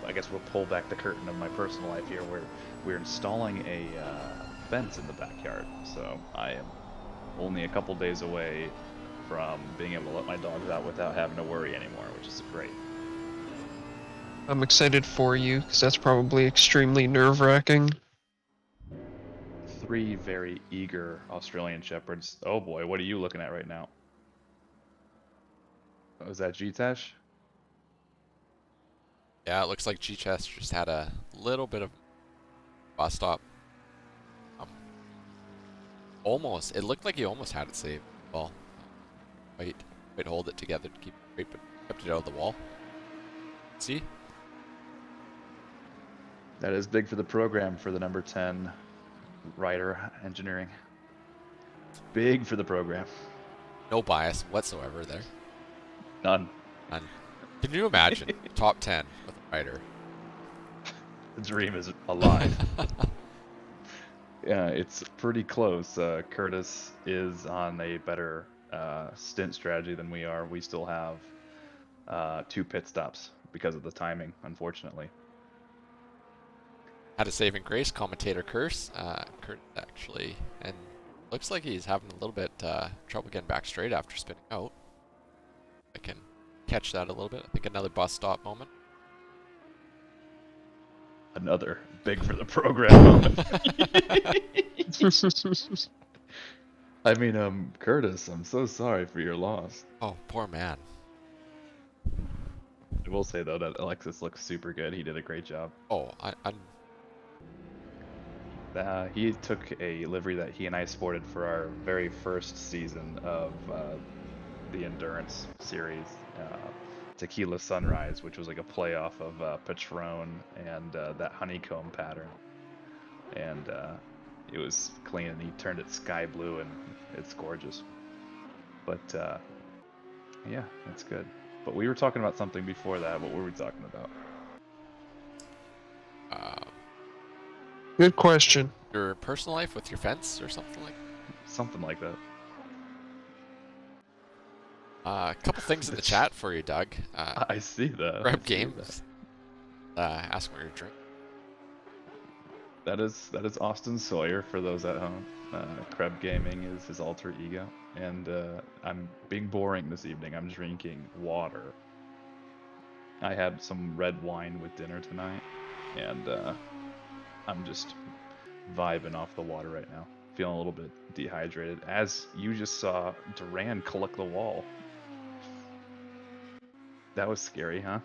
I guess we'll pull back the curtain of my personal life here, where we're installing a fence in the backyard. So I am only a couple days away from being able to let my dogs out without having to worry anymore, which is great. I'm excited for you, because that's probably extremely nerve-wracking. 3 very eager Australian Shepherds. Oh boy, what are you looking at right now? Oh, is that G-Tash? Yeah, it looks like G-Chess just had a little bit of bus stop. Almost. It looked like he almost had it saved. Well, wait, hold it together to keep it straight, but kept it out of the wall. See? That is big for the program for the number 10 rider engineering. Big for the program. No bias whatsoever there. None. None. Can you imagine top 10 with a rider? The dream is alive. Yeah, it's pretty close. Curtis is on a better stint strategy than we are. We still have 2 pit stops because of the timing, unfortunately. Had a saving grace, commentator Curse. Kurt actually, and looks like he's having a little bit trouble getting back straight after spinning out. I can catch that a little bit. I think another bus stop moment. Another big for the program moment. I mean, Curtis, I'm so sorry for your loss. Oh, poor man. I will say though that Alexis looks super good. He did a great job. Oh, He took a livery that he and I sported for our very first season of the endurance series, Tequila Sunrise, which was like a playoff of Patron and that honeycomb pattern. And it was clean, and he turned it sky blue, and it's gorgeous. But yeah, that's good. But we were talking about something before that. What were we talking about? Good question. Your personal life with your fence or something like Something like that. A couple things in the chat for you, Doug. I see that. Grab games. Ask what you're drinking. That is Austin Sawyer for those at home. Krebs Gaming is his alter ego, and I'm being boring this evening. I'm drinking water. I had some red wine with dinner tonight, and I'm just vibing off the water right now. Feeling a little bit dehydrated, as you just saw Duran collect the wall. That was scary, huh?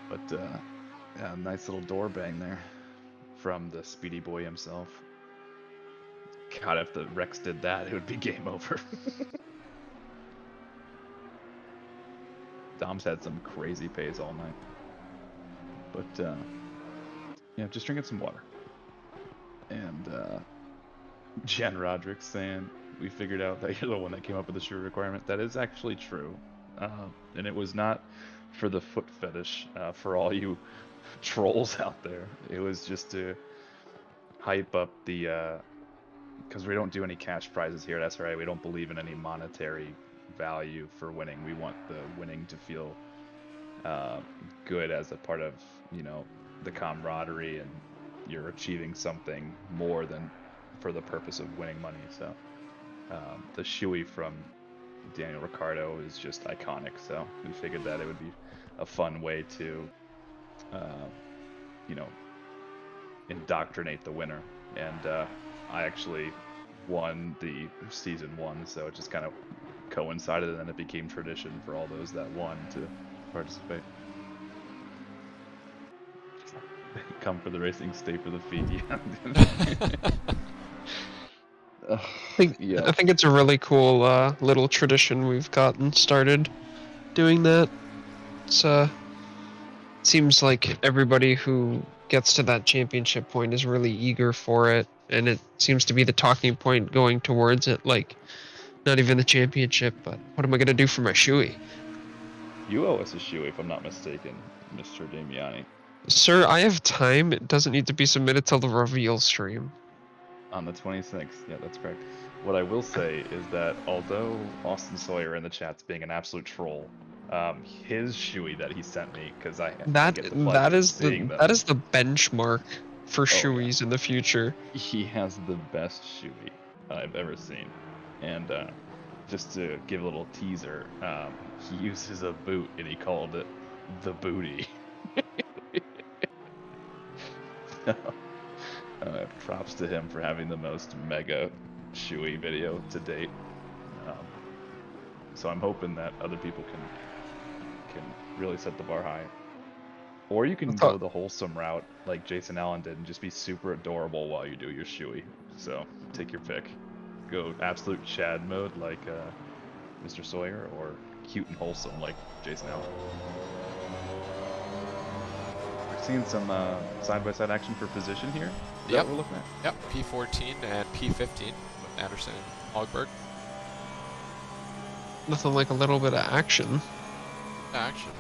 But yeah, nice little door bang there from the Speedy Boy himself. God, if the Rex did that, it would be game over. Dom's had some crazy pace all night. But yeah, just drinking some water. And Jen Roderick saying, we figured out that you're the one that came up with the shoe requirement. That is actually true. And it was not for the foot fetish, for all you trolls out there. It was just to hype up the, because we don't do any cash prizes here at SRA. We don't believe in any monetary value for winning. We want the winning to feel good as a part of, you know, the camaraderie, and you're achieving something more than for the purpose of winning money. So the shoey from Daniel Ricciardo is just iconic, so we figured that it would be a fun way to you know, indoctrinate the winner. And I actually won the season 1, so it just kind of coincided, and then it became tradition for all those that won to participate. Come for the racing, stay for the fee. I think it's a really cool little tradition we've gotten started doing that. It's seems like everybody who gets to that championship point is really eager for it, and it seems to be the talking point going towards it. Like, not even the championship, but what am I gonna do for my shoey? You owe us a shoey, if I'm not mistaken, Mr. Damiani. Sir, I have time. It doesn't need to be submitted till the reveal stream. On the 26th, yeah, that's correct. What I will say is that although Austin Sawyer in the chat's being an absolute troll, his shoey that he sent me, because I get the pleasure that is of seeing them. that is the benchmark for shoeys yeah. in the future. He has the best shoey I've ever seen, and just to give a little teaser, he uses a boot and he called it the booty. Props to him for having the most mega shoey video to date. So I'm hoping that other people can really set the bar high. Or you can go the wholesome route like Jason Allen did and just be super adorable while you do your shoey. So take your pick. Go absolute Chad mode like Mr. Sawyer, or cute and wholesome like Jason Allen. We're seeing some side-by-side action for position here. Is that what we're looking at? Yep, P14 and P15 with Anderson and Hogberg. Nothing like a little bit of action. Action.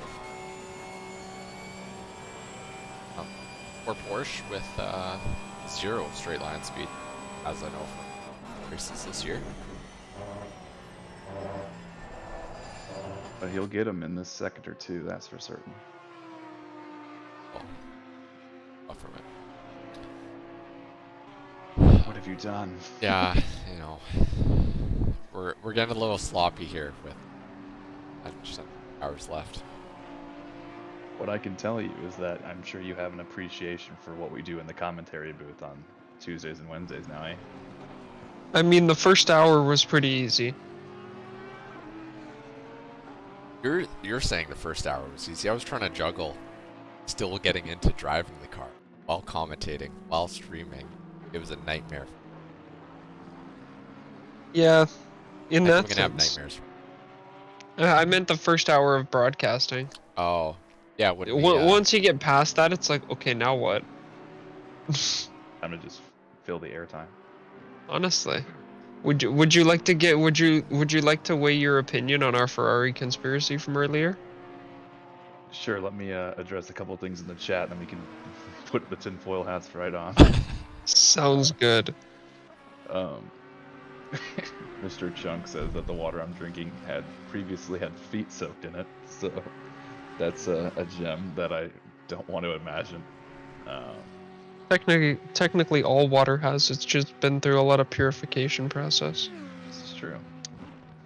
Or Porsche with 0 straight line speed, as I know from races this year. But he'll get him in this second or two, that's for certain. Well, from it. What have you done? Yeah, you know, we're getting a little sloppy here with just hours left. What I can tell you is that I'm sure you have an appreciation for what we do in the commentary booth on Tuesdays and Wednesdays now, eh? I mean, the first hour was pretty easy. You're saying the first hour was easy. I was trying to juggle still getting into driving the car while commentating, while streaming. It was a nightmare. Yeah, in I'm that gonna have sense. nightmares. I meant the first hour of broadcasting. Oh, yeah. When we Once you get past that, it's like, okay, now what? I'm gonna just fill the airtime. Honestly, would you like to get would you like to weigh your opinion on our Ferrari conspiracy from earlier? Sure, let me address a couple things in the chat, and then we can put the tinfoil hats right on. Sounds good. Mr. Chunk says that the water I'm drinking had previously had feet soaked in it, so that's a gem that I don't want to imagine. Technically, all water has. It's just been through a lot of purification process. This is true.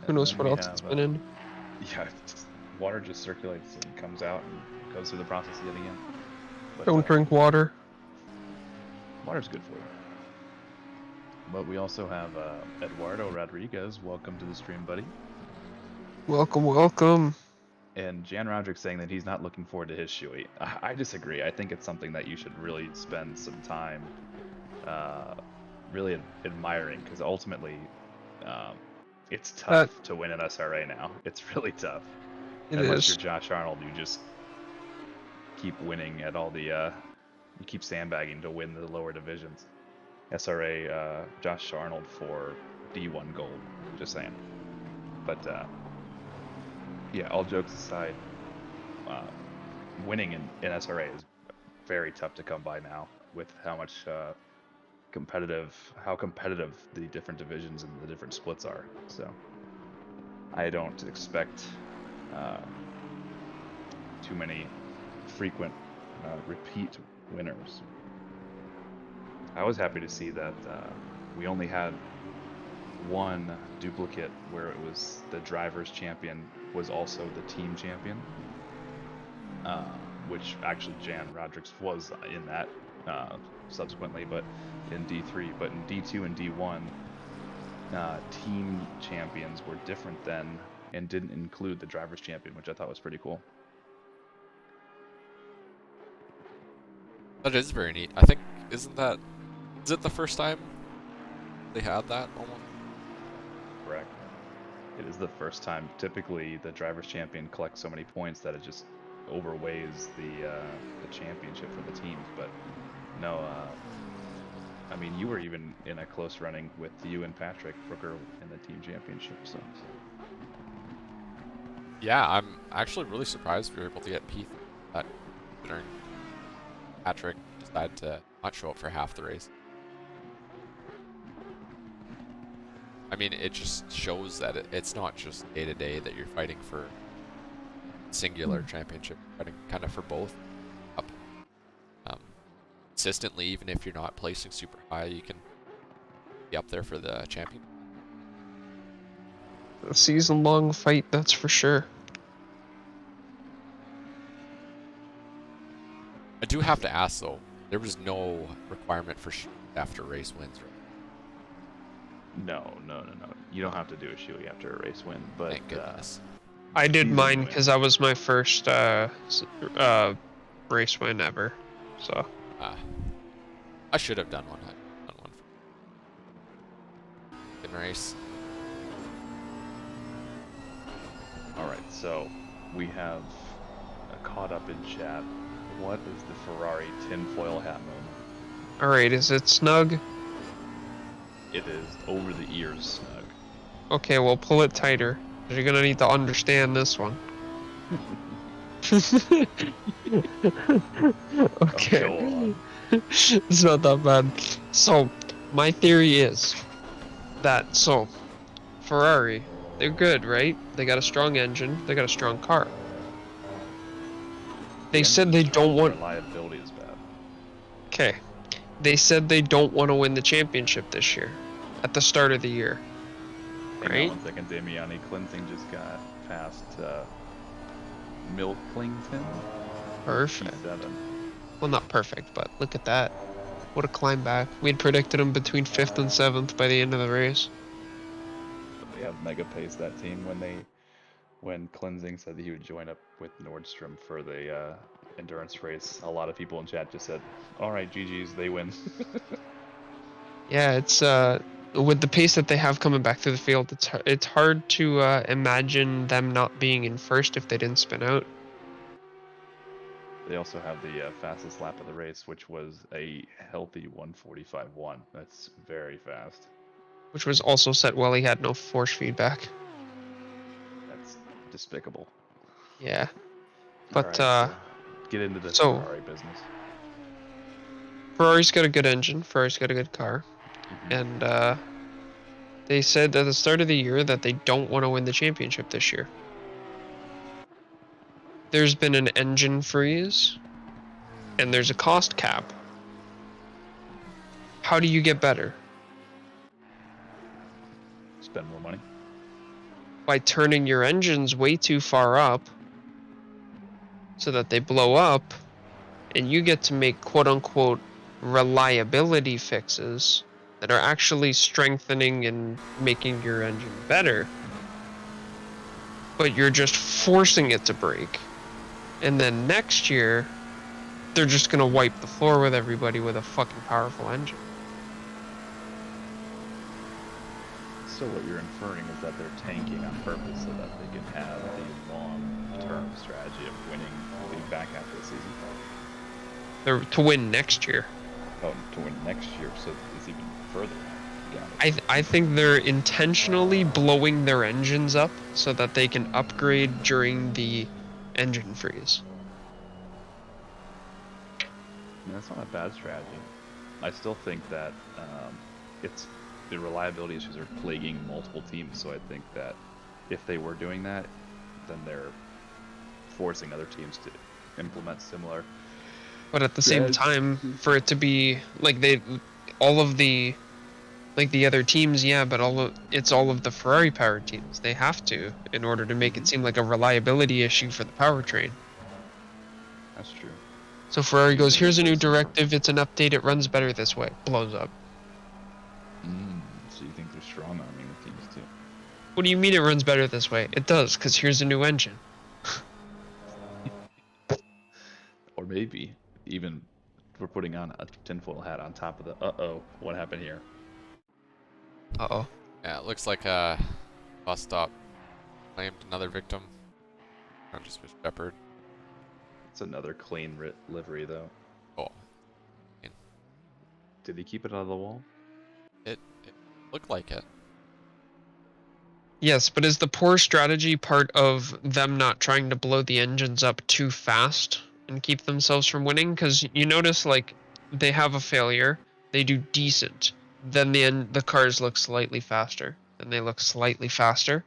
Who And knows then what we else have, it's been in? yeah, water just circulates and comes out and goes through the process yet again. But, Don't drink water. Water's good for you. But we also have Eduardo Rodriguez. Welcome to the stream, buddy. Welcome, welcome. And Jan Roderick saying that he's not looking forward to his Shui. I disagree. I think it's something that you should really spend some time really admiring, because ultimately it's tough to win an SRA now. It's really tough. Unless you're Josh Arnold, you just keep winning at all the you keep sandbagging to win the lower divisions. SRA Josh Arnold for D1 gold, just saying. But yeah, all jokes aside, winning in SRA is very tough to come by now, with how much how competitive the different divisions and the different splits are. So I don't expect too many frequent repeat winners. I was happy to see that we only had one duplicate where it was the driver's champion was also the team champion, which actually Jan Rodriguez was in that subsequently, but in D3. But in D2 and D1, team champions were different then and didn't include the driver's champion, which I thought was pretty cool. That is very neat. I think, is it the first time they had that almost? Correct. It is the first time. Typically, the driver's champion collects so many points that it just overweighs the championship for the teams. But no, I mean, you were even in a close running with you and Patrick Brooker in the team championship. So yeah, I'm actually really surprised we were able to get P3, that considering Patrick decided to not show up for half the race. I mean, it just shows that it's not just day to day that you're fighting for singular championship, you're fighting kind of for both. Up consistently, even if you're not placing super high, you can be up there for the champion. A season-long fight, that's for sure. I do have to ask though, there was no requirement for after race wins, right? no. You don't have to do a Shui after a race win, but Thank goodness. I did season mine win. because that was my first race win ever. So I should have done one. Good race. All right, so we have caught up in chat. What is the Ferrari tinfoil hat moment? all right, is it snug? It is over the ears snug. Okay, well pull it tighter, 'cause you're gonna need to understand this one. Okay. Go on. It's not that bad. So, my theory is that, Ferrari, they're good, right? They got a strong engine, they got a strong car. They said they don't want... Reliability is bad. Okay. They said they don't want to win the championship this year, at the start of the year. Hang Right? on 1 second, Damiani. Cleansing just got past Milklington. Perfect. P7. Well, not perfect, but look at that. What a climb back. We had predicted him between 5th and 7th by the end of the race. They have mega pace, that team. When Cleansing said that he would join up with Nordstrom for the endurance race, a lot of people in chat just said, "All right, GG's, they win." Yeah, it's with the pace that they have coming back to the field, it's hard to imagine them not being in first if they didn't spin out. They also have the fastest lap of the race, which was a healthy 1:45.1. That's very fast. Which was also set while he had no force feedback. That's despicable. Yeah. But, Alright, so get into the so- Ferrari business. Ferrari's got a good engine. Ferrari's got a good car. Mhm. And they said at the start of the year that they don't want to win the championship this year. There's been an engine freeze, and there's a cost cap. How do you get better? Spend more money. By turning your engines way too far up so that they blow up, and you get to make quote-unquote reliability fixes that are actually strengthening and making your engine better, but you're just forcing it to break. And then next year, they're just gonna wipe the floor with everybody with a fucking powerful engine. So what you're inferring is that they're tanking on purpose so that they can have the long-term strategy of winning the back half of the season. They're to win next year. Oh, to win next year, so it's even further. I think they're intentionally blowing their engines up so that they can upgrade during the engine freeze. I mean, that's not a bad strategy. I still think that it's the reliability issues are plaguing multiple teams. So I think that if they were doing that, then they're forcing other teams to implement similar. But at the same time, for it to be like all of the other teams, yeah, but it's all of the Ferrari powered teams. They have to in order to make it seem like a reliability issue for the powertrain. That's true. So Ferrari goes, here's a new directive, it's an update, it runs better this way. Blows up. So you think they're strong arming the teams too? What do you mean it runs better this way? It does, because here's a new engine. Or maybe even we're putting on a tinfoil hat on top of the uh-oh, what happened here? Uh-oh. Yeah, it looks like bus stop claimed another victim. Not just with Shepard. It's another clean livery though. Oh. Did he keep it out of the wall? It looked like it. Yes, but is the poor strategy part of them not trying to blow the engines up too fast and keep themselves from winning? Because you notice, like, they have a failure, they do decent, then the cars look slightly faster, then they look slightly faster,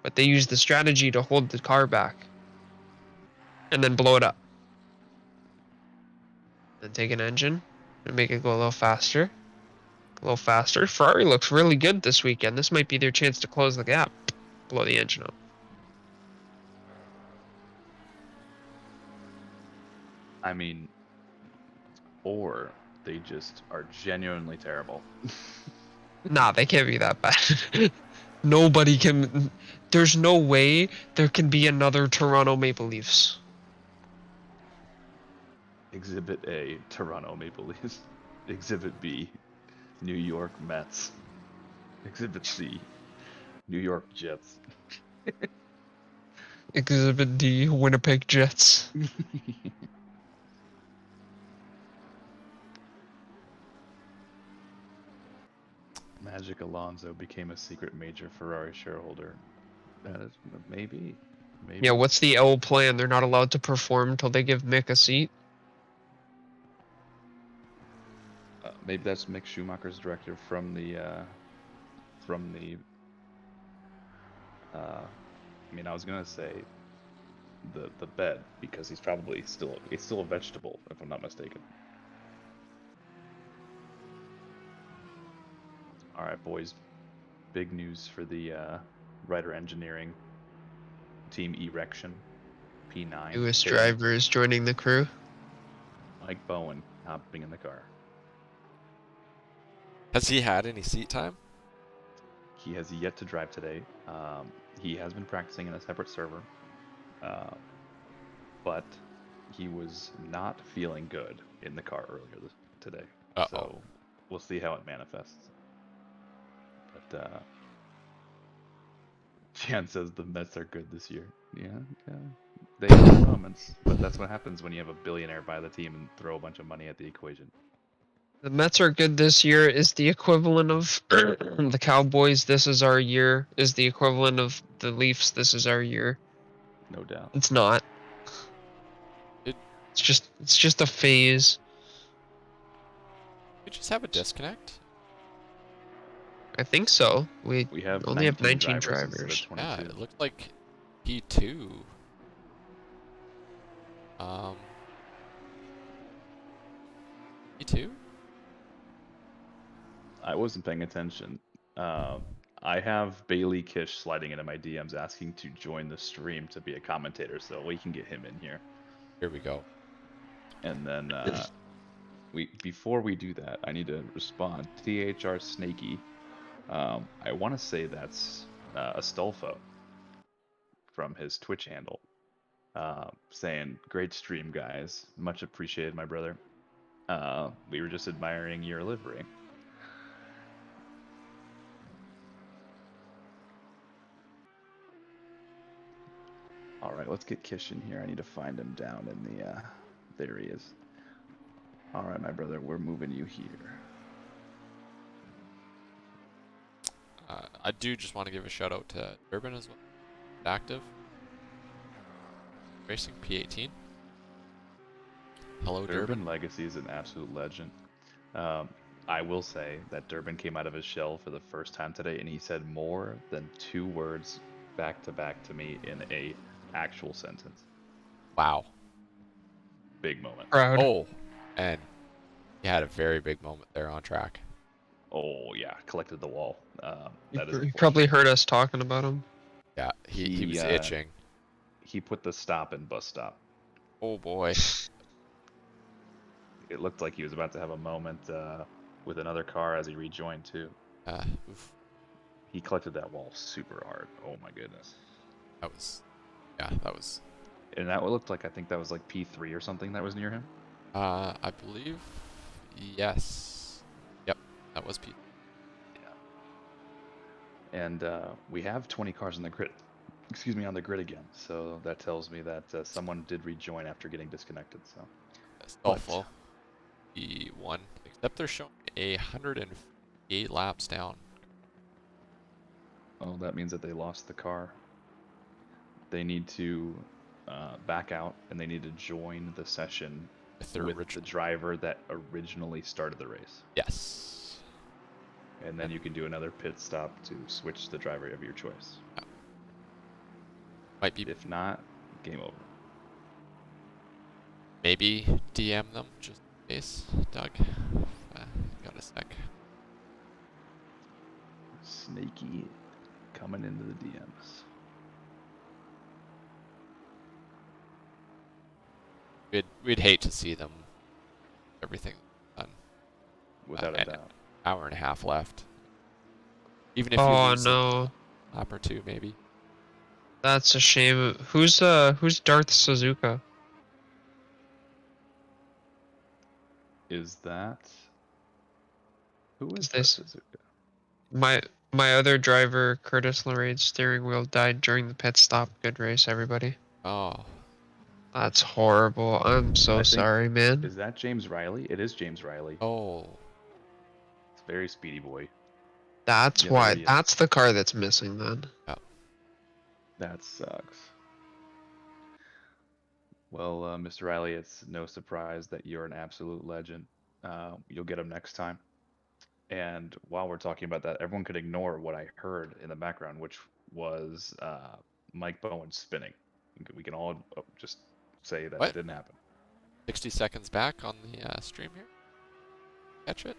but they use the strategy to hold the car back and then blow it up. Then take an engine and make it go a little faster. A little faster. Ferrari looks really good this weekend. This might be their chance to close the gap. Blow the engine up. I mean, or they just are genuinely terrible. Nah, they can't be that bad. Nobody can. There's no way there can be another Toronto Maple Leafs. Exhibit A, Toronto Maple Leafs. Exhibit B, New York Mets. Exhibit C, New York Jets. Exhibit D, Winnipeg Jets. Magic Alonso became a secret major Ferrari shareholder. That is maybe. Yeah, what's the L plan? They're not allowed to perform until they give Mick a seat? Maybe that's Mick Schumacher's directive from the I mean, I was gonna say the bed because he's probably still a vegetable if I'm not mistaken. All right, boys. Big news for the Ryder Engineering Team Erection P9. Newest driver is joining the crew. Mike Bowen hopping in the car. Has he had any seat time? He has yet to drive today. He has been practicing in a separate server, but he was not feeling good in the car earlier today. Uh-oh. So we'll see how it manifests. But Jan says the Mets are good this year. Yeah, they have their moments, but that's what happens when you have a billionaire buy the team and throw a bunch of money at the equation. The Mets are good this year is the equivalent of the Cowboys. This is our year. Is the equivalent of the Leafs. This is our year. No doubt. It's not. It- It's just a phase. We just have a disconnect. I think so. We We have only have 19 drivers. Instead drivers. of 22. Yeah, it looked like P2. P2? I wasn't paying attention. I have Bailey Kish sliding into my DMs asking to join the stream to be a commentator, so we can get him in here. Here we go. And then before we do that, I need to respond. THR Snaky. I want to say that's Astolfo from his Twitch handle, saying, "Great stream, guys. Much appreciated, my brother. We were just admiring your livery." All right, let's get Kish in here. I need to find him down in the. There he is. All right, my brother, we're moving you here. I do just want to give a shout out to Durban as well. Active. Racing P18. Hello, Durban. Durban Legacy is an absolute legend. I will say that Durban came out of his shell for the first time today, and he said more than 2 words back to back to me in a actual sentence. Wow. Big moment. Proud. Oh, and he had a very big moment there on track. Oh yeah, collected the wall. That is. You probably heard us talking about him. Yeah, he was itching. He put the stop in bus stop. Oh boy. It looked like he was about to have a moment with another car as he rejoined too. Oof. He collected that wall super hard. Oh my goodness. That was. Yeah, that was. And that looked like, I think that was like P3 or something that was near him. I believe. Yes. Yep, that was P. Yeah. And we have 20 cars on the grid. Excuse me, on the grid again. So that tells me that someone did rejoin after getting disconnected. So That's awful. P1, except they're showing 108 laps down. oh, that means that they lost the car. They need to back out, and they need to join the session With their with the original. driver that originally started the race. Yes. And then you can do another pit stop to switch the driver of your choice. Might be. If not, game over. Maybe DM them just in case. Doug. Got a sec. Snaky coming into the DMs. We'd hate to see them. Everything done. Without a and doubt. Hour and a half left. Even if you Oh lose no, a lap or 2, maybe. that's a shame. Who's Darth Suzuka? Is that... Who is Is that this- Suzuka? My other driver, Curtis Lorraine's steering wheel died during the pit stop. Good race, everybody. Oh. That's horrible. I'm so I think- sorry, man. Is that James Riley? It is James Riley. Oh. It's a very speedy boy. That's Yeah, why. there he is. That's the car that's missing then. That sucks. Well, Mr. Riley, it's no surprise that you're an absolute legend. You'll get him next time. And while we're talking about that, everyone could ignore what I heard in the background, which was Mike Bowen spinning. We can all just say that What? it didn't happen. 60 seconds back on the stream here. Catch it.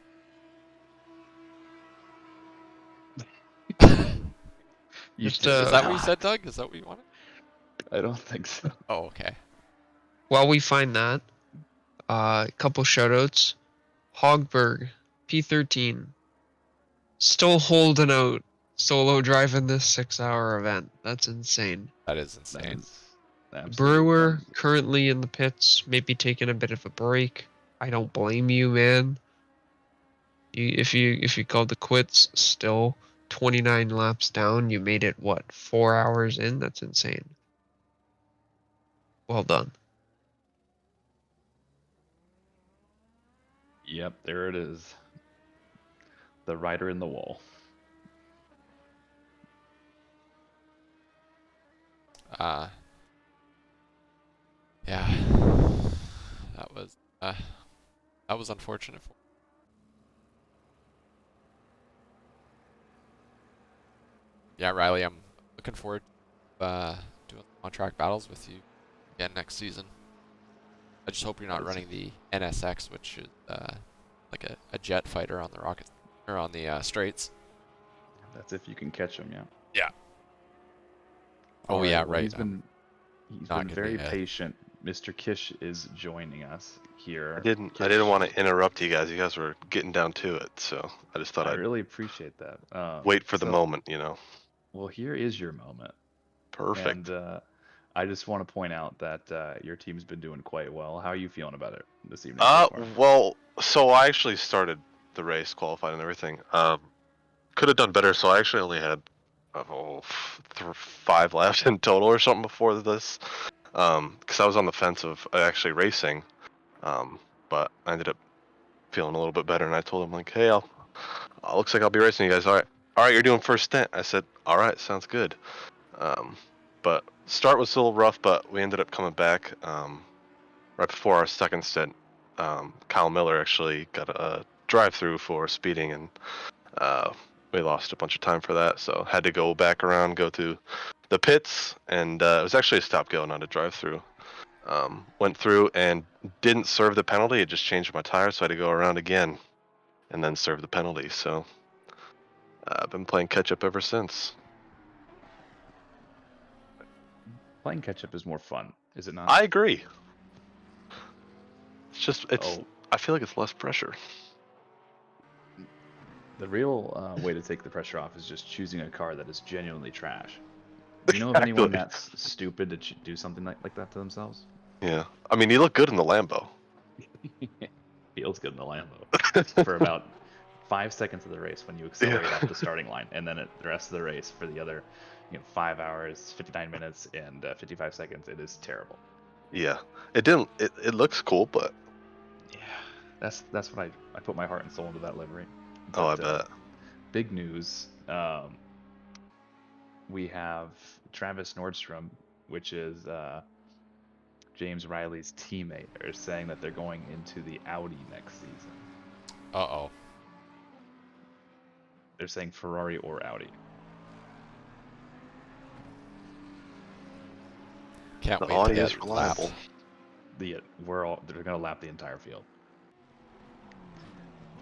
Just, did Is that what you not. said, Doug? Is that what you wanted? I don't think so. Oh, okay. While we find that, a couple shoutouts. Hogberg, P13, still holding out, solo driving this 6-hour event. That's insane. That is insane. Absolute Brewer fun. currently in the pits, maybe taking a bit of a break. I don't blame you, man. If you called the quits, still 29 laps down, you made it, what, 4 hours in? That's insane. Well done. Yep, there it is. The rider in the wall. Yeah, that was unfortunate. Yeah, Riley, I'm looking forward to doing on-track battles with you again next season. I just hope you're not running the NSX, which is like a jet fighter on the rockets or on the straights. That's if you can catch him, yeah. Yeah. All Oh yeah, well, right. He's been not gonna very be a- patient. Mr. Kish is joining us here. I didn't Kish, want to interrupt you guys. You guys were getting down to it, so I just thought I I'd really appreciate that. wait for the so- moment, you know. Well, here is your moment. Perfect. And I just want to point out that your team's been doing quite well. How are you feeling about it this evening so far? Well, so I actually started the race, qualified and everything. Could have done better, so I actually only had 5 left in total or something before this. Because I was on the fence of actually racing. But I ended up feeling a little bit better, and I told him like, hey, looks like I'll be racing you guys. All right, you're doing first stint. I said, all right, sounds good. But start was a little rough, but we ended up coming back right before our second stint. Kyle Miller actually got a drive-through for speeding, and we lost a bunch of time for that, so had to go back around, go to the pits, and it was actually a stop-go, not a drive-through. Went through and didn't serve the penalty. It just changed my tire, so I had to go around again and then serve the penalty. So I've been playing catch-up ever since. Playing catch-up is more fun, is it not? I agree. I feel like it's less pressure. The real way to take the pressure off is just choosing a car that is genuinely trash. Do you know of anyone that's stupid to do something like that to themselves? Yeah. I mean, you look good in the Lambo. Feels good in the Lambo for about 5 seconds of the race when you accelerate off the starting line, and then the rest of the race for the other 5 hours, 59 minutes, and 55 seconds, it is terrible. Yeah. It looks cool, but yeah, that's what I put my heart and soul into that livery. But, I bet. Big news. We have Travis Nordstrom, which is James Riley's teammate, are saying that they're going into the Audi next season. Uh-oh. They're saying Ferrari or Audi. Can't the wait Audi to is get reliable. They're gonna lap the entire field.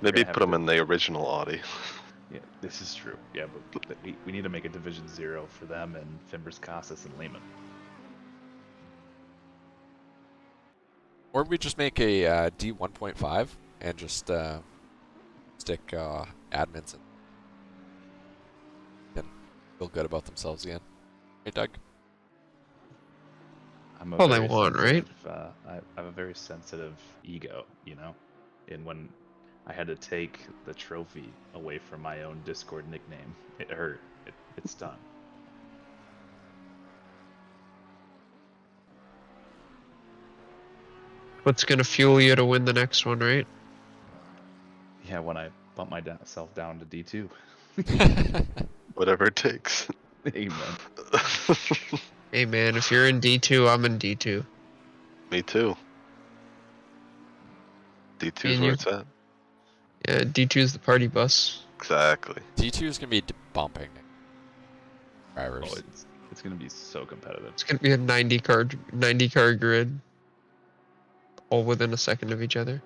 Maybe put them in the original Audi. Yeah, this is true. Yeah, but we need to make a Division 0 for them and Fimbres Casas and Lehman. Or we just make a D1.5 and just stick admins in. And feel good about themselves again. Hey, Doug? All they want, right? I have a very sensitive ego, and when I had to take the trophy away from my own Discord nickname, it hurt. It stung. What's gonna fuel you to win the next one, right? Yeah, when I bump myself down to D2. Whatever it takes. Amen. Hey man, if you're in D2, I'm in D2. Me too. D2 is where it's at. Yeah, D2 is the party bus. Exactly. D2 is going to be bumping drivers. Oh, it's going to be so competitive. It's going to be a 90 car grid. All within a second of each other.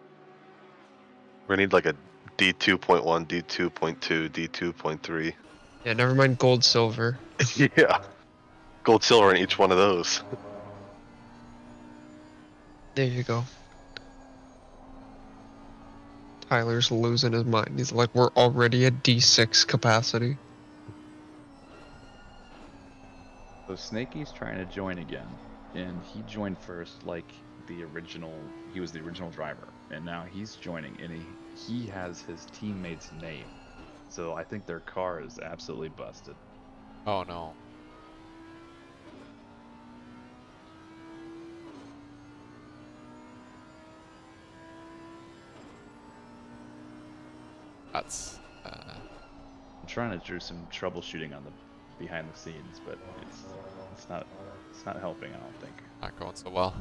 We need like a D2.1, D2.2, D2.3. Yeah, never mind gold, silver. Yeah. Gold, silver in each one of those. There you go. Tyler's losing his mind. He's like, we're already at D6 capacity. So Snakey's trying to join again, and he joined first like he was the original driver, and now he's joining, and he has his teammate's name So I think their car is absolutely busted. Oh no. That's I'm trying to do some troubleshooting on the behind the scenes, but it's not helping. I don't think. not going so well.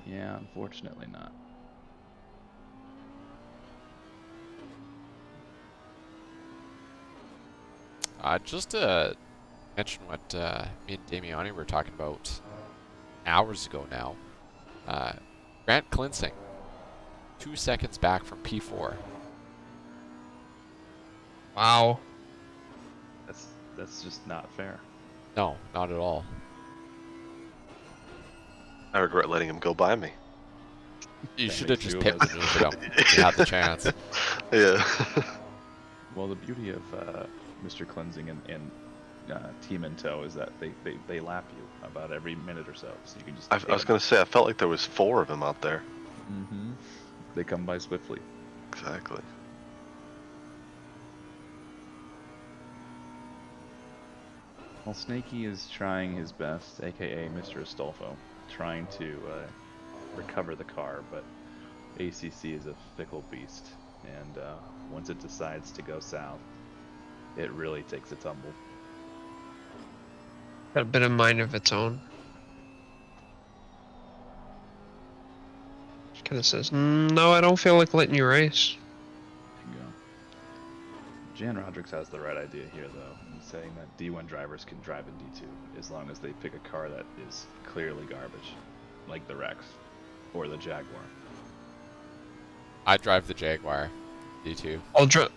Yeah, unfortunately not. Just to mention what me and Damiani were talking about hours ago now. Grant Klinsing, 2 seconds back from P4. Wow. That's just not fair. No, not at all. I regret letting him go by me. You That should have makes just two of pit us. maneuvered him if you had the chance. Yeah. Well, the beauty of Mr. Cleansing and Team in Tow is that they lap you about every minute or so you can just. I was gonna say, I felt like there was 4 of them out there. Mm-hmm. They come by swiftly. Exactly. Well, Snakey is trying his best, aka Mr. Astolfo, trying to recover the car, but ACC is a fickle beast, and once it decides to go south, it really takes a tumble. Got a bit of mind of its own. Kind of says, no, I don't feel like letting you race. Bingo. Jan Rodrigues has the right idea here, though, in saying that D1 drivers can drive in D2 as long as they pick a car that is clearly garbage, like the Rex or the Jaguar. I drive the Jaguar D2. I'll drive.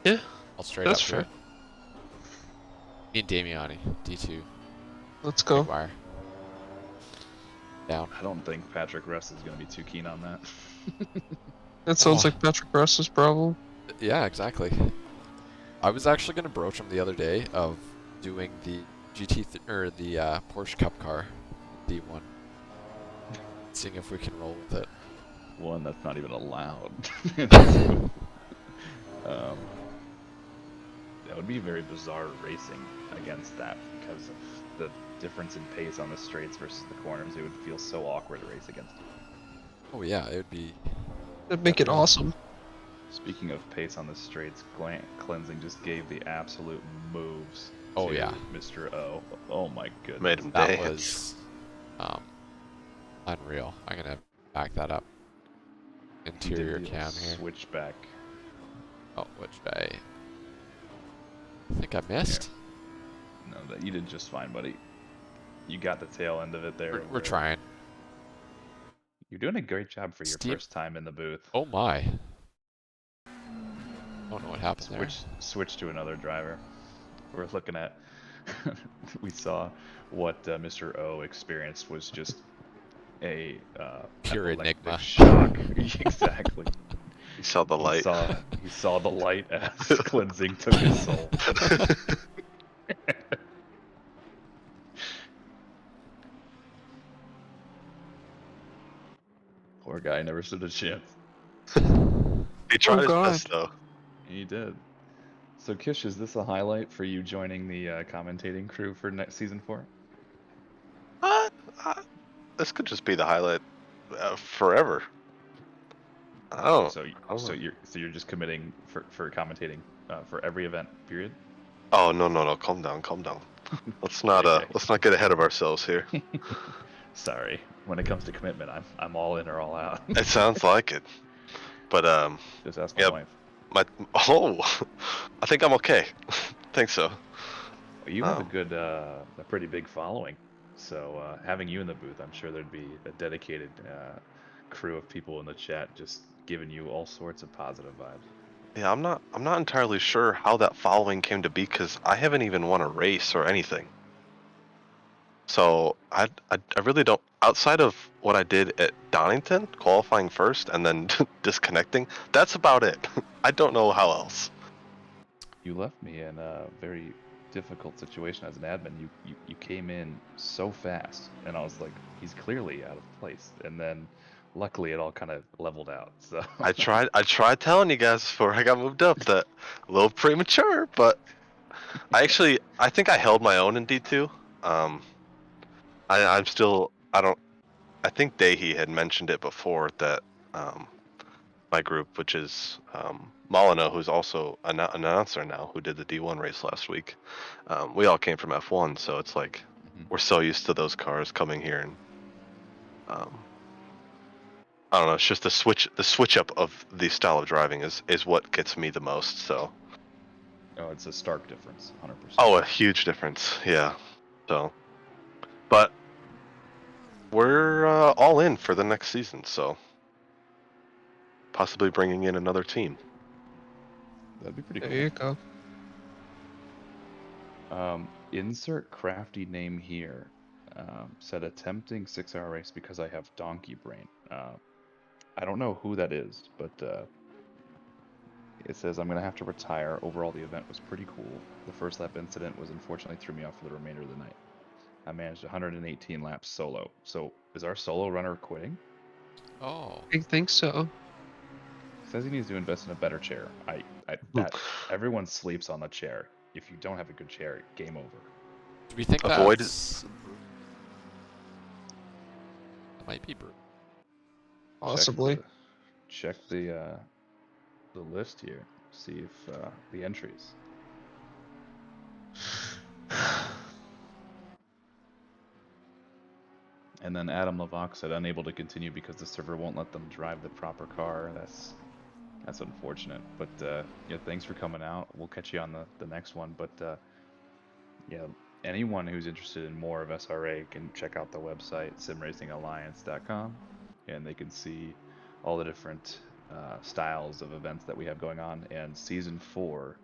Yeah, I'll straight that's up do fair. it. Me and Damiani, D2. Let's go. Jaguar. Down. I don't think Patrick Russ is going to be too keen on that. That sounds Oh. like Patrick Russ's problem. Yeah, exactly. I was actually going to broach him the other day of doing the or the Porsche Cup car D1. Seeing if we can roll with it. One that's not even allowed. That would be very bizarre racing against that because of the difference in pace on the straights versus the corners. It would feel so awkward to race against. Oh yeah, it would be. That'd make it awesome. Speaking of pace on the straights, Cleansing just gave the absolute moves Oh to yeah. Mr. O. Oh my goodness. Made him That dance. was unreal. I'm gonna back that up. He did Interior the cam here. switchback. Oh, which way? I think I missed. No, that you did just fine, buddy. You got the tail end of it there. We're trying. You're doing a great job for your Steve- first time in the booth. Oh my. Don't know what happened there. Switch to another driver. We're looking at. We saw what Mr. O experienced was just a Pure epileptic enigma. shock. Exactly. He saw the light. He saw the light as Cleansing took his soul. Poor guy never stood a chance. He tried his God. best though. He did. So Kish, is this a highlight for you joining the commentating crew for next season 4? This could just be the highlight forever. Oh. So you're just committing for commentating for every event, period. Oh no! Calm down. Let's not Okay. let's not get ahead of ourselves here. Sorry. When it comes to commitment, I'm all in or all out. It sounds like it, but Just ask my yep. wife. I think I'm okay. Think so. Well, you have a pretty big following. So having you in the booth, I'm sure there'd be a dedicated crew of people in the chat just giving you all sorts of positive vibes. Yeah, I'm not entirely sure how that following came to be because I haven't even won a race or anything. So I really don't. Outside of what I did at Donington, qualifying first and then disconnecting, that's about it. I don't know how else. You left me in a very difficult situation as an admin. You came in so fast, and I was like, he's clearly out of place. And then luckily it all kind of leveled out. So I tried telling you guys before I got moved up that a little premature, but I think I held my own in D2. I'm still, I think Dahi had mentioned it before that my group, which is Molyneux, who's also an announcer now, who did the D1 race last week, we all came from F1, so it's like we're so used to those cars coming here, and I don't know, it's just the switch up of the style of driving is what gets me the most. So. Oh, it's a stark difference, 100%. Oh, a huge difference, yeah. So, but we're all in for the next season, so possibly bringing in another team. That'd be pretty cool. There you go. Insert crafty name here. Said attempting 6-hour race because I have donkey brain. I don't know who that is, but it says I'm going to have to retire. Overall, the event was pretty cool. The first lap incident was unfortunately threw me off for the remainder of the night. I managed 118 laps solo. So is our solo runner quitting? Oh. I think so. Says he needs to invest in a better chair. Everyone sleeps on the chair. If you don't have a good chair, game over. Do we think Avoid that might be brutal? Possibly. Check the list here. See if the entries. And then Adam Levac said unable to continue because the server won't let them drive the proper car. That's unfortunate. But yeah, thanks for coming out. We'll catch you on the next one. But yeah, anyone who's interested in more of SRA can check out the website simracingalliance.com, and they can see all the different styles of events that we have going on. And season 4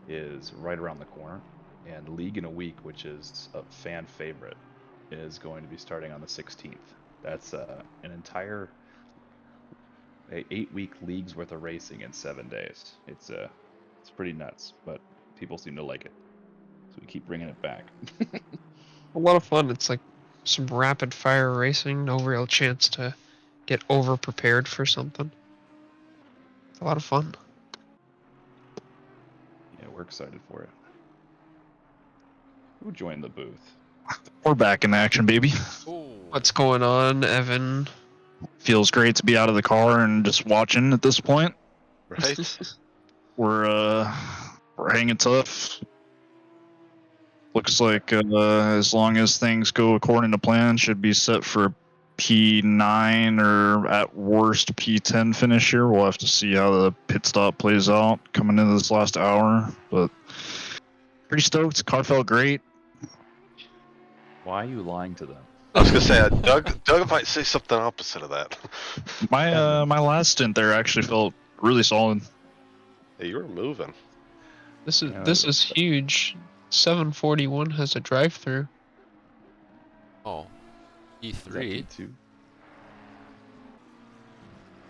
is right around the corner, and League in a Week, which is a fan favorite, is going to be starting on the 16th. That's an entire 8-week league's worth of racing in 7 days. It's pretty nuts, but people seem to like it, so we keep bringing it back. A lot of fun. It's like some rapid fire racing. No real chance to get over prepared for something. It's a lot of fun. Yeah, we're excited for it. Who joined the booth? We're back in action, baby. Ooh. What's going on, Evan? Feels great to be out of the car and just watching at this point. Right? We're hanging tough. Looks like as long as things go according to plan, should be set for P9 or at worst P10 finish here. We'll have to see how the pit stop plays out coming into this last hour, but pretty stoked. Car felt great. Why are you lying to them? I was gonna say Doug might say something opposite of that. My last stint there actually felt really solid. Hey, you were moving. This is huge. 741 has a drive-through. Oh. Is that E3. P2?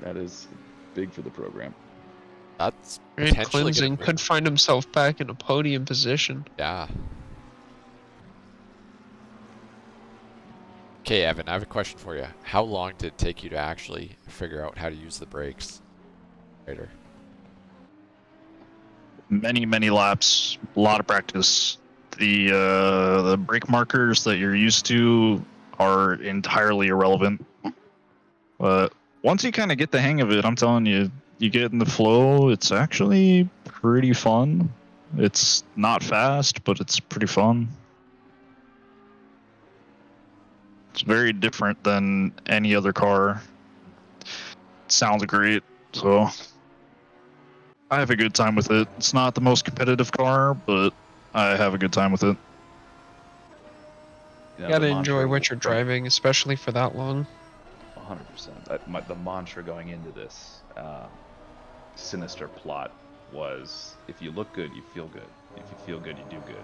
That is big for the program. That's Grant potentially Cleansing gonna could find himself back in a podium position. Yeah. Okay, Evan, I have a question for you. How long did it take you to actually figure out how to use the brakes? Later. Many laps, a lot of practice. The brake markers that you're used to are entirely irrelevant. But once you kind of get the hang of it, I'm telling you, you get in the flow. It's actually pretty fun. It's not fast, but it's pretty fun. It's very different than any other car. It sounds great, so I have a good time with it. It's not the most competitive car, but I have a good time with it. You know, Gotta the enjoy mantra- what you're driving, especially for that long. 100%. The mantra going into this sinister plot was: if you look good, you feel good. If you feel good, you do good.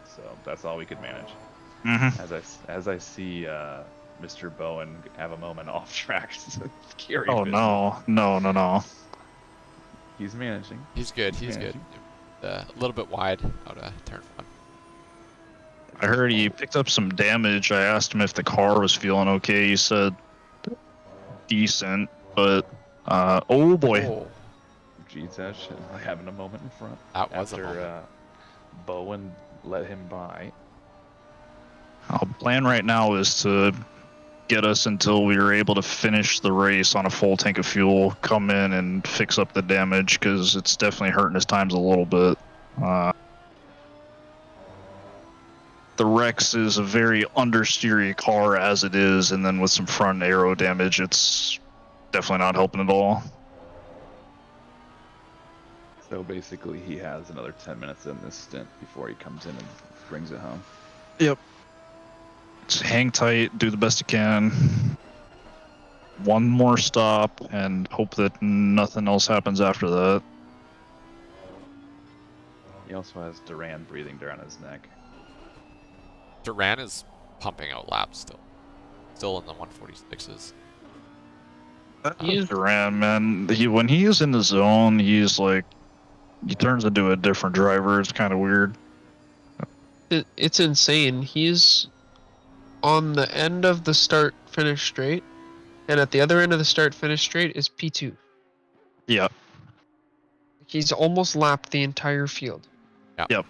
So that's all we could manage. Mm-hmm. As I see Mr. Bowen have a moment off track, it's scary. Oh business. no! He's managing. He's good. He's good. A little bit wide out of turn 1. I heard he picked up some damage. I asked him if the car was feeling okay. He said decent, but oh boy. Oh, G-Tesh having a moment in front. that was a after moment. Bowen let him by. Our plan right now is to get us until we are able to finish the race on a full tank of fuel, come in and fix up the damage, because it's definitely hurting his times a little bit. The Rex is a very understeery car as it is, and then with some front aero damage, it's definitely not helping at all. So basically, he has another 10 minutes in this stint before he comes in and brings it home. Yep. Just hang tight, do the best you can. One more stop, and hope that nothing else happens after that. He also has Duran breathing down his neck. Duran is pumping out laps still in the 146s. Duran, man, when he is in the zone, he turns into a different driver. It's kind of weird. It's insane. He's on the end of the start-finish straight, and at the other end of the start-finish straight is P2. Yeah. He's almost lapped the entire field. Yeah. Yep.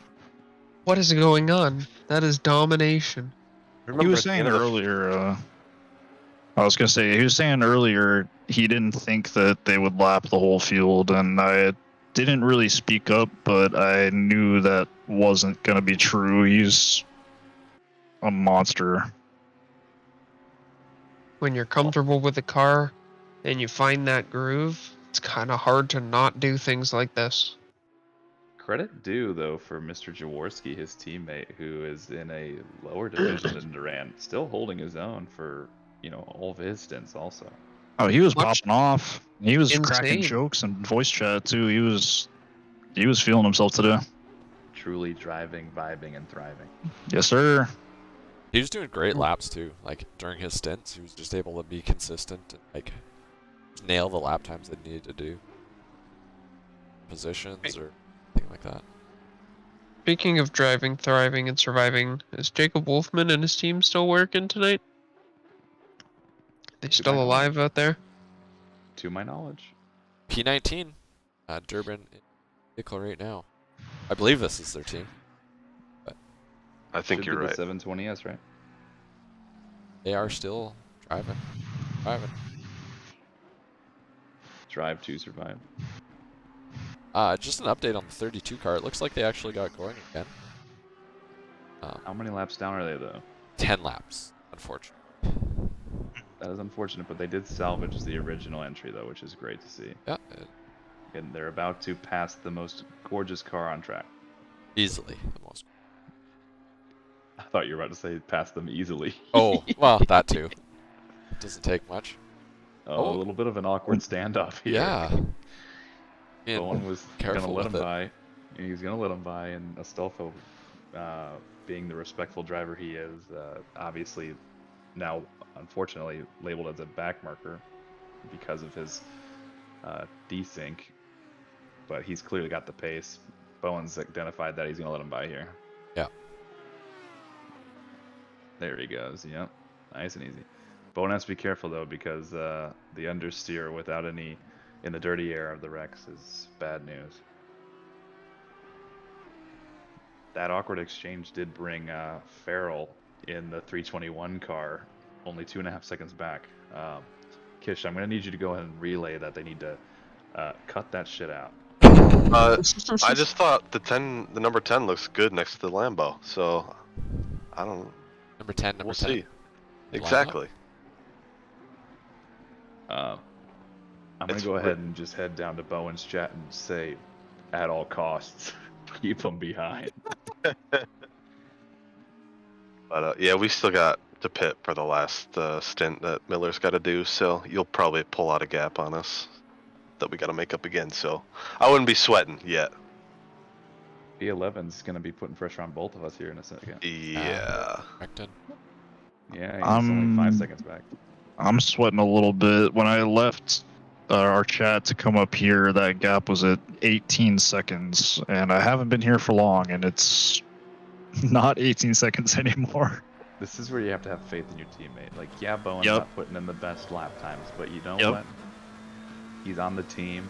What is going on? That is domination. He was saying earlier, I was going to say, he was saying earlier he didn't think that they would lap the whole field, and I didn't really speak up, but I knew that wasn't going to be true. He's a monster. When you're comfortable with the car and you find that groove, it's kind of hard to not do things like this. Credit due, though, for Mr. Jaworski, his teammate, who is in a lower division than Duran, still holding his own for, all of his stints also. Oh, he was popping off. He was cracking Insane. jokes and voice chat, too. He was feeling himself today. Truly driving, vibing, and thriving. Yes, sir. He was doing great laps too. Like during his stints, he was just able to be consistent and nail the lap times they needed to do. Positions or anything like that. Speaking of driving, thriving, and surviving, is Jacob Wolfman and his team still working tonight? They still alive out there? To my knowledge. P19, Durban vehicle right now. I believe this is their team. But I think Should you're be right. The 720S, right? they are still driving. Drive to survive. Just an update on the 32 car. It looks like they actually got going again. How many laps down are they, though? 10 laps, unfortunately. That is unfortunate, but they did salvage the original entry, though, which is great to see. Yeah. And they're about to pass the most gorgeous car on track. Easily the most. I thought you were about to say pass them easily. Oh, well, that too. Doesn't take much. Oh, a little bit of an awkward standoff here. Yeah. Bowen was going to let him with it. by. He's going to let him by, and Astolfo, being the respectful driver he is, obviously now, unfortunately, labeled as a back marker because of his desync. But he's clearly got the pace. Bowen's identified that he's going to let him by here. Yeah. There he goes. Yep. Nice and easy. Bowen has to be careful, though, because the understeer without any in the dirty air of the Rex is bad news. That awkward exchange did bring Farrell in the 321 car only 2.5 seconds back. Kish, I'm going to need you to go ahead and relay that they need to cut that shit out. I just thought the number 10 looks good next to the Lambo, so I don't know. Number 10, We'll 10. see. Exactly. I'm going to go ahead and just head down to Bowen's chat and say, at all costs, keep them behind. But yeah, we still got to pit for the last stint that Miller's got to do, so you'll probably pull out a gap on us that we got to make up again, so I wouldn't be sweating yet. B11's going to be putting pressure on both of us here in a second. Yeah. Yeah, he's only 5 seconds back. I'm sweating a little bit. When I left our chat to come up here, that gap was at 18 seconds, and I haven't been here for long, and it's not 18 seconds anymore. This is where you have to have faith in your teammate. Like, yeah, Bowen's Yep. not putting in the best lap times, but you know Yep. what? He's on the team,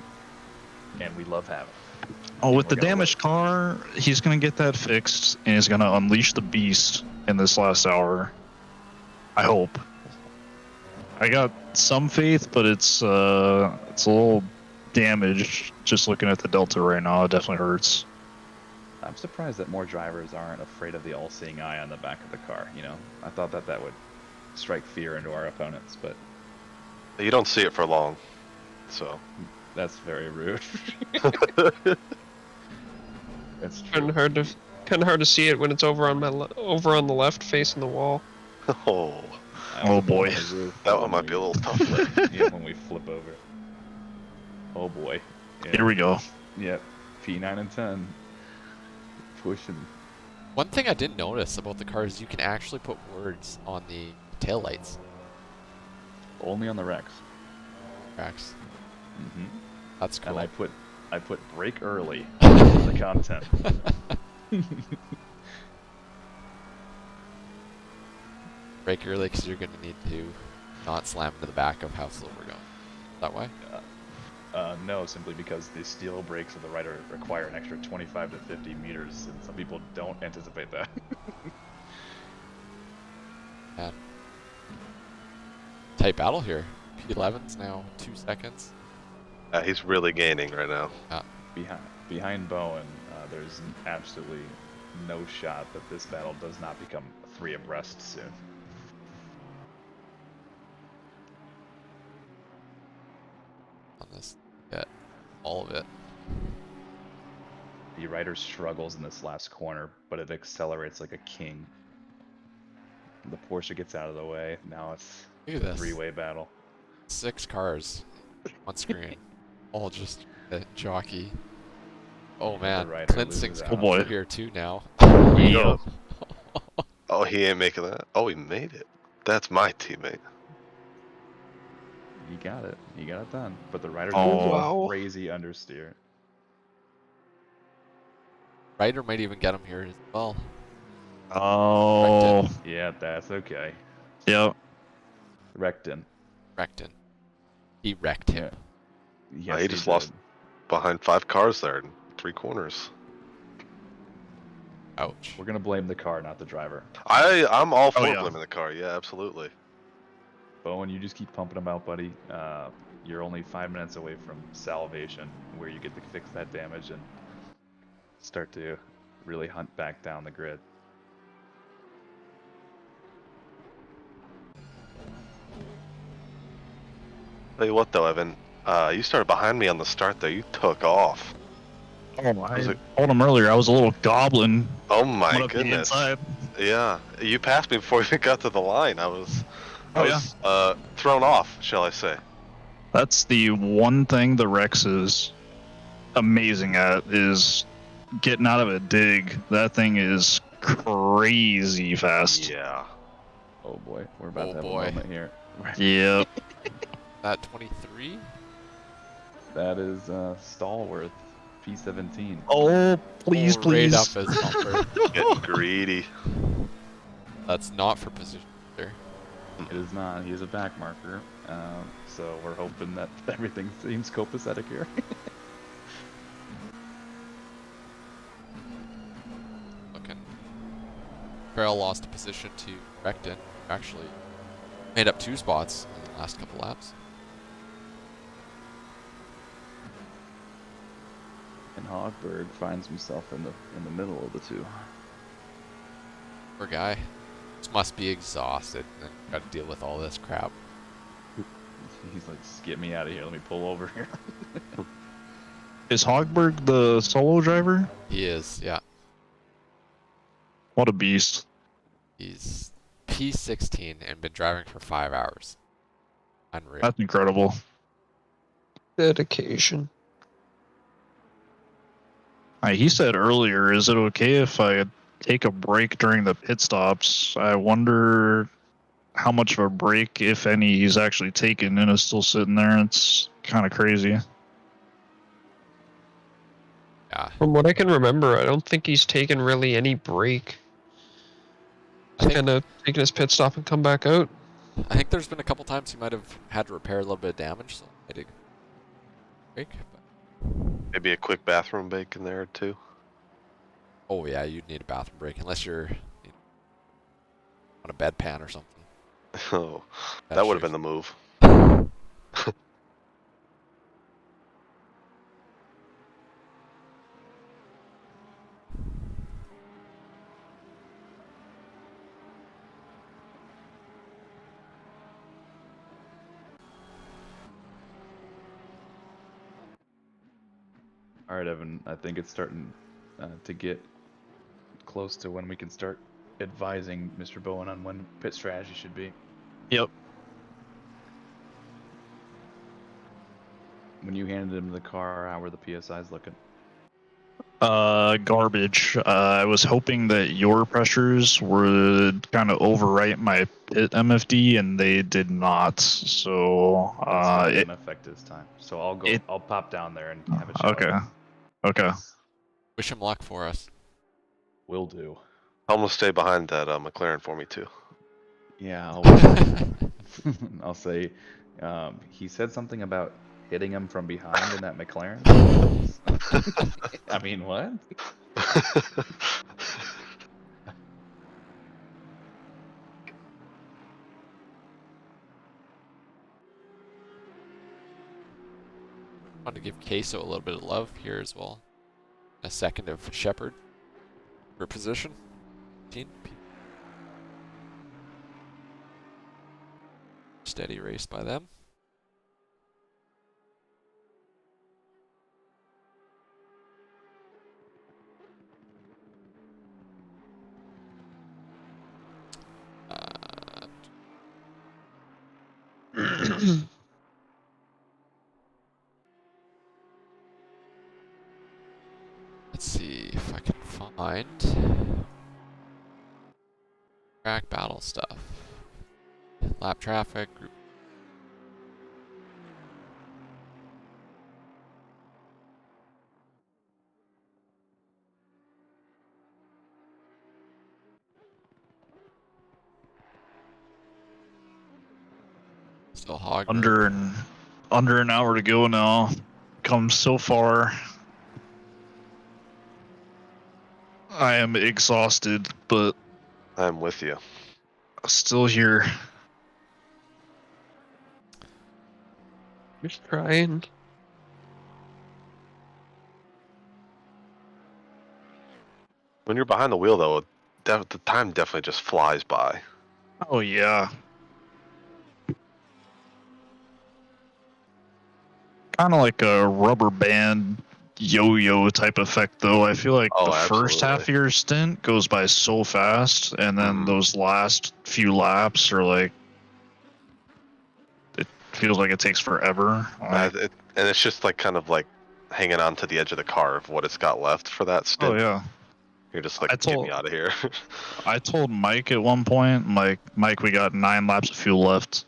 and we love having him. Oh, And with we're the gonna damaged car, he's gonna get that fixed, and he's gonna unleash the beast in this last hour. I hope. I got some faith, but it's a little damaged. Just looking at the Delta right now, it definitely hurts. I'm surprised that more drivers aren't afraid of the all-seeing eye on the back of the car. You know, I thought that would strike fear into our opponents, but You don't see it for long, so. that's very rude. That's Kind true. of hard to see it when it's over on over on the left, facing the wall. Oh, I Oh, was above boy. on the roof, that but one when might be a we little tough. flip- yeah, when we flip over. Oh boy. Yeah. Here we go. Yep. P9 and 10. Pushing. One thing I didn't notice about the car is you can actually put words on the taillights. Only on the Rex. Tracks. Mm-hmm. That's cool. And I put brake early in the content. Brake early because you're going to need to not slam into the back of how slow we're going. That way? No, simply because the steel brakes of the Rider require an extra 25 to 50 meters, and some people don't anticipate that. Man. Tight battle here. P11's now 2 seconds. He's really gaining right now. Behind Bowen, there's absolutely no shot that this battle does not become 3 abreast soon. On this, get all of it. The Rider struggles in this last corner, but it accelerates like a king. The Porsche gets out of the way. Now it's Look at a this. 3-way battle. 6 cars on screen. All just a jockey. Oh man, Rider Klinsing's loses coming out. Oh, boy. through here too now. Yo. Oh, he ain't making that. Oh, he made it. That's my teammate. You got it. You got it done. But the Rider Oh. does Wow. a crazy understeer. Ryder might even get him here as well. Oh. Yeah, that's okay. Yep. Rectin. Wrecked him. He wrecked him. Yes, he just lost behind 5 cars there in 3 corners. Ouch. We're gonna blame the car, not the driver. I'm all for yeah. blaming the car. Yeah, absolutely. Bowen, you just keep pumping them out, buddy. You're only 5 minutes away from salvation, where you get to fix that damage and start to really hunt back down the grid. Tell you what though, Evan, you started behind me on the start there. You took off. Oh, I told him earlier I was a little goblin. Oh my coming up the goodness. inside. Yeah, you passed me before you even got to the line. I was thrown off, shall I say. That's the one thing the Rex is amazing at, is getting out of a dig. That thing is crazy fast. Yeah. Oh boy, we're about Oh to have boy. a moment here. Yep. That 23? That is Stallworth, P17. Oh, please, Oh, please. Right up his bumper. Getting greedy. That's not for position there. It is not. He is a back marker. So we're hoping that everything seems copacetic here. Looking. Trail lost a position to Recton. Actually made up 2 spots in the last couple laps. And Hogberg finds himself in the middle of the 2. Poor guy. Just must be exhausted and got to deal with all this crap. He's like, just get me out of here. Let me pull over here. Is Hogberg the solo driver? He is, yeah. What a beast. He's P16 and been driving for 5 hours. Unreal. That's incredible. Dedication. He said earlier, is it okay if I take a break during the pit stops? I wonder how much of a break, if any, he's actually taken and is still sitting there. It's kind of crazy. Yeah. From what I can remember, I don't think he's taken really any break. Just kind of taking his pit stop and come back out. I think there's been a couple times he might have had to repair a little bit of damage, so I did break. But... Maybe a quick bathroom break in there too. Oh yeah, you'd need a bathroom break unless you're on a bedpan or something. Oh, that would have been the move. All right, Evan. I think it's starting to get close to when we can start advising Mr. Bowen on when pit strategy should be. Yep. When you handed him the car, how were the PSIs looking? Garbage. I was hoping that your pressures would kind of overwrite my pit MFD, and they did not. So It's didn't affect his time. So I'll go. I'll pop down there and have a chat. Okay. Okay. Wish him luck for us. Will do. I'm gonna stay behind that McLaren for me too. Yeah, I'll say he said something about hitting him from behind in that McLaren. I mean, what? Want to give Queso a little bit of love here as well. A second of Shepard for position. Steady race by them. Let's see if I can find track battle stuff. Lap traffic, group. Still hog. Under an hour to go now. Come so far. I am exhausted, but I'm with you. Still here. Just trying. When you're behind the wheel, though, the time definitely just flies by. Oh yeah. Kind of like a rubber band yo-yo type effect, though. I feel like the first half of your stint goes by so fast, and then those last few laps are like, it feels like it takes forever. And it's just like kind of like hanging on to the edge of the car of what it's got left for that stint. Oh yeah. You're just like, get me out of here. I told Mike at one point, like, Mike, we got 9 laps of fuel left.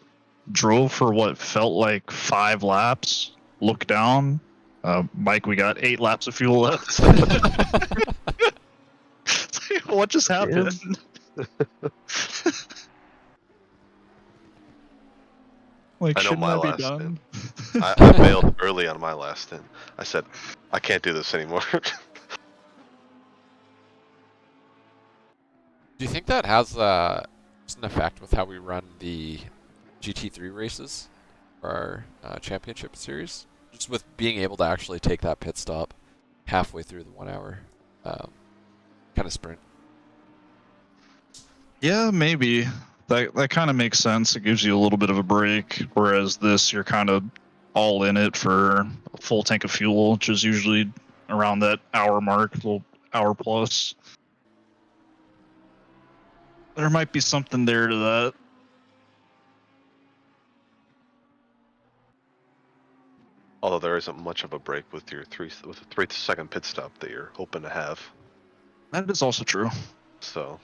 Drove for what felt like 5 laps. Look down. Mike, we got 8 laps of fuel left. What just happened? Like, I know shouldn't my I be last done? stint. I bailed early on my last stint. I said, I can't do this anymore. Do you think that has an effect with how we run the GT3 races for our championship series? Just with being able to actually take that pit stop halfway through the 1 hour kind of sprint. Yeah, maybe. That kind of makes sense. It gives you a little bit of a break, whereas this, you're kind of all in it for a full tank of fuel, which is usually around that hour mark, a little hour plus. There might be something there to that. Although there isn't much of a break with your 3-second pit stop that you're hoping to have. That is also true. So.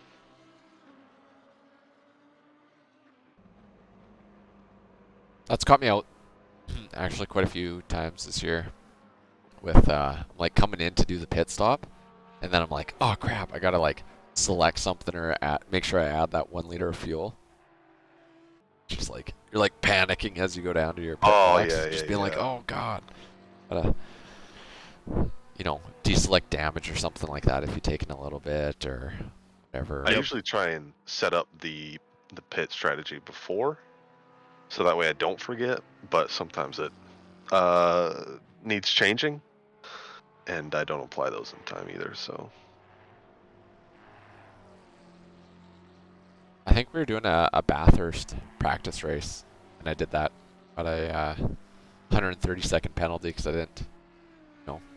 That's caught me out actually quite a few times this year with like coming in to do the pit stop, and then I'm like, oh crap, I gotta like select something or make sure I add that 1 liter of fuel. Just like you're like panicking as you go down to your pit Oh, box, yeah, just yeah, being like, yeah. "Oh God," gotta, deselect damage or something like that if you've taken a little bit or whatever. I usually try and set up the pit strategy before, so that way I don't forget. But sometimes it needs changing, and I don't apply those in time either. So I think we were doing a Bathurst practice race, and I did that, but a 130-second penalty because I didn't,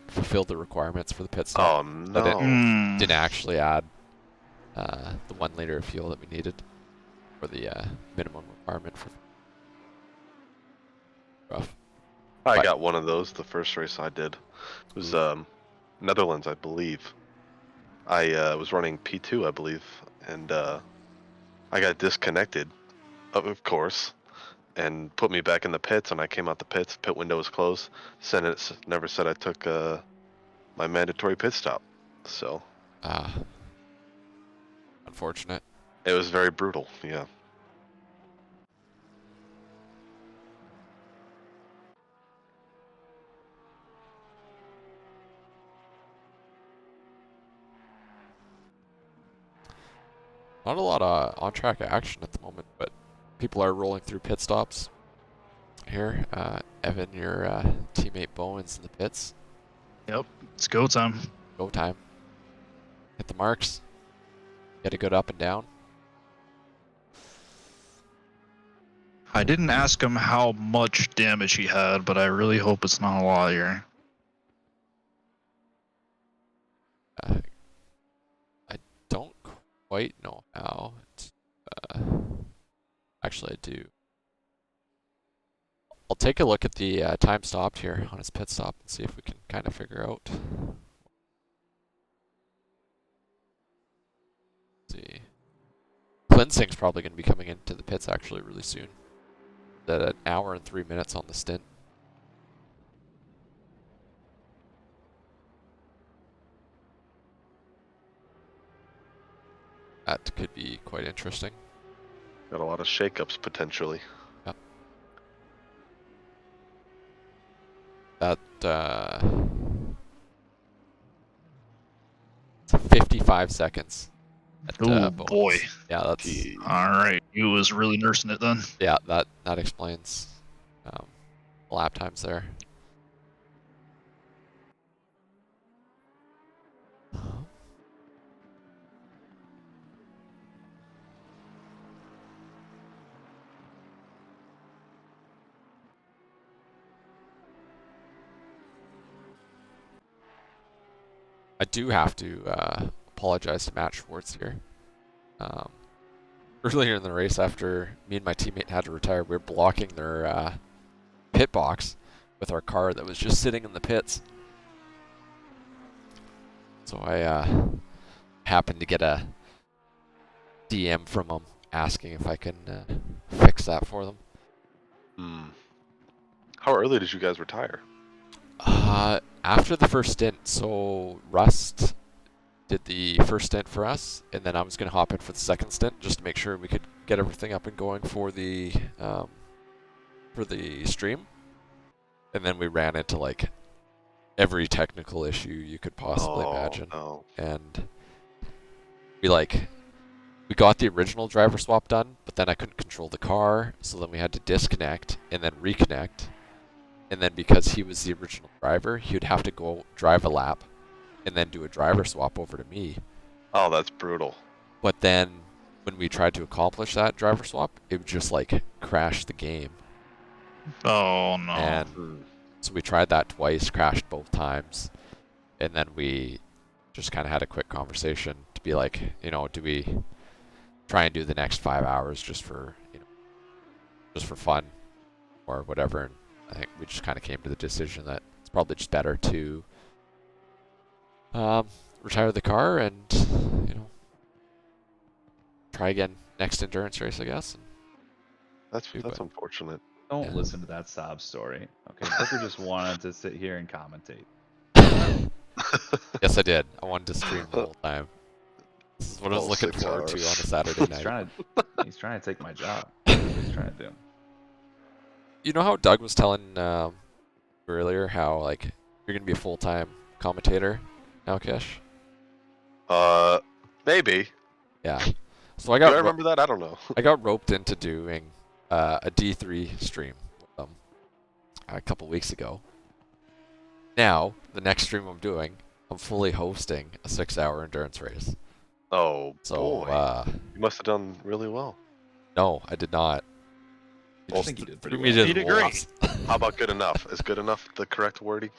fulfill the requirements for the pit stop. oh no, Didn't actually add the 1 liter of fuel that we needed for the minimum requirement for rough. I got one of those. The first race I did was Netherlands, I believe. I was running P2, I believe, and I got disconnected, of course, and put me back in the pits. And I came out the pits. Pit window was closed. Senate never said I took my mandatory pit stop. So Unfortunate. it was very brutal. Yeah. Not a lot of on-track action at the moment, but people are rolling through pit stops here. Evan, your teammate Bowen's in the pits. Yep, it's go time. Go time. Hit the marks. Get a good up and down. I didn't ask him how much damage he had, but I really hope it's not a lot here. I don't quite know how. Actually, I do. I'll take a look at the time stopped here on his pit stop and see if we can kind of figure out. Let's see. Cleansing's probably going to be coming into the pits actually really soon. At an hour and 3 minutes on the stint. That could be quite interesting. Got a lot of shakeups potentially. Yep. That 55 seconds. Oh boy. Yeah, that's all right. He was really nursing it then. yeah. That explains lap times there. I do have to apologize to Matt Schwartz here. Earlier in the race, after me and my teammate had to retire, we were blocking their pit box with our car that was just sitting in the pits. So I happened to get a DM from them asking if I can fix that for them. How early did you guys retire? After the first stint, so Rust did the first stint for us, and then I was going to hop in for the second stint just to make sure we could get everything up and going for the stream. And then we ran into like every technical issue you could possibly imagine. No. And we got the original driver swap done, but then I couldn't control the car, so then we had to disconnect and then reconnect. And then because he was the original driver, he would have to go drive a lap and then do a driver swap over to me. Oh, that's brutal. But then when we tried to accomplish that driver swap, it would just like crash the game. Oh no. And so we tried that twice, crashed both times. And then we just kind of had a quick conversation to be like, do we try and do the next 5 hours just for fun or whatever? And I think we just kind of came to the decision that it's probably just better to retire the car and try again next endurance race, I guess. That's unfortunate. Don't listen to that sob story. Okay, Booker just wanted to sit here and commentate. Yes, I did. I wanted to stream the whole time. This is what I was All looking 6 forward to on a hours. Saturday night. He's trying to take my job. That's what he's trying to do. You know how Doug was telling earlier how like you're gonna be a full-time commentator now, Kish? Maybe. Yeah. So Do I remember that? I don't know. I got roped into doing a D3 stream with them a couple weeks ago. Now, the next stream I'm doing, I'm fully hosting a 6-hour endurance race. Oh So, boy, you must have done really well. no, I did not. I think you did pretty threw me well. to the wolves. How about good enough? Is good enough the correct wording?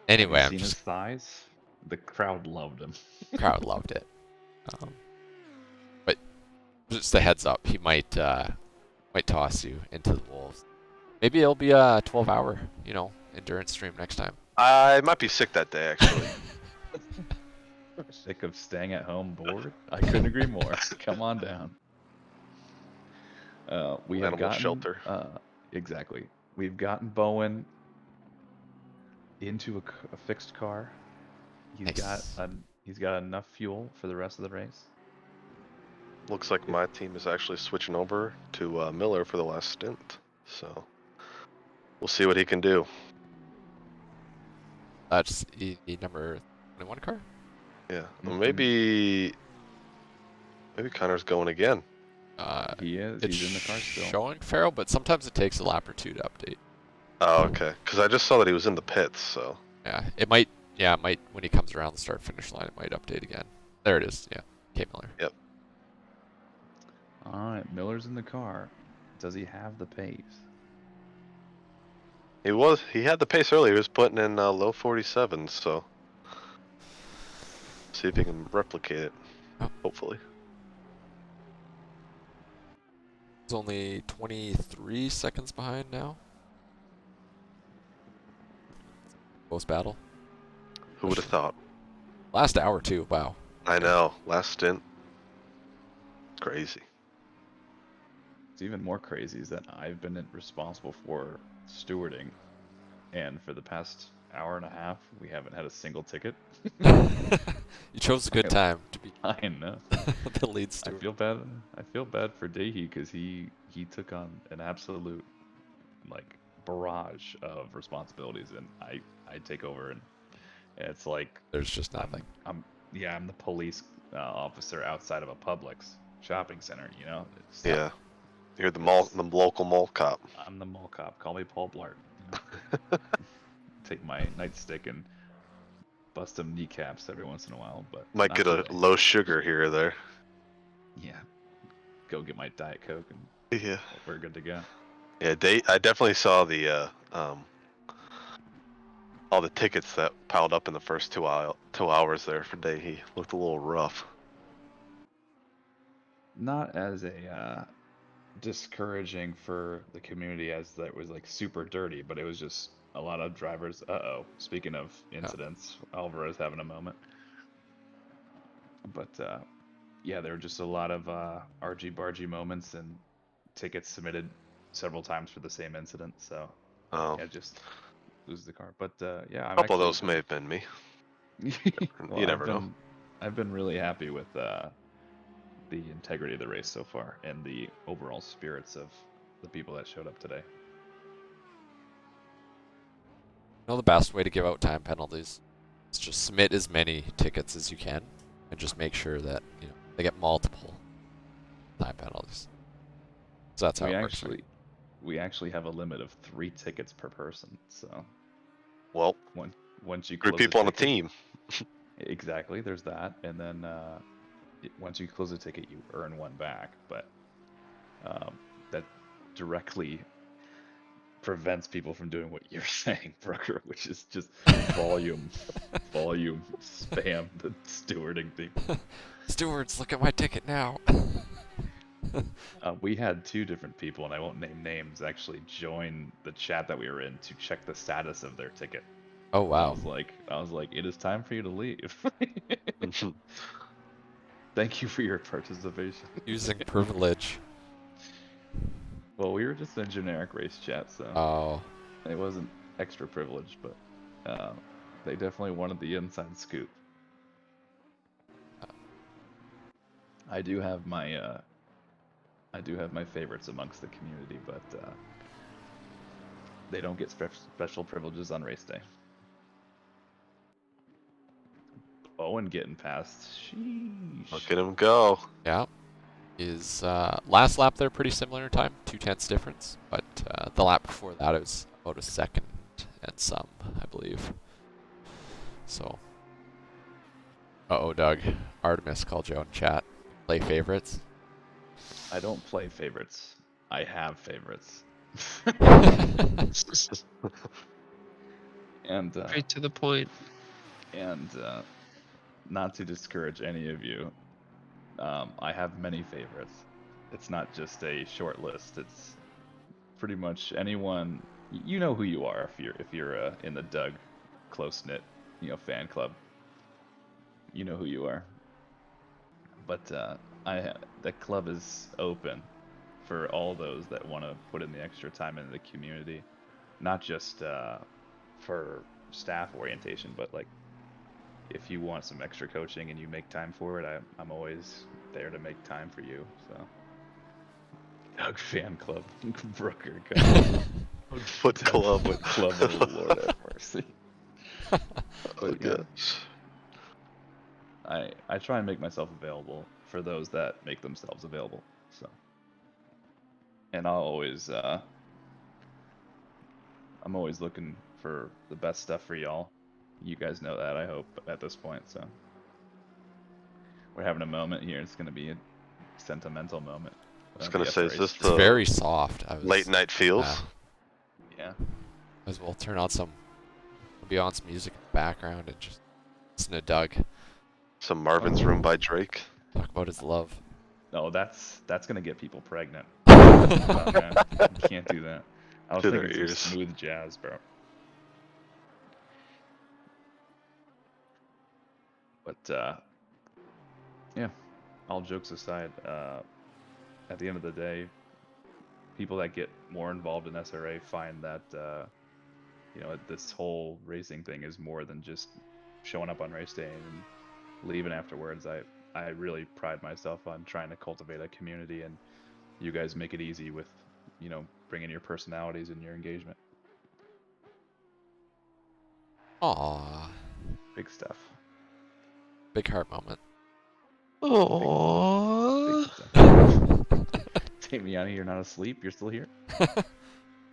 Anyway, Have I'm you seen just his thighs? The crowd loved him. crowd loved it. But just a heads up, he might toss you into the wolves. Maybe it'll be a 12-hour, endurance stream next time. I might be sick that day, actually. Sick of staying at home bored? I couldn't agree more. Come on down. We have Animal gotten shelter. Exactly. We've gotten Bowen into a fixed car. Nice. He's got enough fuel for the rest of the race. Looks like my team is actually switching over to Miller for the last stint. So we'll see what he can do. That's number 21 car? Yeah. Well, maybe Connor's going again. He is. It's He's in the car still. showing Farrell, but sometimes it takes a lap or two to update. Oh, okay. Because I just saw that he was in the pits, so. Yeah, it might when he comes around the start finish line, it might update again. There it is. Yeah, K Miller. Yep. All right, Miller's in the car. Does he have the pace? He had the pace earlier. He was putting in low 47s, so. See if he can replicate it. Oh. Hopefully. He's only 23 seconds behind now. Close battle. Who would have thought? Last hour too. Wow. I know. Last stint. Crazy. It's even more crazy is that I've been responsible for stewarding, and for the past hour and a half, we haven't had a single ticket. You chose a good time to be I know. the lead steward. I feel bad for Dahy because he took on an absolute barrage of responsibilities, and I take over, and it's like There's just nothing. I'm the police officer outside of a Publix shopping center. It's, Yeah. You're the local mall cop. I'm the mall cop. Call me Paul Blart. Take my nightstick and bust some kneecaps every once in a while, but Might not get a today. low sugar here or there. Yeah. Go get my Diet Coke and Yeah. we're good to go. Yeah, I definitely saw the all the tickets that piled up in the first 2 hours there for Dahy. Looked a little rough. Not as a discouraging for the community as that was super dirty, but it was just a lot of drivers. Speaking of incidents, Alvarez having a moment. But yeah, there were just a lot of argy-bargy moments and tickets submitted several times for the same incident. So yeah, just lose the car. But yeah, A couple of those may have been me. well, You never know. I've been really happy with the integrity of the race so far and the overall spirits of the people that showed up today. The best way to give out time penalties is just submit as many tickets as you can, and just make sure that they get multiple time penalties. So that's how it works. We actually have a limit of 3 tickets per person. So, well, once you 3 close people on a ticket, team. Exactly. There's that, and then once you close a ticket, you earn 1 back. But that directly prevents people from doing what you're saying, Brooker, which is just volume spam the stewarding people. Stewards, look at my ticket now. We had 2 different people, and I won't name names, actually join the chat that we were in to check the status of their ticket. Oh wow! I was like, it is time for you to leave. Thank you for your participation. Using privilege. Well, we were just in a generic race chat, so it wasn't extra privilege, but they definitely wanted the inside scoop. I do have my favorites amongst the community, but they don't get special privileges on race day. Owen getting past. Sheesh. Look at him go. Yeah. His last lap there pretty similar in time, 2/10 difference, but the lap before that it was about a second and some, I believe. So. Uh-oh, Doug. Artemis called you in chat. Play favorites. I don't play favorites. I have favorites. And Straight to the point. And not to discourage any of you, I have many favorites. It's not just a short list. It's pretty much anyone. You know who you are if you're in the Doug close knit, fan club. You know who you are. But the club is open for all those that want to put in the extra time into the community, not just for staff orientation, but like if you want some extra coaching and you make time for it, I'm always there to make time for you. So, Doug fan club, Brooker, Foot club with club. Oh, Lord have mercy. Oh gosh. I try and make myself available for those that make themselves available. So, and I'm always looking for the best stuff for y'all. You guys know that, I hope, at this point. So we're having a moment here. It's gonna be a sentimental moment. I was gonna say, is this It's very soft. late night feels? Yeah. As well turn on some ambiance music in the background and just listen to Doug Some Marvin's Room by Drake. talk about his love. No, that's gonna get people pregnant. Oh, man. You can't do that. I was To their thinking some ears. smooth jazz, bro. But yeah, all jokes aside, at the end of the day, people that get more involved in SRA find that this whole racing thing is more than just showing up on race day and leaving afterwards. I really pride myself on trying to cultivate a community, and you guys make it easy with bringing your personalities and your engagement. Aww. Big stuff. Big heart moment. Aww. Take me out of here. You're not asleep. You're still here.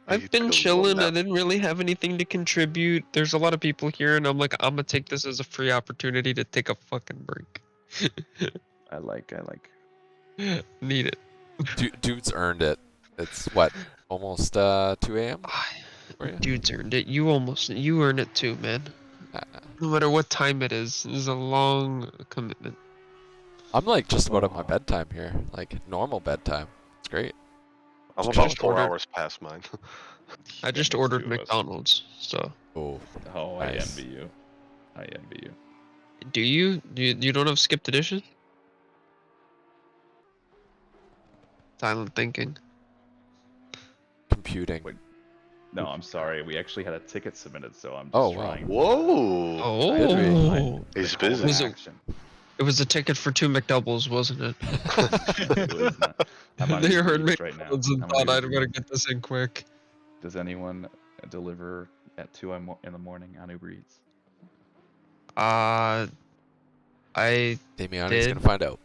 I've been chilling. I didn't really have anything to contribute. There's a lot of people here, and I'm like, I'm gonna take this as a free opportunity to take a fucking break. I like. Need it. Dude's earned it. It's what, almost 2 a.m. Dude's earned it. You earn it too, man. No matter what time it is a long commitment. I'm like just about at my bedtime here, like normal bedtime. It's great. I'm I about just 4 ordered- hours past mine. I just ordered McDonald's, so. Oh, nice. I envy you. Do you? You don't have skipped edition? Silent thinking. Computing. Wait. No, I'm sorry. We actually had a ticket submitted, so I'm just Oh, wow. trying. Whoa! Oh. He's busy. Was it- Action. It was a ticket for 2 McDoubles, wasn't it? It was not. I'm on They Uber heard Eats right now. McDonald's and I'm on thought I'd Uber better Eats. get this in quick. Does anyone deliver at 2 in the morning on Uber Eats? I Damiani's did. gonna find out.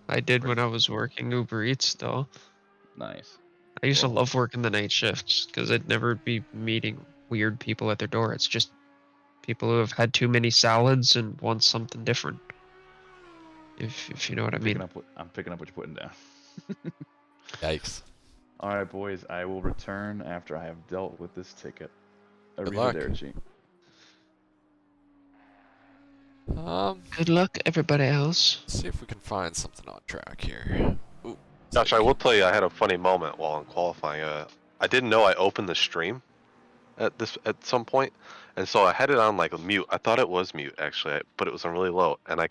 I did when I was working Uber Eats, though. Nice. I used to Cool. love working the night shifts because I'd never be meeting weird people at their door. It's just people who have had too many salads and want something different. If you know what I mean. I'm picking up what you're putting down. Yikes. All right, boys. I will return after I have dealt with this ticket. Good luck. Arrivederci. Good luck, everybody else. Let's see if we can find something on track here. Ooh. Josh, I will tell you, I had a funny moment while I'm qualifying. I didn't know I opened the stream at some point, and so I had it on like a mute. I thought it was mute actually, but it was on really low, and I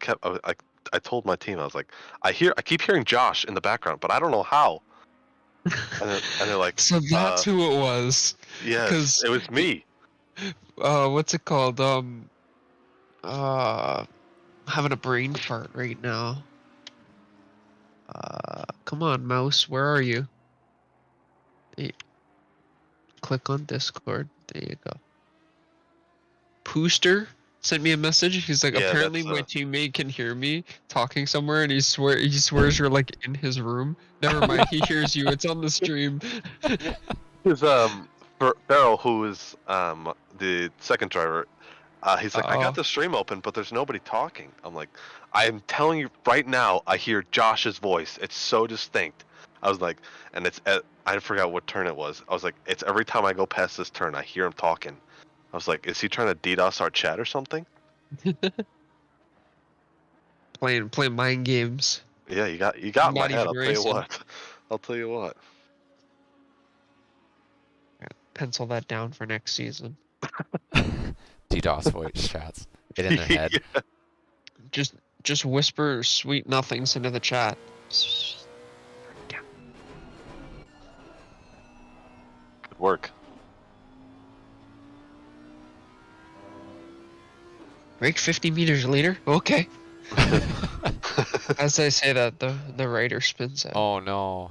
told my team, I was like, I keep hearing Josh in the background, but I don't know how. And they're like, So that's who it was. Yes, it was me. What's it called? I'm having a brain fart right now. Come on, mouse. Where are you? Hey, click on Discord. There you go. Pooster sent me a message. He's like, Yeah, apparently that's my teammate can hear me talking somewhere, and he swears you're like in his room. Never mind, he hears you. It's on the stream. Because Farrell, who is the second driver, he's like, I got the stream open, but there's nobody talking. I'm like, I am telling you right now, I hear Josh's voice. It's so distinct. I was like, and it's I forgot what turn it was. I was like, it's every time I go past this turn, I hear him talking. I was like, is he trying to DDoS our chat or something? playing mind games. Yeah, you got in my Not head. even I'll tell you racing. what. I'll tell you what. Pencil that down for next season. DDoS voice chats. Get in their head. Yeah. Just whisper sweet nothings into the chat. Good work. Break 50 meters later? Okay. As I say that, the rider spins out. Oh no.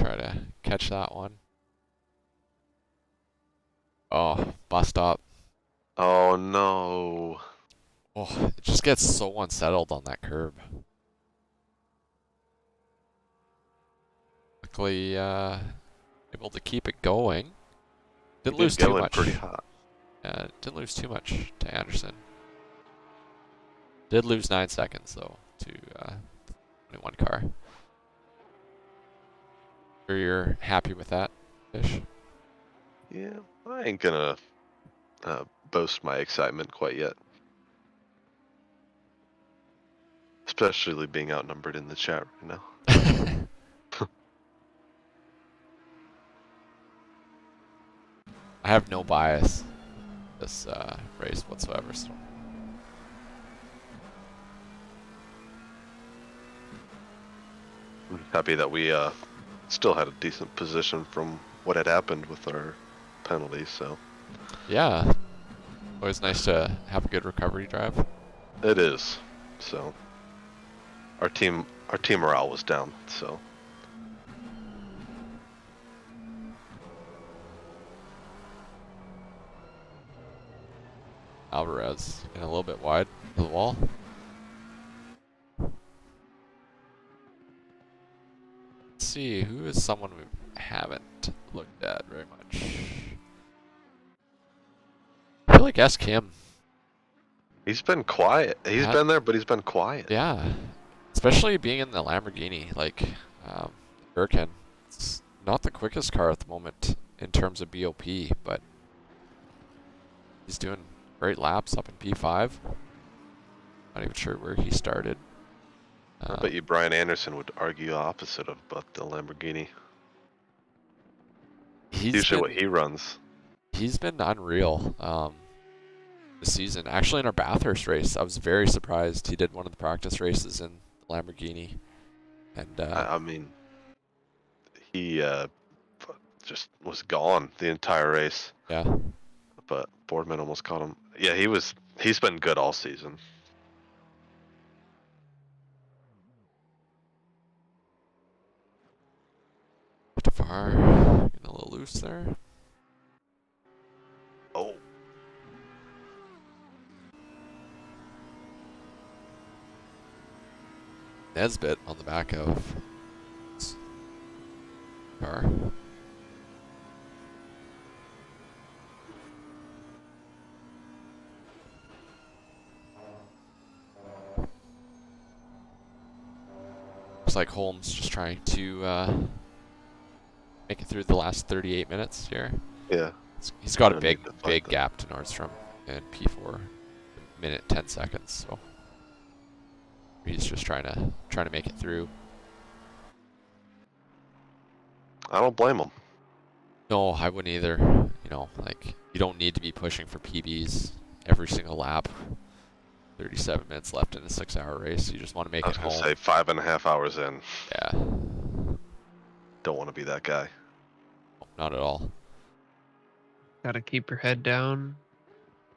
Try to catch that one. Oh, bus stop. Oh no. Oh, it just gets so unsettled on that curb. Luckily, able to keep it going. Didn't lose too much. Pretty hot. Didn't lose too much to Anderson. Did lose 9 seconds though to 21 car. Sure you're happy with that, Fish? Yeah, I ain't gonna boast my excitement quite yet. Especially being outnumbered in the chat right now. I have no bias this race whatsoever. So. I'm happy that we still had a decent position from what had happened with our penalties. So Yeah, always nice to have a good recovery drive. it is. So our team morale was down. So. Alvarez in a little bit wide of the wall. Let's see, who is someone we haven't looked at very much? I feel like ask him. He's been quiet. He's been there, but he's been quiet. Yeah, especially being in the Lamborghini. Like, Hurricane, it's not the quickest car at the moment in terms of BOP, but he's doing great laps up in P5. Not even sure where he started. I bet you Brian Anderson would argue opposite of about the Lamborghini. Usually what he runs. He's been unreal this season. Actually, in our Bathurst race, I was very surprised. He did one of the practice races in the Lamborghini. And I mean, he just was gone the entire race. Yeah. But Boardman almost caught him. Yeah, he's been good all season. Far getting a little loose there. Oh. Nesbitt on the back of car. Looks like Holmes just trying to make it through the last 38 minutes here. Yeah. He's got a big gap to Nordstrom in P4, minute 10 seconds. So he's just trying to make it through. I don't blame him. No, I wouldn't either. You know, like, you don't need to be pushing for PBs every single lap. 37 minutes left in a 6-hour race. You just want to make it home. I was gonna say 5.5 hours in. Yeah. Don't want to be that guy. Not at all. Gotta keep your head down.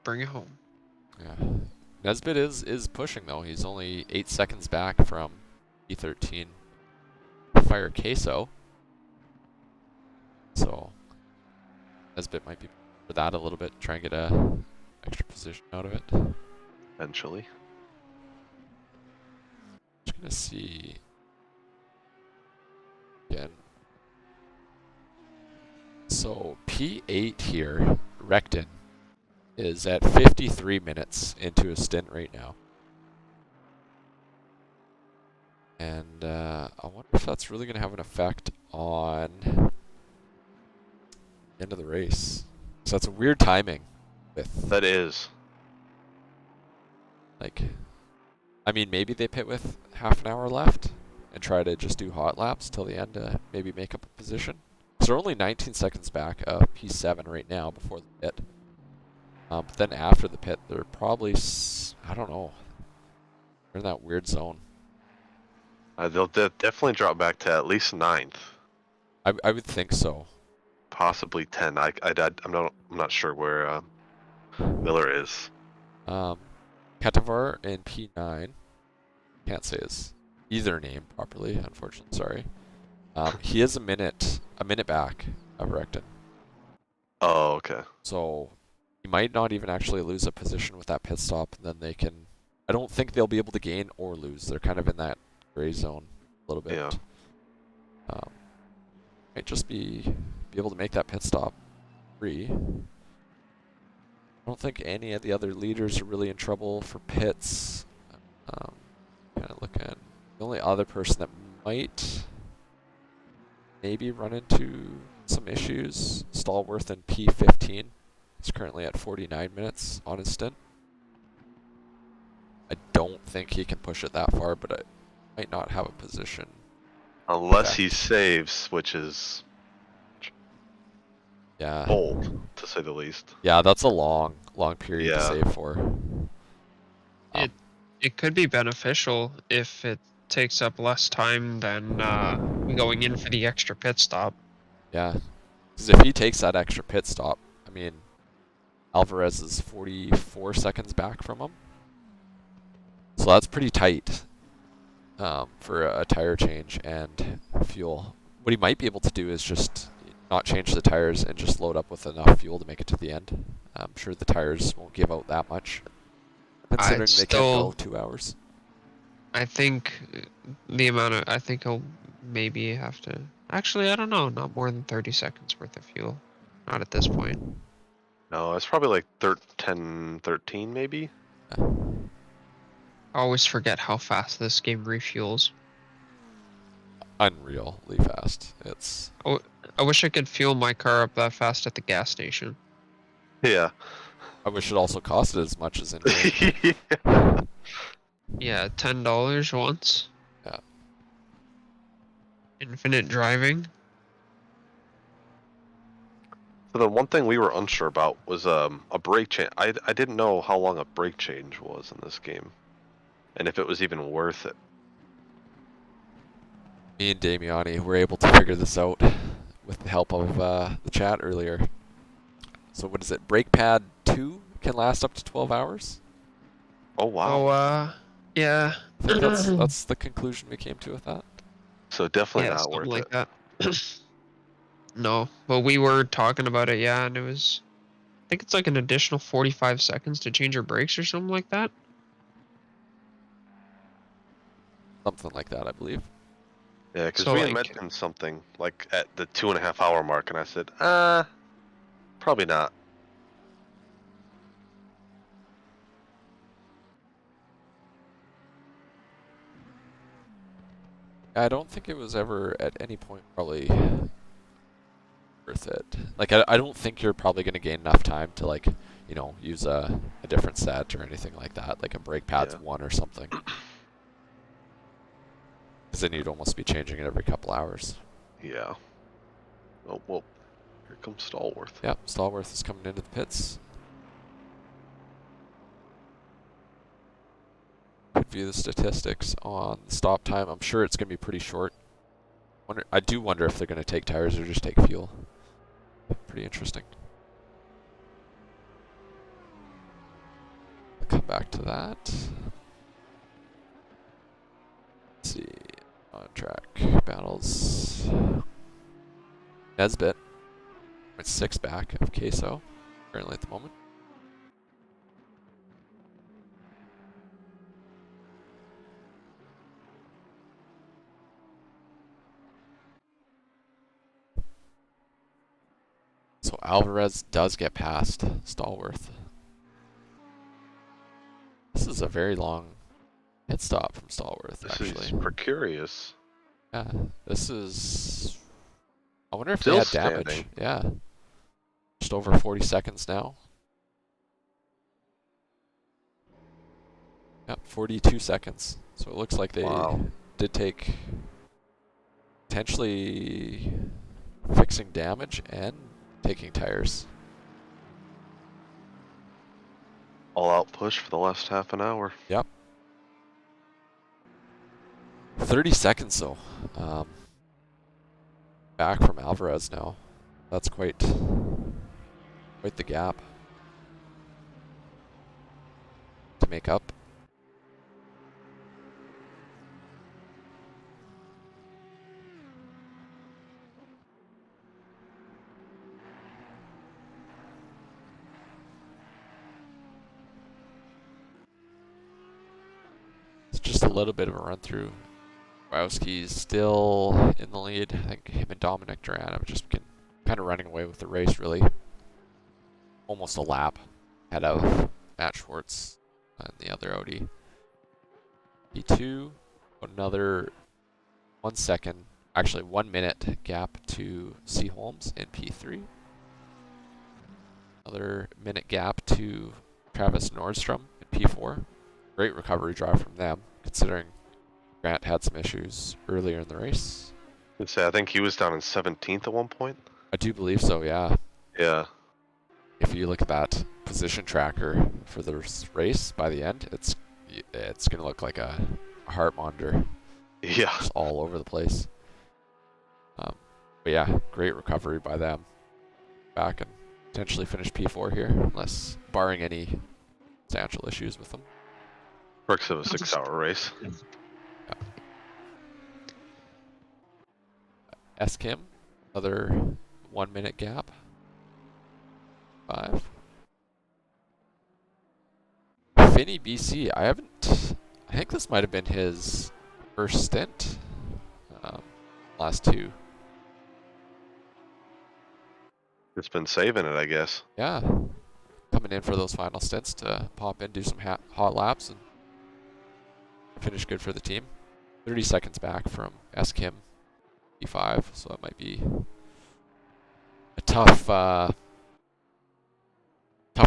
Bring it home. Yeah. Nesbitt is pushing though. He's only 8 seconds back from E13 fire queso. So Nesbit might be for that a little bit, try and get a extra position out of it. Eventually. Just gonna see again. So P8 here, Recton, is at 53 minutes into his stint right now. And I wonder if that's really going to have an effect on the end of the race. So that's a weird timing with... That is. Like, I mean, maybe they pit with half an hour left and try to just do hot laps till the end to maybe make up a position. So they're only 19 seconds back of P7 right now before the pit. But then after the pit, they're probably, I don't know, they're in that weird zone. They'll definitely drop back to at least 9th. I would think so. Possibly 10. I'm not sure where Miller is. Katavar in P9. Can't say his either name properly, unfortunately. Sorry. He is a minute back of Recton. Oh, okay. So he might not even actually lose a position with that pit stop, and then they can. I don't think they'll be able to gain or lose. They're kind of in that gray zone a little bit. Yeah. Might just be able to make that pit stop free. I don't think any of the other leaders are really in trouble for pits. Kind of looking. The only other person that might maybe run into some issues, Stallworth in P15. He's currently at 49 minutes on his stint. I don't think he can push it that far, but I might not have a position. Unless he saves, which is bold, to say the least. Yeah, that's a long period to save for. It could be beneficial if it takes up less time than going in for the extra pit stop. Yeah, because if he takes that extra pit stop, I mean, Alvarez is 44 seconds back from him. So that's pretty tight for a tire change and fuel. What he might be able to do is just not change the tires and just load up with enough fuel to make it to the end. I'm sure the tires won't give out that much, considering they can go 2 hours. I think I think he'll maybe have to... Actually, I don't know. Not more than 30 seconds worth of fuel. Not at this point. No, it's probably like 10, 13 maybe? Yeah. I always forget how fast this game refuels. Unreally fast. It's... I wish I could fuel my car up that fast at the gas station. Yeah. I wish it also costed as much as in Yeah, $10 once. Yeah. Infinite driving. So the one thing we were unsure about was a brake change. I didn't know how long a brake change was in this game, and if it was even worth it. Me and Damiani were able to figure this out with the help of the chat earlier. So what is it? Brake pad 2 can last up to 12 hours? Oh wow. Oh, yeah. I think that's the conclusion we came to with that. So definitely not worth like it. That. No, but we were talking about it, yeah, and it was... I think it's like an additional 45 seconds to change your brakes or something like that. Something like that, I believe. Yeah, because So, we had like- mentioned something like at the 2.5 hour mark, and I said, probably not. I don't think it was ever at any point probably worth it. Like, I don't think you're probably going to gain enough time to, like, you know, use a different set or anything like that, like a brake pads 1 or something. Because then you'd almost be changing it every couple hours. Yeah. Oh, well, here comes Stallworth. Yep, Stallworth is coming into the pits. Could view the statistics on the stop time. I'm sure it's going to be pretty short. I do wonder if they're going to take tires or just take fuel. Pretty interesting. I'll come back to that. Let's see. Nesbitt, 0.6 back of Queso currently at the moment. So Alvarez does get past Stallworth. This is a very long hit stop from Stallworth, This actually. is precarious. Yeah, this is... I wonder if Still they had damage. standing. Yeah. Just over 40 seconds now. Yep, 42 seconds. So it looks like they did take potentially fixing damage and taking tires. All out push for the last half an hour. Yep. 30 seconds though. Back from Alvarez now. That's quite the gap to make up. It's just a little bit of a run through. Wowski's still in the lead. I think him and Dominic Duran have just been kind of running away with the race, really. Almost a lap ahead of Matt Schwartz and the other Audi. P2, another 1 second, actually 1 minute gap to C. Holmes in P3. Another minute gap to Travis Nordstrom in P4. Great recovery drive from them, considering Grant had some issues earlier in the race. I'd say I think he was down in 17th at one point. I do believe so, yeah. Yeah. If you look at that position tracker for the race by the end, it's going to look like a heart monitor. Yeah. Just all over the place. But yeah, great recovery by them. Back and potentially finish P4 here, unless barring any substantial issues with them. Perks of a 6-hour race. Yeah. S-Kim, another 1 minute gap. 5. Finney BC, I think this might have been his first stint. Last two. It's been saving it, I guess. Yeah. Coming in for those final stints to pop in, do some hot laps, and finish good for the team. 30 seconds back from S-Kim E5, so that might be a tough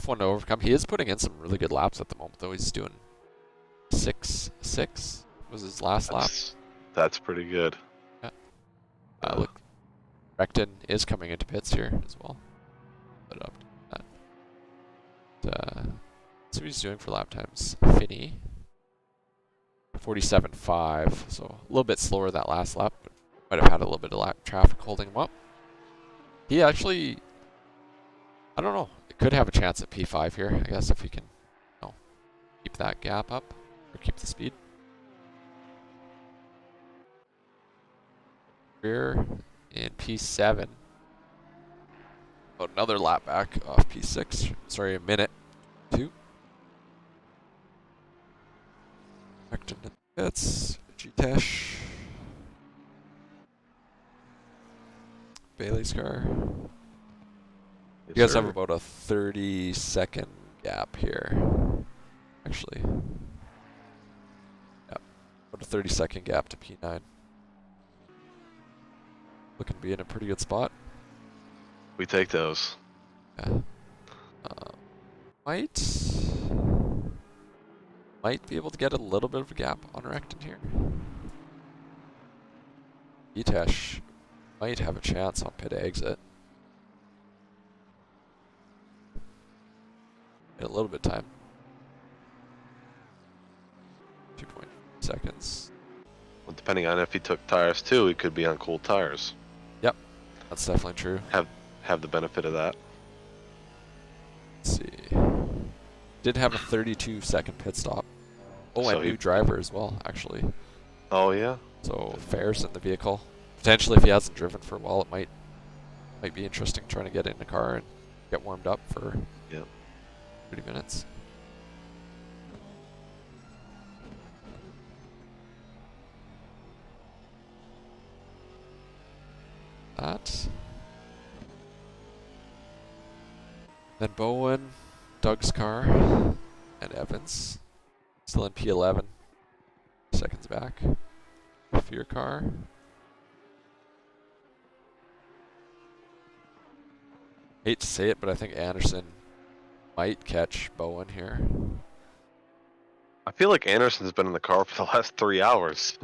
one to overcome. He is putting in some really good laps at the moment, though. He's doing 6.6 was his last lap. That's pretty good. Yeah. Look, Recton is coming into pits here as well. Put it up to that. Let's see what he's doing for lap times. Finney, 47.5, so a little bit slower that last lap, but might have had a little bit of lap traffic holding him up. He actually, I don't know, could have a chance at P5 here, I guess, if he can, keep that gap up or keep the speed. Rear in P7. About another lap back off P6. Sorry, a minute. 2. Recton in the pits. G-Tesh. Bailey's car. You guys have about a 30-second gap here. Actually. Yep. About a 30-second gap to P9. Looking to be in a pretty good spot. We take those. Yeah. Might be able to get a little bit of a gap on Recton here. Itesh might have a chance on pit exit. Get a little bit of time. 2.5 seconds. Well, depending on if he took tires too, he could be on cool tires. Yep, that's definitely true. Have the benefit of that. Let's see. Did have a 32-second pit stop. Oh, So and new driver as well, actually. Oh yeah. So fares in the vehicle. Potentially, if he hasn't driven for a while, it might Might be interesting trying to get in the car and get warmed up for Yep. 30 minutes. That. Then Bowen, Doug's car, and Evans. Still in P11. Seconds back. For your car. Hate to say it, but I think Anderson might catch Bowen here. I feel like Anderson's been in the car for the last 3 hours.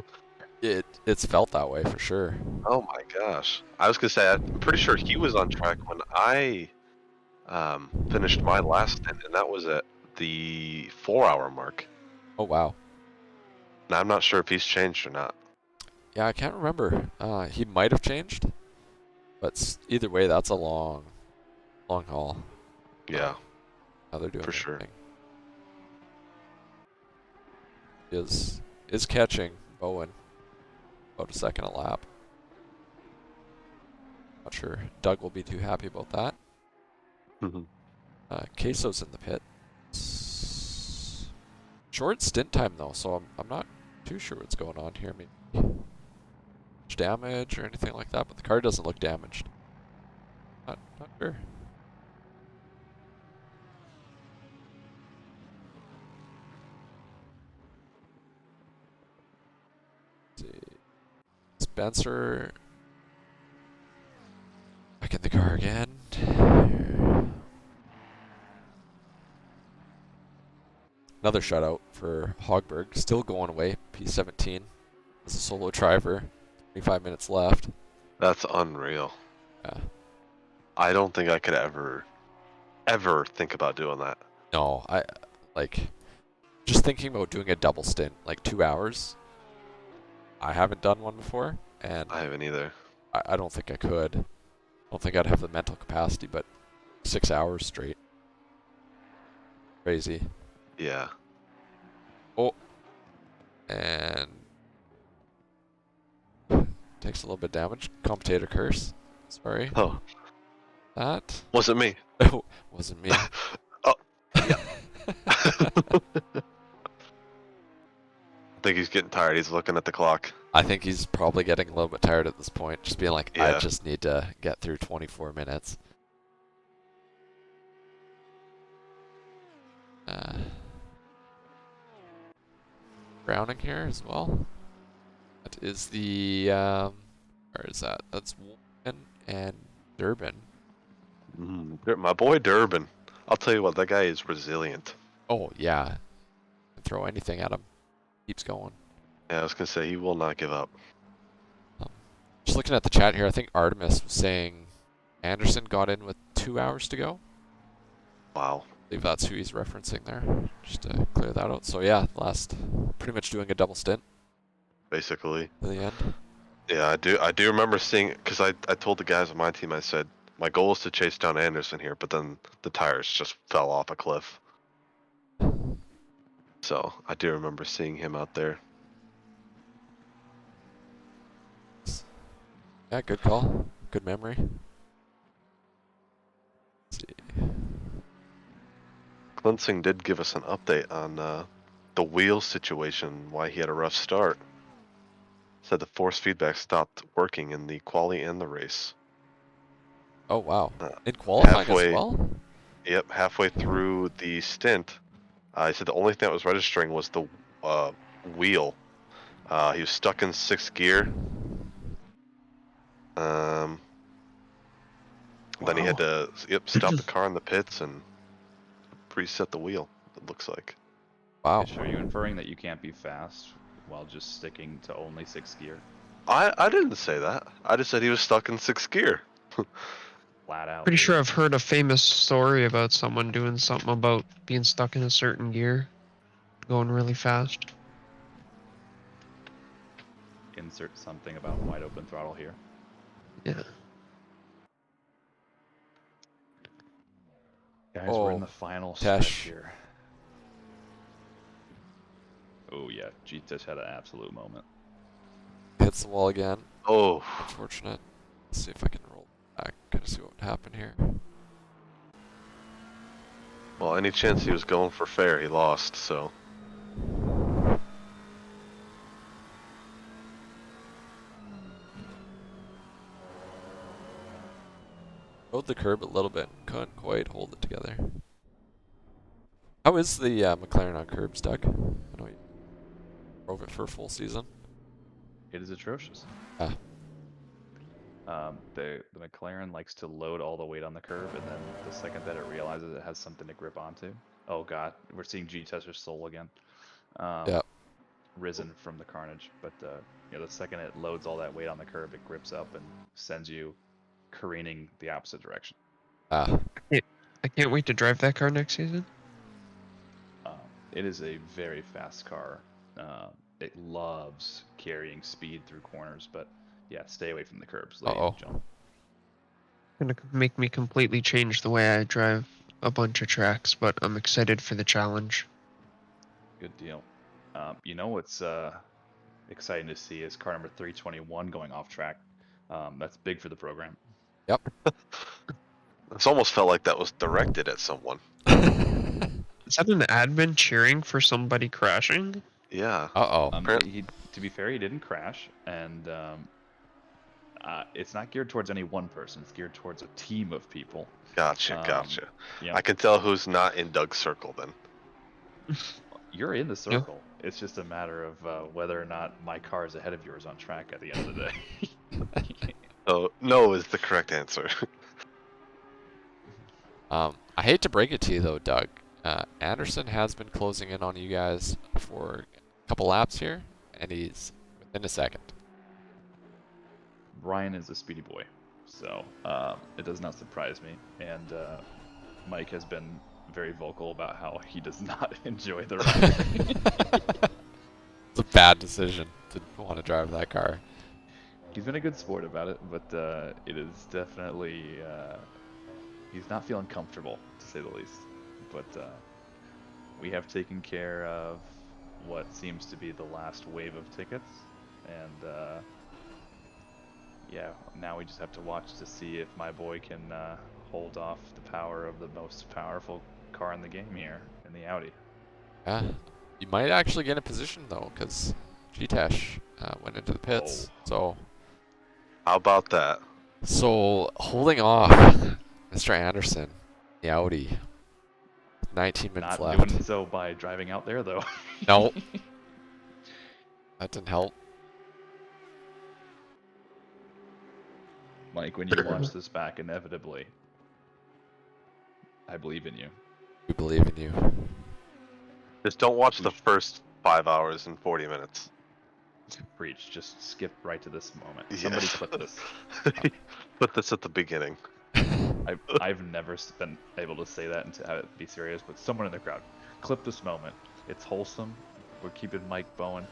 It's felt that way for sure. Oh my gosh. I was gonna say, I'm pretty sure he was on track when I finished my last stint, and that was at the 4-hour mark. Oh wow. Now I'm not sure if he's changed or not. Yeah, I can't remember. He might have changed, but either way, that's a long haul. Yeah, How they're doing for their sure. thing. Is catching Bowen about a second a lap. Not sure Doug will be too happy about that. Queso's in the pit. Short stint time though, so I'm not too sure what's going on here. Maybe much damage or anything like that, but the car doesn't look damaged. Not sure. Let's see. Spencer back in the car again. Another shutout for Hogberg, still going away, P17 as a solo driver, 25 minutes left. That's unreal. Yeah. I don't think I could ever think about doing that. No, I like just thinking about doing a double stint, like 2 hours. I haven't done one before, and I haven't either. I don't think I could. I don't think I'd have the mental capacity, but 6 hours straight. Crazy. Yeah. Oh, and takes a little bit of damage. Commentator curse. Sorry. Oh, That wasn't me. wasn't me. Oh, yeah. I think he's getting tired. He's looking at the clock. I think he's probably getting a little bit tired at this point, just being like, I Yeah. just need to get through 24 minutes. Browning here as well. That is the, where is that? That's Wolfen and Durbin. My boy Durbin. I'll tell you what, that guy is resilient. Oh, yeah. Can throw anything at him. Keeps going. Yeah, I was gonna say he will not give up. Just looking at the chat here, I think Artemis was saying Anderson got in with 2 hours to go. Wow. I believe that's who he's referencing there, just to clear that out. So yeah, pretty much doing a double stint Basically. to the end. Yeah, I do remember seeing, because I told the guys on my team, I said, my goal is to chase down Anderson here, but then the tires just fell off a cliff. So I do remember seeing him out there. Yeah, good call. Good memory. Let's see. Clensing did give us an update on the wheel situation, why he had a rough start. Said the force feedback stopped working in the quali and the race. Oh wow. In qualifying halfway- as well? Yep, halfway through the stint, he said the only thing that was registering was the wheel. He was stuck in 6th gear. Then he had to stop the car in the pits and reset the wheel, it looks like. Wow. So are you inferring that you can't be fast while just sticking to only 6th gear? I didn't say that. I just said he was stuck in 6th gear. Flat out. Pretty sure I've heard a famous story about someone doing something about being stuck in a certain gear, going really fast. Insert something about wide open throttle here. Yeah. Guys, we're in Oh, the final stretch Tesh. here. Oh yeah, G-Tish had an absolute moment. Hits the wall again. Oh, Unfortunate. Let's see if I can roll back. kind of see what would happen here. Well, any chance he was going for fair, he lost, so. Rode the curb a little bit, couldn't quite hold it together. How is the McLaren on curbs, Doug? I know you drove it for a full season. It is atrocious. Ah. The McLaren likes to load all the weight on the curb, and then the second that it realizes it has something to grip onto, oh god, we're seeing G-Tester's soul again. Yep. Risen from the carnage, but you know, the second it loads all that weight on the curb, it grips up and sends you careening the opposite direction. Ah. I can't wait to drive that car next season. It is a very fast car. It loves carrying speed through corners, but yeah, stay away from the curbs, ladies and gentlemen. Gonna make me completely change the way I drive a bunch of tracks, but I'm excited for the challenge. Good deal. You know what's exciting to see is car number 321 going off track. That's big for the program. Yep. This almost felt like that was directed at someone. Is that an admin cheering for somebody crashing? Yeah. Uh-oh. To be fair, he didn't crash, and it's not geared towards any one person. It's geared towards a team of people. Gotcha. Yeah. I can tell who's not in Doug's circle then. You're in the circle. Yeah. It's just a matter of whether or not my car is ahead of yours on track at the end of the day. So, no is the correct answer. I hate to break it to you though, Doug. Anderson has been closing in on you guys for a couple laps here, and he's within a second. Ryan is a speedy boy, so it does not surprise me. And Mike has been very vocal about how he does not enjoy the ride. It's a bad decision to want to drive that car. He's been a good sport about it, but it is definitely he's not feeling comfortable, to say the least. But we have taken care of what seems to be the last wave of tickets, and yeah, now we just have to watch to see if my boy can hold off the power of the most powerful car in the game here, in the Audi. Yeah, you might actually get a position though, because G-Tesh went into the pits. So how about that? So holding off Mr. Anderson, the Audi. 19 minutes left. Not doing so by driving out there though. No. That didn't help. Mike, when you watch this back, inevitably, I believe in you. We believe in you. Just don't watch the first 5 hours and 40 minutes. Preach. Just skip right to this moment. Somebody clip this. Put this at the beginning. I've never been able to say that and to have it be serious, but someone in the crowd, clip this moment. It's wholesome. We're keeping Mike Bowen.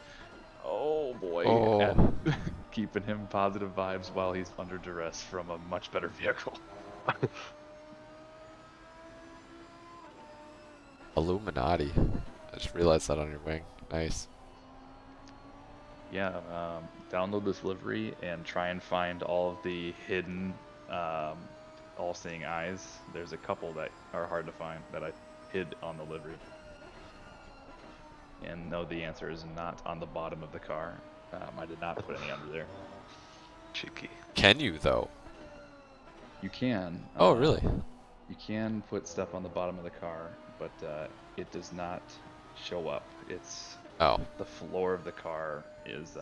Oh boy. Oh. And keeping him positive vibes while he's under duress from a much better vehicle. Illuminati. I just realized that on your wing. Nice. Yeah, download this livery and try and find all of the hidden all-seeing eyes. There's a couple that are hard to find that I hid on the livery. And no, the answer is not on the bottom of the car. I did not put any under there. Cheeky. Can you though? You can. Oh, really? You can put stuff on the bottom of the car, but it does not show up. It's the floor of the car is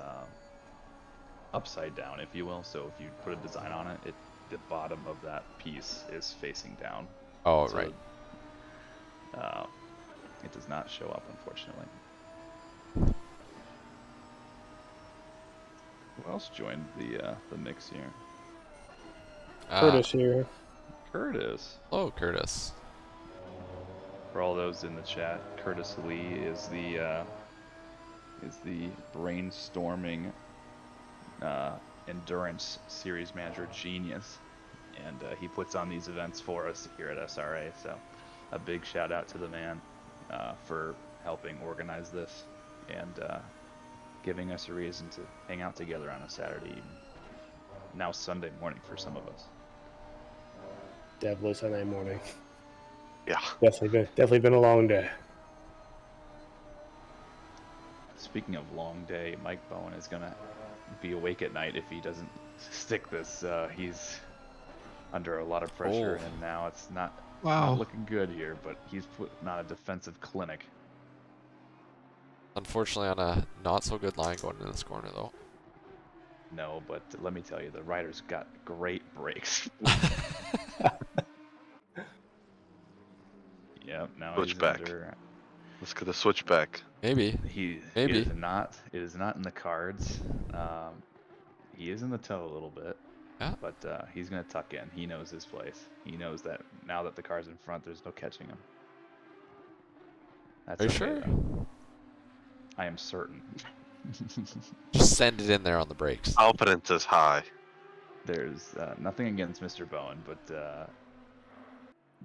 upside down, if you will. So if you put a design on it, the bottom of that piece is facing down. Oh, so, right. It does not show up, unfortunately. Who else joined the mix here? Curtis here. Curtis. Hello, Curtis. For all those in the chat, Curtis Lee is the brainstorming endurance series manager genius, and he puts on these events for us here at SRA. So, a big shout out to the man for helping organize this and giving us a reason to hang out together on a Saturday evening. Now Sunday morning for some of us. Definitely Sunday morning. Yeah. Definitely been a long day. Speaking of long day, Mike Bowen is gonna be awake at night if he doesn't stick this. He's under a lot of pressure, Oh. and now it's not Wow. looking good here. But he's putting on a defensive clinic. Unfortunately, on a not so good line going in this corner, though. No, but let me tell you, the rider's got great brakes. Yep. Now he's Switchback. under. Let's get a switchback. Maybe. It Maybe. is not. It is not in the cards. He is in the toe a little bit. Yeah. But he's gonna tuck in. He knows his place. He knows that now that the car's in front, there's no catching him. That's Are you okay, sure? though. I am certain. Just send it in there on the brakes. Confidence is high. There's nothing against Mr. Bowen, but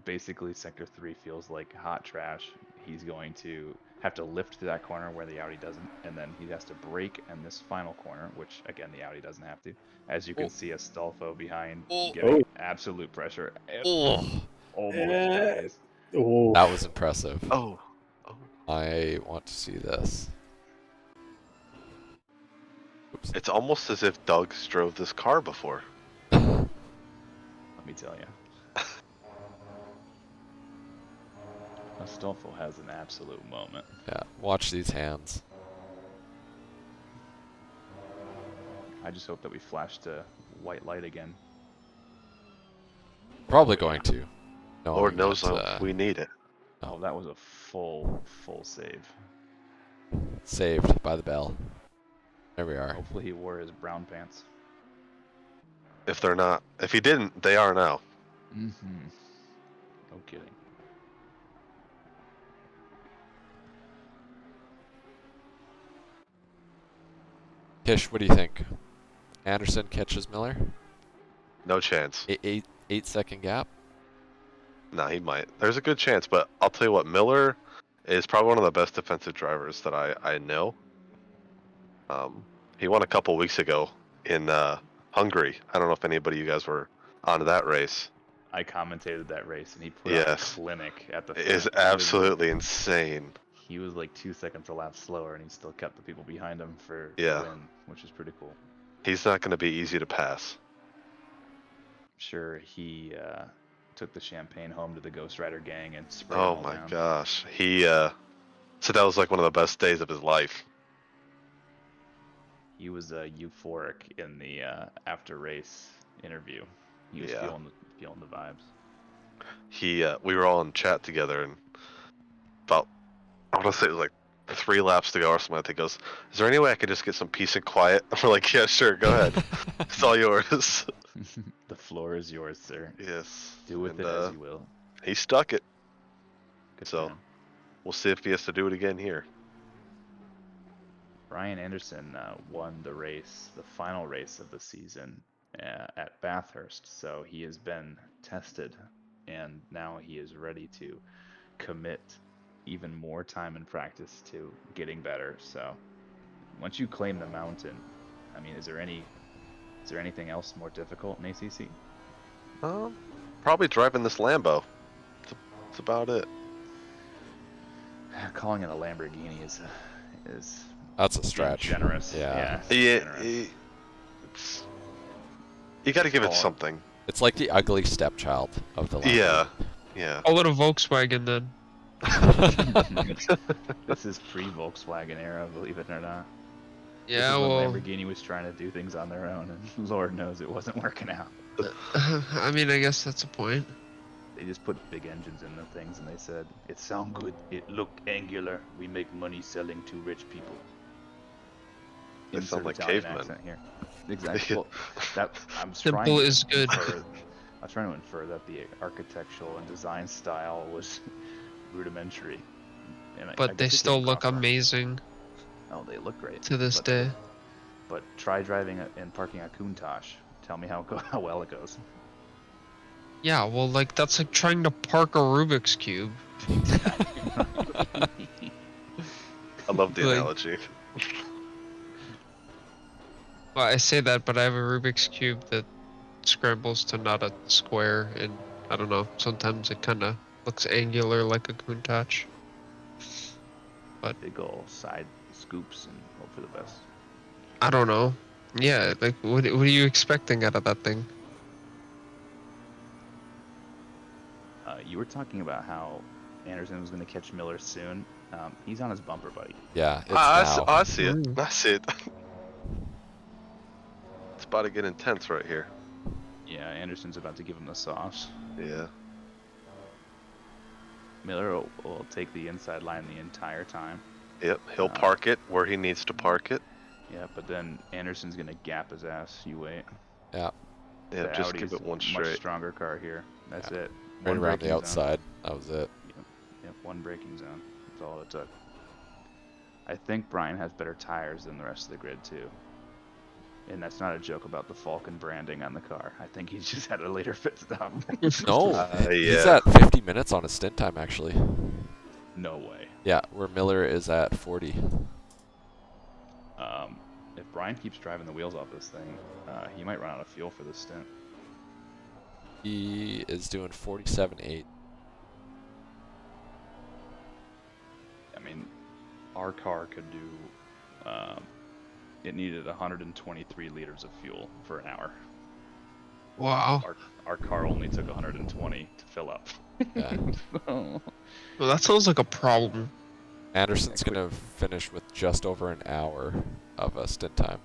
basically Sector 3 feels like hot trash. He's going to have to lift to that corner where the Audi doesn't, and then he has to brake in this final corner, which again the Audi doesn't have to. As you can see, Astolfo behind getting absolute pressure. Oh. Almost dies. That was impressive. Oh. I want to see this. Oops. It's almost as if Doug's drove this car before. Let me tell you. Astolfo has an absolute moment. Yeah, watch these hands. I just hope that we flash to white light again. Probably going to. Lord knows that, we need it. Oh, that was a full save. Saved by the bell. There we are. Hopefully he wore his brown pants. If they're not, if he didn't, they are now. Mm-hmm. No kidding. Kish, what do you think? Anderson catches Miller? No chance. 8-second gap? No, he might. There's a good chance, but I'll tell you what, Miller is probably one of the best defensive drivers that I know. He won a couple weeks ago in Hungary. I don't know if anybody of you guys were on that race. I commentated that race, and he put on a clinic at the front. It is absolutely insane. He was like 2 seconds a lap slower, and he still kept the people behind him for Yeah. the win, which is pretty cool. He's not going to be easy to pass. I'm sure he took the champagne home to the Ghost Rider gang and sprayed Oh it all my down. gosh. He said that was like one of the best days of his life. He was euphoric in the after race interview. He was Yeah. feeling the vibes. We were all in chat together, and about, I want to say it was like 3 laps to go or something. I think he goes, "Is there any way I could just get some peace and quiet?" We're like, "Yeah, sure, go ahead. It's all yours." The floor is yours, sir. Yes. Do with it as you will. He stuck it. Good So for him. we'll see if he has to do it again here. Brian Anderson won the race, the final race of the season at Bathurst. So he has been tested, and now he is ready to commit even more time in practice to getting better. So once you claim the mountain, I mean, is there anything else more difficult in ACC? Probably driving this Lambo. That's about it. Calling it a Lamborghini is That's a stretch. generous. Yeah. You got to give it something. It's like the ugly stepchild of the Lambo. Yeah. Call it a Volkswagen then. This is pre-Volkswagen era, believe it or not. Yeah, this is when well, Lamborghini was trying to do things on their own, and Lord knows it wasn't working out. I mean, I guess that's a point. They just put big engines in the things, and they said, "It sound good. It look angular. We make money selling to rich people." They sound like Italian cavemen. accent here. Exactly. Well, I'm Simple trying to is good. I'm trying to infer that the architectural and design style was rudimentary. And I But they guess it still came look across amazing Oh, they look great. to this day. But try driving and parking a Countach. Tell me how well it goes. Yeah, well, like, that's like trying to park a Rubik's Cube. I love the Like- analogy. Well, I say that, but I have a Rubik's Cube that scrambles to not a square in I don't know. Sometimes it kind of looks angular like a Countach. Big ol' side scoops and hope for the best. I don't know. Yeah, like what are you expecting out of that thing? You were talking about how Anderson was going to catch Miller soon. He's on his bumper, buddy. Yeah, it's now. I see it. Mm. I see it. It's about to get intense right here. Yeah, Anderson's about to give him the sauce. Yeah. Miller will take the inside line the entire time. Yep. He'll park it where he needs to park it. Yeah, but then Anderson's going to gap his ass. You wait. Yeah, Yeah. The Just Audi's give it one much straight. stronger car here. That's it. right One around braking the zone. outside. That was it. Yep, one braking zone. That's all it took. I think Brian has better tires than the rest of the grid too. And that's not a joke about the Falcon branding on the car. I think he's just had a later pit stop. No, he's Yeah. at 50 minutes on his stint time actually. No way. Yeah, where Miller is at 40. If Brian keeps driving the wheels off this thing, he might run out of fuel for this stint. He is doing 47.8. I mean, our car could do. It needed 123 liters of fuel for an hour. Wow. Our car only took 120 to fill up. Yeah. Well, that sounds like a problem. Anderson's gonna finish with just over an hour of a stint time.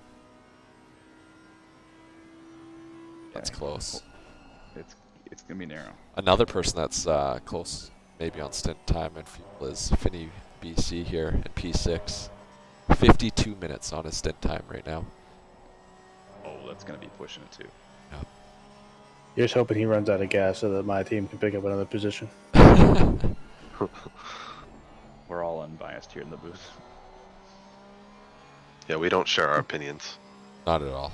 That's Yeah, close. It's gonna be narrow. Another person that's close, maybe on stint time and fuel, is Finney BC here in P6. 52 minutes on his stint time right now. Oh, that's gonna be pushing it too. You're just hoping he runs out of gas so that my team can pick up another position. We're all unbiased here in the booth. Yeah. We don't share our opinions. Not at all.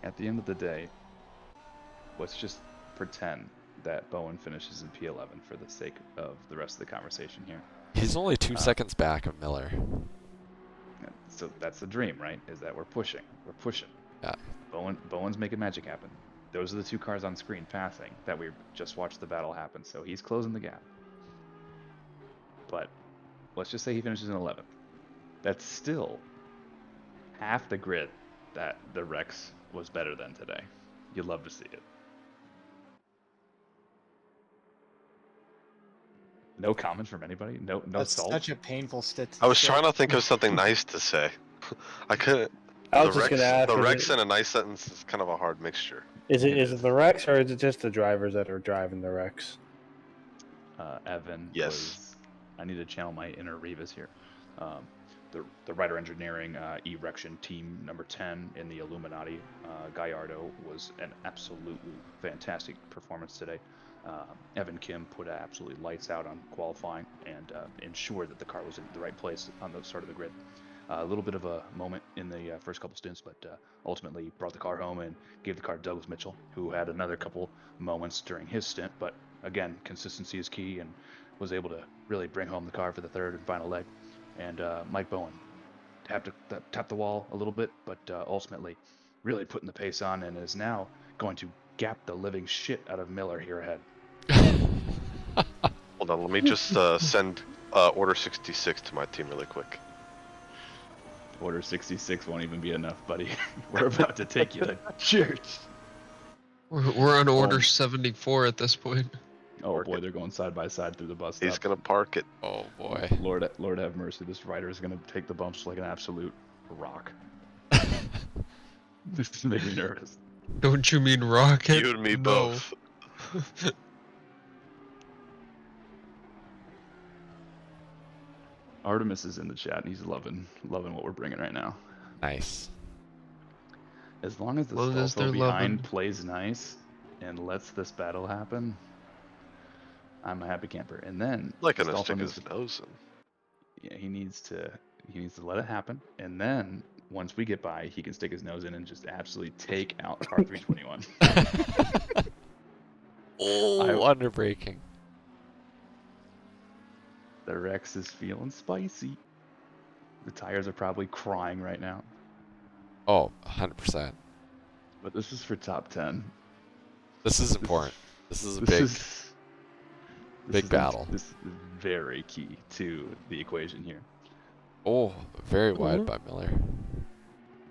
At the end of the day, let's just pretend that Bowen finishes in P11 for the sake of the rest of the conversation here. He's only 2 seconds back of Miller. So that's the dream, right? Is that we're pushing. We're pushing. Yeah. Bowen's making magic happen. Those are the two cars on screen passing that we just watched the battle happen. So he's closing the gap. But let's just say he finishes in 11th. That's still half the grid that the Rex was better than today. You'd love to see it. No comments from anybody? No That's salt? such a painful statistic. I was trying to think of something nice to say. I couldn't. I was the just Rex, gonna ask. the is Rex it- in a nice sentence is kind of a hard mixture. Is it the Rex or is it just the drivers that are driving the Rex? Evan Yes. was... I need to channel my inner Revis here. The Rider Engineering Erection Team number 10 in the Illuminati, Gallardo, was an absolutely fantastic performance today. Evan Kim put absolutely lights out on qualifying and ensured that the car was in the right place on the start of the grid. A little bit of a moment in the first couple stints, but ultimately brought the car home and gave the car to Douglas Mitchell, who had another couple moments during his stint. But again, consistency is key, and was able to really bring home the car for the third and final leg. And Mike Bowen tapped the wall a little bit, but ultimately really putting the pace on, and is now going to gap the living shit out of Miller here ahead. Hold on, let me just send Order 66 to my team really quick. Order 66 won't even be enough, buddy. We're about to take you to church. We're on order 74 at this point. Oh boy, they're going side by side through the bus stop. He's gonna park it. Oh boy. Lord have mercy. This rider is gonna take the bumps like an absolute rock. This is making me nervous. Don't you mean rocket? You and me No. both. Artemis is in the chat, and he's loving what we're bringing right now. Nice. As long as the Long as Stolfo they're behind loving. plays nice and lets this battle happen, I'm a happy camper. And then Like gonna Stolfo stick needs his to- nose in. Yeah, he needs to let it happen, and then once we get by, he can stick his nose in and just absolutely take out car 321. Oh, under braking. The Rex is feeling spicy. The tires are probably crying right now. Oh, 100%. But this is for top 10. This is important. This is a big battle. This is very key to the equation here. Oh, very wide by Miller.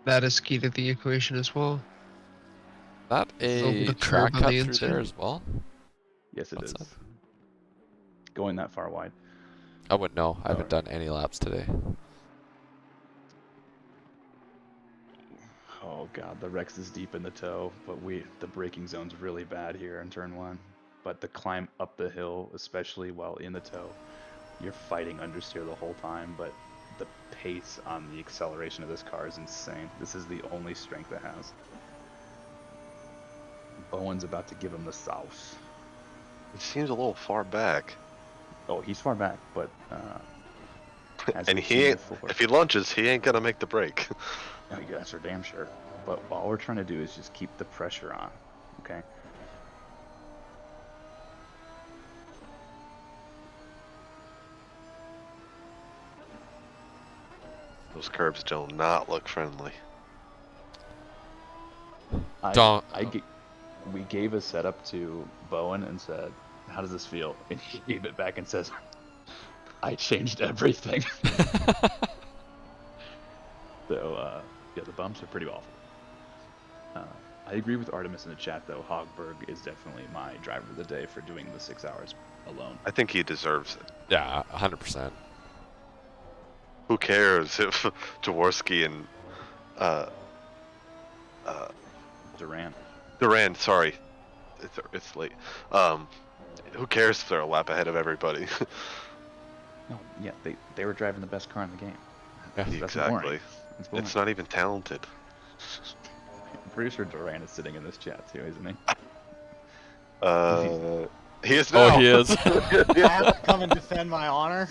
That is key to the equation as well. Not a the track curb on cut the through there inside. as well? Yes, it is. Outside? Going that far wide. I wouldn't know. I haven't Alright. done any laps today. Oh god, the Rex is deep in the toe, but the braking zone's really bad here in turn 1. But the climb up the hill, especially while in the toe, you're fighting understeer the whole time, but the pace on the acceleration of this car is insane. This is the only strength it has. Bowen's about to give him the sauce. It seems a little far back. Oh, he's far back, but as And we've he seen ain't, before- if he lunges, he ain't gonna make the break. Oh, yeah, that's for damn sure. But all we're trying to do is just keep the pressure on, okay? Those curbs do not look friendly. We gave a setup to Bowen and said, "How does this feel?" And he gave it back and says, "I changed everything." So yeah, the bumps are pretty awful. I agree with Artemis in the chat though. Hogberg is definitely my driver of the day for doing the 6 hours alone. I think he deserves it. Yeah, 100%. Who cares if Jaworski and Duran, sorry, it's late. Who cares if they're a lap ahead of everybody? No, yeah, they were driving the best car in the game. Yeah, That's exactly. boring. It's boring. It's not even talented. I'm pretty sure Duran is sitting in this chat too, isn't he? He is now. Oh, he is. I have to come and defend my honor.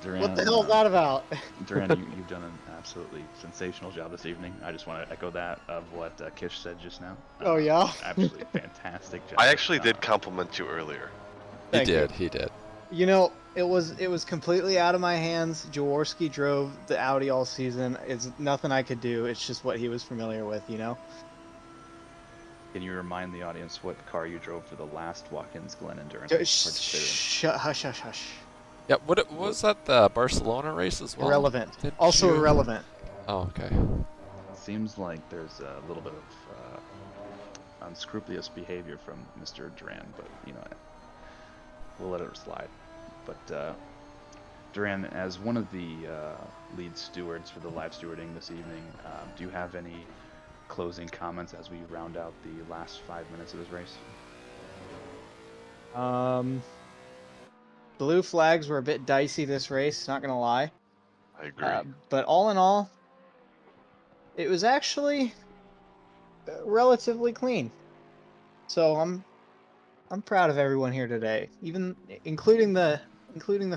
Duran, What the hell is that about? Duran, you've done an absolutely sensational job this evening. I just want to echo that of what Kish said just now. Oh, yeah? Absolutely fantastic job. I actually did compliment you earlier. He Thank you. did. You know, it was completely out of my hands. Jaworski drove the Audi all season. It's nothing I could do. It's just what he was familiar with, you know? Can you remind the audience what car you drove for the last Watkins Glen Endurance? Hush, hush, hush. Yeah, what was that, the Barcelona race as well? Irrelevant. Did Also you- irrelevant. Oh, okay. Seems like there's a little bit of unscrupulous behavior from Mr. Duran, but you know, we'll let it slide. But Duran, as one of the lead stewards for the live stewarding this evening, do you have any closing comments as we round out the last 5 minutes of this race? Blue flags were a bit dicey this race, not gonna lie. I agree. But all in all, it was actually relatively clean. So I'm proud of everyone here today, even including the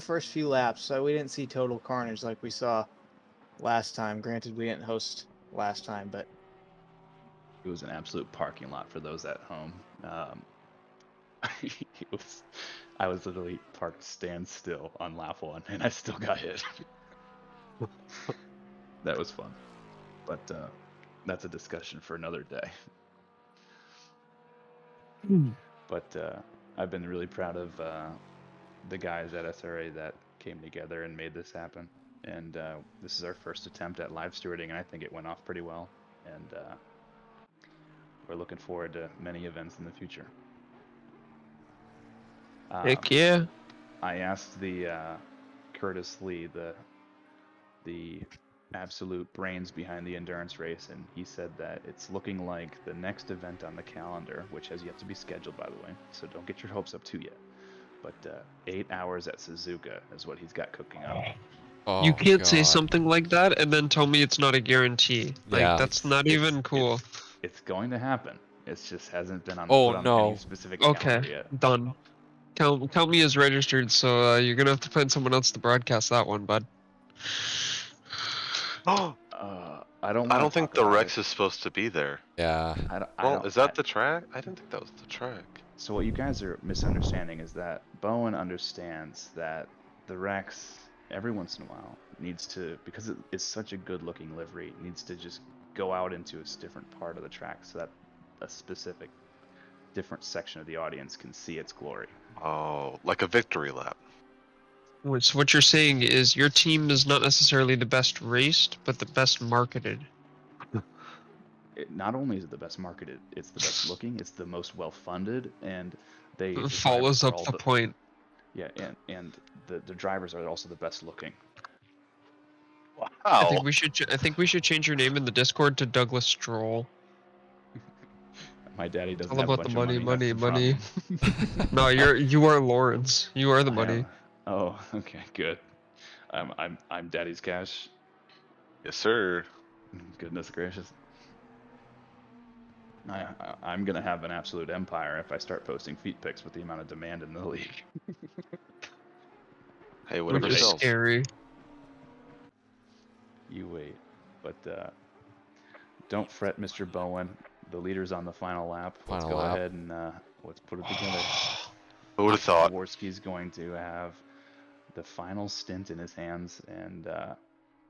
first few laps. So we didn't see total carnage like we saw last time. Granted, we didn't host last time, but It was an absolute parking lot for those at home. I was literally parked standstill on lap 1, and I still got hit. That was fun, but that's a discussion for another day. But I've been really proud of the guys at SRA that came together and made this happen. And this is our first attempt at live stewarding, and I think it went off pretty well. And we're looking forward to many events in the future. Heck yeah. I asked the Curtis Lee, the absolute brains behind the endurance race, and he said that it's looking like the next event on the calendar, which has yet to be scheduled, by the way, so don't get your hopes up too yet. But 8 hours at Suzuka is what he's got cooking up. Oh, You can't say God. something like that and then tell me it's not a guarantee. Like, Yeah. that's not even cool. It's going to happen. It just hasn't been on, Oh, put on no. any specific Okay, calendar yet. done. Count me as registered, so you're gonna have to find someone else to broadcast that one, bud. I don't think the Rex is supposed to be there. Yeah. Is that the track? I didn't think that was the track. So what you guys are misunderstanding is that Bowen understands that the Rex, every once in a while, needs to, because it's such a good looking livery, needs to just go out into a different part of the track so that a specific different section of the audience can see its glory. Oh, like a victory lap. So what you're saying is your team is not necessarily the best raced, but the best marketed. Not only is it the best marketed, it's the best looking, it's the most well funded, and the Follows drivers are up all the point. Yeah, and the drivers are also the best looking. Wow. I think we should change your name in the Discord to Douglas Stroll. My daddy doesn't All have a about the bunch of money, money. That's the problem. No, you are Lawrence. You are the money. Oh, okay, good. I'm daddy's cash. Yes, sir. Goodness gracious. I'm gonna have an absolute empire if I start posting feet pics with the amount of demand in the league. Hey, whatever Which is sells. scary. You wait, but don't fret, Mr. Bowen. The leader's on the final lap. Let's Final go lap. ahead and let's put it together. Who would have thought? Jaworski's going to have the final stint in his hands, and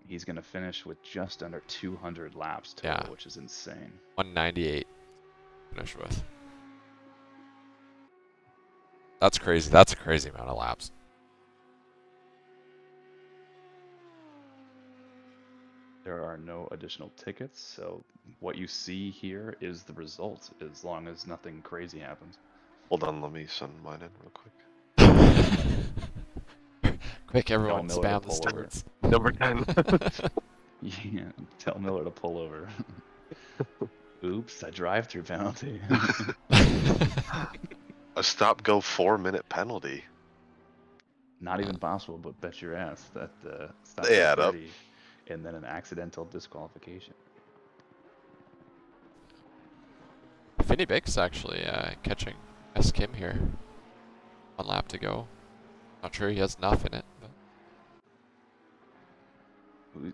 he's going to finish with just under 200 laps total, Yeah. which is insane. 198 finish with. That's crazy. That's a crazy amount of laps. There are no additional tickets, so what you see here is the result, as long as nothing crazy happens. Hold on, let me send mine in real quick. Quick, everyone, Miller to spam the pull over. stewards. Number 10. Yeah, tell Miller to pull over. Oops, a drive-through penalty. A stop-go 4-minute penalty. Not even possible, but bet your ass that stop They at add up. 30, and then an accidental disqualification. Finny Bix actually catching S. Kim here. 1 lap to go. Not sure he has enough in it. But.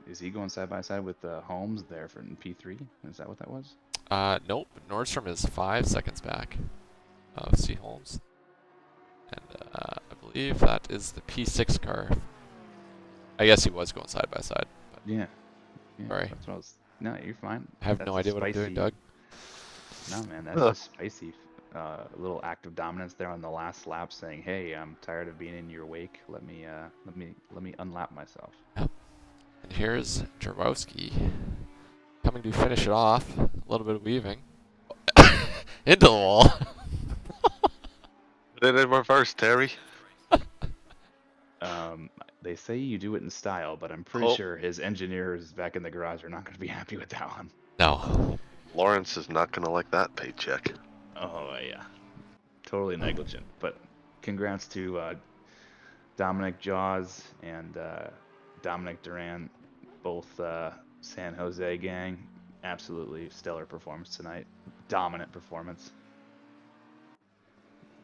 Is he going side by side with Holmes there for P3? Is that what that was? Nope. Nordstrom is 5 seconds back of C. Holmes. And I believe that is the P6 car. I guess he was going side by side. But Yeah. Sorry. That's what I was. No, you're fine. I have That's no a idea what I'm doing, Doug. No, man, that's a spicy little act of dominance there on the last lap, saying, "Hey, I'm tired of being in your wake. Let me unlap myself." Yep. And here's Jaworski coming to finish it off. A little bit of weaving into the wall. Did it in reverse, Terry. They say you do it in style, but I'm pretty sure his engineers back in the garage are not going to be happy with that one. No. Lawrence is not going to like that paycheck. Oh, yeah. Totally negligent. But congrats to Dominic Jaws and Dominic Duran, both San Jose gang. Absolutely stellar performance tonight. Dominant performance.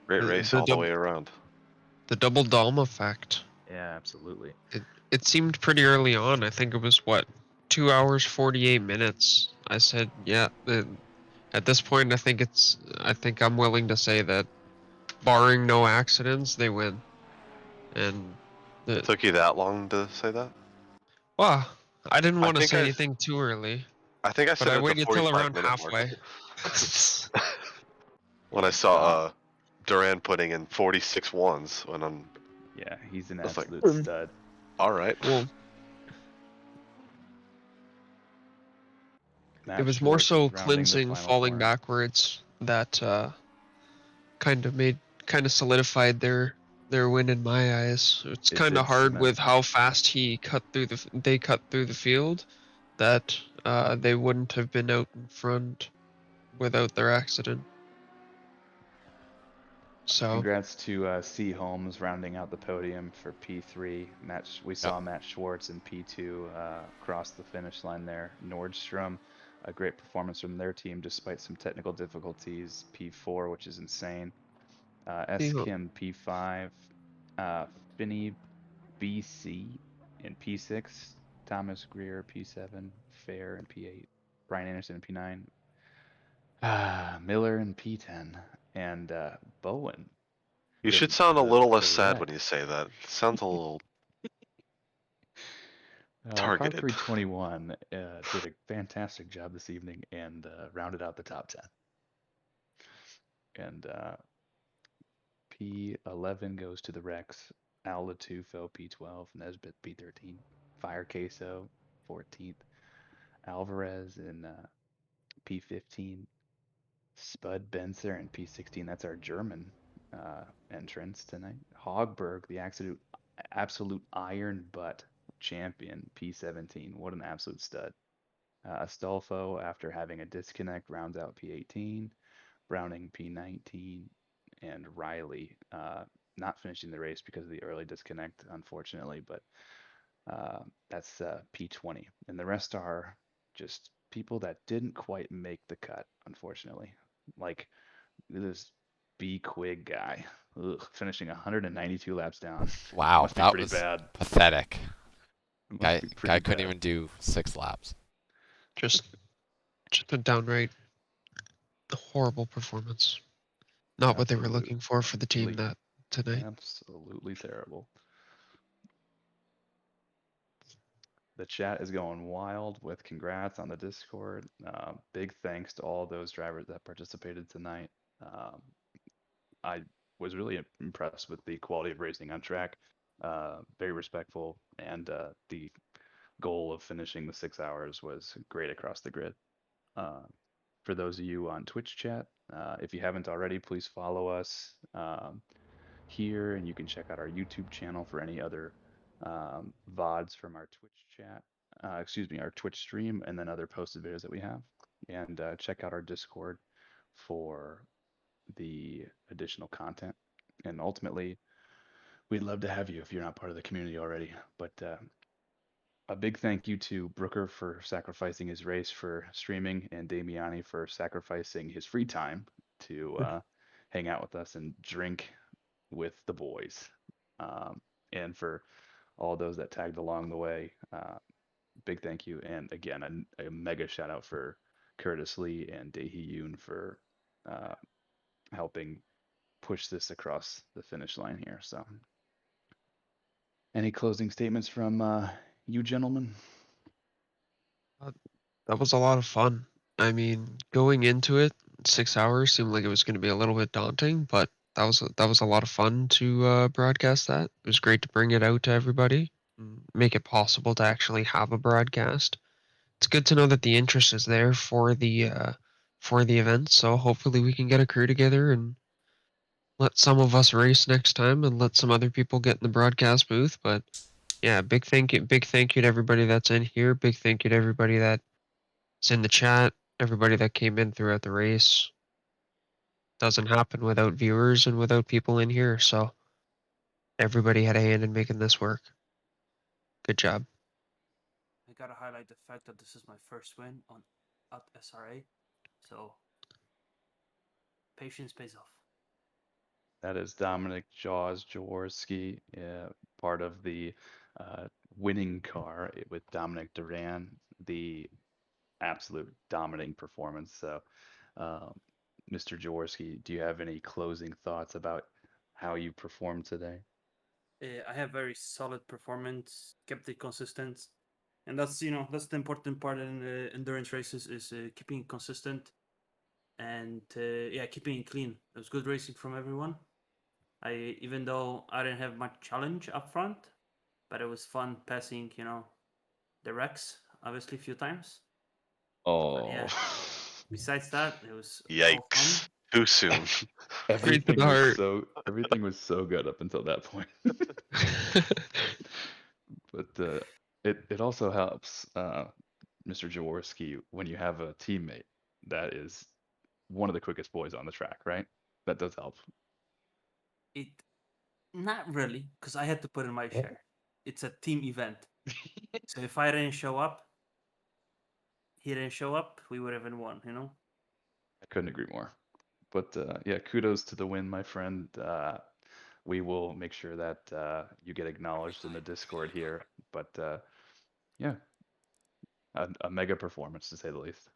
Great race all the way around. The double Dom effect. Yeah, absolutely. It seemed pretty early on. I think it was, 2 hours, 48 minutes. I said, yeah. At this point, I think I'm willing to say that, barring no accidents, they win. And It took you that long to say that? well, I didn't want to think say I- anything too early. I think I said But I it at the waited till 45 around minute halfway. when I saw Duran putting in 46 ones when I'm. Yeah, he's an That's like, absolute stud. All right. Well, Matt it was more Schwartz so rounding the cleansing, final falling corner. backwards that kind of solidified their win in my eyes. It's It kind did of hard cement with it. how fast they cut through the field, that they wouldn't have been out in front without their accident. So Congrats to C. Holmes rounding out the podium for P3. We saw Matt Schwartz in P2 cross the finish line there. Nordstrom, a great performance from their team despite some technical difficulties. P4, which is insane. S. Kim P5. Finney BC in P6. Thomas Greer P7. Fair in P8. Brian Anderson in P9. Miller in P10. And Bowen. You should sound a little less sad red. when you say that. It sounds a little. Targeted. Car 321 did a fantastic job this evening and rounded out the top 10. And P11 goes to the Rex, Al Latufo P12, Nesbitt P13, Fire Queso 14th, Alvarez in P15, Spud Benzer in P16. That's our German entrance tonight. Hogberg, the absolute iron butt champion, P17. What an absolute stud. Astolfo, after having a disconnect, rounds out P18. Browning P19, and Riley not finishing the race because of the early disconnect, unfortunately, but that's P20. And the rest are just people that didn't quite make the cut, unfortunately. Like this B Quig guy, finishing 192 laps down. Wow, Must be that pretty was bad. pathetic. Must Guy be pretty couldn't bad. even do 6 laps. Just a downright horrible performance. Not what they were looking for the team that tonight. Absolutely terrible. The chat is going wild with congrats on the Discord. Big thanks to all those drivers that participated tonight. I was really impressed with the quality of racing on track. Very respectful, and the goal of finishing the 6 hours was great across the grid. For those of you on Twitch chat, if you haven't already, please follow us here, and you can check out our YouTube channel for any other VODs from our Twitch chat, our Twitch stream, and then other posted videos that we have. And check out our Discord for the additional content. And ultimately, we'd love to have you if you're not part of the community already. But a big thank you to Brooker for sacrificing his race for streaming, and Damiani for sacrificing his free time to hang out with us and drink with the boys. And for all those that tagged along the way, big thank you. And again, a mega shout out for Curtis Lee and Daehee Yoon for helping push this across the finish line here. So, any closing statements from you gentlemen? That was a lot of fun. I mean, going into it, 6 hours seemed like it was going to be a little bit daunting, but that was a lot of fun to broadcast that. It was great to bring it out to everybody, and make it possible to actually have a broadcast. It's good to know that the interest is there for the event. So hopefully we can get a crew together and let some of us race next time, and let some other people get in the broadcast booth. But yeah, big thank you to everybody that's in here. Big thank you to everybody that's in the chat, everybody that came in throughout the race. Doesn't happen without viewers and without people in here. So everybody had a hand in making this work. Good job. I gotta highlight the fact that this is my first win at SRA, so patience pays off. That is Dominic Jaws Jaworski, part of the winning car with Dominic Duran, the absolute dominating performance. So, Mr. Jaworski, do you have any closing thoughts about how you performed today? I have very solid performance, kept it consistent, and that's the important part in endurance races is keeping it consistent, and keeping it clean. It was good racing from everyone. Even though I didn't have much challenge up front, but it was fun passing the Rex obviously a few times. Oh, But yeah, besides that, it was all Yikes! fun. Too soon. everything was so good up until that point. But it also helps, Mr. Jaworski, when you have a teammate that is one of the quickest boys on the track, right? That does help. It not really, because I had to put in my share. It's a team event, so if I didn't show up, he didn't show up, we would have won. I couldn't agree more. But yeah, kudos to the win, my friend. We will make sure that you get acknowledged in the Discord here. But yeah, a mega performance to say the least.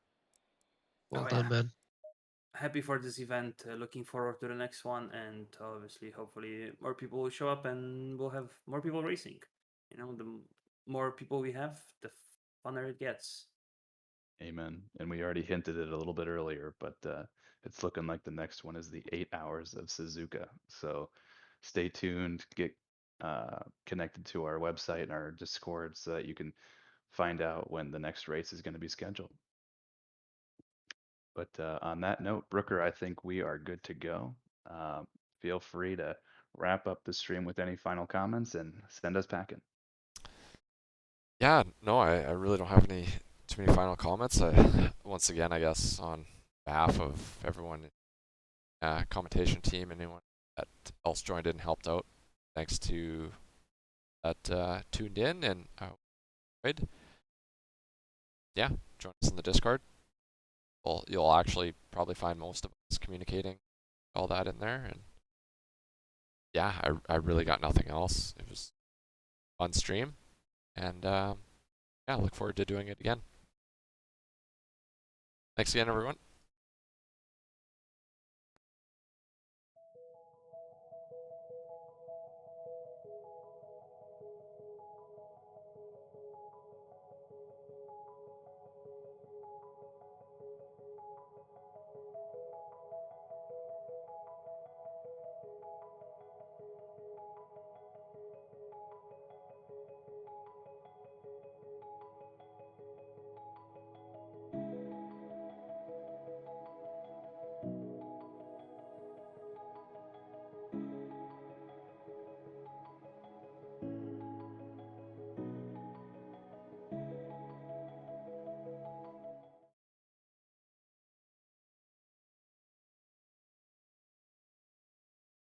Well Oh, done, yeah. man. Happy for this event. Looking forward to the next one, and obviously, hopefully, more people will show up, and we'll have more people racing. The more people we have, the funner it gets. Amen. And we already hinted it a little bit earlier, but it's looking like the next one is the 8 hours of Suzuka. So stay tuned, get connected to our website and our Discord so that you can find out when the next race is going to be scheduled. But on that note, Brooker, I think we are good to go. Feel free to wrap up the stream with any final comments and send us packing. Yeah, no, I really don't have too many final comments. Once again, I guess on behalf of everyone, commentation team, anyone that else joined in and helped out, thanks to that tuned in and enjoyed. Yeah, join us in the Discord. Well, you'll actually probably find most of us communicating all that in there, and yeah, I really got nothing else. It was a fun stream, and yeah, look forward to doing it again. Thanks again, everyone.